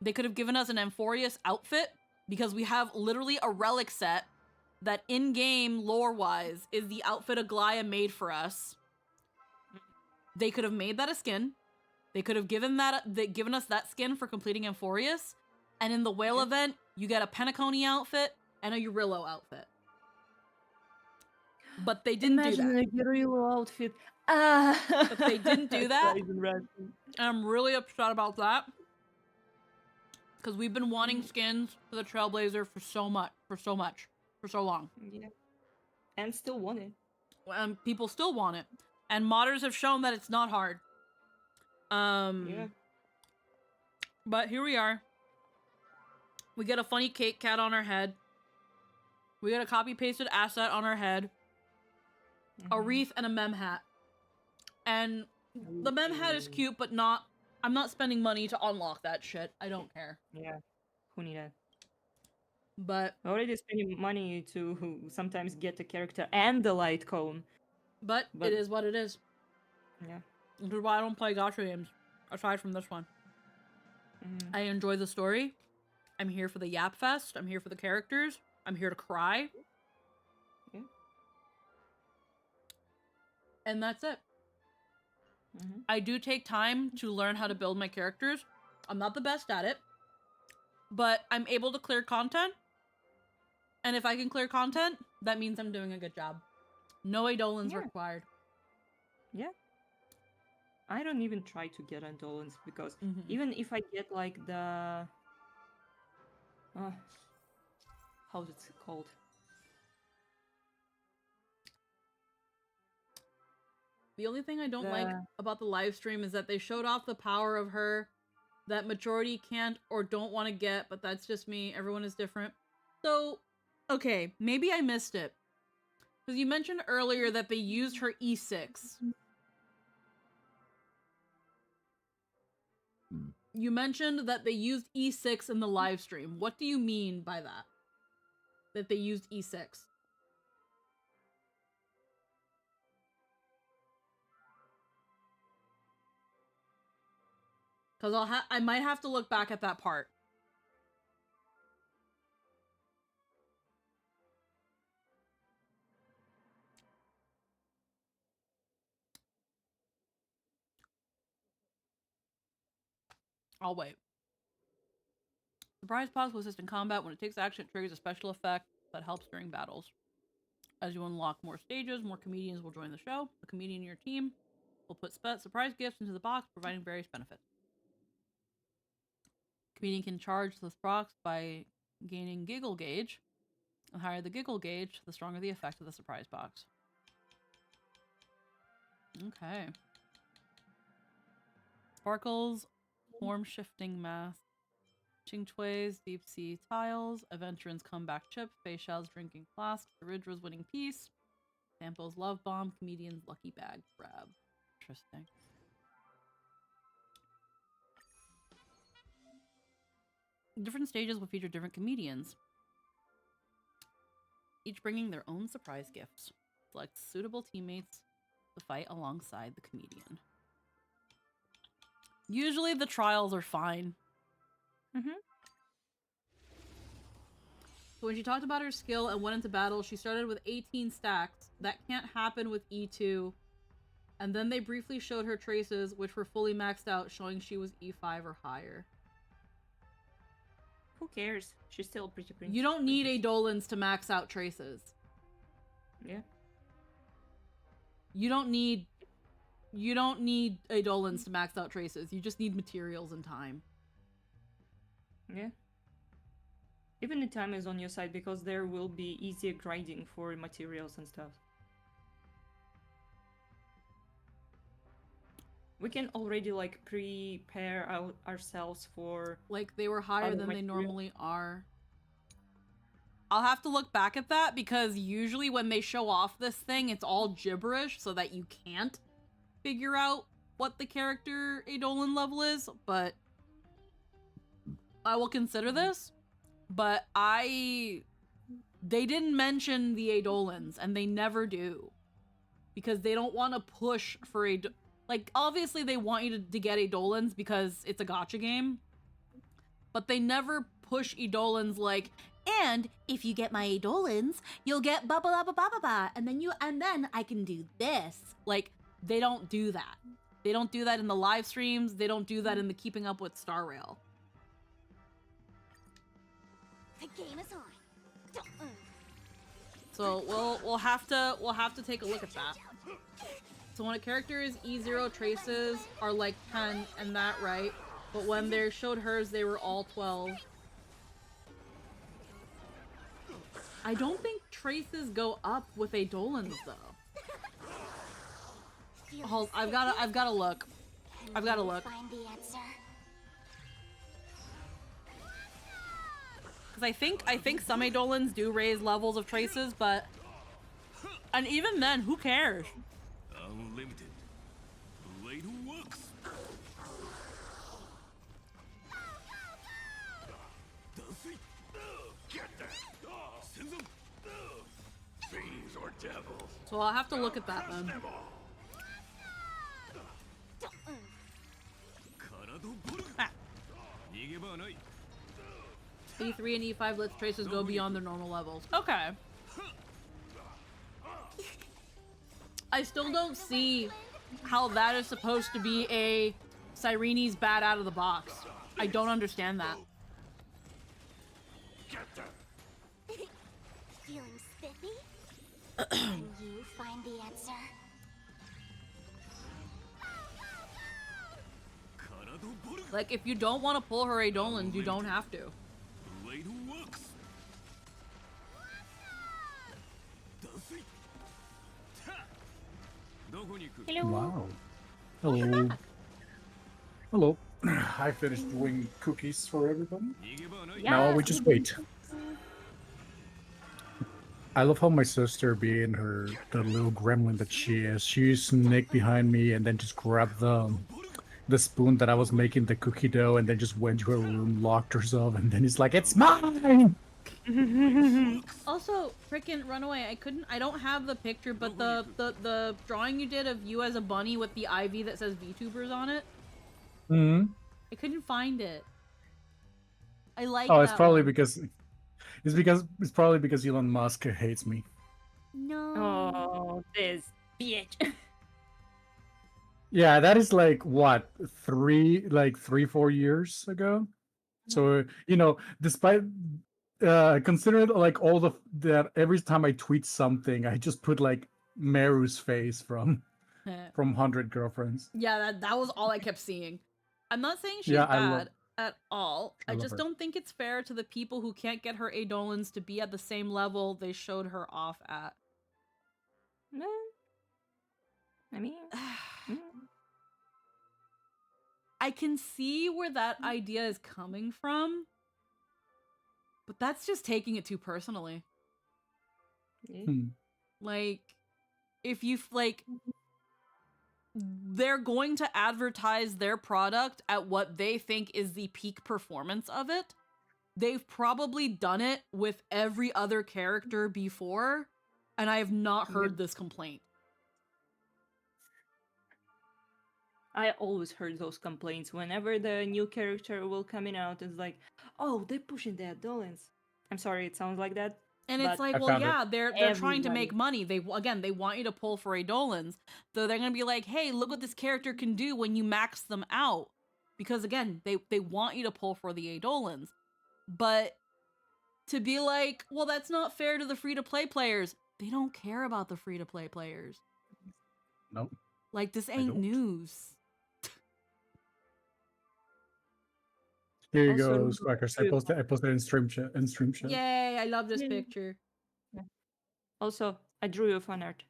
an Amphorius outfit because we have literally a relic set that in-game lore-wise is the outfit Aglaya made for us. They could have made that a skin. They could have given us that skin for completing Amphorius. And in the whale event, you get a Penacony outfit and a Eurillo outfit. But they didn't do that. Imagine a Eurillo outfit. But they didn't do that. Not even right. And I'm really upset about that. Because we've been wanting skins for the Trailblazer for so long. Yeah. And still want it. People still want it. And modders have shown that it's not hard. Yeah. But here we are. We get a funny cake cat on our head. We got a copy-pasted asset on our head, a wreath, and a mem hat. And the mem hat is cute, but not... I'm not spending money to unlock that shit. I don't care. Yeah, who need that? But... already spending money to sometimes get a character and the light cone. But it is what it is. Yeah. Which is why I don't play gacha games, aside from this one. I enjoy the story. I'm here for the Yap Fest. I'm here for the characters. I'm here to cry. Yeah. And that's it. I do take time to learn how to build my characters. I'm not the best at it, but I'm able to clear content. And if I can clear content, that means I'm doing a good job. No Eidolons required. Yeah. I don't even try to get Eidolons because even if I get like the... how's it called? The only thing I don't like about the live stream is that they showed off the power of her that majority can't or don't want to get, but that's just me. Everyone is different. So, okay, maybe I missed it. Because you mentioned earlier that they used her E6. You mentioned that they used E6 in the live stream. What do you mean by that? That they used E6? Because I might have to look back at that part. I'll wait. Surprise pause will assist in combat. When it takes action, it triggers a special effect that helps during battles. As you unlock more stages, more comedians will join the show. A comedian in your team will put surprise gifts into the box, providing various benefits. Comedian can charge the box by gaining giggle gauge. The higher the giggle gauge, the stronger the effect of the surprise box. Okay. Sparkles, form shifting math, Chingchui's deep sea tiles, Aventurins comeback chip, Facial's drinking flask, Oridra's winning piece, Sample's love bomb, Comedian's lucky bag grab. Interesting. Different stages will feature different comedians, each bringing their own surprise gifts. Select suitable teammates to fight alongside the comedian. Usually the trials are fine. So when she talked about her skill and went into battle, she started with 18 stacks. That can't happen with E2. And then they briefly showed her traces, which were fully maxed out, showing she was E5 or higher. Who cares? She's still pretty princess. You don't need Eidolons to max out traces. Yeah. You don't need Eidolons to max out traces. You just need materials and time. Yeah. Even the time is on your side because there will be easier grinding for materials and stuff. We can already like prepare ourselves for like they were higher than they normally are. I'll have to look back at that because usually when they show off this thing, it's all gibberish so that you can't figure out what the character Eidolon level is, but I will consider this. But they didn't mention the Eidolons, and they never do. Because they don't want to push for like, obviously they want you to get Eidolons because it's a gacha game. But they never push Eidolons like, and if you get my Eidolons, you'll get ba ba ba ba ba ba, and then I can do this. Like, they don't do that. They don't do that in the live streams. They don't do that in the Keeping Up with Star Rail. The game is on. So we'll have to take a look at that. So when a character is E0, traces are like 10 and that, right? But when they showed hers, they were all 12. I don't think traces go up with Eidolons though. I've gotta look. I've gotta look. Find the answer. Because I think some Eidolons do raise levels of traces, but... And even then, who cares? Unlimited. Blade works. Get that. Send them. Fiends or devils. So I'll have to look at that then. Ah. E3 and E5 lets traces go beyond their normal levels. Okay. I still don't see how that is supposed to be a Cyrene's bad out of the box. I don't understand that. Feeling spiffy? Can you find the answer? Like, if you don't want to pull her Eidolons, you don't have to. Blade works. Wow. Hello. Hello. I finished doing cookies for everybody. Now we just wait. I love how my sister, being the little gremlin that she is, she sneaked behind me and then just grabbed the spoon that I was making the cookie dough and then just went to her room, locked herself, and then he's like, "It's mine!" Also, frickin' Runaway, I don't have the picture, but the drawing you did of you as a bunny with the IV that says VTubers on it, Hmm. I couldn't find it. I like Oh, it's that probably one. because Elon Musk hates me. No. Oh, this bitch. Yeah, that is like what, 4 years ago. So despite consider like all that every time I tweet something, I just put like Meru's face from 100 Girlfriends. Yeah, that was all I kept seeing. I'm not saying she's Yeah, I love- bad at all. I I love just her. don't think it's fair to the people who can't get her Eidolons to be at the same level they showed her off at. I mean, I can see where that idea is coming from, but that's just taking it too personally. Hmm. Like, if you they're going to advertise their product at what they think is the peak performance of it. They've probably done it with every other character before, and I have not heard this complaint. I always heard those complaints whenever the new character will coming out. It's like, oh, they're pushing the Eidolons. I'm sorry, it sounds like that. And it's but like, well, yeah, they're trying to make money. They want you to pull for Eidolons. So they're gonna be like, hey, look what this character can do when you max them out. Because again, they want you to pull for the Eidolons. But to be like, well, that's not fair to the free-to-play players. They don't care about the free-to-play players. Nope. Like, this ain't news. Here you Also, go, Squackers. I posted in stream chat. Yay, I love this Yeah. picture. Also, I drew you fan art.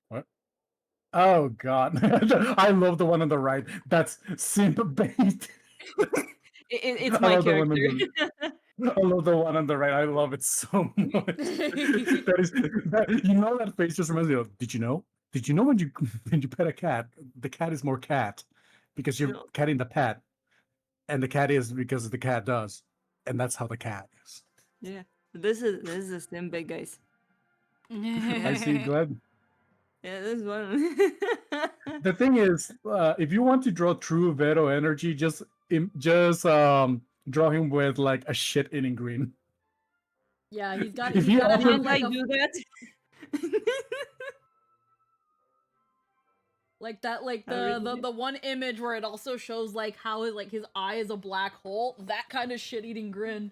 What? Oh God, I love the one on the right. That's simp bait. It's I my love the one on character. I love the one on the right. I love it so much. That face just reminds me of. Did you know? Did you know when you pet a cat, the cat is more cat because you're petting the pet, and the cat is because the cat does, and that's how the cat is. Yeah, this is a sim bait, guys. I see, Glenn. Yeah, this one. The thing is, if you want to draw true Vero energy, just draw him with like a shit-eating green. Yeah, he's got If he's you gotta offer- have Can't like I a do that? like that, like I the really the one image where it also shows like how like his eye is a black hole. That kind of shit-eating grin.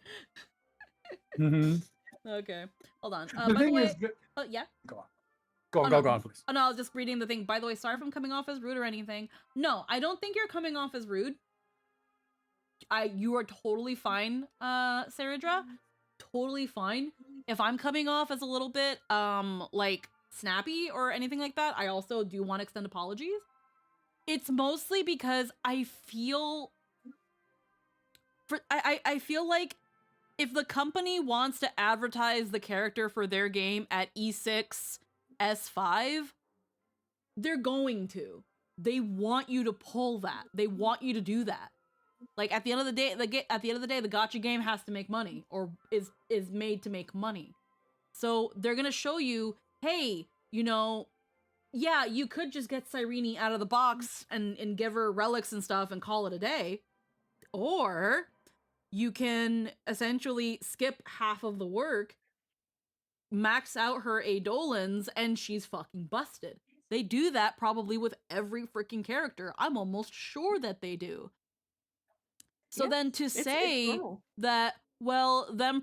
Mhm. Okay, hold on. The By the thing way, is, oh yeah. Go on, Oh, no. go on, please. Oh no, I was just reading the thing. By the way, sorry if I'm coming off as rude or anything. No, I don't think you're coming off as rude. You are totally fine, Saradra. Totally fine. If I'm coming off as a little bit, like snappy or anything like that, I also do want to extend apologies. It's mostly because I feel I feel like if the company wants to advertise the character for their game at E6 S5, they're going to. They want you to pull that. They want you to do that. Like at the end of the day, the gacha game has to make money, or is made to make money. So they're gonna show you, hey, you know, yeah, you could just get Cyrene out of the box and give her relics and stuff and call it a day, or you can essentially skip half of the work, max out her Eidolons, and she's fucking busted. They do that probably with every freaking character. I'm almost sure that they do. So then to say that, well, them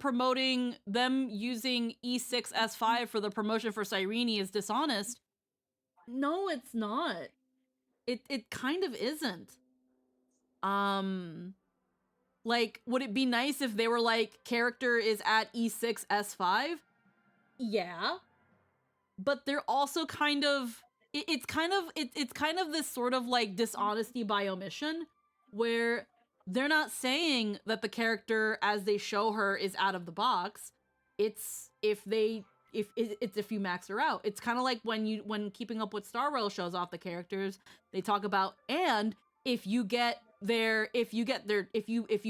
using E6 S5 for the promotion for Cyrene is dishonest. No, it's not. It kind of isn't. Like, would it be nice if they were like, character is at E6 S5? Yeah. But they're also kind of, it's kind of this sort of like dishonesty by omission, where they're not saying that the character as they show her is out of the box. It's if you max her out. It's kind of like when Keeping Up with Star Rail shows off the characters, they talk about, and if you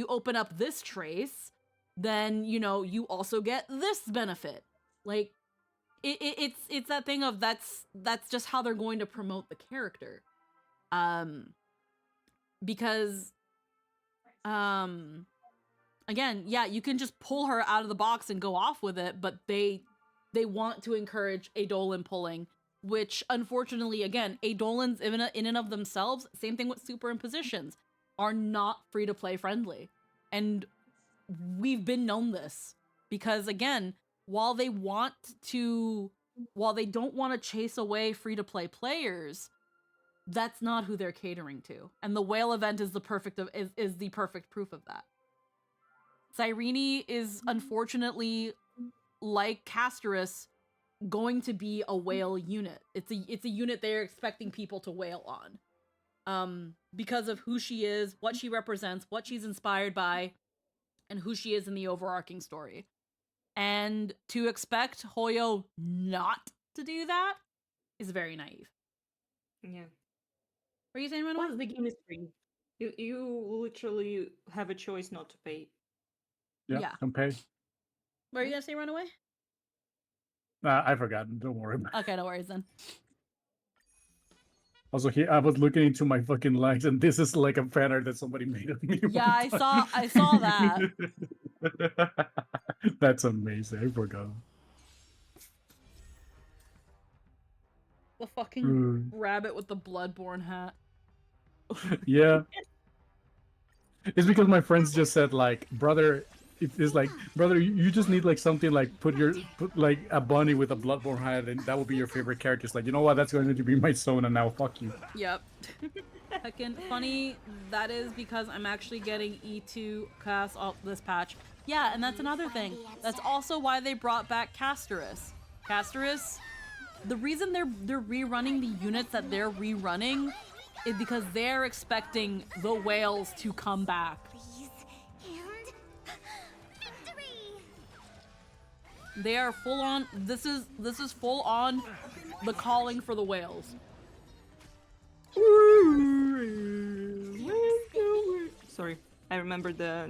open up this trace, then you know you also get this benefit. Like it's that thing of that's just how they're going to promote the character. Because again, yeah, you can just pull her out of the box and go off with it, but they want to encourage Eidolon pulling, which unfortunately, again, Eidolons in and of themselves, same thing with superimpositions, are not free-to-play friendly. And we've been known this because, again, while they don't want to chase away free-to-play players, that's not who they're catering to. And the whale event is the perfect proof of that. Cyrene is unfortunately, like Castorus, going to be a whale unit. It's a unit they're expecting people to whale on. Because of who she is, what she represents, what she's inspired by, and who she is in the overarching story. And to expect Hoyo not to do that is very naive. Yeah. What are you saying, Runaway? Once the game is free, you literally have a choice not to pay. Yeah. Don't pay. What are you gonna say, Runaway? I forgot. Don't worry about it. Okay, no worries then. Also, here I was looking into my fucking likes, and this is like a fan art that somebody made of me. Yeah, I saw that. That's amazing. I forgot. The fucking rabbit with the Bloodborne hat. Yeah. It's because my friends just said, like, brother, it's like, brother, you just need like something like put like a bunny with a Bloodborne hat, and that will be your favorite character. It's like, you know what? That's going to be my Sona now. Fuck you. Yep. Heckin' funny. That is because I'm actually getting E2 class off this patch. Yeah, and that's another thing. That's also why they brought back Castorus. Castorus, the reason they're rerunning the units that they're rerunning is because they're expecting the whales to come back. They are full on. This is full on the calling for the whales. Sorry, I remember the.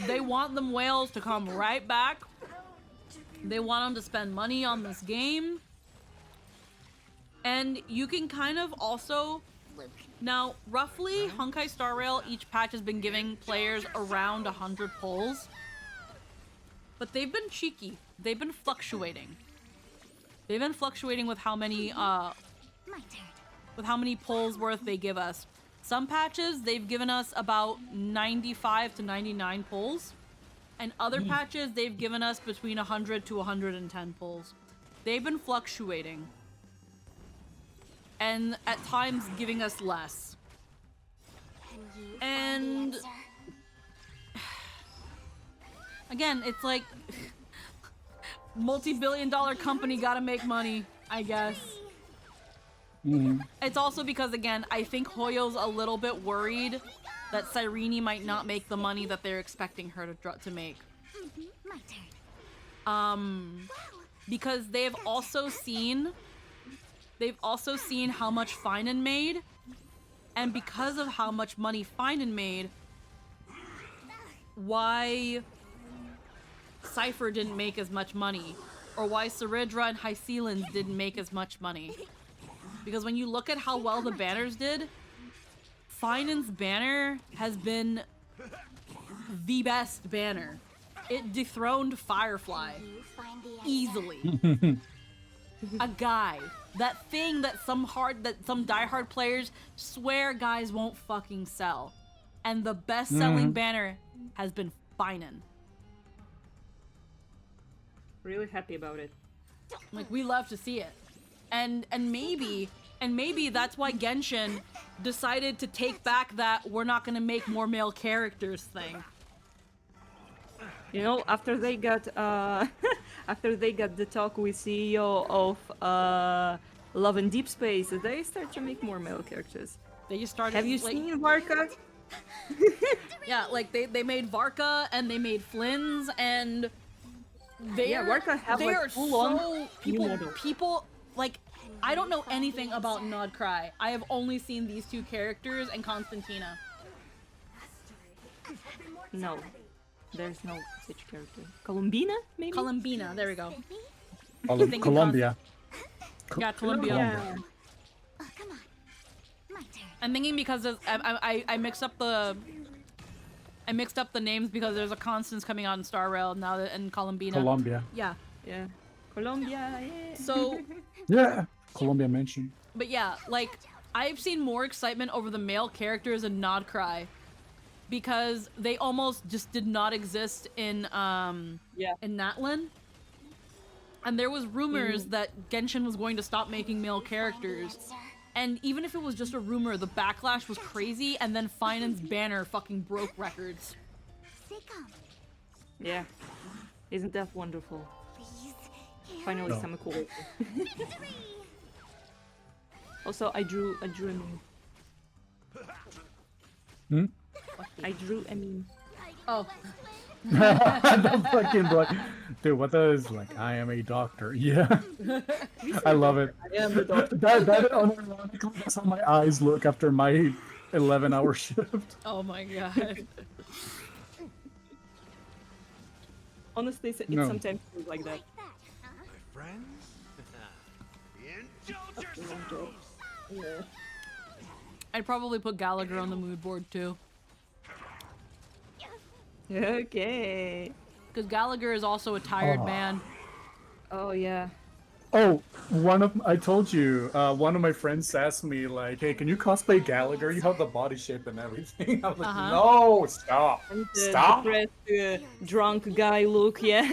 They want them whales to come right back. They want them to spend money on this game. And you can kind of also. Now, roughly, Honkai Star Rail, each patch has been giving players around 100 pulls. But they've been cheeky. They've been fluctuating. They've been fluctuating with how many pulls worth they give us. Some patches, they've given us about 95 to 99 pulls. And other patches, they've given us between 100 to 110 pulls. They've been fluctuating. And at times giving us less. And again, it's like multi-billion-dollar company gotta make money, I guess. It's also because, again, I think Hoyo's a little bit worried that Cyrene might not make the money that they're expecting her to make. My turn. Because they've also seen how much Finan made, and because of how much money Finan made, why Cypher didn't make as much money, or why Saridra and Hycealans didn't make as much money. Because when you look at how well the banners did, Finan's banner has been the best banner. It dethroned Firefly easily. A guy. That thing that some diehard players swear guys won't fucking sell. And the best-selling banner has been Finan. Really happy about it. Like, we love to see it. And maybe that's why Genshin decided to take back that we're not gonna make more male characters thing. You know, after they got the talk with CEO of Love and Deep Space, they start to make more male characters. They just started. Have you seen Varka? Yeah, like they made Varka and they made Flynn's, and Varka have they like are full on so new people like, I don't know anything about Nodcry. I have only seen these two characters and Constantina. No, there's no such character. Columbina, maybe? Columbina, there we go. Colombia. Yeah, Columbia. Yeah. Oh, come on. My turn. I'm thinking because I mixed up the names because there's a Constance coming out in Star Rail now and Columbina. Colombia. Yeah. Yeah. Colombia, yeah. So Yeah. Colombia mentioned. But yeah, like, I've seen more excitement over the male characters in Nodcry because they almost just did not exist in Natlan. And there was rumors that Genshin was going to stop making male characters. And even if it was just a rumor, the backlash was crazy, and then Finan's banner fucking broke records. Yeah. Isn't that wonderful? Finally No. some equality. Also, I drew a meme. I drew a meme. Oh. The fucking block. Dude, what does like I am a doctor? Yeah. I love it. I am the doctor. That unironically, that's how my eyes look after my 11-hour shift. Oh my god. Honestly, it No. sometimes feels like that. Friends? Indulge yourselves! Yeah. I'd probably put Gallagher on the mood board too. Okay. Because Gallagher is also a tired man. Oh yeah. Oh, I told you, one of my friends asked me like, hey, can you cosplay Gallagher? You have the body shape and everything. I was like, no, stop. And the Stop. depressed, drunk guy look, yeah.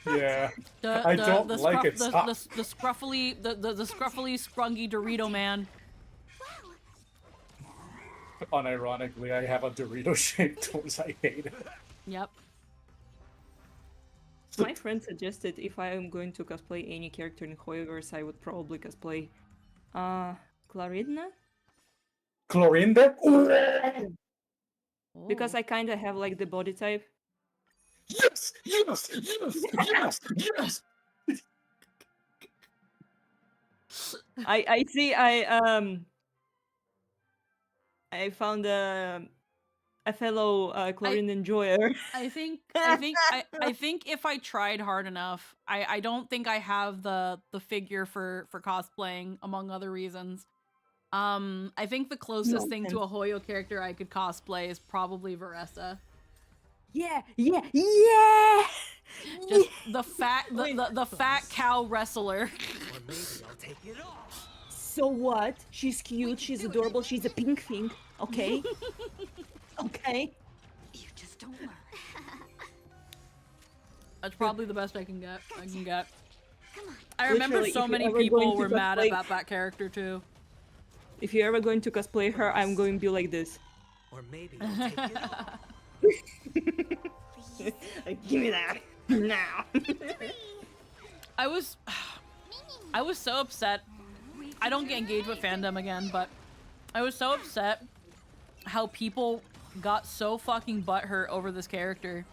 Yeah. I don't like it. Stop. The scruffily, the scruffily scrungy Dorito man. Unironically, I have a Dorito shaped toes. I hate it. Yep. My friend suggested if I am going to cosplay any character in Hoyoverse, I would probably cosplay Claridna? Clorinda? Because I kind of have like the body type. Yes! Yes! Yes! Yes! Yes! I see. I found a fellow Chlorine enjoyer. I think if I tried hard enough, I don't think I have the figure for cosplaying, among other reasons. I think the closest thing to a Hoyo character I could cosplay is probably Veressa. Yeah. Just the fat the fat cow wrestler. Or maybe I'll take it off. So what? She's cute, she's adorable, she's a pink thing, okay? Okay. You just don't learn. That's probably the best I can get. Come on. I remember Literally, so if many you're ever going people to were mad cosplay- about that character too. If you're ever going to cosplay her, I'm going to be like this. Or maybe I'll take it off. Like, give me that now. I was so upset. I don't get engaged with fandom again, but I was so upset how people got so fucking butthurt over this character.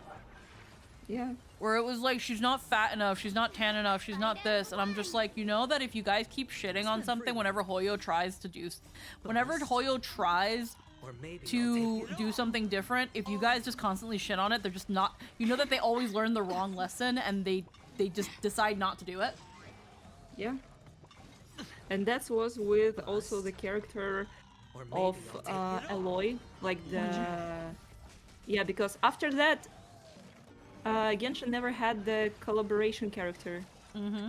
Yeah. Where it was like, she's not fat enough, she's not tan enough, she's not this, and I'm just like, you know that if you guys keep shitting on something whenever Hoyo tries to do, whenever Hoyo tries to do something different, if you guys just constantly shit on it, they're just not, you know that they always learn the wrong lesson and they just decide not to do it. Yeah. And that was with also the character of Aloy, like the... Yeah, because after that, Genshin never had the collaboration character. Mm-hmm.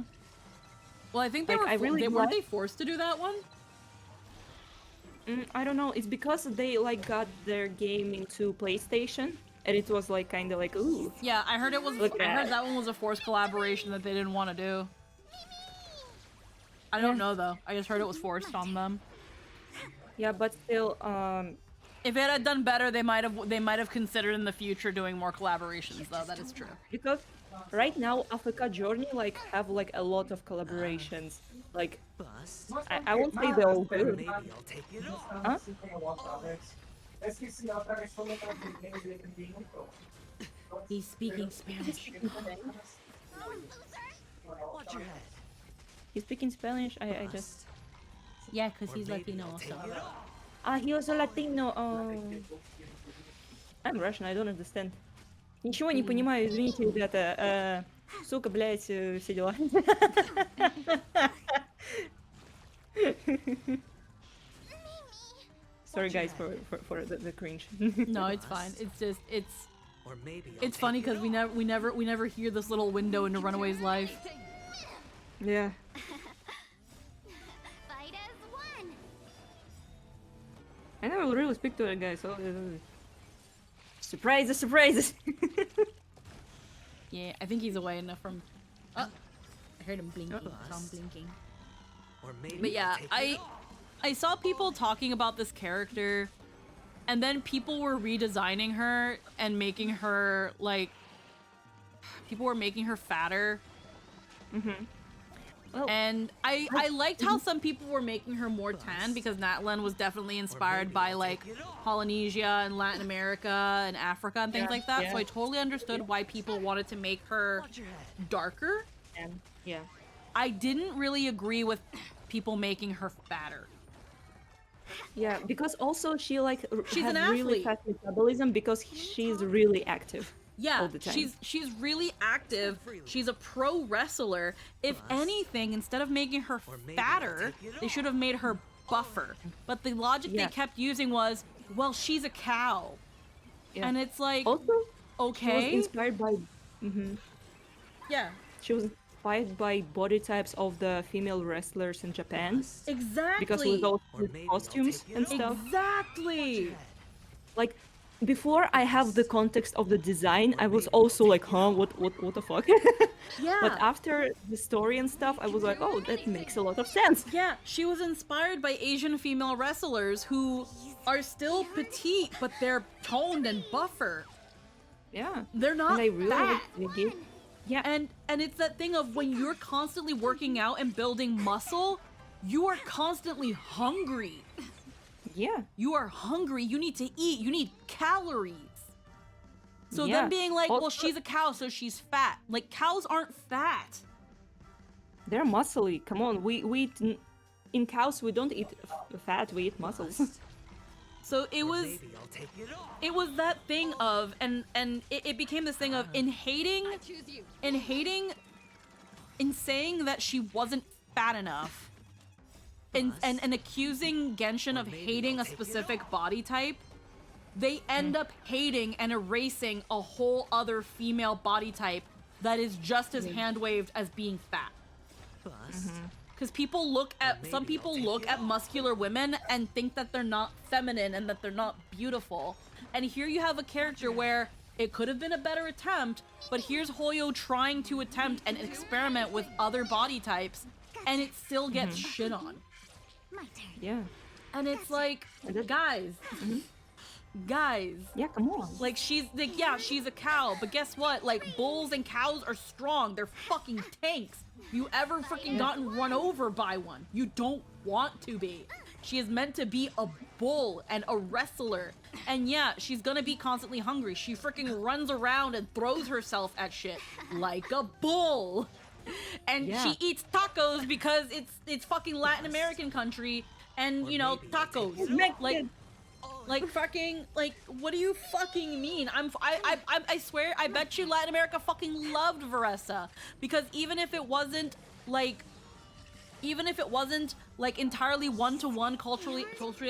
Well, I think they Like, were weren't they forced to do that one? I don't know. It's because they like got their game into PlayStation, and it was like kind of like ooh. Yeah, I heard it was. Look I at heard it. that one was a forced collaboration that they didn't want to do. I don't know though. I just heard it was forced on them. Yeah, but still, if it had done better, they might have considered in the future doing more collaborations though. That is true. because right now AFK Journey like have like a lot of collaborations. Like I won't say they're all good. Huh? He's speaking Spanish. Watch your head. He's speaking Spanish. I just. Yeah, because he's Latino also. Ah, he was a Latino. I'm Russian, I don't understand. Ничего не понимаю, извините, ребята. Сука, блядь, все дела. Sorry guys for the cringe. No, it's fine. It's just it's funny because we never hear this little window into Runaway's life. Yeah. Fight as one. I never really speak to that guy, so surprises, surprises. Yeah, I think he's away enough from. Oh, I heard him blinking. So I'm blinking. But yeah, I saw people talking about this character, and then people were redesigning her and making her like. People were making her fatter. Mm-hmm. Well, and I liked how some people were making her more tan because Natlan was definitely inspired by like Polynesia and Latin America and Africa and things like that. So I totally understood why people wanted to make her darker. And yeah, I didn't really agree with people making her fatter. Yeah, because also she like She's has an really athlete. fast metabolism because she's really active. Yeah, all the time. she's really active. She's a pro wrestler. If anything, instead of making her fatter, they should have made her buffer. But the logic they kept using was, well, she's a cow. Yeah. And it's like, also, okay. She was inspired by. Yeah. She was inspired by body types of the female wrestlers in Japan. Exactly. Because with those costumes and stuff. Exactly. Like before I have the context of the design, I was also like, huh, what the fuck? Yeah. But after the story and stuff, I was like, oh, that makes a lot of sense. Yeah, she was inspired by Asian female wrestlers who are still petite, but they're toned and buffer. Yeah. They're not And I really fat. Yeah. And it's that thing of when you're constantly working out and building muscle, you are constantly hungry. Yeah. You are hungry. You need to eat. You need calories. So Yeah. them being like, well, Also- she's a cow, so she's fat. Like, cows aren't fat. They're muscly. Come on, we eat in cows. We don't eat fat. We eat muscles. So it was that thing of and it became this thing of in saying that she wasn't fat enough and accusing Genshin of hating a specific body type, they end up hating and erasing a whole other female body type that is just as hand-waved as being fat. Because some people look at muscular women and think that they're not feminine and that they're not beautiful. And here you have a character where it could have been a better attempt, but here's Hoyo trying to attempt and experiment with other body types, and it still gets shit on. Yeah. And it's like, guys, guys. Yeah, come on. Like, she's a cow, but guess what? Like, bulls and cows are strong. They're fucking tanks. you ever freaking gotten run over by one. You don't want to be. She is meant to be a bull and a wrestler. And yeah, she's gonna be constantly hungry. She freaking runs around and throws herself at shit like a bull. And she eats tacos because it's fucking Latin American country, and you know, tacos. Like fucking, like, what do you fucking mean? I swear, I bet you Latin America fucking loved Veressa, because even if it wasn't like entirely one-to-one culturally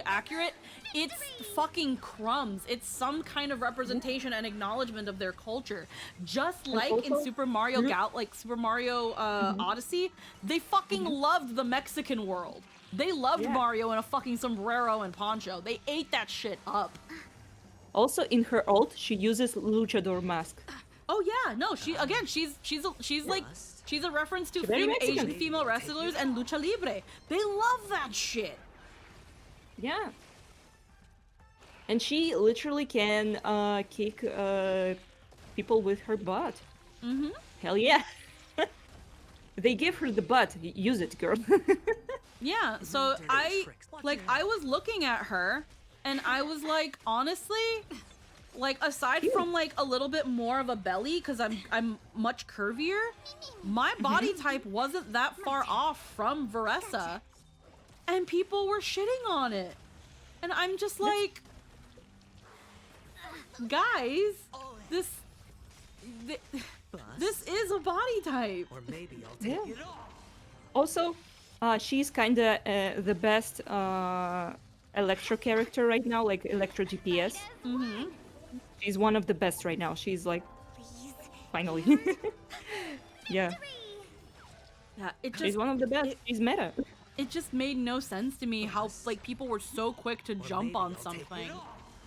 accurate, it's fucking crumbs. It's some kind of representation and acknowledgement of their culture. Just like in Super Mario Odyssey, they fucking loved the Mexican world. They loved Mario in a fucking sombrero and poncho. They ate that shit up. Also, in her ult, she uses luchador mask. Oh yeah, no, she's a reference to Asian female wrestlers and lucha libre. They love that shit. Yeah. And she literally can kick people with her butt. Mm-hmm. Hell yeah. They give her the butt. Use it, girl. Yeah, so I was looking at her and I was like, honestly, like, aside from like a little bit more of a belly, because I'm much curvier, my body type wasn't that far off from Veressa, and people were shitting on it. And I'm just like, guys, this is a body type. Or maybe I'll take it all. Also, she's kinda the best Electro character right now, like Electro DPS. Mm-hmm. She's one of the best right now. She's like, finally. Yeah. Yeah, She's one of the best. She's meta. It just made no sense to me how like people were so quick to jump on something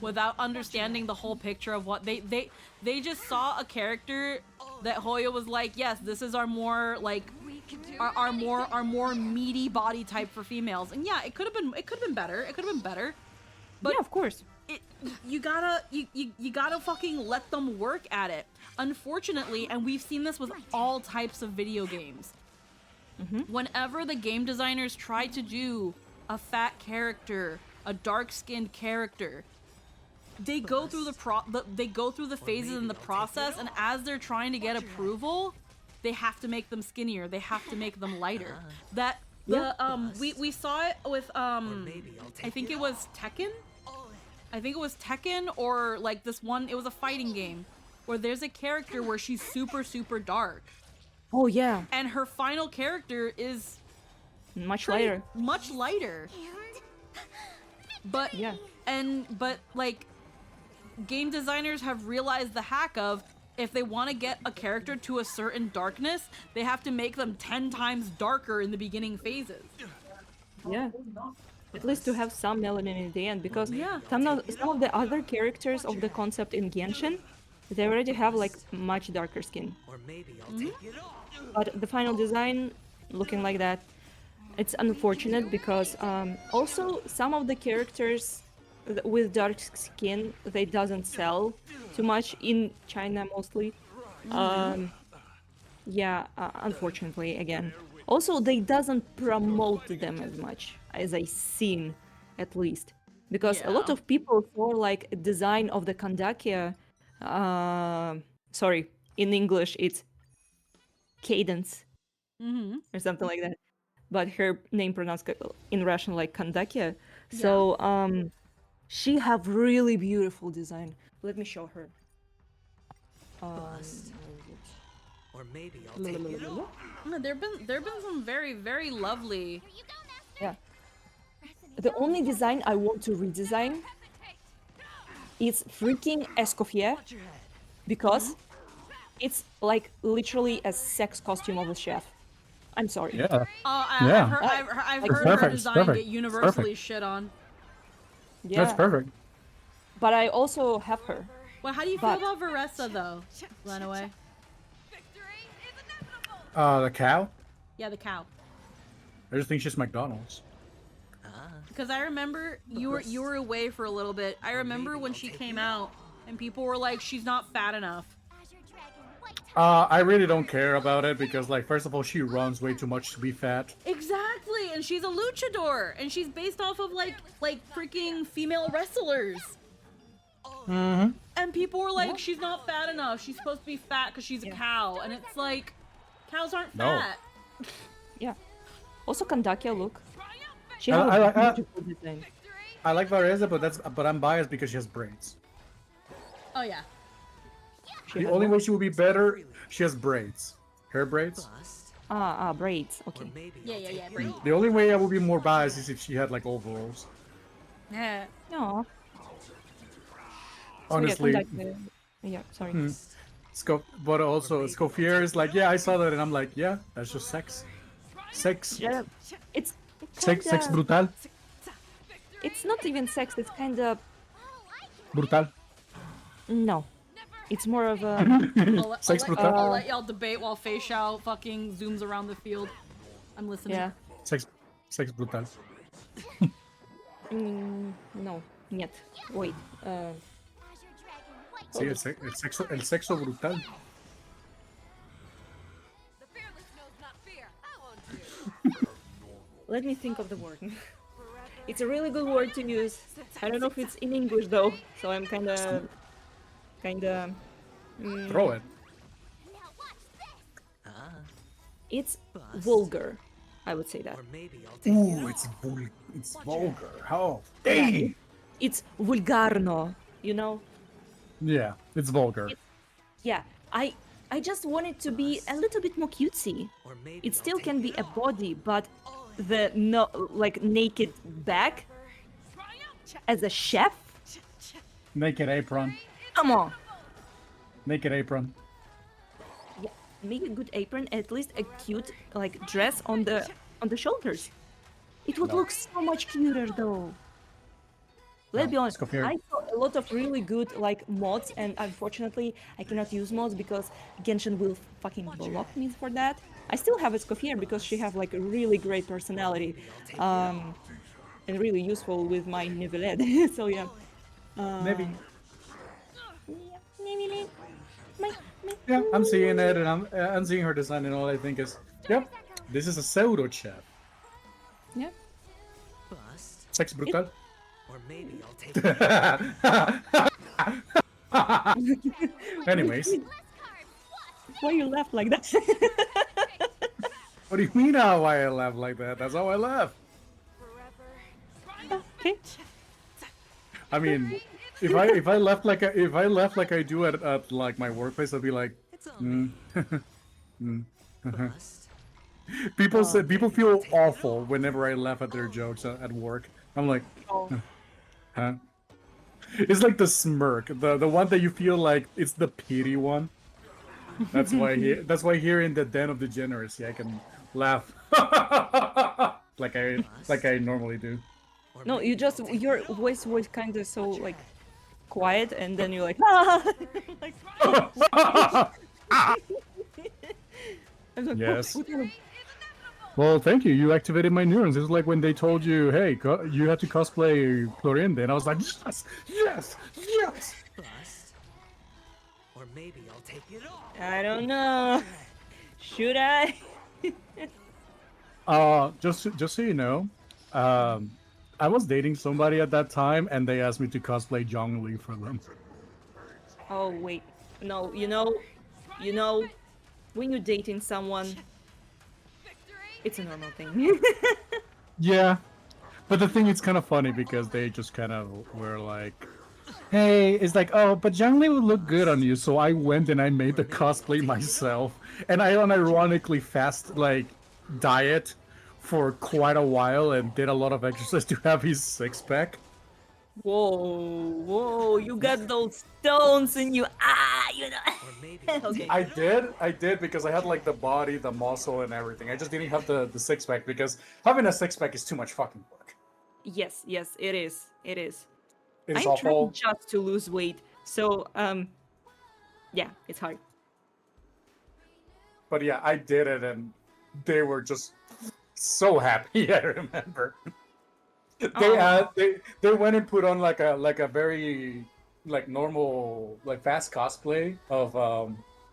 without understanding the whole picture of what they just saw a character that Hoya was like, yes, this is our more like our more meaty body type for females. And yeah, it could have been better. But yeah, of course. You gotta fucking let them work at it. Unfortunately, and we've seen this with all types of video games. Whenever the game designers try to do a fat character, a dark-skinned character, they go through the phases in the process, and as they're trying to get approval, they have to make them skinnier. They have to make them lighter. We saw it with I think it was Tekken. Or like this one. It was a fighting game where there's a character where she's super dark. Oh yeah. And her final character is much lighter. But like game designers have realized the hack of, if they want to get a character to a certain darkness, they have to make them 10 times darker in the beginning phases. Yeah. At least to have some melanin in the end, because some of the other characters of the concept in Genshin, they already have like much darker skin. Or maybe I'll take it all. But the final design looking like that, it's unfortunate because also some of the characters with dark skin, they doesn't sell too much in China mostly. Unfortunately, again. Also, they doesn't promote them as much as I seen, at least, because a lot of people saw like a design of the Kandakia. Sorry, in English it's Cadence or something like that, but her name pronounced in Russian like Kandakia. So she have really beautiful design. Let me show her. Or maybe I'll take it all. There've been some very lovely. Yeah. The only design I want to redesign is freaking Escoffier, because it's like literally a sex costume of a chef. I'm sorry. Yeah. I've heard her design get universally shit on. Yeah. That's perfect. But I also have her. Well, how do you feel about Veressa though, Lenaway? The cow? Yeah, the cow. I just think she's McDonald's. Because I remember you were away for a little bit. I remember when she came out and people were like, she's not fat enough. I really don't care about it because, like, first of all, she runs way too much to be fat. Exactly, and she's a luchador, and she's based off of like freaking female wrestlers. Mm-hmm. And people were like, she's not fat enough. She's supposed to be fat because she's a cow, and it's like, cows aren't No. fat. Yeah. Also, Kandakia, look. She I- has I a like- beautiful design. I like Varese, but I'm biased because she has braids. Oh yeah. The only way she would be better, she has braids. Hair braids. Braids. Okay. Yeah. Right. The only way I would be more biased is if she had like overalls. Yeah. No. Honestly. Yeah, sorry. But also Scofier is like, yeah, I saw that, and I'm like, yeah, that's just sex. Sex. Yeah, it's Sex kinda- brutal. It's not even sex. It's kind of Brutal. no. It's more of a Sex brutal. I'll let y'all debate while Fei Xiao fucking zooms around the field. I'm listening. Yeah. Sex brutal. No, нет. Wait. Sí, el sexo brutal. Let me think of the word. It's a really good word to use. I don't know if it's in English though, so I'm kinda. Throw it. It's vulgar. I would say that. Ooh, it's vulgar. Oh, dang. It's vulgarno. You know? Yeah, it's vulgar. Yeah. I just want it to be a little bit more cutesy. It still can be a body, but the naked back as a chef. Naked apron. Come on. Naked apron. Yeah, make a good apron, at least a cute dress on the shoulders. It would No. look so much cuter though. Let's be honest, Scofier. I saw a lot of really good mods, and unfortunately I cannot use mods because Genshin will fucking block me for that. I still have a Scofier because she have a really great personality, and really useful with my Niveled. So yeah. Maybe. Yeah, I'm seeing it, and I'm seeing her design, and all I think is, yep, this is a pseudo chef. Yeah. Sex brutal. Or maybe I'll take Anyways, Why you laugh like that? what do you mean how I laugh like that? That's how I laugh. Okay. I mean, if I left like I do at like my workplace, I'd be like, people feel awful whenever I laugh at their jokes at work. I'm like, huh? It's like the smirk, the one that you feel like it's the pity one. That's why here in the Den of Degeneracy I can laugh like I normally do. No, your voice was kind of so quiet, and then you're like, ah! I was like, Yes. what kind of- Well, thank you. You activated my neurons. It's like when they told you, "Hey, you have to cosplay Chlorinde," and I was like, "Yes, yes, yes." Or maybe I'll take it off. I don't know. Should I? Just so you know, I was dating somebody at that time, and they asked me to cosplay Zhongli for them. Oh wait, no. You know, when you're dating someone, it's a normal thing. Yeah, but the thing is kind of funny because they just kind of were like, "Hey," it's like, "Oh, but Zhongli would look good on you," so I went and I made the cosplay myself, and I unironically diet for quite a while and did a lot of exercise to have his six-pack. Whoa, you got those stones in you. You know. Okay. I did because I had like the body, the muscle, and everything. I just didn't have the six-pack because having a six-pack is too much fucking work. Yes, it is. It is. It's I'm awful. trying just to lose weight, so yeah, it's hard. But yeah, I did it, and they were just so happy. I remember. They went and put on like a very normal fast cosplay of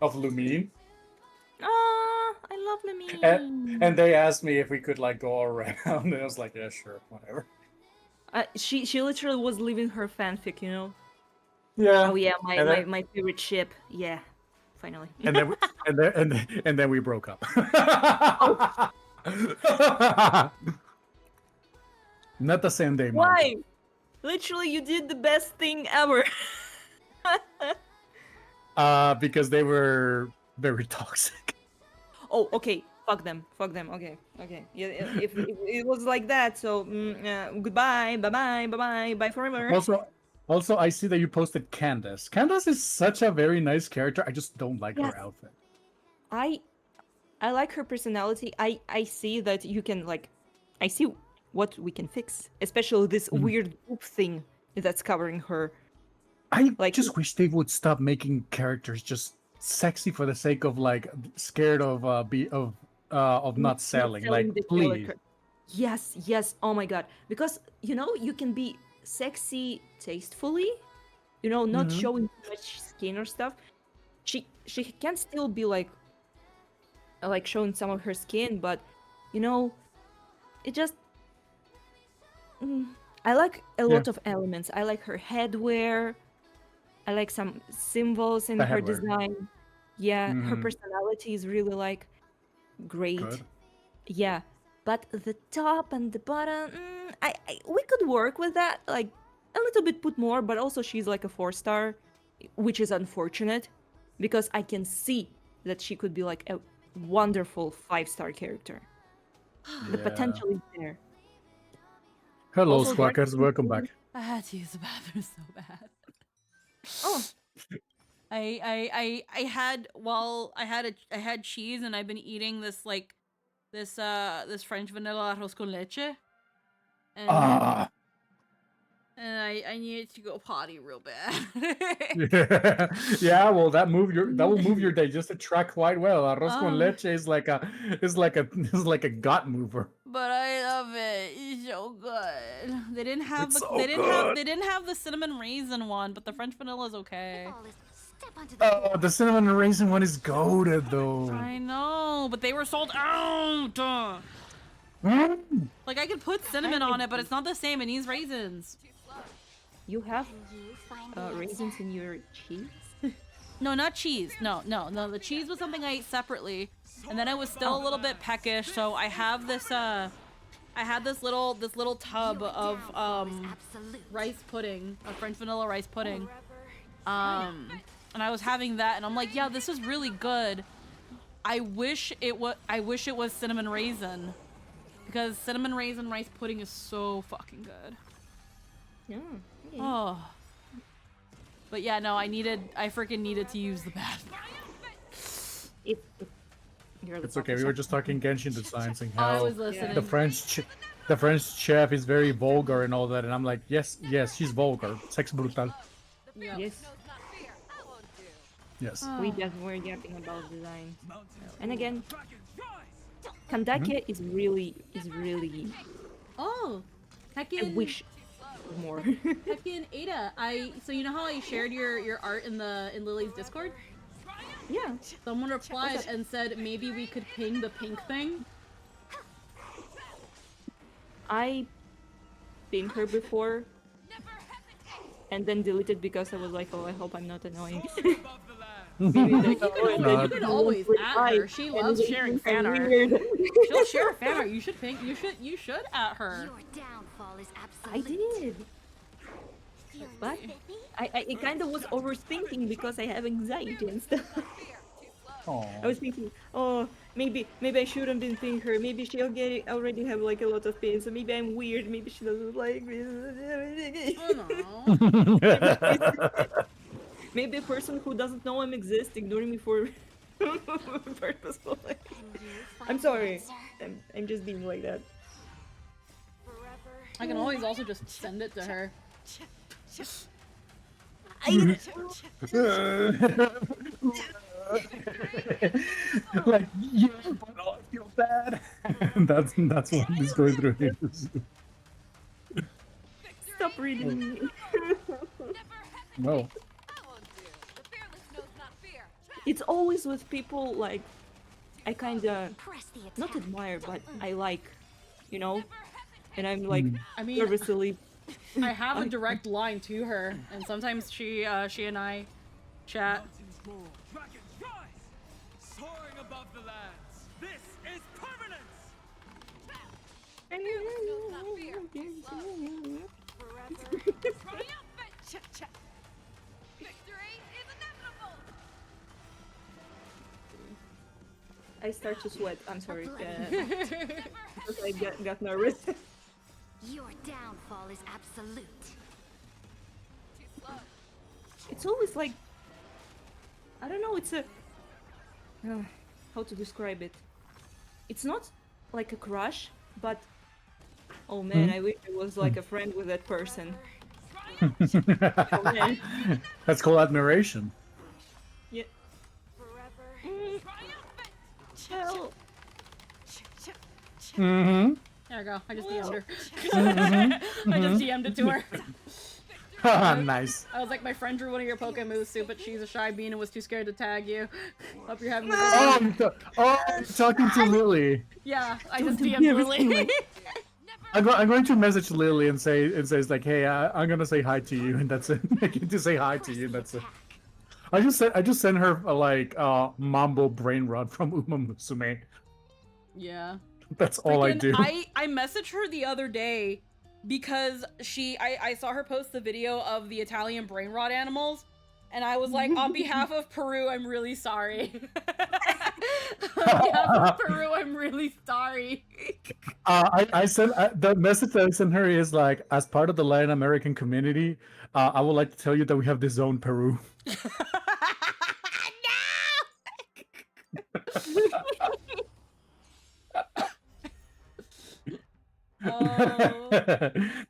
of Lumine. Ah, I love Lumine. And they asked me if we could like go around, and I was like, yeah, sure, whatever. She literally was living her fanfic, you know. Yeah. Oh yeah, And then- my favorite ship. Yeah, finally. And then we, and then we broke up. Not the same day. Marco. Why? Literally, you did the best thing ever. Because they were very toxic. Oh, okay. Fuck them. Fuck them. Okay. Okay. Yeah, if it was like that, so goodbye. Bye bye. Bye bye. Bye forever. Also, I see that you posted Candace. Candace is such a very nice character. I just don't like Yes. her outfit. I like her personality. I see that you can like, I see what we can fix, especially this weird goop thing that's covering her. I just wish they would stop making characters just sexy for the sake of like scared of not selling. Like, the please. character. Yes, yes. Oh my god. Because you know you can be sexy tastefully, you know, not Mhm. showing too much skin or stuff. She can still be like showing some of her skin, but you know, it just. I like a lot of elements. I like her headwear. I like some symbols in The her headwear. design. Yeah, her Mhm. personality is really like great. Good. Yeah, but the top and the bottom, we could work with that, like a little bit put more. But also, she's like a 4-star, which is unfortunate because I can see that she could be like a wonderful 5-star character. The Yeah. potential is there. Hello, Also, Squawkers. Dragon- Welcome back. I had to use the bathroom so bad. Oh, I had cheese and I've been eating this like this French vanilla arroz con leche. And, Ah. and I needed to go potty real bad. Yeah, well, that will move your digestive tract quite well. Arroz con Oh. leche is like a gut mover. But I love it. It's so good. They didn't have It's the so they didn't have good. they didn't have the cinnamon raisin one, but the French vanilla is okay. Oh, the cinnamon and raisin one is goated though. I know, but they were sold out. Mm. Like I could put cinnamon on it, but it's not the same. It needs raisins. you have raisins in your cheese? No, not cheese. No. The cheese was something I ate separately, and then I was still a little bit peckish. So I have this. I had this little tub of rice pudding, a French vanilla rice pudding. And I was having that, and I'm like, yeah, this is really good. I wish it was cinnamon raisin, because cinnamon raisin rice pudding is so fucking good. Yeah. Okay. Oh. But yeah, no, I freaking needed to use the bathroom. It's okay. We were just talking Genshin designs and I how was listening. the French chef is very vulgar and all that, and I'm like, yes, she's vulgar. Sex brutal. Yeah. Yes. Yes. We just were yapping about design. And again, Kandake is really Oh, I heckin', wish more. heckin' Ada. So you know how I shared your art in Lily's Discord? Yeah. Someone replied and said maybe we could ping the pink thing. I pinged her before and then deleted because I was like, oh, I hope I'm not annoying. You can always at her. She loves sharing fan art. She'll share fan art. You should at her. I did. But I kind of was overthinking because I have anxiety and stuff. I was thinking, oh, maybe I shouldn't been paying her. Maybe she'll already have like a lot of pain. So maybe I'm weird. Maybe she doesn't like me. Maybe a person who doesn't know I'm exist ignoring me for purposeful. I'm sorry. I'm just being like that. I can always also just send it to her. Like, yeah, but I feel bad. that's what he's going through here. Stop reading me. No. it's always with people like I kinda not admire, but I like, you know, and I'm like I mean, nervously. I have a direct line to her, and sometimes she and I chat. Dragon rise! Soaring above the lands. This is permanence! I start to sweat. I'm sorry. Because I got nervous. Your downfall is absolute. It's always like I don't know. It's a how to describe it. It's not like a crush, but oh man, I wish I was like a friend with that person. Oh, man. That's called admiration. Yeah. Well, Mm-hmm. There we go. I just DM'd her. Mhm, I just mhm. DM'd it to her. Nice. I was like, my friend drew one of your Poke moves too, but she's a shy bean and was too scared to tag you. Hope you're having a good day. I'm talking to Lily. Yeah, I just DM'd Lily. I'm going to message Lily and says like, hey, I'm gonna say hi to you, and that's it. I get to say hi to you, and that's it. I just sent her like Mambo brain rot from Uma Musume. Yeah. That's all I Freaking- do. I messaged her the other day because I saw her post the video of the Italian brain rot animals, and I was like, on behalf of Peru, I'm really sorry. On behalf of Peru, I'm really sorry. I sent the message that I sent her is like, as part of the Latin American community, I would like to tell you that we have disowned Peru.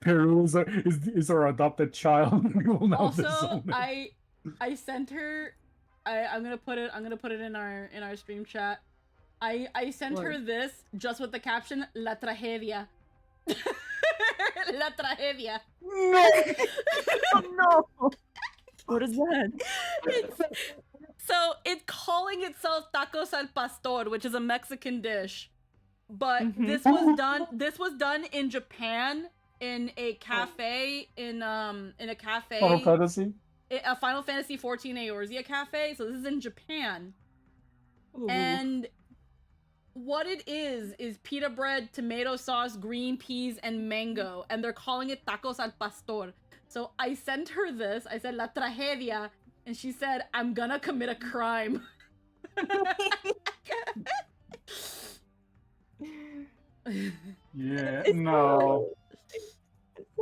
Peru is our adopted child. We will now Also, disown it. I sent her. I'm gonna put it in our stream chat. I sent her What? this just with the caption "La tragedia." La tragedia. No. No. What is that? So it's calling itself tacos al pastor, which is a Mexican dish. But this was done in Japan in a cafe in a cafe. Final Fantasy? A Final Fantasy 14 Eorzea cafe. So this is in Japan. Ooh. And what it is pita bread, tomato sauce, green peas, and mango, and they're calling it tacos al pastor. So I sent her this. I said la tragedia, and she said, "I'm gonna commit a crime." Yeah, no.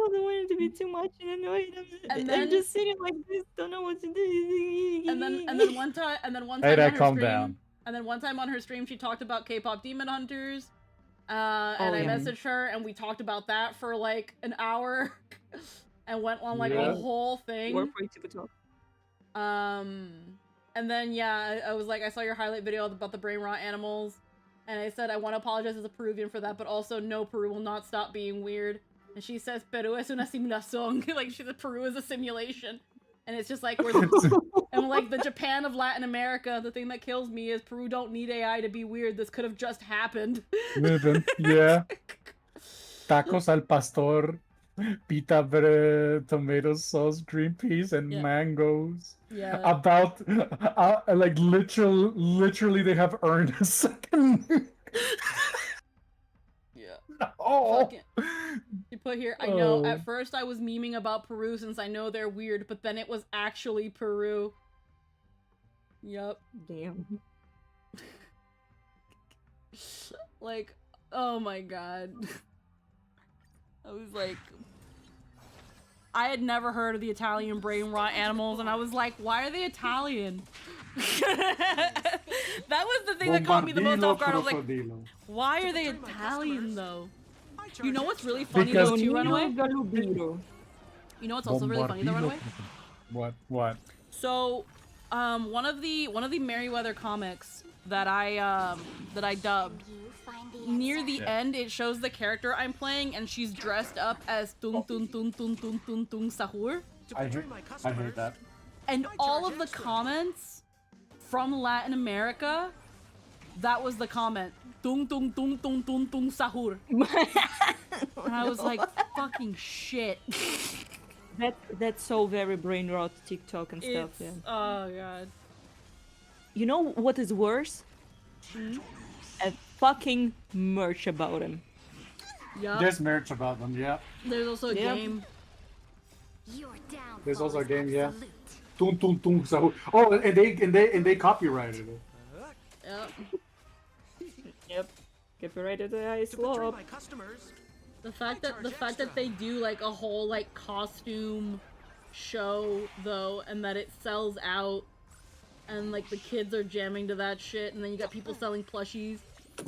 I don't want it to be too much and annoyed. And I'm then- just sitting like this, don't know what to do. And then one time Hey, on Dad, her calm stream, down. and then one time on her stream, she talked about K-pop Demon Hunters. And I yeah. messaged her, and we talked about that for like an hour, and went on like Yeah. a whole thing. More for to talk. And then yeah, I was like, I saw your highlight video about the brain rot animals, and I said I want to apologize as a Peruvian for that, but also no, Peru will not stop being weird. And she says Peru es una simulación, like she said Peru is a simulation, and it's just like we're and like the Japan of Latin America. The thing that kills me is Peru don't need AI to be weird. This could have just happened. Yeah. Tacos al pastor, pita bread, tomato sauce, green peas, and Yeah. mangoes. Yeah. About like literally they have earned a second. Yeah. Oh. Fucking- You put here, I know, Oh. at first I was memeing about Peru since I know they're weird, but then it was actually Peru. Yup. Damn. Like, oh my god. I was like... I had never heard of the Italian brain rot animals, and I was like, why are they Italian? That was the thing that caught me the most off guard. I was like, why are they Italian though? You know what's really funny though too, Runaway? You know what's also really funny though, Runaway? What? So, one of the Merryweather comics that I dubbed, near the end it shows the character I'm playing, and she's dressed up as Tung Tung Tung Tung Tung Tung Tung Sahur. I hate that. And all of the comments from Latin America, that was the comment. Tung tung tung tung tung tung sahur. And I was like, fucking shit. That's so very brain rot TikTok and stuff. It's, Yeah. oh god. You know what is worse? A fucking merch about him. Yeah. There's merch about them, yeah. There's also a Yep. game. There's also a game, yeah. Tung tung tung sahur. Oh, and they copyrighted it. Yep. Yep. Copyrighted the ice slope. The fact that they do like a whole like costume show though, and that it sells out, and like the kids are jamming to that shit, and then you got people selling plushies,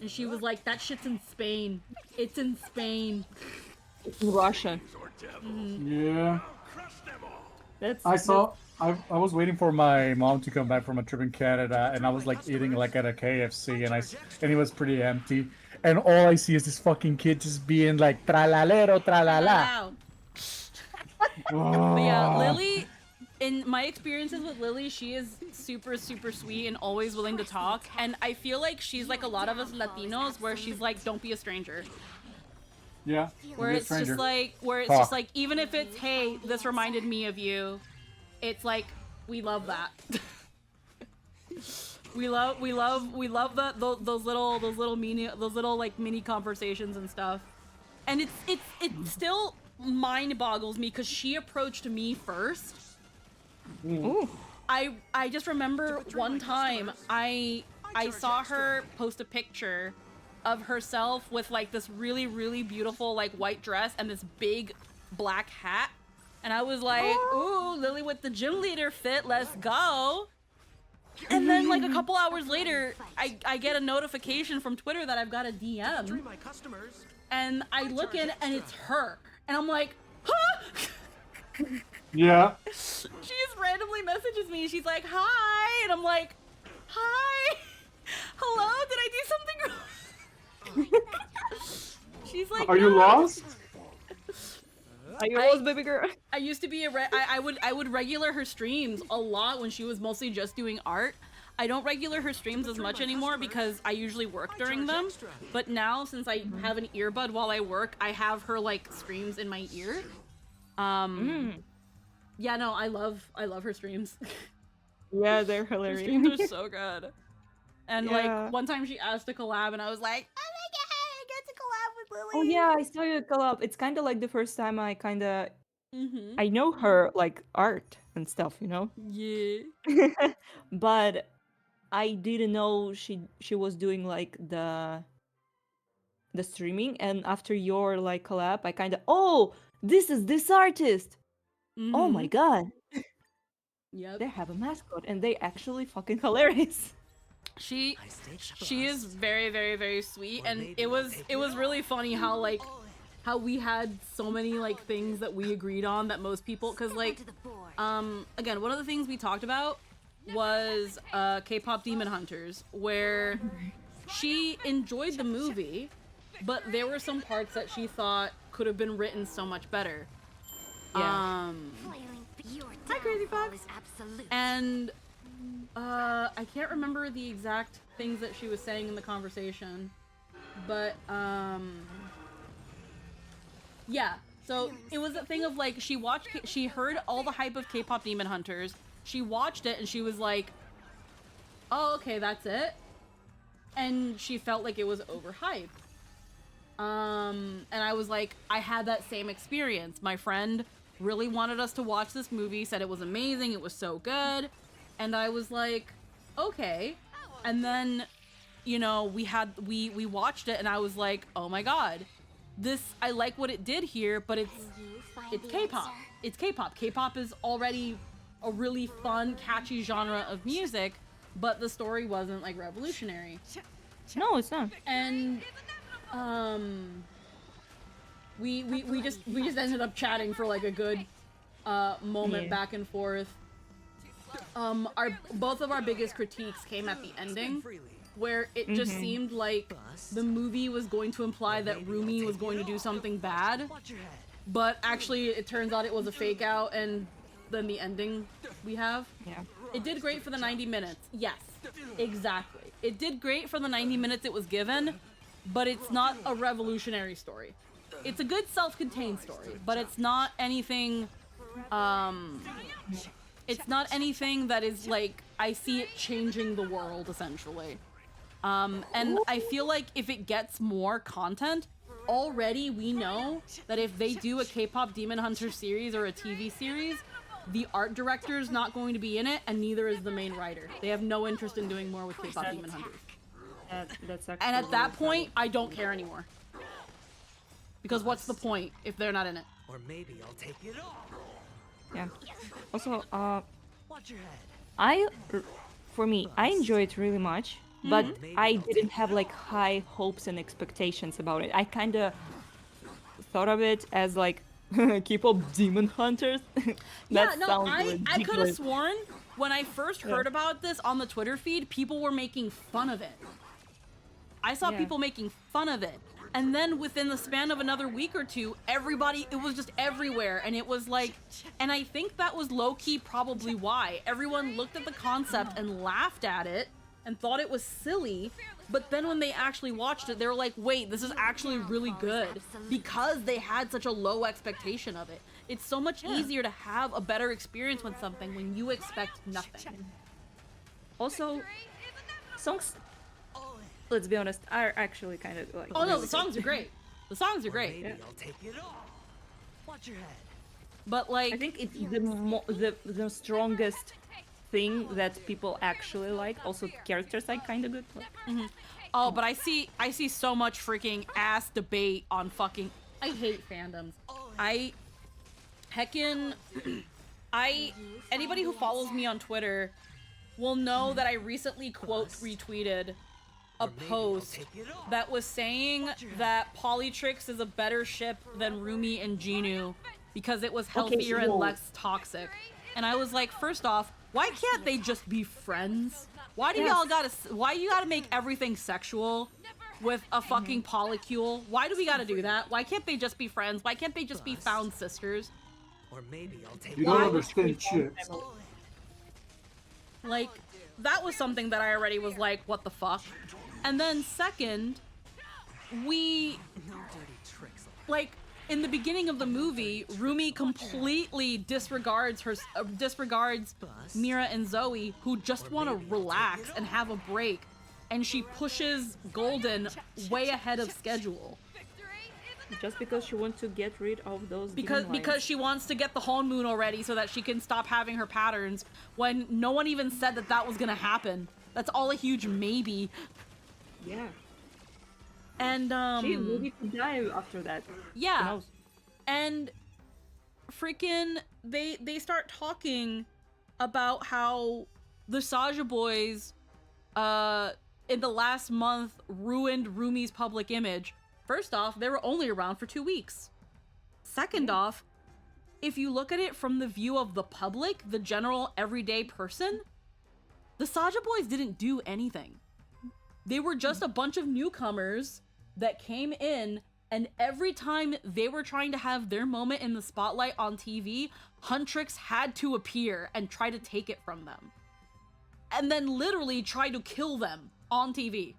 and she was like, "That shit's in Spain. It's in Spain." It's in Russia. Yeah. That's. I was waiting for my mom to come back from a trip in Canada, and I was like eating like at a KFC, and it was pretty empty, and all I see is this fucking kid just being like tralalero tralala. But yeah, Lily, in my experiences with Lily, she is super, super sweet and always willing to talk. And I feel like she's like a lot of us Latinos, where she's like, don't be a stranger. Yeah. Where it's just like, even if it's, hey, this reminded me of you, it's like, we love that. we love those little like mini conversations and stuff. And it still mind boggles me because she approached me first. Ooh. I just remember one time I saw her post a picture of herself with like this really, really beautiful like white dress and this big black hat. And I was like, ooh, Lily with the gym leader fit, let's go. And then like a couple hours later, I get a notification from Twitter that I've got a DM. And I look in and it's her. And I'm like, huh? Yeah. She just randomly messages me. She's like, hi. And I'm like, hi. Hello, did I do something wrong? She's like, are you "No." lost? Are you lost, baby girl? I used to be I would regular her streams a lot when she was mostly just doing art. I don't regular her streams as much anymore because I usually work during them. But now, since I have an earbud while I work, I have her like streams in my ear. Yeah, no, I love her streams. Yeah, they're Her hilarious. streams are so good. And Yeah. like one time she asked to collab, and I was like, oh my god, I get to collab with Lily. Oh yeah, I saw you collab. It's kind of like the first time I kind of Mm-hmm. I know her like art and stuff, you know. Yeah. But I didn't know she was doing like the streaming, and after your like collab, I kind of this is this artist. Oh my god. Yep. They have a mascot and they actually fucking hilarious. She is very, very, very sweet, and it was really funny how like how we had so many like things that we agreed on that most people, because like again, one of the things we talked about was K-pop Demon Hunters, where she enjoyed the movie, but there were some parts that she thought could have been written so much better. Yeah. Hi, Crazy Fox. And I can't remember the exact things that she was saying in the conversation, but yeah. So it was a thing of like she heard all the hype of K-pop Demon Hunters. She watched it and she was like, "Oh, okay, that's it," and she felt like it was overhyped. And I was like, I had that same experience. My friend really wanted us to watch this movie, said it was amazing, it was so good, and I was like, okay. And then, you know, we watched it, and I was like, oh my god, I like what it did here, but it's K-pop. It's K-pop. K-pop is already a really fun, catchy genre of music, but the story wasn't like revolutionary. No, it's not. And we just ended up chatting for like a good moment back and forth. Both of our biggest critiques came at the ending, where it just seemed like the movie was going to imply that Rumi was going to do something bad, but actually it turns out it was a fake out, and then the ending we have. Yeah. It did great for the 90 minutes, yes. Exactly. It did great for the 90 minutes it was given, but it's not a revolutionary story. It's a good self-contained story, but it's not anything, it's not anything that is like, I see it changing the world, essentially. And I feel like if it gets more content, already we know that if they do a K-pop Demon Hunter series or a TV series, the art director is not going to be in it, and neither is the main writer. They have no interest in doing more with K-pop Demon Hunters. That's And at that point, I don't care anymore. Because what's the point if they're not in it? Or maybe I'll take it all. Yeah. Also, Watch your head. for me, I enjoy it really much, but I didn't have like high hopes and expectations about it. I kind of thought of it as like K-pop Demon Hunters. Yeah, no, sounds I could have ridiculous. sworn when I first heard about this on the Twitter feed, people were making fun of it. I saw Yeah. people making fun of it. And then within the span of another week or two, everybody, it was just everywhere. And it was like, and I think that was low-key probably why. Everyone looked at the concept and laughed at it and thought it was silly. But then when they actually watched it, they were like, wait, this is actually really good. Because they had such a low expectation of it. It's so much easier to have a better experience with something when you expect nothing. Also, songs, let's be honest, are actually kind of like. Oh no, really the songs are good. great. The songs are great. Maybe I'll take it all. Watch your head. But like, I think it's the strongest thing that people actually like. Also, characters are kind of good. oh, but I see so much freaking ass debate on fucking. I hate fandoms. Anybody who follows me on Twitter will know that I recently quote retweeted a post that was saying that Polytrix is a better ship than Rumi and Genu because it was healthier and less toxic. And I was like, first off, why can't they just be friends? Why do y'all why you gotta make everything sexual with a fucking polycule? Why do we gotta do that? Why can't they just be friends? Why can't they just be found sisters? Or maybe I'll take You it don't all. understand shit. Like, that was something that I already was like, what the fuck? And then second, like, in the beginning of the movie, Rumi completely disregards Mira and Zoe, who just want to relax and have a break, and she pushes Golden way ahead of schedule. Just because she wants to get rid of those. Because she wants to get the Honmoon already so that she can stop having her patterns, when no one even said that that was gonna happen. That's all a huge maybe. Yeah. And she will be to die after that. Yeah. And freaking they start talking about how the Saja boys in the last month ruined Rumi's public image. First off, they were only around for 2 weeks. Second off, if you look at it from the view of the public, the general everyday person, the Saja boys didn't do anything. They were just a bunch of newcomers that came in, and every time they were trying to have their moment in the spotlight on TV, Huntrix had to appear and try to take it from them. And then literally try to kill them on TV.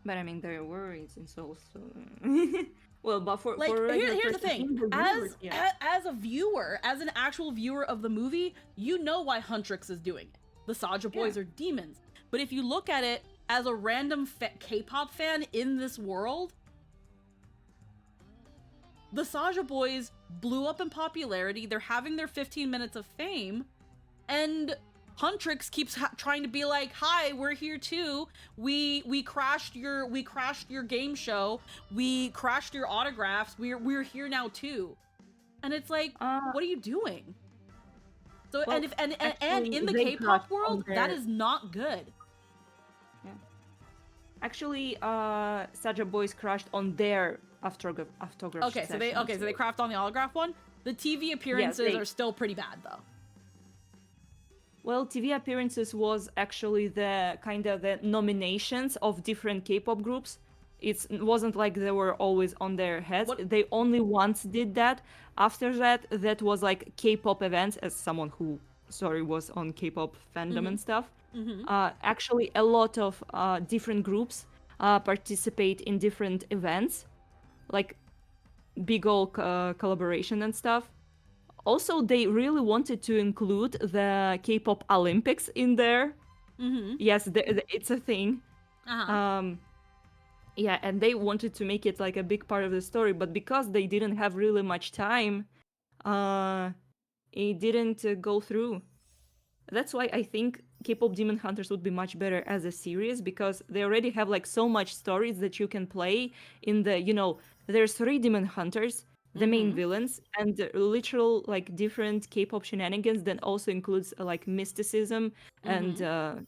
But I mean, there were instances also. Well, but for like, for here's the thing: as a viewer, as an actual viewer of the movie, you know why Huntrix is doing it. The Saja boys are demons. But if you look at it as a random K-pop fan in this world, the Saja boys blew up in popularity. They're having their 15 minutes of fame, and Huntrix keeps trying to be like, "Hi, we're here too. We crashed your game show. We crashed your autographs. We're here now too." And it's like, what are you doing? So well, and actually, in the they K-pop crashed on world, that their- is not good. Yeah. Actually, Saja boys crashed on their autograph. Okay, so they craft on the autograph one. The TV appearances are still pretty bad though. Well, TV appearances was actually the kind of the nominations of different K-pop groups. It wasn't like they were always on their heads. They only once did that. After that, that was like K-pop events, as someone who story was on K-pop fandom and Mhm. stuff. Mhm. Actually, a lot of different groups participate in different events, like big old collaboration and stuff. Also, they really wanted to include the K-pop Olympics in there. Mhm. Yes, it's a thing. Uh-huh. Yeah, and they wanted to make it like a big part of the story, but because they didn't have really much time, it didn't go through. That's why I think K-pop Demon Hunters would be much better as a series, because they already have like so much stories that you can play in the, there's 3 Demon Hunters, the main Mhm. villains, and literal like different K-pop shenanigans that also includes like mysticism and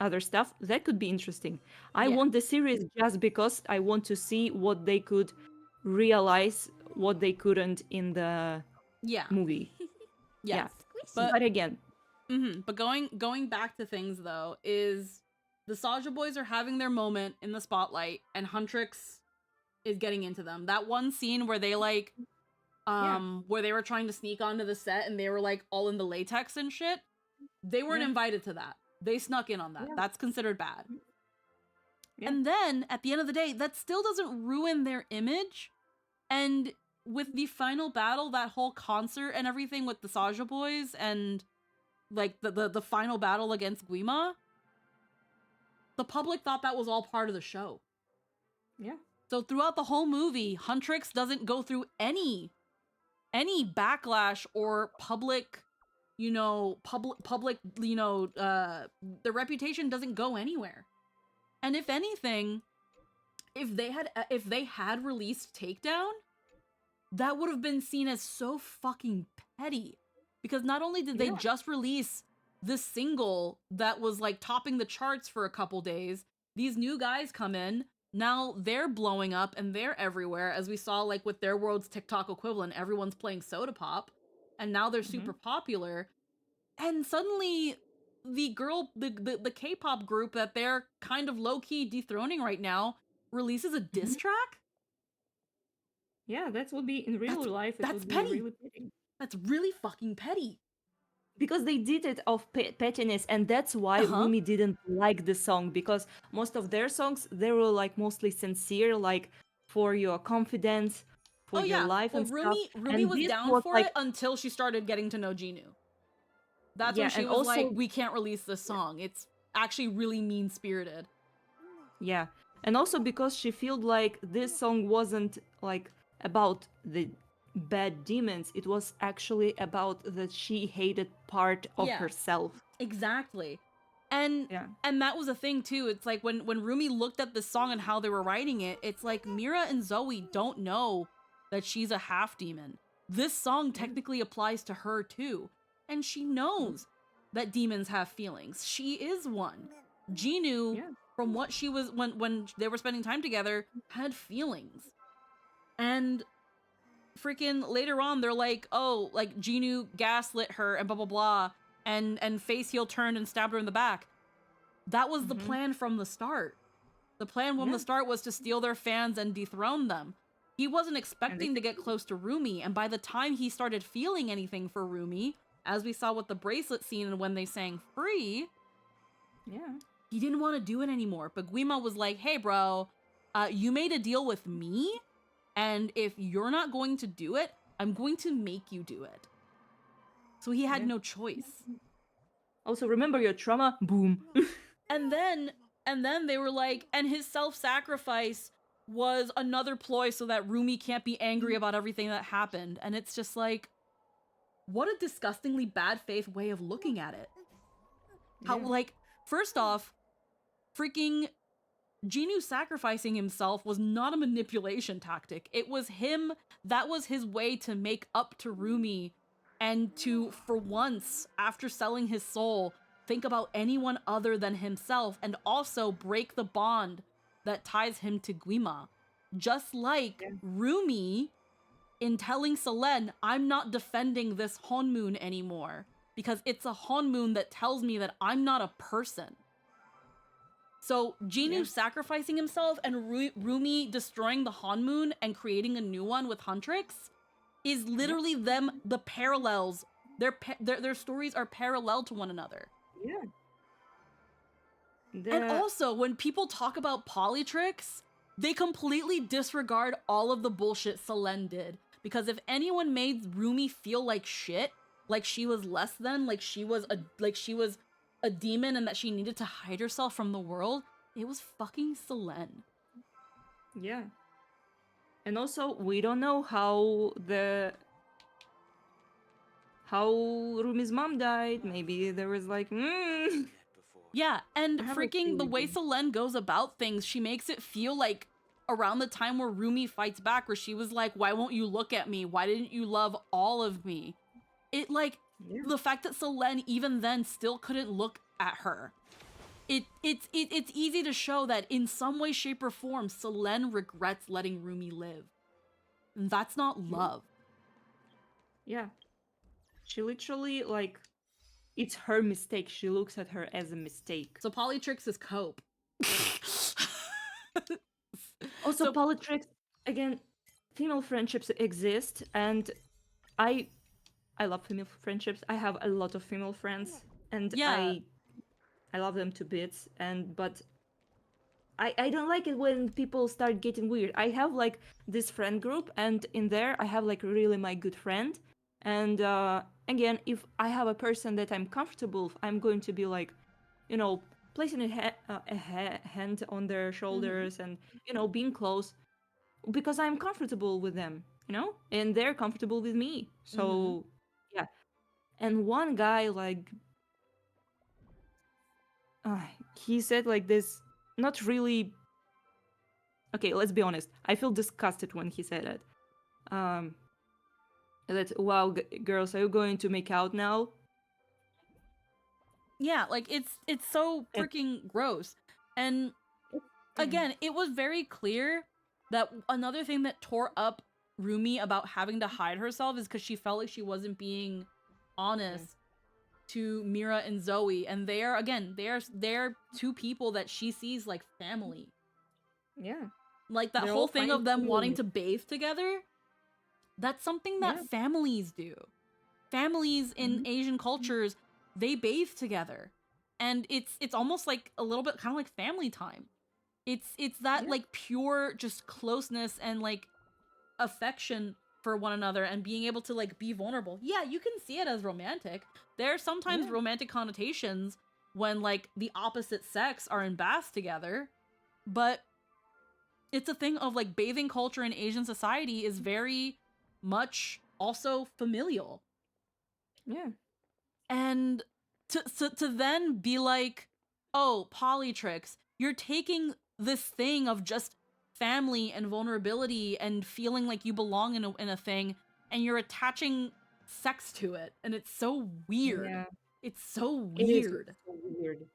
other stuff. That could be interesting. I Yeah. want the series just because I want to see what they could realize, what they couldn't in the Yeah. movie. Yes. Yeah. But again, But going back to things though, is the Saja boys are having their moment in the spotlight, and Huntrix is getting into them. That one scene where they like, where they were trying to sneak onto the set and they were like all in the latex and shit. They weren't Yeah. invited to that. They snuck in on that. Yeah. That's considered bad. Yeah. And then at the end of the day, that still doesn't ruin their image. And with the final battle, that whole concert and everything with the Saja boys and like the final battle against Guima, the public thought that was all part of the show. Yeah. So throughout the whole movie, Huntrix doesn't go through any backlash or public, the reputation doesn't go anywhere. And if anything, if they had released Takedown, that would have been seen as so fucking petty. Because not only did they just release this single that was like topping the charts for a couple days, these new guys come in, now they're blowing up and they're everywhere, as we saw like with their world's TikTok equivalent, everyone's playing Soda Pop, and now they're super popular. And suddenly the K-pop group that they're kind of low-key dethroning right now releases a diss track? Yeah, that would be in real life. That's would be petty. Really petty. That's really fucking petty. Because they did it of pettiness, and that's why Rumi didn't like the song, because most of their songs, they were like mostly sincere, like for your confidence, for your life well, and Rumi stuff. was this down was, for like, it until she started getting to know Jinu. That's Yeah, when she and was like, also- we can't release this song. It's actually really mean-spirited. Yeah, and also because she felt like this song wasn't like about the bad demons, it was actually about that she hated part of Yeah. herself. Exactly. And that was a thing too. It's like when Rumi looked at this song and how they were writing it, it's like Mira and Zoe don't know that she's a half demon. This song technically applies to her too. And she knows that demons have feelings. She is one. Jinu, from what she was when they were spending time together, had feelings. And freaking later on they're like, oh, like Jinu gaslit her and blah blah blah, and Face Heel turned and stabbed her in the back. That was the plan from the start. The plan from the start was to steal their fans and dethrone them. He wasn't expecting to get close to Rumi, and by the time he started feeling anything for Rumi, as we saw with the bracelet scene and when they sang Free, he didn't want to do it anymore. But Guima was like, hey bro, you made a deal with me, and if you're not going to do it, I'm going to make you do it. So he had no choice. Also, remember your trauma? Boom. And then they were like, and his self-sacrifice was another ploy so that Rumi can't be angry about everything that happened. And it's just like, what a disgustingly bad faith way of looking at it. How, like, first off, freaking Jinu sacrificing himself was not a manipulation tactic. It was him, that was his way to make up to Rumi and to, for once, after selling his soul, think about anyone other than himself and also break the bond that ties him to Guima. Just like Rumi, in telling Selene, I'm not defending this Honmoon anymore because it's a Honmoon that tells me that I'm not a person. So Jinu sacrificing himself and Rumi destroying the Honmoon and creating a new one with Huntrix is literally them, the parallels Their stories are parallel to one another. Yeah. And also, when people talk about Polytrix, they completely disregard all of the bullshit Selene did. Because if anyone made Rumi feel like shit, like she was less than, like she was a demon and that she needed to hide herself from the world, it was fucking Selene. Yeah. And also, we don't know how Rumi's mom died. Maybe there was like, Yeah, and I have a freaking the way feeling. Selene goes about things, she makes it feel like around the time where Rumi fights back, where she was like, why won't you look at me? Why didn't you love all of me? It like, the fact that Selene even then still couldn't look at her. It's easy to show that in some way, shape, or form, Selene regrets letting Rumi live. And that's not love. Yeah. She literally, like, it's her mistake. She looks at her as a mistake. So Polytrix is cope. Also, Polytrix, again, female friendships exist, and I love female friendships. I have a lot of female friends, and Yeah. I love them to bits. But I don't like it when people start getting weird. I have like this friend group, and in there I have like really my good friend. And again, if I have a person that I'm comfortable, I'm going to be like, you know, placing a hand on their shoulders and, you know, being close because I'm comfortable with them, you know, and they're comfortable with me. So, yeah. And one guy, like, he said like this, not really. Okay, let's be honest. I feel disgusted when he said it. That, wow, girls, are you going to make out now? Yeah, like it's so freaking gross. And again, it was very clear that another thing that tore up Rumi about having to hide herself is because she felt like she wasn't being honest to Mira and Zoe. And they're two people that she sees like family. Yeah. Like that They're whole all thing fine of them wanting too. to bathe together. That's something that families do. Families in Asian cultures, they bathe together. And it's almost like a little bit kind of like family time. It's that like pure just closeness and like affection for one another and being able to like be vulnerable. Yeah, you can see it as romantic. There are sometimes romantic connotations when like the opposite sex are in baths together, but it's a thing of like bathing culture in Asian society is very much also familial. Yeah. And to then be like, oh, Polytrix, you're taking this thing of just family and vulnerability and feeling like you belong in a thing, and you're attaching sex to it, and it's so weird. Yeah. It's so It is weird. so weird.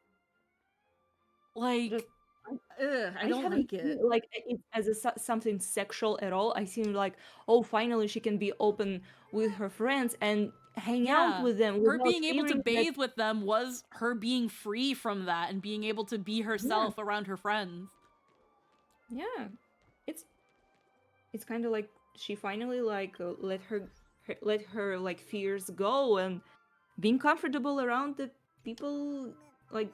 Like, I don't haven't like seen it. like it as something sexual at all. I seem like, oh, finally she can be open with her friends and hang out with them. Her without being able to fearing that- bathe with them was her being free from that and being able to be herself around her friends. Yeah, it's kind of like she finally like let her like fears go and being comfortable around the people like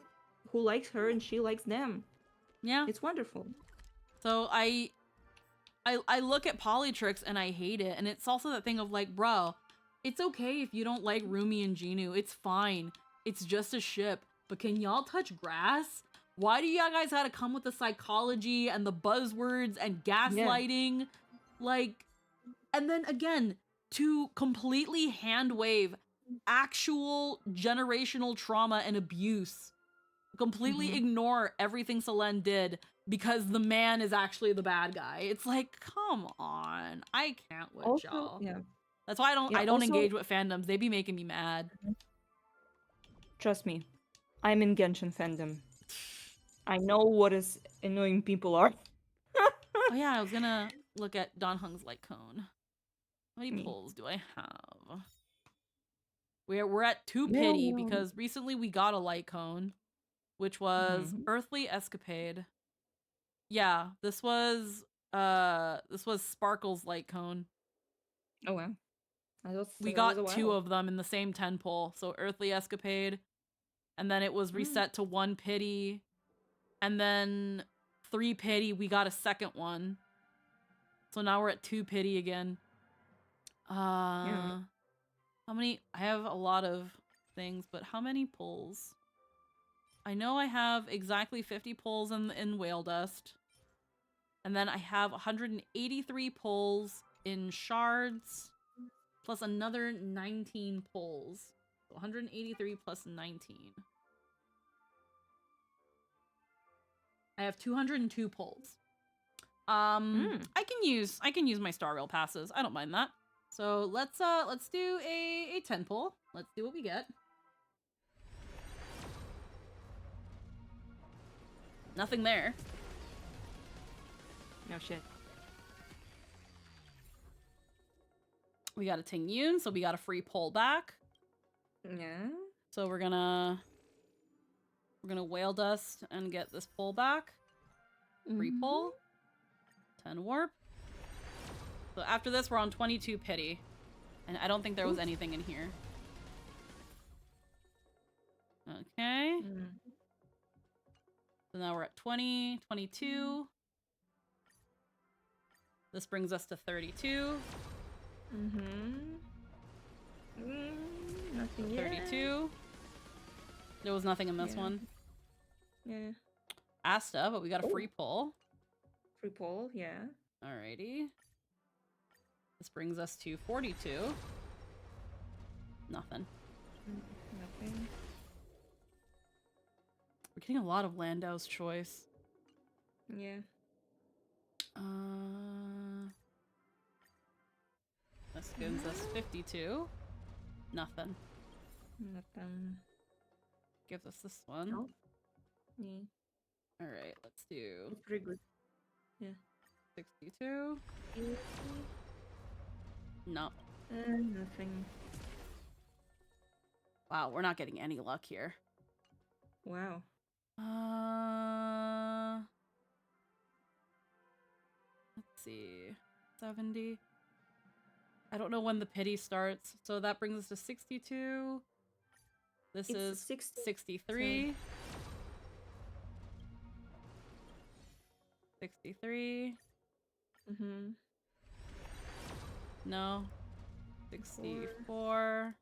who likes her and she likes them. Yeah, it's wonderful. So I look at Polytrix and I hate it, and it's also that thing of like, bro, it's okay if you don't like Rumi and Genu. It's fine. It's just a ship. But can y'all touch grass? Why do y'all guys gotta come with the psychology and the buzzwords and gaslighting? Like, and then again, to completely hand wave actual generational trauma and abuse. Completely ignore everything Selene did because the man is actually the bad guy. It's like, come on. I can't with Also, y'all. yeah. That's why I don't Yeah, also- engage with fandoms. They be making me mad. Trust me, I'm in Genshin fandom. I know what is annoying people are. Oh yeah, I was gonna look at Don Hung's light cone. How many pulls do I have? We're at 2 pity No. because recently we got a light cone, which was Earthly Escapade. Yeah, this was Sparkle's light cone. Oh wow. We got 2 of them in the same 10 pull. So Earthly Escapade, and then it was reset to 1 pity, and then 3 pity. We got a second one. So now we're at 2 pity again. How many? I have a lot of things, but how many pulls? I know I have exactly 50 pulls in Whale Dust. And then I have 183 pulls in Shards, plus another 19 pulls. So 183 plus 19. I have 202 pulls. I can use my Star Rail passes. I don't mind that. So let's do a 10 pull. Let's see what we get. Nothing there. No shit. We got a Ting Yun, so we got a free pull back. Yeah. So we're gonna Whale Dust and get this pull back. Free pull. 10 warp. So after this, we're on 22 pity. And I don't think there was anything in here. Okay. So now we're at 20, 22. This brings us to 32. Nothing yet. 32. There was nothing in this one. Yeah. Asta, but we got a free pull. Free pull, yeah. Alrighty. This brings us to 42. Nothing. Nothing. We're getting a lot of Landau's Choice. Yeah. This gives us 52. Nothing. Nothing. Gives us this one. No. Yeah. Alright, let's do... It's pretty good. Yeah. 62. No. Nothing. Wow, we're not getting any luck here. Wow. Let's see. 70. I don't know when the pity starts, so that brings us to 62. This is 63. 63. No. 64.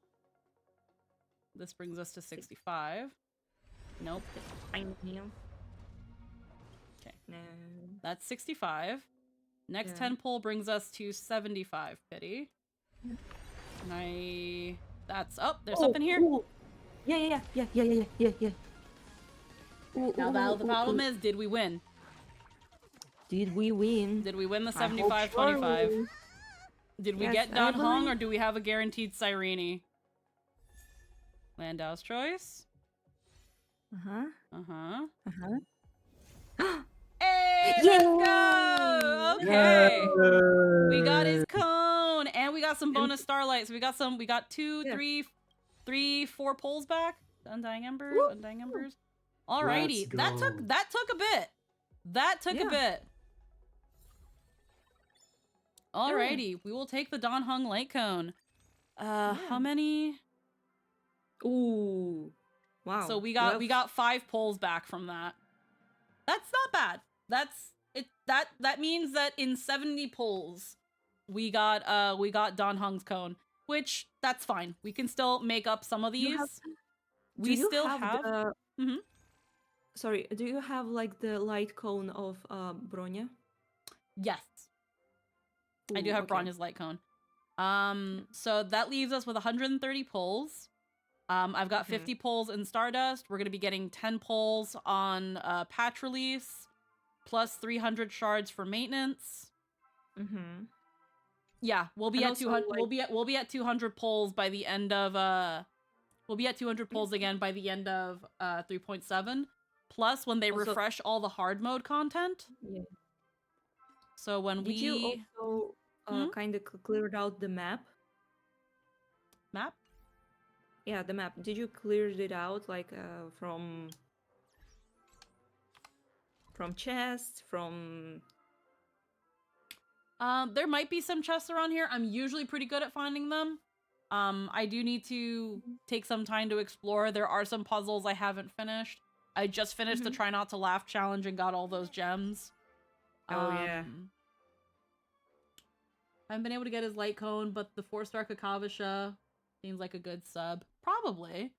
This brings us to 65. Nope. Okay. No. That's 65. Next 10 pull brings us to 75 pity. And that's there's something here. Yeah. Now the problem is, did we win? Did we win? Did we win the 75-25? Did we get Dan Hong, or do we have a guaranteed Cyrene? Landau's Choice. Hey, let's go! Okay. We got his cone, and we got some bonus starlights. We got 2, 3, 4 pulls back. Undying Embers. Alrighty. That took a bit. That took a bit. Alrighty. We will take the Dan Hong light cone. How many? Ooh. Wow. So we got 5 pulls back from that. That's not bad. That means that in 70 pulls we got Dan Hong's cone, which that's fine. We can still make up some of these. We still have Sorry, do you have like the light cone of Bronya? Yes. I do have Bronya's light cone. So that leaves us with 130 pulls. I've got 50 pulls in Stardust. We're going to be getting 10 pulls on patch release, plus 300 shards for maintenance. Yeah, we'll be at 200. We'll be at 200 pulls by the end of. We'll be at 200 pulls again by the end of 3.7. Plus, when they refresh all the hard mode content. Yeah. So when Did you also kind of cleared out the map? Map? Yeah, the map. Did you clear it out like from chests, from there might be some chests around here. I'm usually pretty good at finding them. I do need to take some time to explore. There are some puzzles I haven't finished. I just finished the Try Not to Laugh challenge and got all those gems. Oh, yeah. I haven't been able to get his light cone, but the 4-star Kakavasha seems like a good sub. Probably.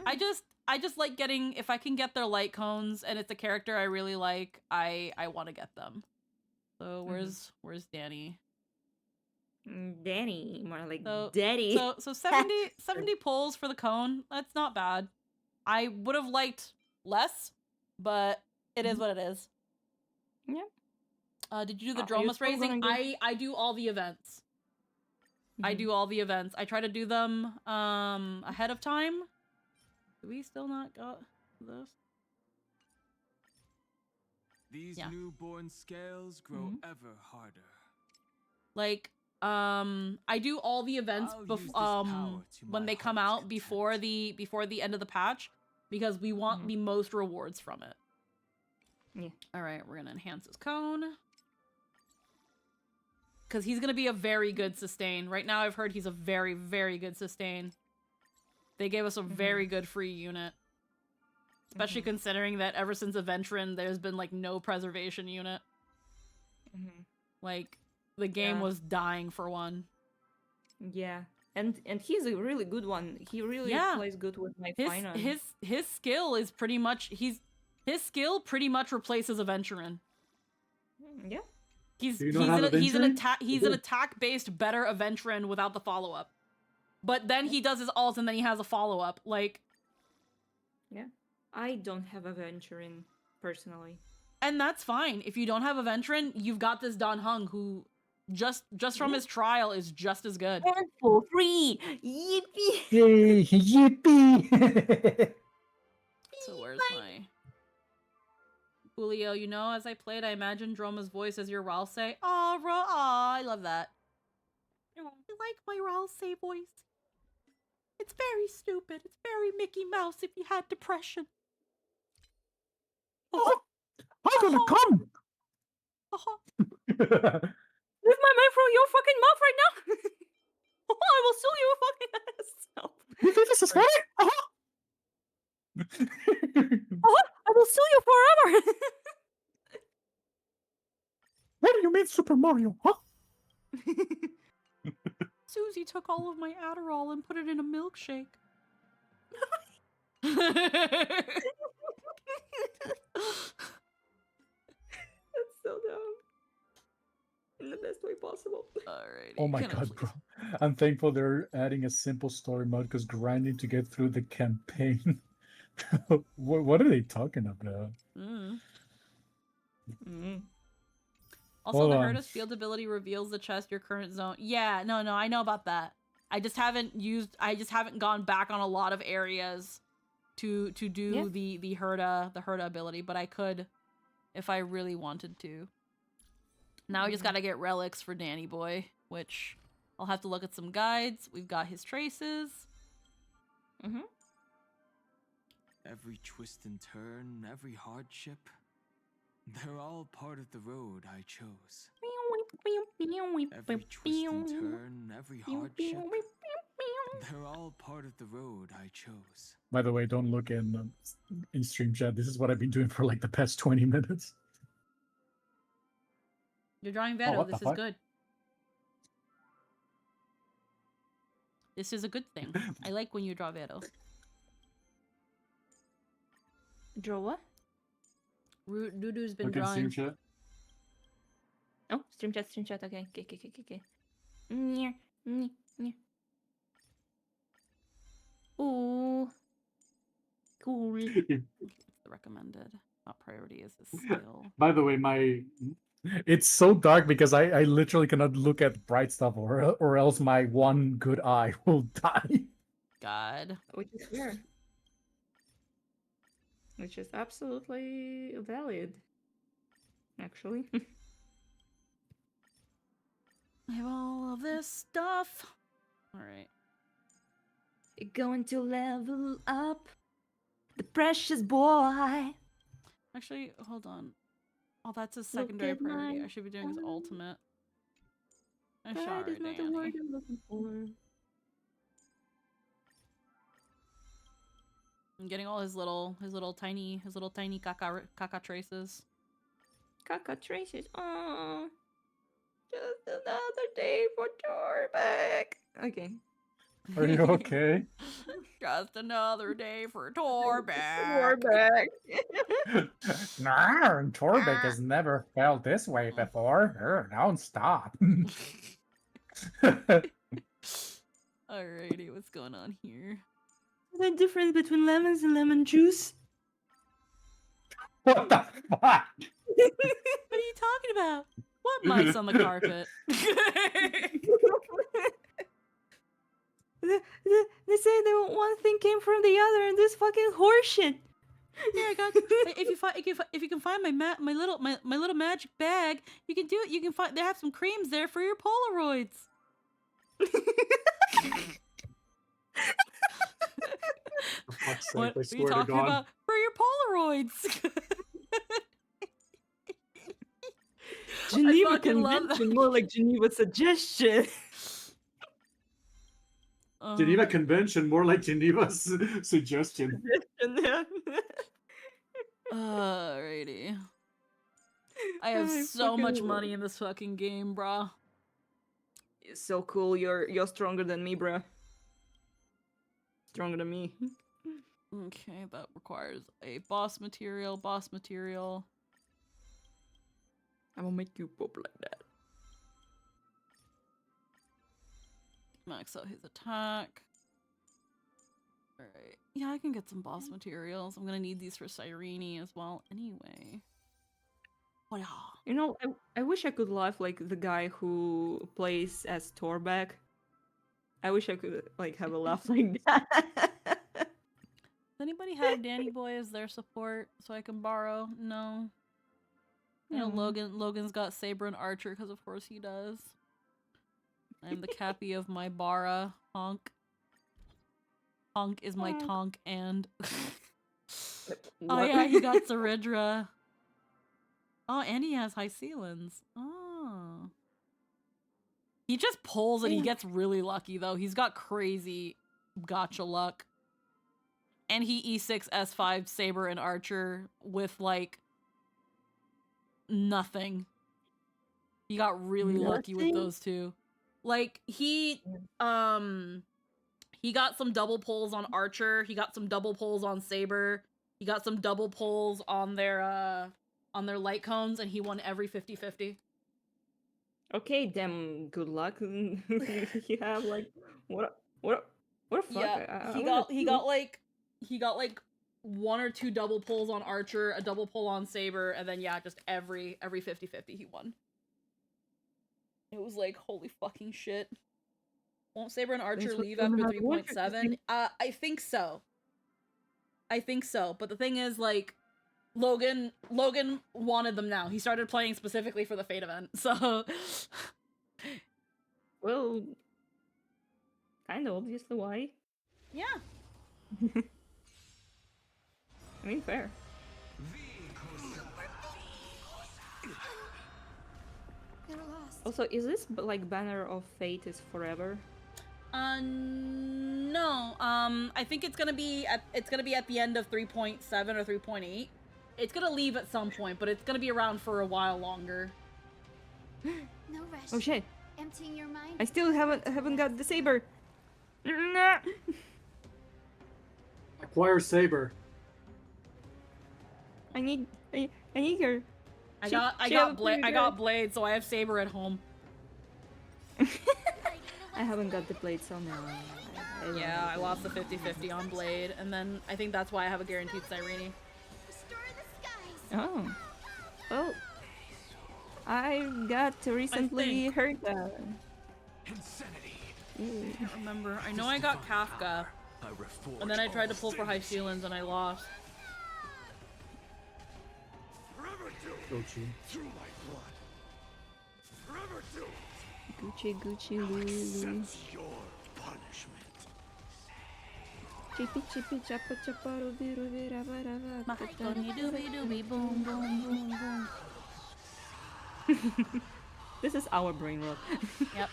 I just like getting, if I can get their light cones and it's a character I really like, I want to get them. So where's Danny? Danny, more like So, Daddy. So 70 pulls for the cone. That's not bad. I would have liked less, but it is what it is. Yeah. Did you do the Are you Dromus still raising? gonna do- I do all the events. I do all the events. I try to do them ahead of time. Do we still not got this? These newborn scales grow ever harder. Like, I do all the events when they come out before the end of the patch because we want the most rewards from it. Yeah. All right, we're gonna enhance his cone because he's gonna be a very good sustain. Right now, I've heard he's a very, very good sustain. They gave us a very good free unit, especially considering that ever since Aventron, there's been like no preservation unit. Like. The game was dying for one. Yeah, and he's a really good one. He really plays good with my finance. His skill is pretty much his skill pretty much replaces Aventurin. Yeah, he's an attack based better Aventurin without the follow up. But then he does his ult and then he has a follow up. Like, yeah, I don't have Aventurin personally, and that's fine. If you don't have Aventurin, you've got this Dan Heng who. Just from his trial is just as good. And for free! Yippee! Yay! Yippee! So where's my... Julio, you know, as I played, I imagined Droma's voice as your Ralse. Aw, I love that. I like my Ralse voice. It's very stupid. It's very Mickey Mouse if you had depression. Oh, I'm gonna come! Leave my mind from your fucking mouth right now! I will sue you fucking ass! You think this is funny? I will sue you forever! What do you mean Super Mario, huh? Susie took all of my Adderall and put it in a milkshake. That's so dumb. In the best way possible. Alrighty. Oh my god, bro. I'm thankful they're adding a simple story mode because grinding to get through the campaign. What are they talking about? Also, the Herta's field ability reveals the chest your current zone. Yeah, no, I know about that. I just haven't gone back on a lot of areas to do the Herta ability, but I could if I really wanted to. Now we just gotta get relics for Danny Boy, which I'll have to look at some guides. We've got his traces. Every twist and turn, every hardship, they're all part of the road I chose. Every twist and turn, every hardship, they're all part of the road I chose. By the way, don't look in stream chat. This is what I've been doing for like the past 20 minutes. You're drawing Veto. This is good. This is a good thing. I like when you draw Veto. Draw what? Dudu's been drawing. Stream chat. Oh, stream chat. Okay. Ooh. Cool. The recommended. Top priority is his skill. By the way, it's so dark because I literally cannot look at bright stuff or else my one good eye will die. God. Which is fair. Which is absolutely valid. Actually. I have all of this stuff. Alright. You're going to level up. The precious boy. Actually, hold on. Oh, that's his secondary priority. I should be doing his ultimate. I That is not the word I'm looking for. I'm getting all his little tiny caca traces. Caca traces. Oh, just another day for Torbeck. Okay. Are you okay? Just another day for Torbeck. Torbeck. Nah, Torbeck has never felt this way before. Don't stop. Alrighty, what's going on here? The difference between lemons and lemon juice? What the fuck? What are you talking about? What mice on the carpet? They say that one thing came from the other, and this fucking horseshit. Here, I got. If you can find my little magic bag, you can do it. You can find. They have some creams there for your Polaroids. For fuck's sake, What I are swear you to talking God. about? For your Polaroids. Geneva fucking love that. Convention, more like Geneva Suggestion. Geneva Convention, more like Geneva Suggestion. Alrighty. I have I so fucking much love money in this fucking game, brah. It's so cool. You're stronger than me, bruh. Stronger than me. Okay, that requires a boss material. I'm gonna make you pop like that. Max out his attack. Alright. Yeah, I can get some boss materials. I'm gonna need these for Cyrene as well anyway. Wow. You know, I wish I could laugh like the guy who plays as Torbeck. I wish I could like have a laugh like that. Does anybody have Danny Boy as their support so I can borrow? No. You know, Logan's got Saber and Archer because of course he does. I'm the Cappy of my Bara. Honk. Honk is my Tonk and... Oh yeah, he got Zeridra. Oh, and he has High Ceilings. Oh. He just pulls and he gets really lucky though. He's got crazy gotcha luck. And he E6, S5, Saber, and Archer with like... nothing. He got really lucky with those two. Like he got some double pulls on Archer, he got some double pulls on Saber, he got some double pulls on their light cones, and he won every 50-50. Okay, damn good luck. You have like what a fuck. Yeah, he got like one or two double pulls on Archer, a double pull on Saber, and then yeah, just every 50-50 he won. It was like, holy fucking shit. Won't Saber and Archer leave after 3.7? I think so. But the thing is, like, Logan wanted them now. He started playing specifically for the Fate event, so... Well, kind of obviously why. Yeah. I mean, fair. Also, is this like Banner of Fate is forever? No. I think it's gonna be at the end of 3.7 or 3.8. It's gonna leave at some point, but it's gonna be around for a while longer. No rush. Oh shit! Emptying your mind. I still haven't got the Saber. Acquire Saber. I need her. I got Blade, so I have Saber at home. I haven't got the Blade, so no. Yeah, I lost the 50-50 on Blade, and then I think that's why I have a guaranteed Cyrene. Oh. Well, I got recently heard that. I can't remember. I know I got Kafka, and then I tried to pull for High Ceilings and I lost. Gucci Lulu. Chippy chippy chappa chappa ruby ruby raba raba. Dooby dooby boom boom boom boom. This is our brain rot. Yep.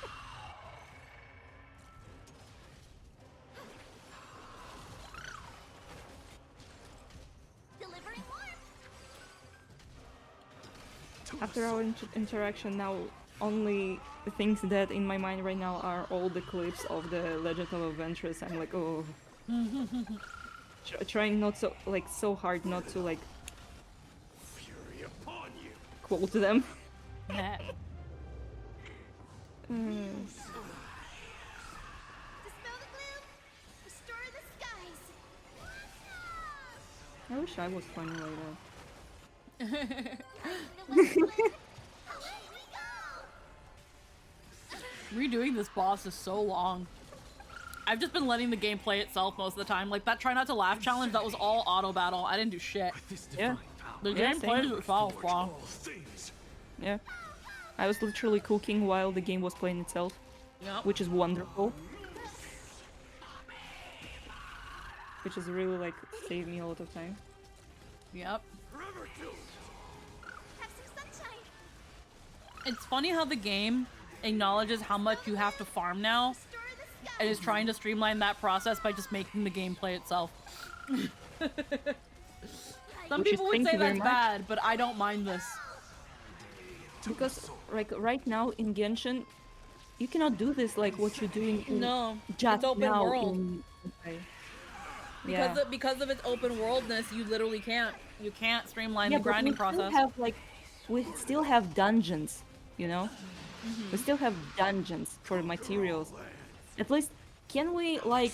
After our interaction now, only things that in my mind right now are all the clips of the Legend of Adventurous. I'm like, oh. Trying not so hard not to like quote them. I wish I was funny like that. Redoing this boss is so long. I've just been letting the game play itself most of the time. Like that try not to laugh challenge, that was all auto battle. I didn't do shit. Yeah. The game plays itself, bro. Yeah. I was literally cooking while the game was playing itself. Yep. Which is wonderful. Which has really like saved me a lot of time. Yep. It's funny how the game acknowledges how much you have to farm now and is trying to streamline that process by just making the game play itself. Some people would say that's bad, but I don't mind this. Because like right now in Genshin, you cannot do this like what you're doing in it's open now world. Yeah. Because of its open worldness, you literally can't. You can't streamline the but grinding we still process. have, like, we still have dungeons, you know? We still have dungeons for materials. At least, can we, like,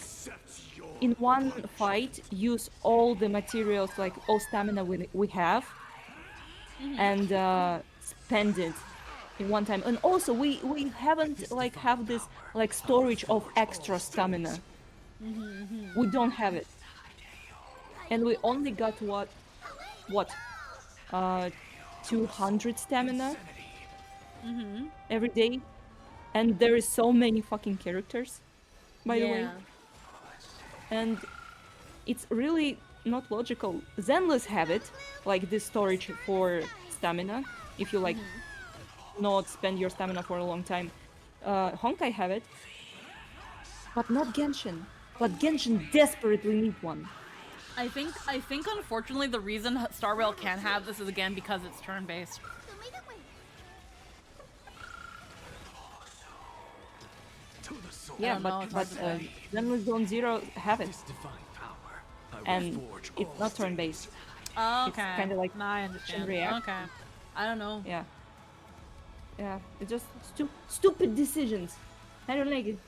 in one fight, use all the materials, like, all stamina we have, and spend it in one time? And also, we haven't, like, have this, like, storage of extra stamina. We don't have it. And we only got what 200 stamina every day, and there is so many fucking characters, by the way, and it's really not logical. Zenless have it, like this storage for stamina, if you like not spend your stamina for a long time. Honkai have it, but not Genshin. But Genshin desperately need one. I think unfortunately the reason Star Rail can have this is again because it's turn-based. Yeah, but Zenless Zone Zero have it, and it's not turn-based. Oh, okay. It's kind of like I understand. React. Okay. I don't know. Yeah. Yeah. It's just stupid decisions. I don't like it.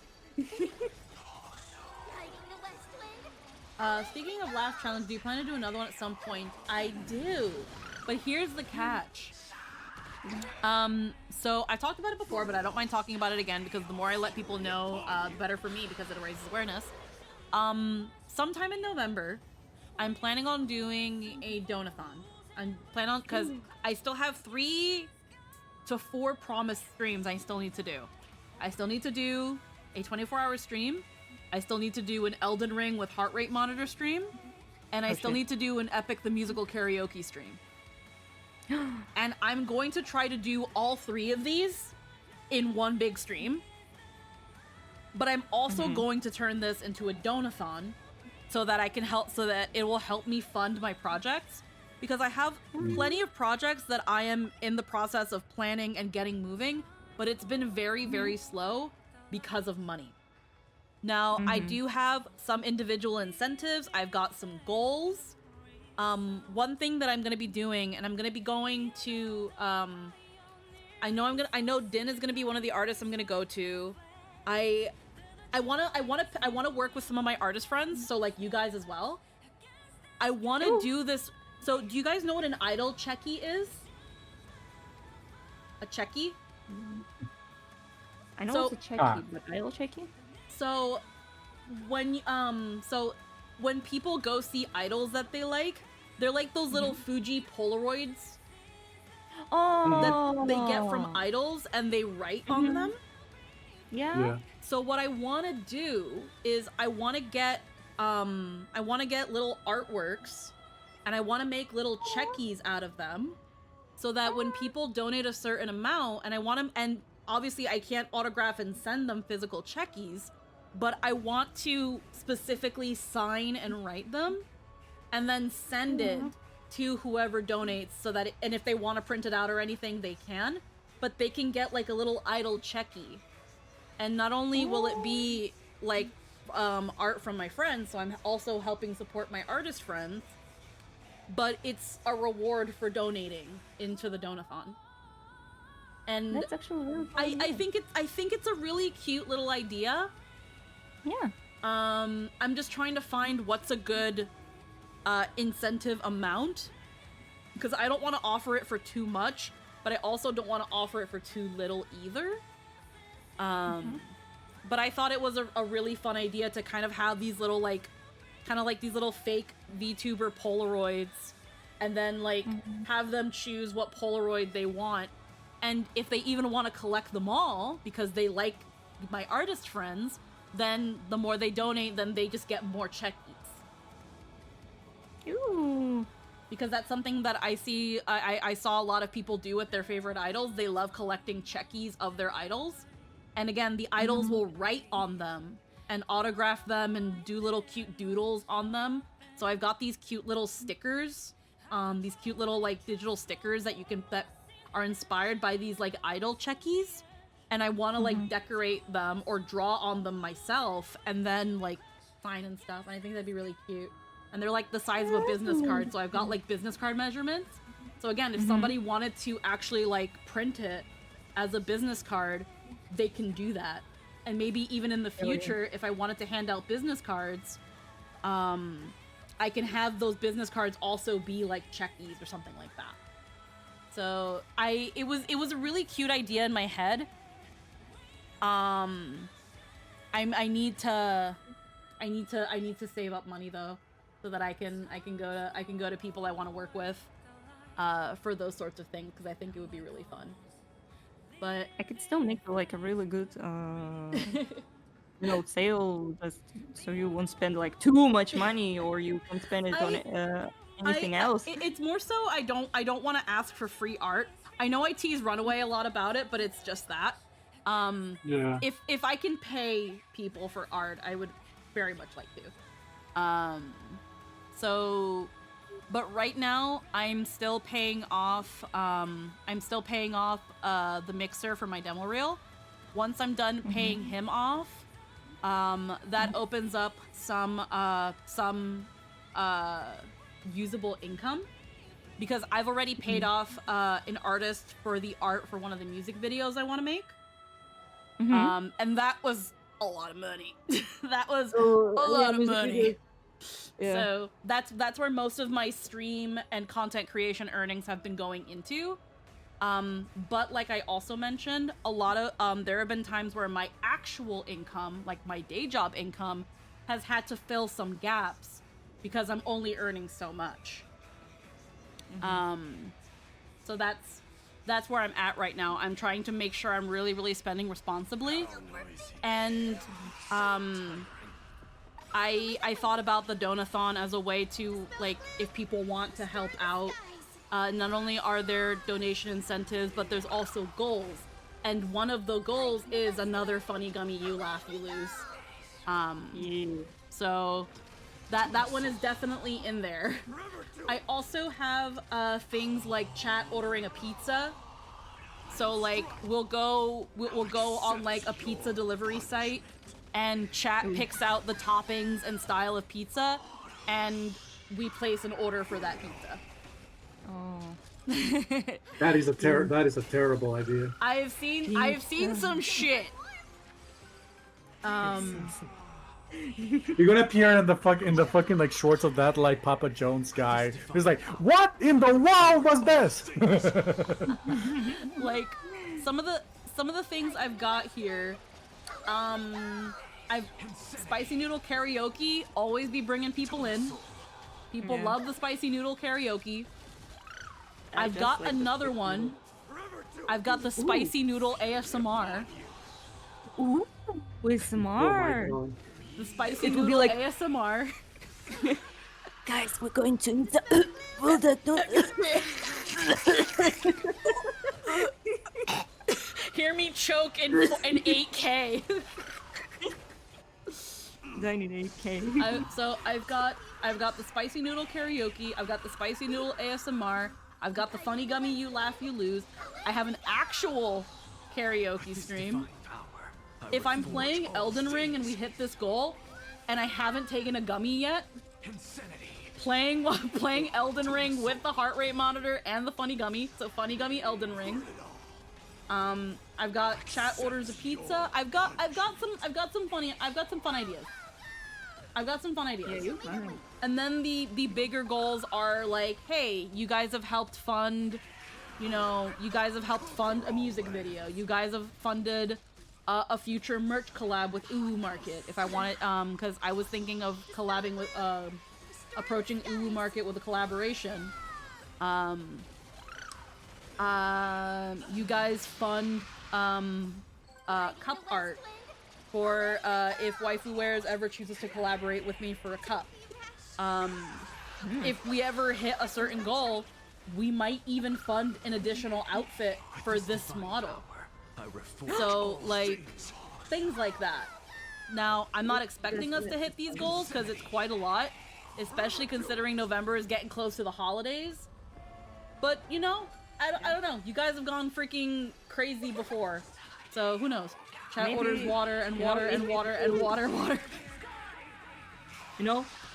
Speaking of Laugh Challenge, do you plan to do another one at some point? I do, but here's the catch. So I talked about it before, but I don't mind talking about it again because the more I let people know, the better for me because it raises awareness. Sometime in November, I'm planning on doing a donathon. I'm planning on, because I still have 3 to 4 promised streams I still need to do. I still need to do a 24-hour stream. I still need to do an Elden Ring with heart rate monitor stream, and I still need to do an Epic the Musical karaoke stream. And I'm going to try to do all 3 of these in one big stream. But I'm also going to turn this into a donathon so that I can help, so that it will help me fund my projects. Because I have plenty of projects that I am in the process of planning and getting moving, but it's been very, very slow because of money. Now, I do have some individual incentives. I've got some goals. One thing that I'm going to be doing, and I'm going to be going to, I know Din is going to be one of the artists I'm going to go to. I want to work with some of my artist friends, so like you guys as well. I want to do this. So, do you guys know what an idol checky is? A checky? I know it's a checky, but idol checky? So, when people go see idols that they like, they're like those little Fuji Polaroids that they get from idols, and they write on them. Yeah. So what I want to do is I want to get little artworks, and I want to make little checkies out of them, so that when people donate a certain amount, and obviously I can't autograph and send them physical checkies, but I want to specifically sign and write them and then send it to whoever donates, so that and if they want to print it out or anything, they can. But they can get like a little idol checky, and not only will it be like art from my friends, so I'm also helping support my artist friends, but it's a reward for donating into the donathon. And That's actually really fun. I think it's a really cute little idea. Yeah. I'm just trying to find what's a good incentive amount, because I don't want to offer it for too much, but I also don't want to offer it for too little either. But I thought it was a really fun idea to kind of have these little kind of like these little fake VTuber Polaroids, and then like have them choose what Polaroid they want, and if they even want to collect them all because they like my artist friends, then the more they donate, then they just get more checkies. Ooh. Because that's something that I see, I saw a lot of people do with their favorite idols. They love collecting checkies of their idols. And again, the idols will write on them and autograph them and do little cute doodles on them. So I've got these cute little stickers, these cute little like digital stickers that that are inspired by these like idol checkies. And I want to like decorate them or draw on them myself and then like sign and stuff. And I think that'd be really cute. And they're like the size of a business card. So I've got like business card measurements. So again, if somebody wanted to actually like print it as a business card, they can do that. And maybe even in the future, if I wanted to hand out business cards, I can have those business cards also be like checkies or something like that. So it was a really cute idea in my head. I need to save up money though, so that I can go to people I want to work with for those sorts of things, because I think it would be really fun. But I could still make like a really good sale, just so you won't spend like too much money, or you can spend it on anything else. It's more so I don't want to ask for free art. I know I tease Runaway a lot about it, but it's just that. Yeah. If I can pay people for art, I would very much like to. But right now I'm still paying off the mixer for my demo reel. Once I'm done paying him off, that opens up some usable income, because I've already paid off an artist for the art for one of the music videos I want to make. And that was a lot of money. That was a lot of money. Yeah. So that's where most of my stream and content creation earnings have been going into. But like I also mentioned, a lot of there have been times where my actual income, like my day job income, has had to fill some gaps because I'm only earning so much. So that's where I'm at right now. I'm trying to make sure I'm really spending responsibly. And I thought about the donathon as a way to, like, if people want to help out, not only are there donation incentives, but there's also goals. And one of the goals is another Funny Gummy You Laugh, You Lose. So that one is definitely in there. I also have things like chat ordering a pizza. So like we'll go on like a pizza delivery site, and chat picks out the toppings and style of pizza, and we place an order for that pizza. Oh. That is a terrible idea. I've seen some shit. You're gonna appear in the fucking like shorts of that like Papa Jones guy. He's like, what in the world was this? Like some of the things I've got here. I've spicy noodle karaoke, always be bringing people in. People love the spicy noodle karaoke. I've got like another one. I've got the spicy noodle ASMR. Ooh, ASMR. Oh the spicy noodle be like ASMR. Guys, we're going to eat the Hear me choke in 8K. I need 8K. So I've got I've got the spicy noodle karaoke, I've got the spicy noodle ASMR, I've got the funny gummy you laugh you lose. I have an actual karaoke stream. If I'm playing Elden Ring and we hit this goal, and I haven't taken a gummy yet, playing Elden Ring with the heart rate monitor and the funny gummy, so funny gummy Elden Ring. I've got chat orders a pizza. I've got some fun ideas. I've got some fun ideas. Yeah, you're fine. And then the bigger goals are like, hey, you guys have helped fund, you guys have helped fund a music video. You guys have funded a future merch collab with Uwu Market. If I want it, because I was thinking of collabing with, approaching Uwu Market with a collaboration. You guys fund cup art for if Waifu Wares ever chooses to collaborate with me for a cup. If we ever hit a certain goal, we might even fund an additional outfit for this model. So, like, things like that. Now, I'm not expecting us to hit these goals because it's quite a lot, especially considering November is getting close to the holidays. But, I don't know. You guys have gone freaking crazy before. So, who knows? Chat orders water and water and water and water.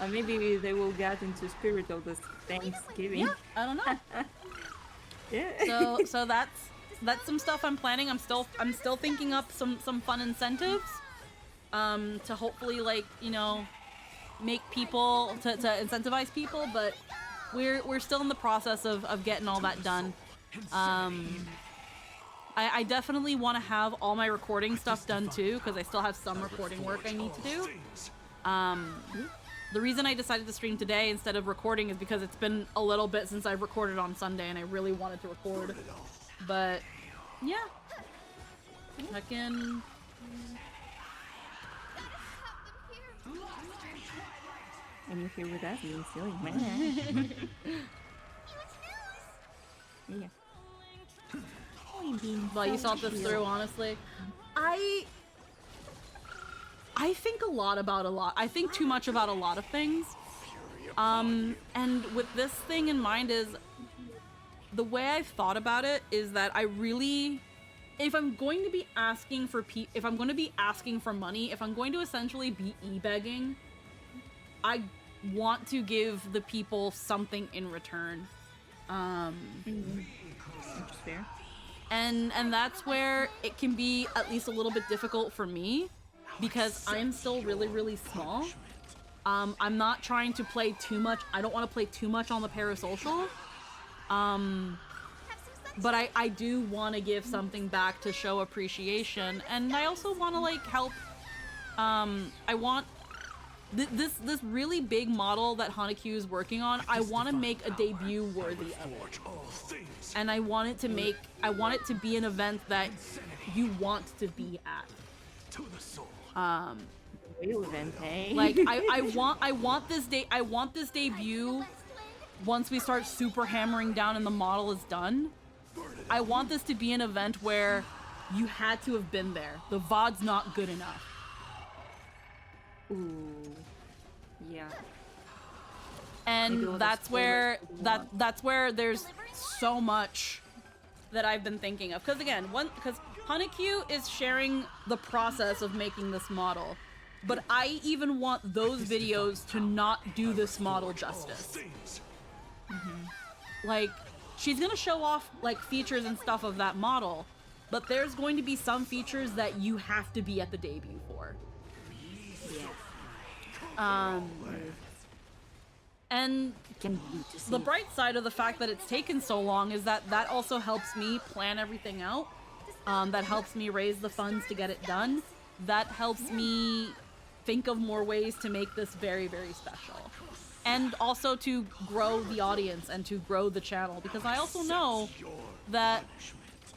Maybe they will get into spirit of this Thanksgiving. Yeah, I don't know. Yeah. So that's some stuff I'm planning. I'm still thinking up some fun incentives to hopefully make people to incentivize people, but we're still in the process of getting all that done. I definitely want to have all my recording stuff done too, because I still have some recording work I need to do. The reason I decided to stream today instead of recording is because it's been a little bit since I've recorded on Sunday and I really wanted to record. But, yeah. Fucking... And you're here with us, being silly, man. Yeah. Well, you thought this through, honestly. I think a lot about a lot. I think too much about a lot of things. And with this thing in mind is, the way I've thought about it is that I really, if I'm going to be asking for money, if I'm going to essentially be e-begging, I want to give the people something in return. Which is fair. And that's where it can be at least a little bit difficult for me, because I'm still really, really small. I'm not trying to play too much. I don't want to play too much on the parasocial. But I do want to give something back to show appreciation, and I also want to help. I want this really big model that Hanekyu is working on. I want to make a debut worthy of it, and I want it to be an event that you want to be at. Real event, hey? I want this debut. Once we start super hammering down and the model is done, I want this to be an event where you had to have been there. The VOD's not good enough. Ooh. Yeah. And that's where there's so much that I've been thinking of. Because Hanekyu is sharing the process of making this model, but I even want those videos to not do this model justice. She's gonna show off features and stuff of that model, but there's going to be some features that you have to be at the debut for. And the bright side of the fact that it's taken so long is that also helps me plan everything out. That helps me raise the funds to get it done. That helps me think of more ways to make this very, very special. And also to grow the audience and to grow the channel, because I also know that,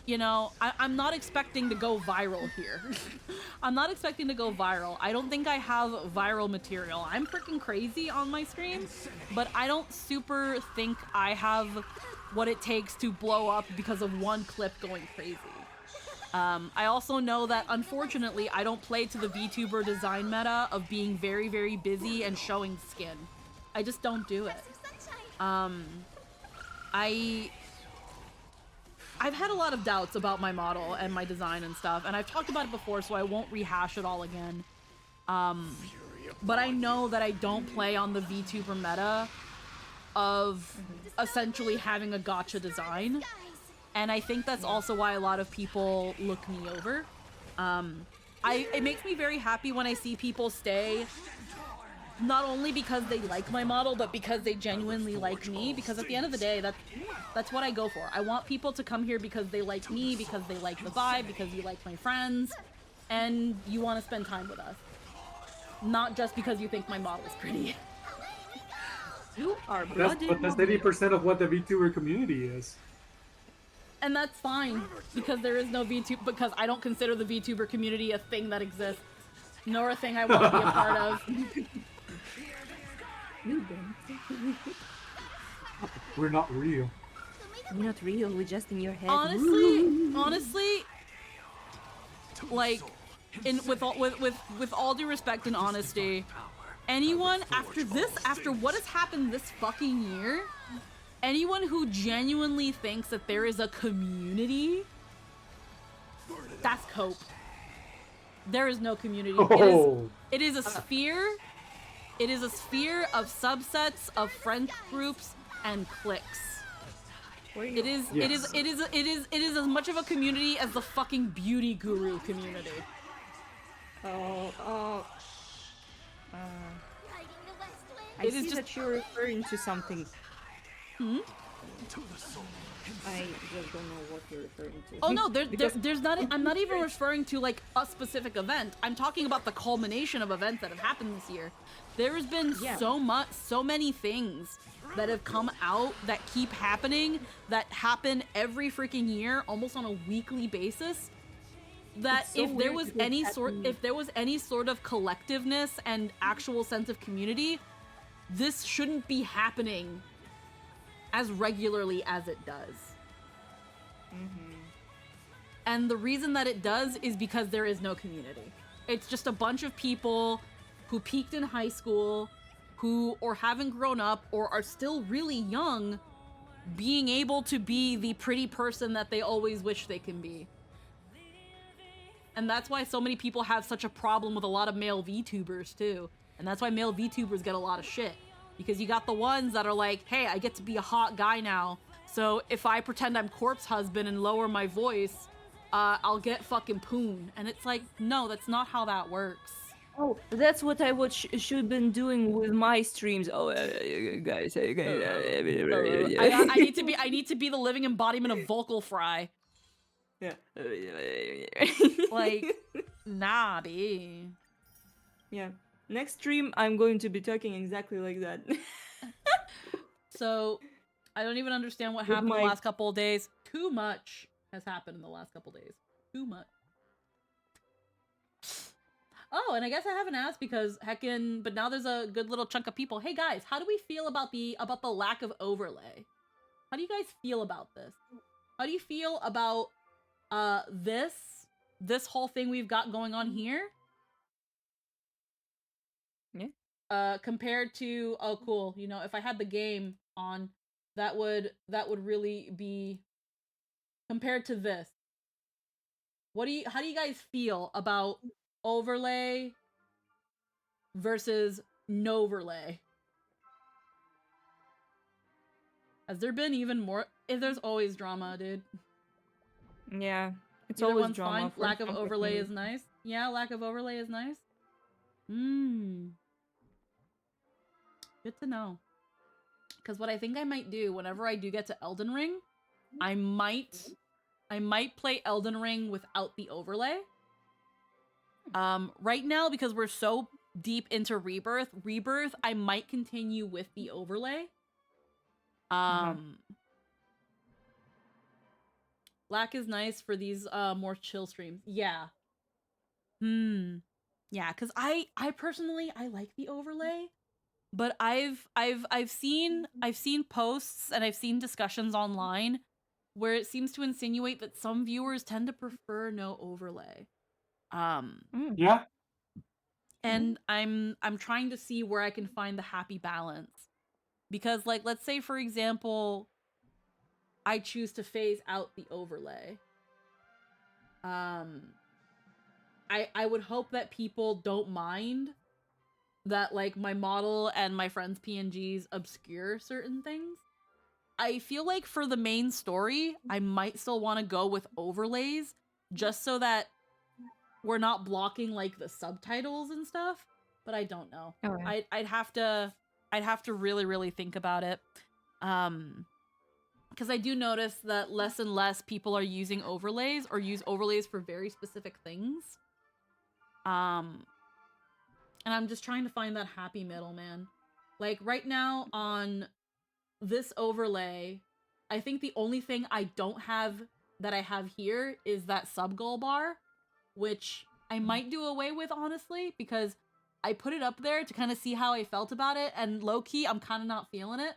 I'm not expecting to go viral here. I'm not expecting to go viral. I don't think I have viral material. I'm freaking crazy on my stream, but I don't super think I have what it takes to blow up because of one clip going crazy. I also know that, unfortunately, I don't play to the VTuber design meta of being very, very busy and showing skin. I just don't do it. I've had a lot of doubts about my model and my design and stuff, and I've talked about it before, so I won't rehash it all again. But I know that I don't play on the VTuber meta of essentially having a gacha design, and I think that's also why a lot of people look me over. It makes me very happy when I see people stay, not only because they like my model, but because they genuinely like me, because at the end of the day, that's what I go for. I want people to come here because they like me, because they like the vibe, because you like my friends, and you want to spend time with us. Not just because you think my model is pretty. You are But that's 80% of what the VTuber community is. And that's fine, because there is no VTuber, because I don't consider the VTuber community a thing that exists, nor a thing I want to be a part of. We're not real. We're not real, we're just in your head. Honestly, like, with all due respect and honesty, anyone after what has happened this fucking year, anyone who genuinely thinks that there is a community, that's cope. There is no community. It is a sphere. It is a sphere of subsets of friend groups and cliques. It is as much of a community as the fucking beauty guru community. I see that you're referring to something. I just don't know what you're referring to. Oh no, there's not. I'm not even referring to like a specific event. I'm talking about the culmination of events that have happened this year. There has been so many things that have come out that keep happening, that happen every freaking year, almost on a weekly basis. That if there was any sort of collectiveness and actual sense of community, this shouldn't be happening as regularly as it does. And the reason that it does is because there is no community. It's just a bunch of people who peaked in high school, who or haven't grown up or are still really young, being able to be the pretty person that they always wish they can be. And that's why so many people have such a problem with a lot of male VTubers too. And that's why male VTubers get a lot of shit. Because you got the ones that are like, hey, I get to be a hot guy now, so if I pretend I'm Corpse Husband and lower my voice, I'll get fucking poon. And it's like, no, that's not how that works. Oh, that's what I should been doing with my streams. Oh, guys, I need to be the living embodiment of vocal fry. Yeah. Like, nah, B. Yeah. Next stream, I'm going to be talking exactly like that. So, I don't even understand what happened the last couple of days. Too much has happened in the last couple of days. Too much. Oh, and I guess I haven't asked because heckin', but now there's a good little chunk of people. Hey guys, how do we feel about the lack of overlay? How do you guys feel about this? How do you feel about this whole thing we've got going on here? Yeah. Compared to, oh cool, you know, if I had the game on, that would really be compared to this. How do you guys feel about overlay versus no overlay? Has there been even more? There's always drama, dude. Yeah, it's Either always one's drama. fine. Lack of overlay is nice. Yeah, lack of overlay is nice. Good to know. Because what I think I might do whenever I do get to Elden Ring, I might play Elden Ring without the overlay. Right now, because we're so deep into Rebirth, I might continue with the overlay. Black is nice for these more chill streams. Yeah. Yeah, because I personally I like the overlay, but I've seen posts and I've seen discussions online where it seems to insinuate that some viewers tend to prefer no overlay. Yeah. and I'm trying to see where I can find the happy balance. Because like, let's say for example, I choose to phase out the overlay. I would hope that people don't mind that like my model and my friends' PNGs obscure certain things. I feel like for the main story, I might still want to go with overlays just so that we're not blocking like the subtitles and stuff, but I don't know. Okay. I'd have to really think about it. Because I do notice that less and less people are using overlays or use overlays for very specific things. And I'm just trying to find that happy middle, man. Like right now on this overlay, I think the only thing I don't have that I have here is that sub goal bar, which I might do away with, honestly, because I put it up there to kind of see how I felt about it, and low-key, I'm kind of not feeling it.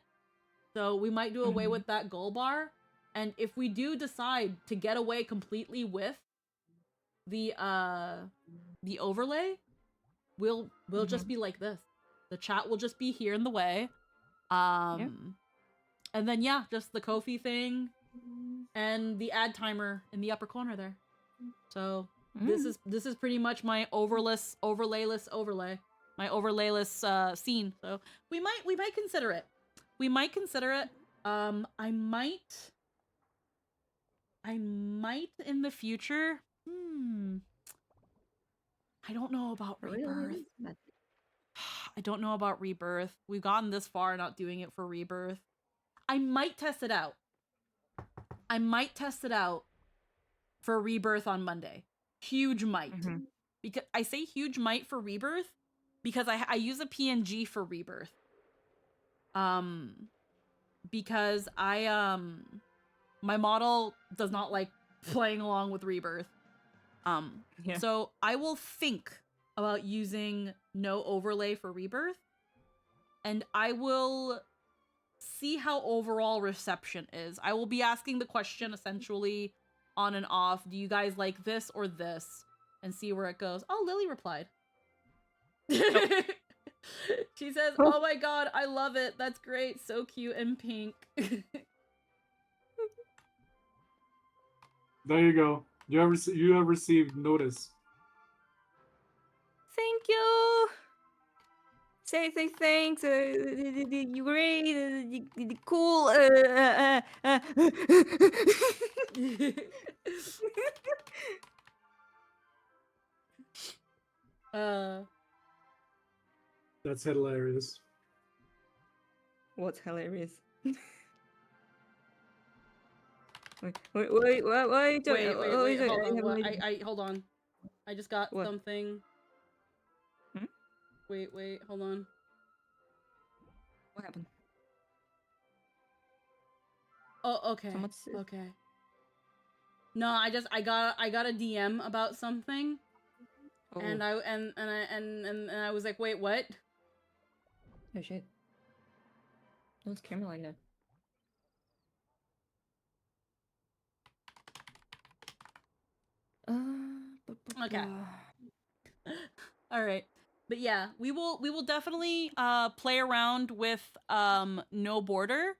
So we might do away with that goal bar, and if we do decide to get away completely with the overlay, we'll just be like this. The chat will just be here in the way. And then yeah, just the Ko-fi thing and the ad timer in the upper corner there. So this is pretty much my overlayless overlay. My overlayless scene. So we might consider it. We might consider it. I might in the future. I don't know about Rebirth. I don't know about Rebirth. We've gotten this far not doing it for Rebirth. I might test it out. I might test it out for Rebirth on Monday. Huge might. Because I say huge might for Rebirth because I use a PNG for Rebirth. Because my model does not like playing along with Rebirth. So I will think about using no overlay for Rebirth, and I will see how overall reception is. I will be asking the question essentially on and off, do you guys like this or this? And see where it goes. Oh, Lily replied. She says, oh my god, I love it. That's great. So cute and pink. There you go. You have received notice. Thank you. Say thanks. You great. You cool. That's hilarious. What's hilarious? Wait, what? Wait, hold on. I just got something. Wait, hold on. What happened? Oh, okay. Okay. No, I got a DM about something. Oh. And I was like, wait, what? Oh shit. Don't scare me like that. Okay. All right. But yeah, we will definitely play around with no border.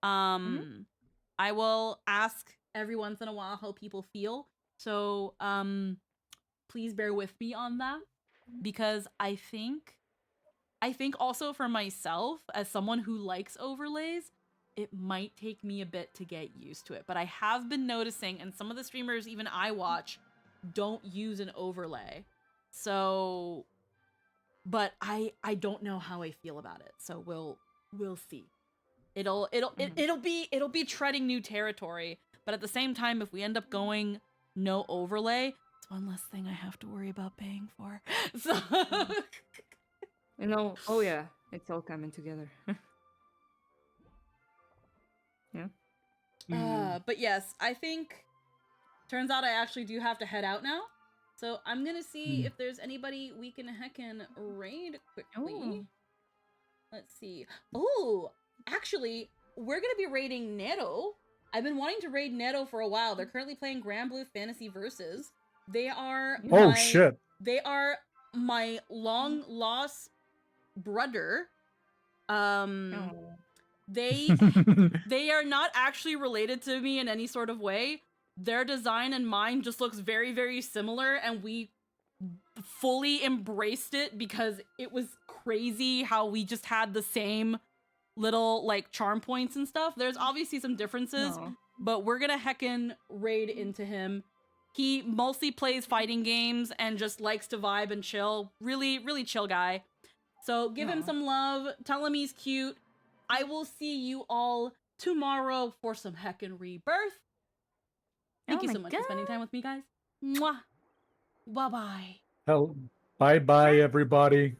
I will ask every once in a while how people feel. So please bear with me on that, because I think also for myself as someone who likes overlays, it might take me a bit to get used to it. But I have been noticing, and some of the streamers even I watch don't use an overlay. So, but I don't know how I feel about it. So we'll see. It'll be treading new territory. But at the same time, if we end up going no overlay, it's one less thing I have to worry about paying for. So You know, oh yeah, it's all coming together. Yeah. But yes, I think turns out I actually do have to head out now. So I'm gonna see if there's anybody we can heckin' raid quickly. Let's see. Oh, actually, we're gonna be raiding Nero. I've been wanting to raid Nero for a while. They're currently playing Grand Blue Fantasy Versus. They are Oh shit. They are my long lost brother. They are not actually related to me in any sort of way. Their design and mine just looks very, very similar, and we fully embraced it because it was crazy how we just had the same little like charm points and stuff. There's obviously some differences, but we're gonna heckin' raid into him. He mostly plays fighting games and just likes to vibe and chill. Really, really chill guy. So give him some love. Tell him he's cute. I will see you all tomorrow for some heckin' rebirth. Thank you so much for spending time with me, guys. Mwah. Bye-bye. Bye-bye, everybody.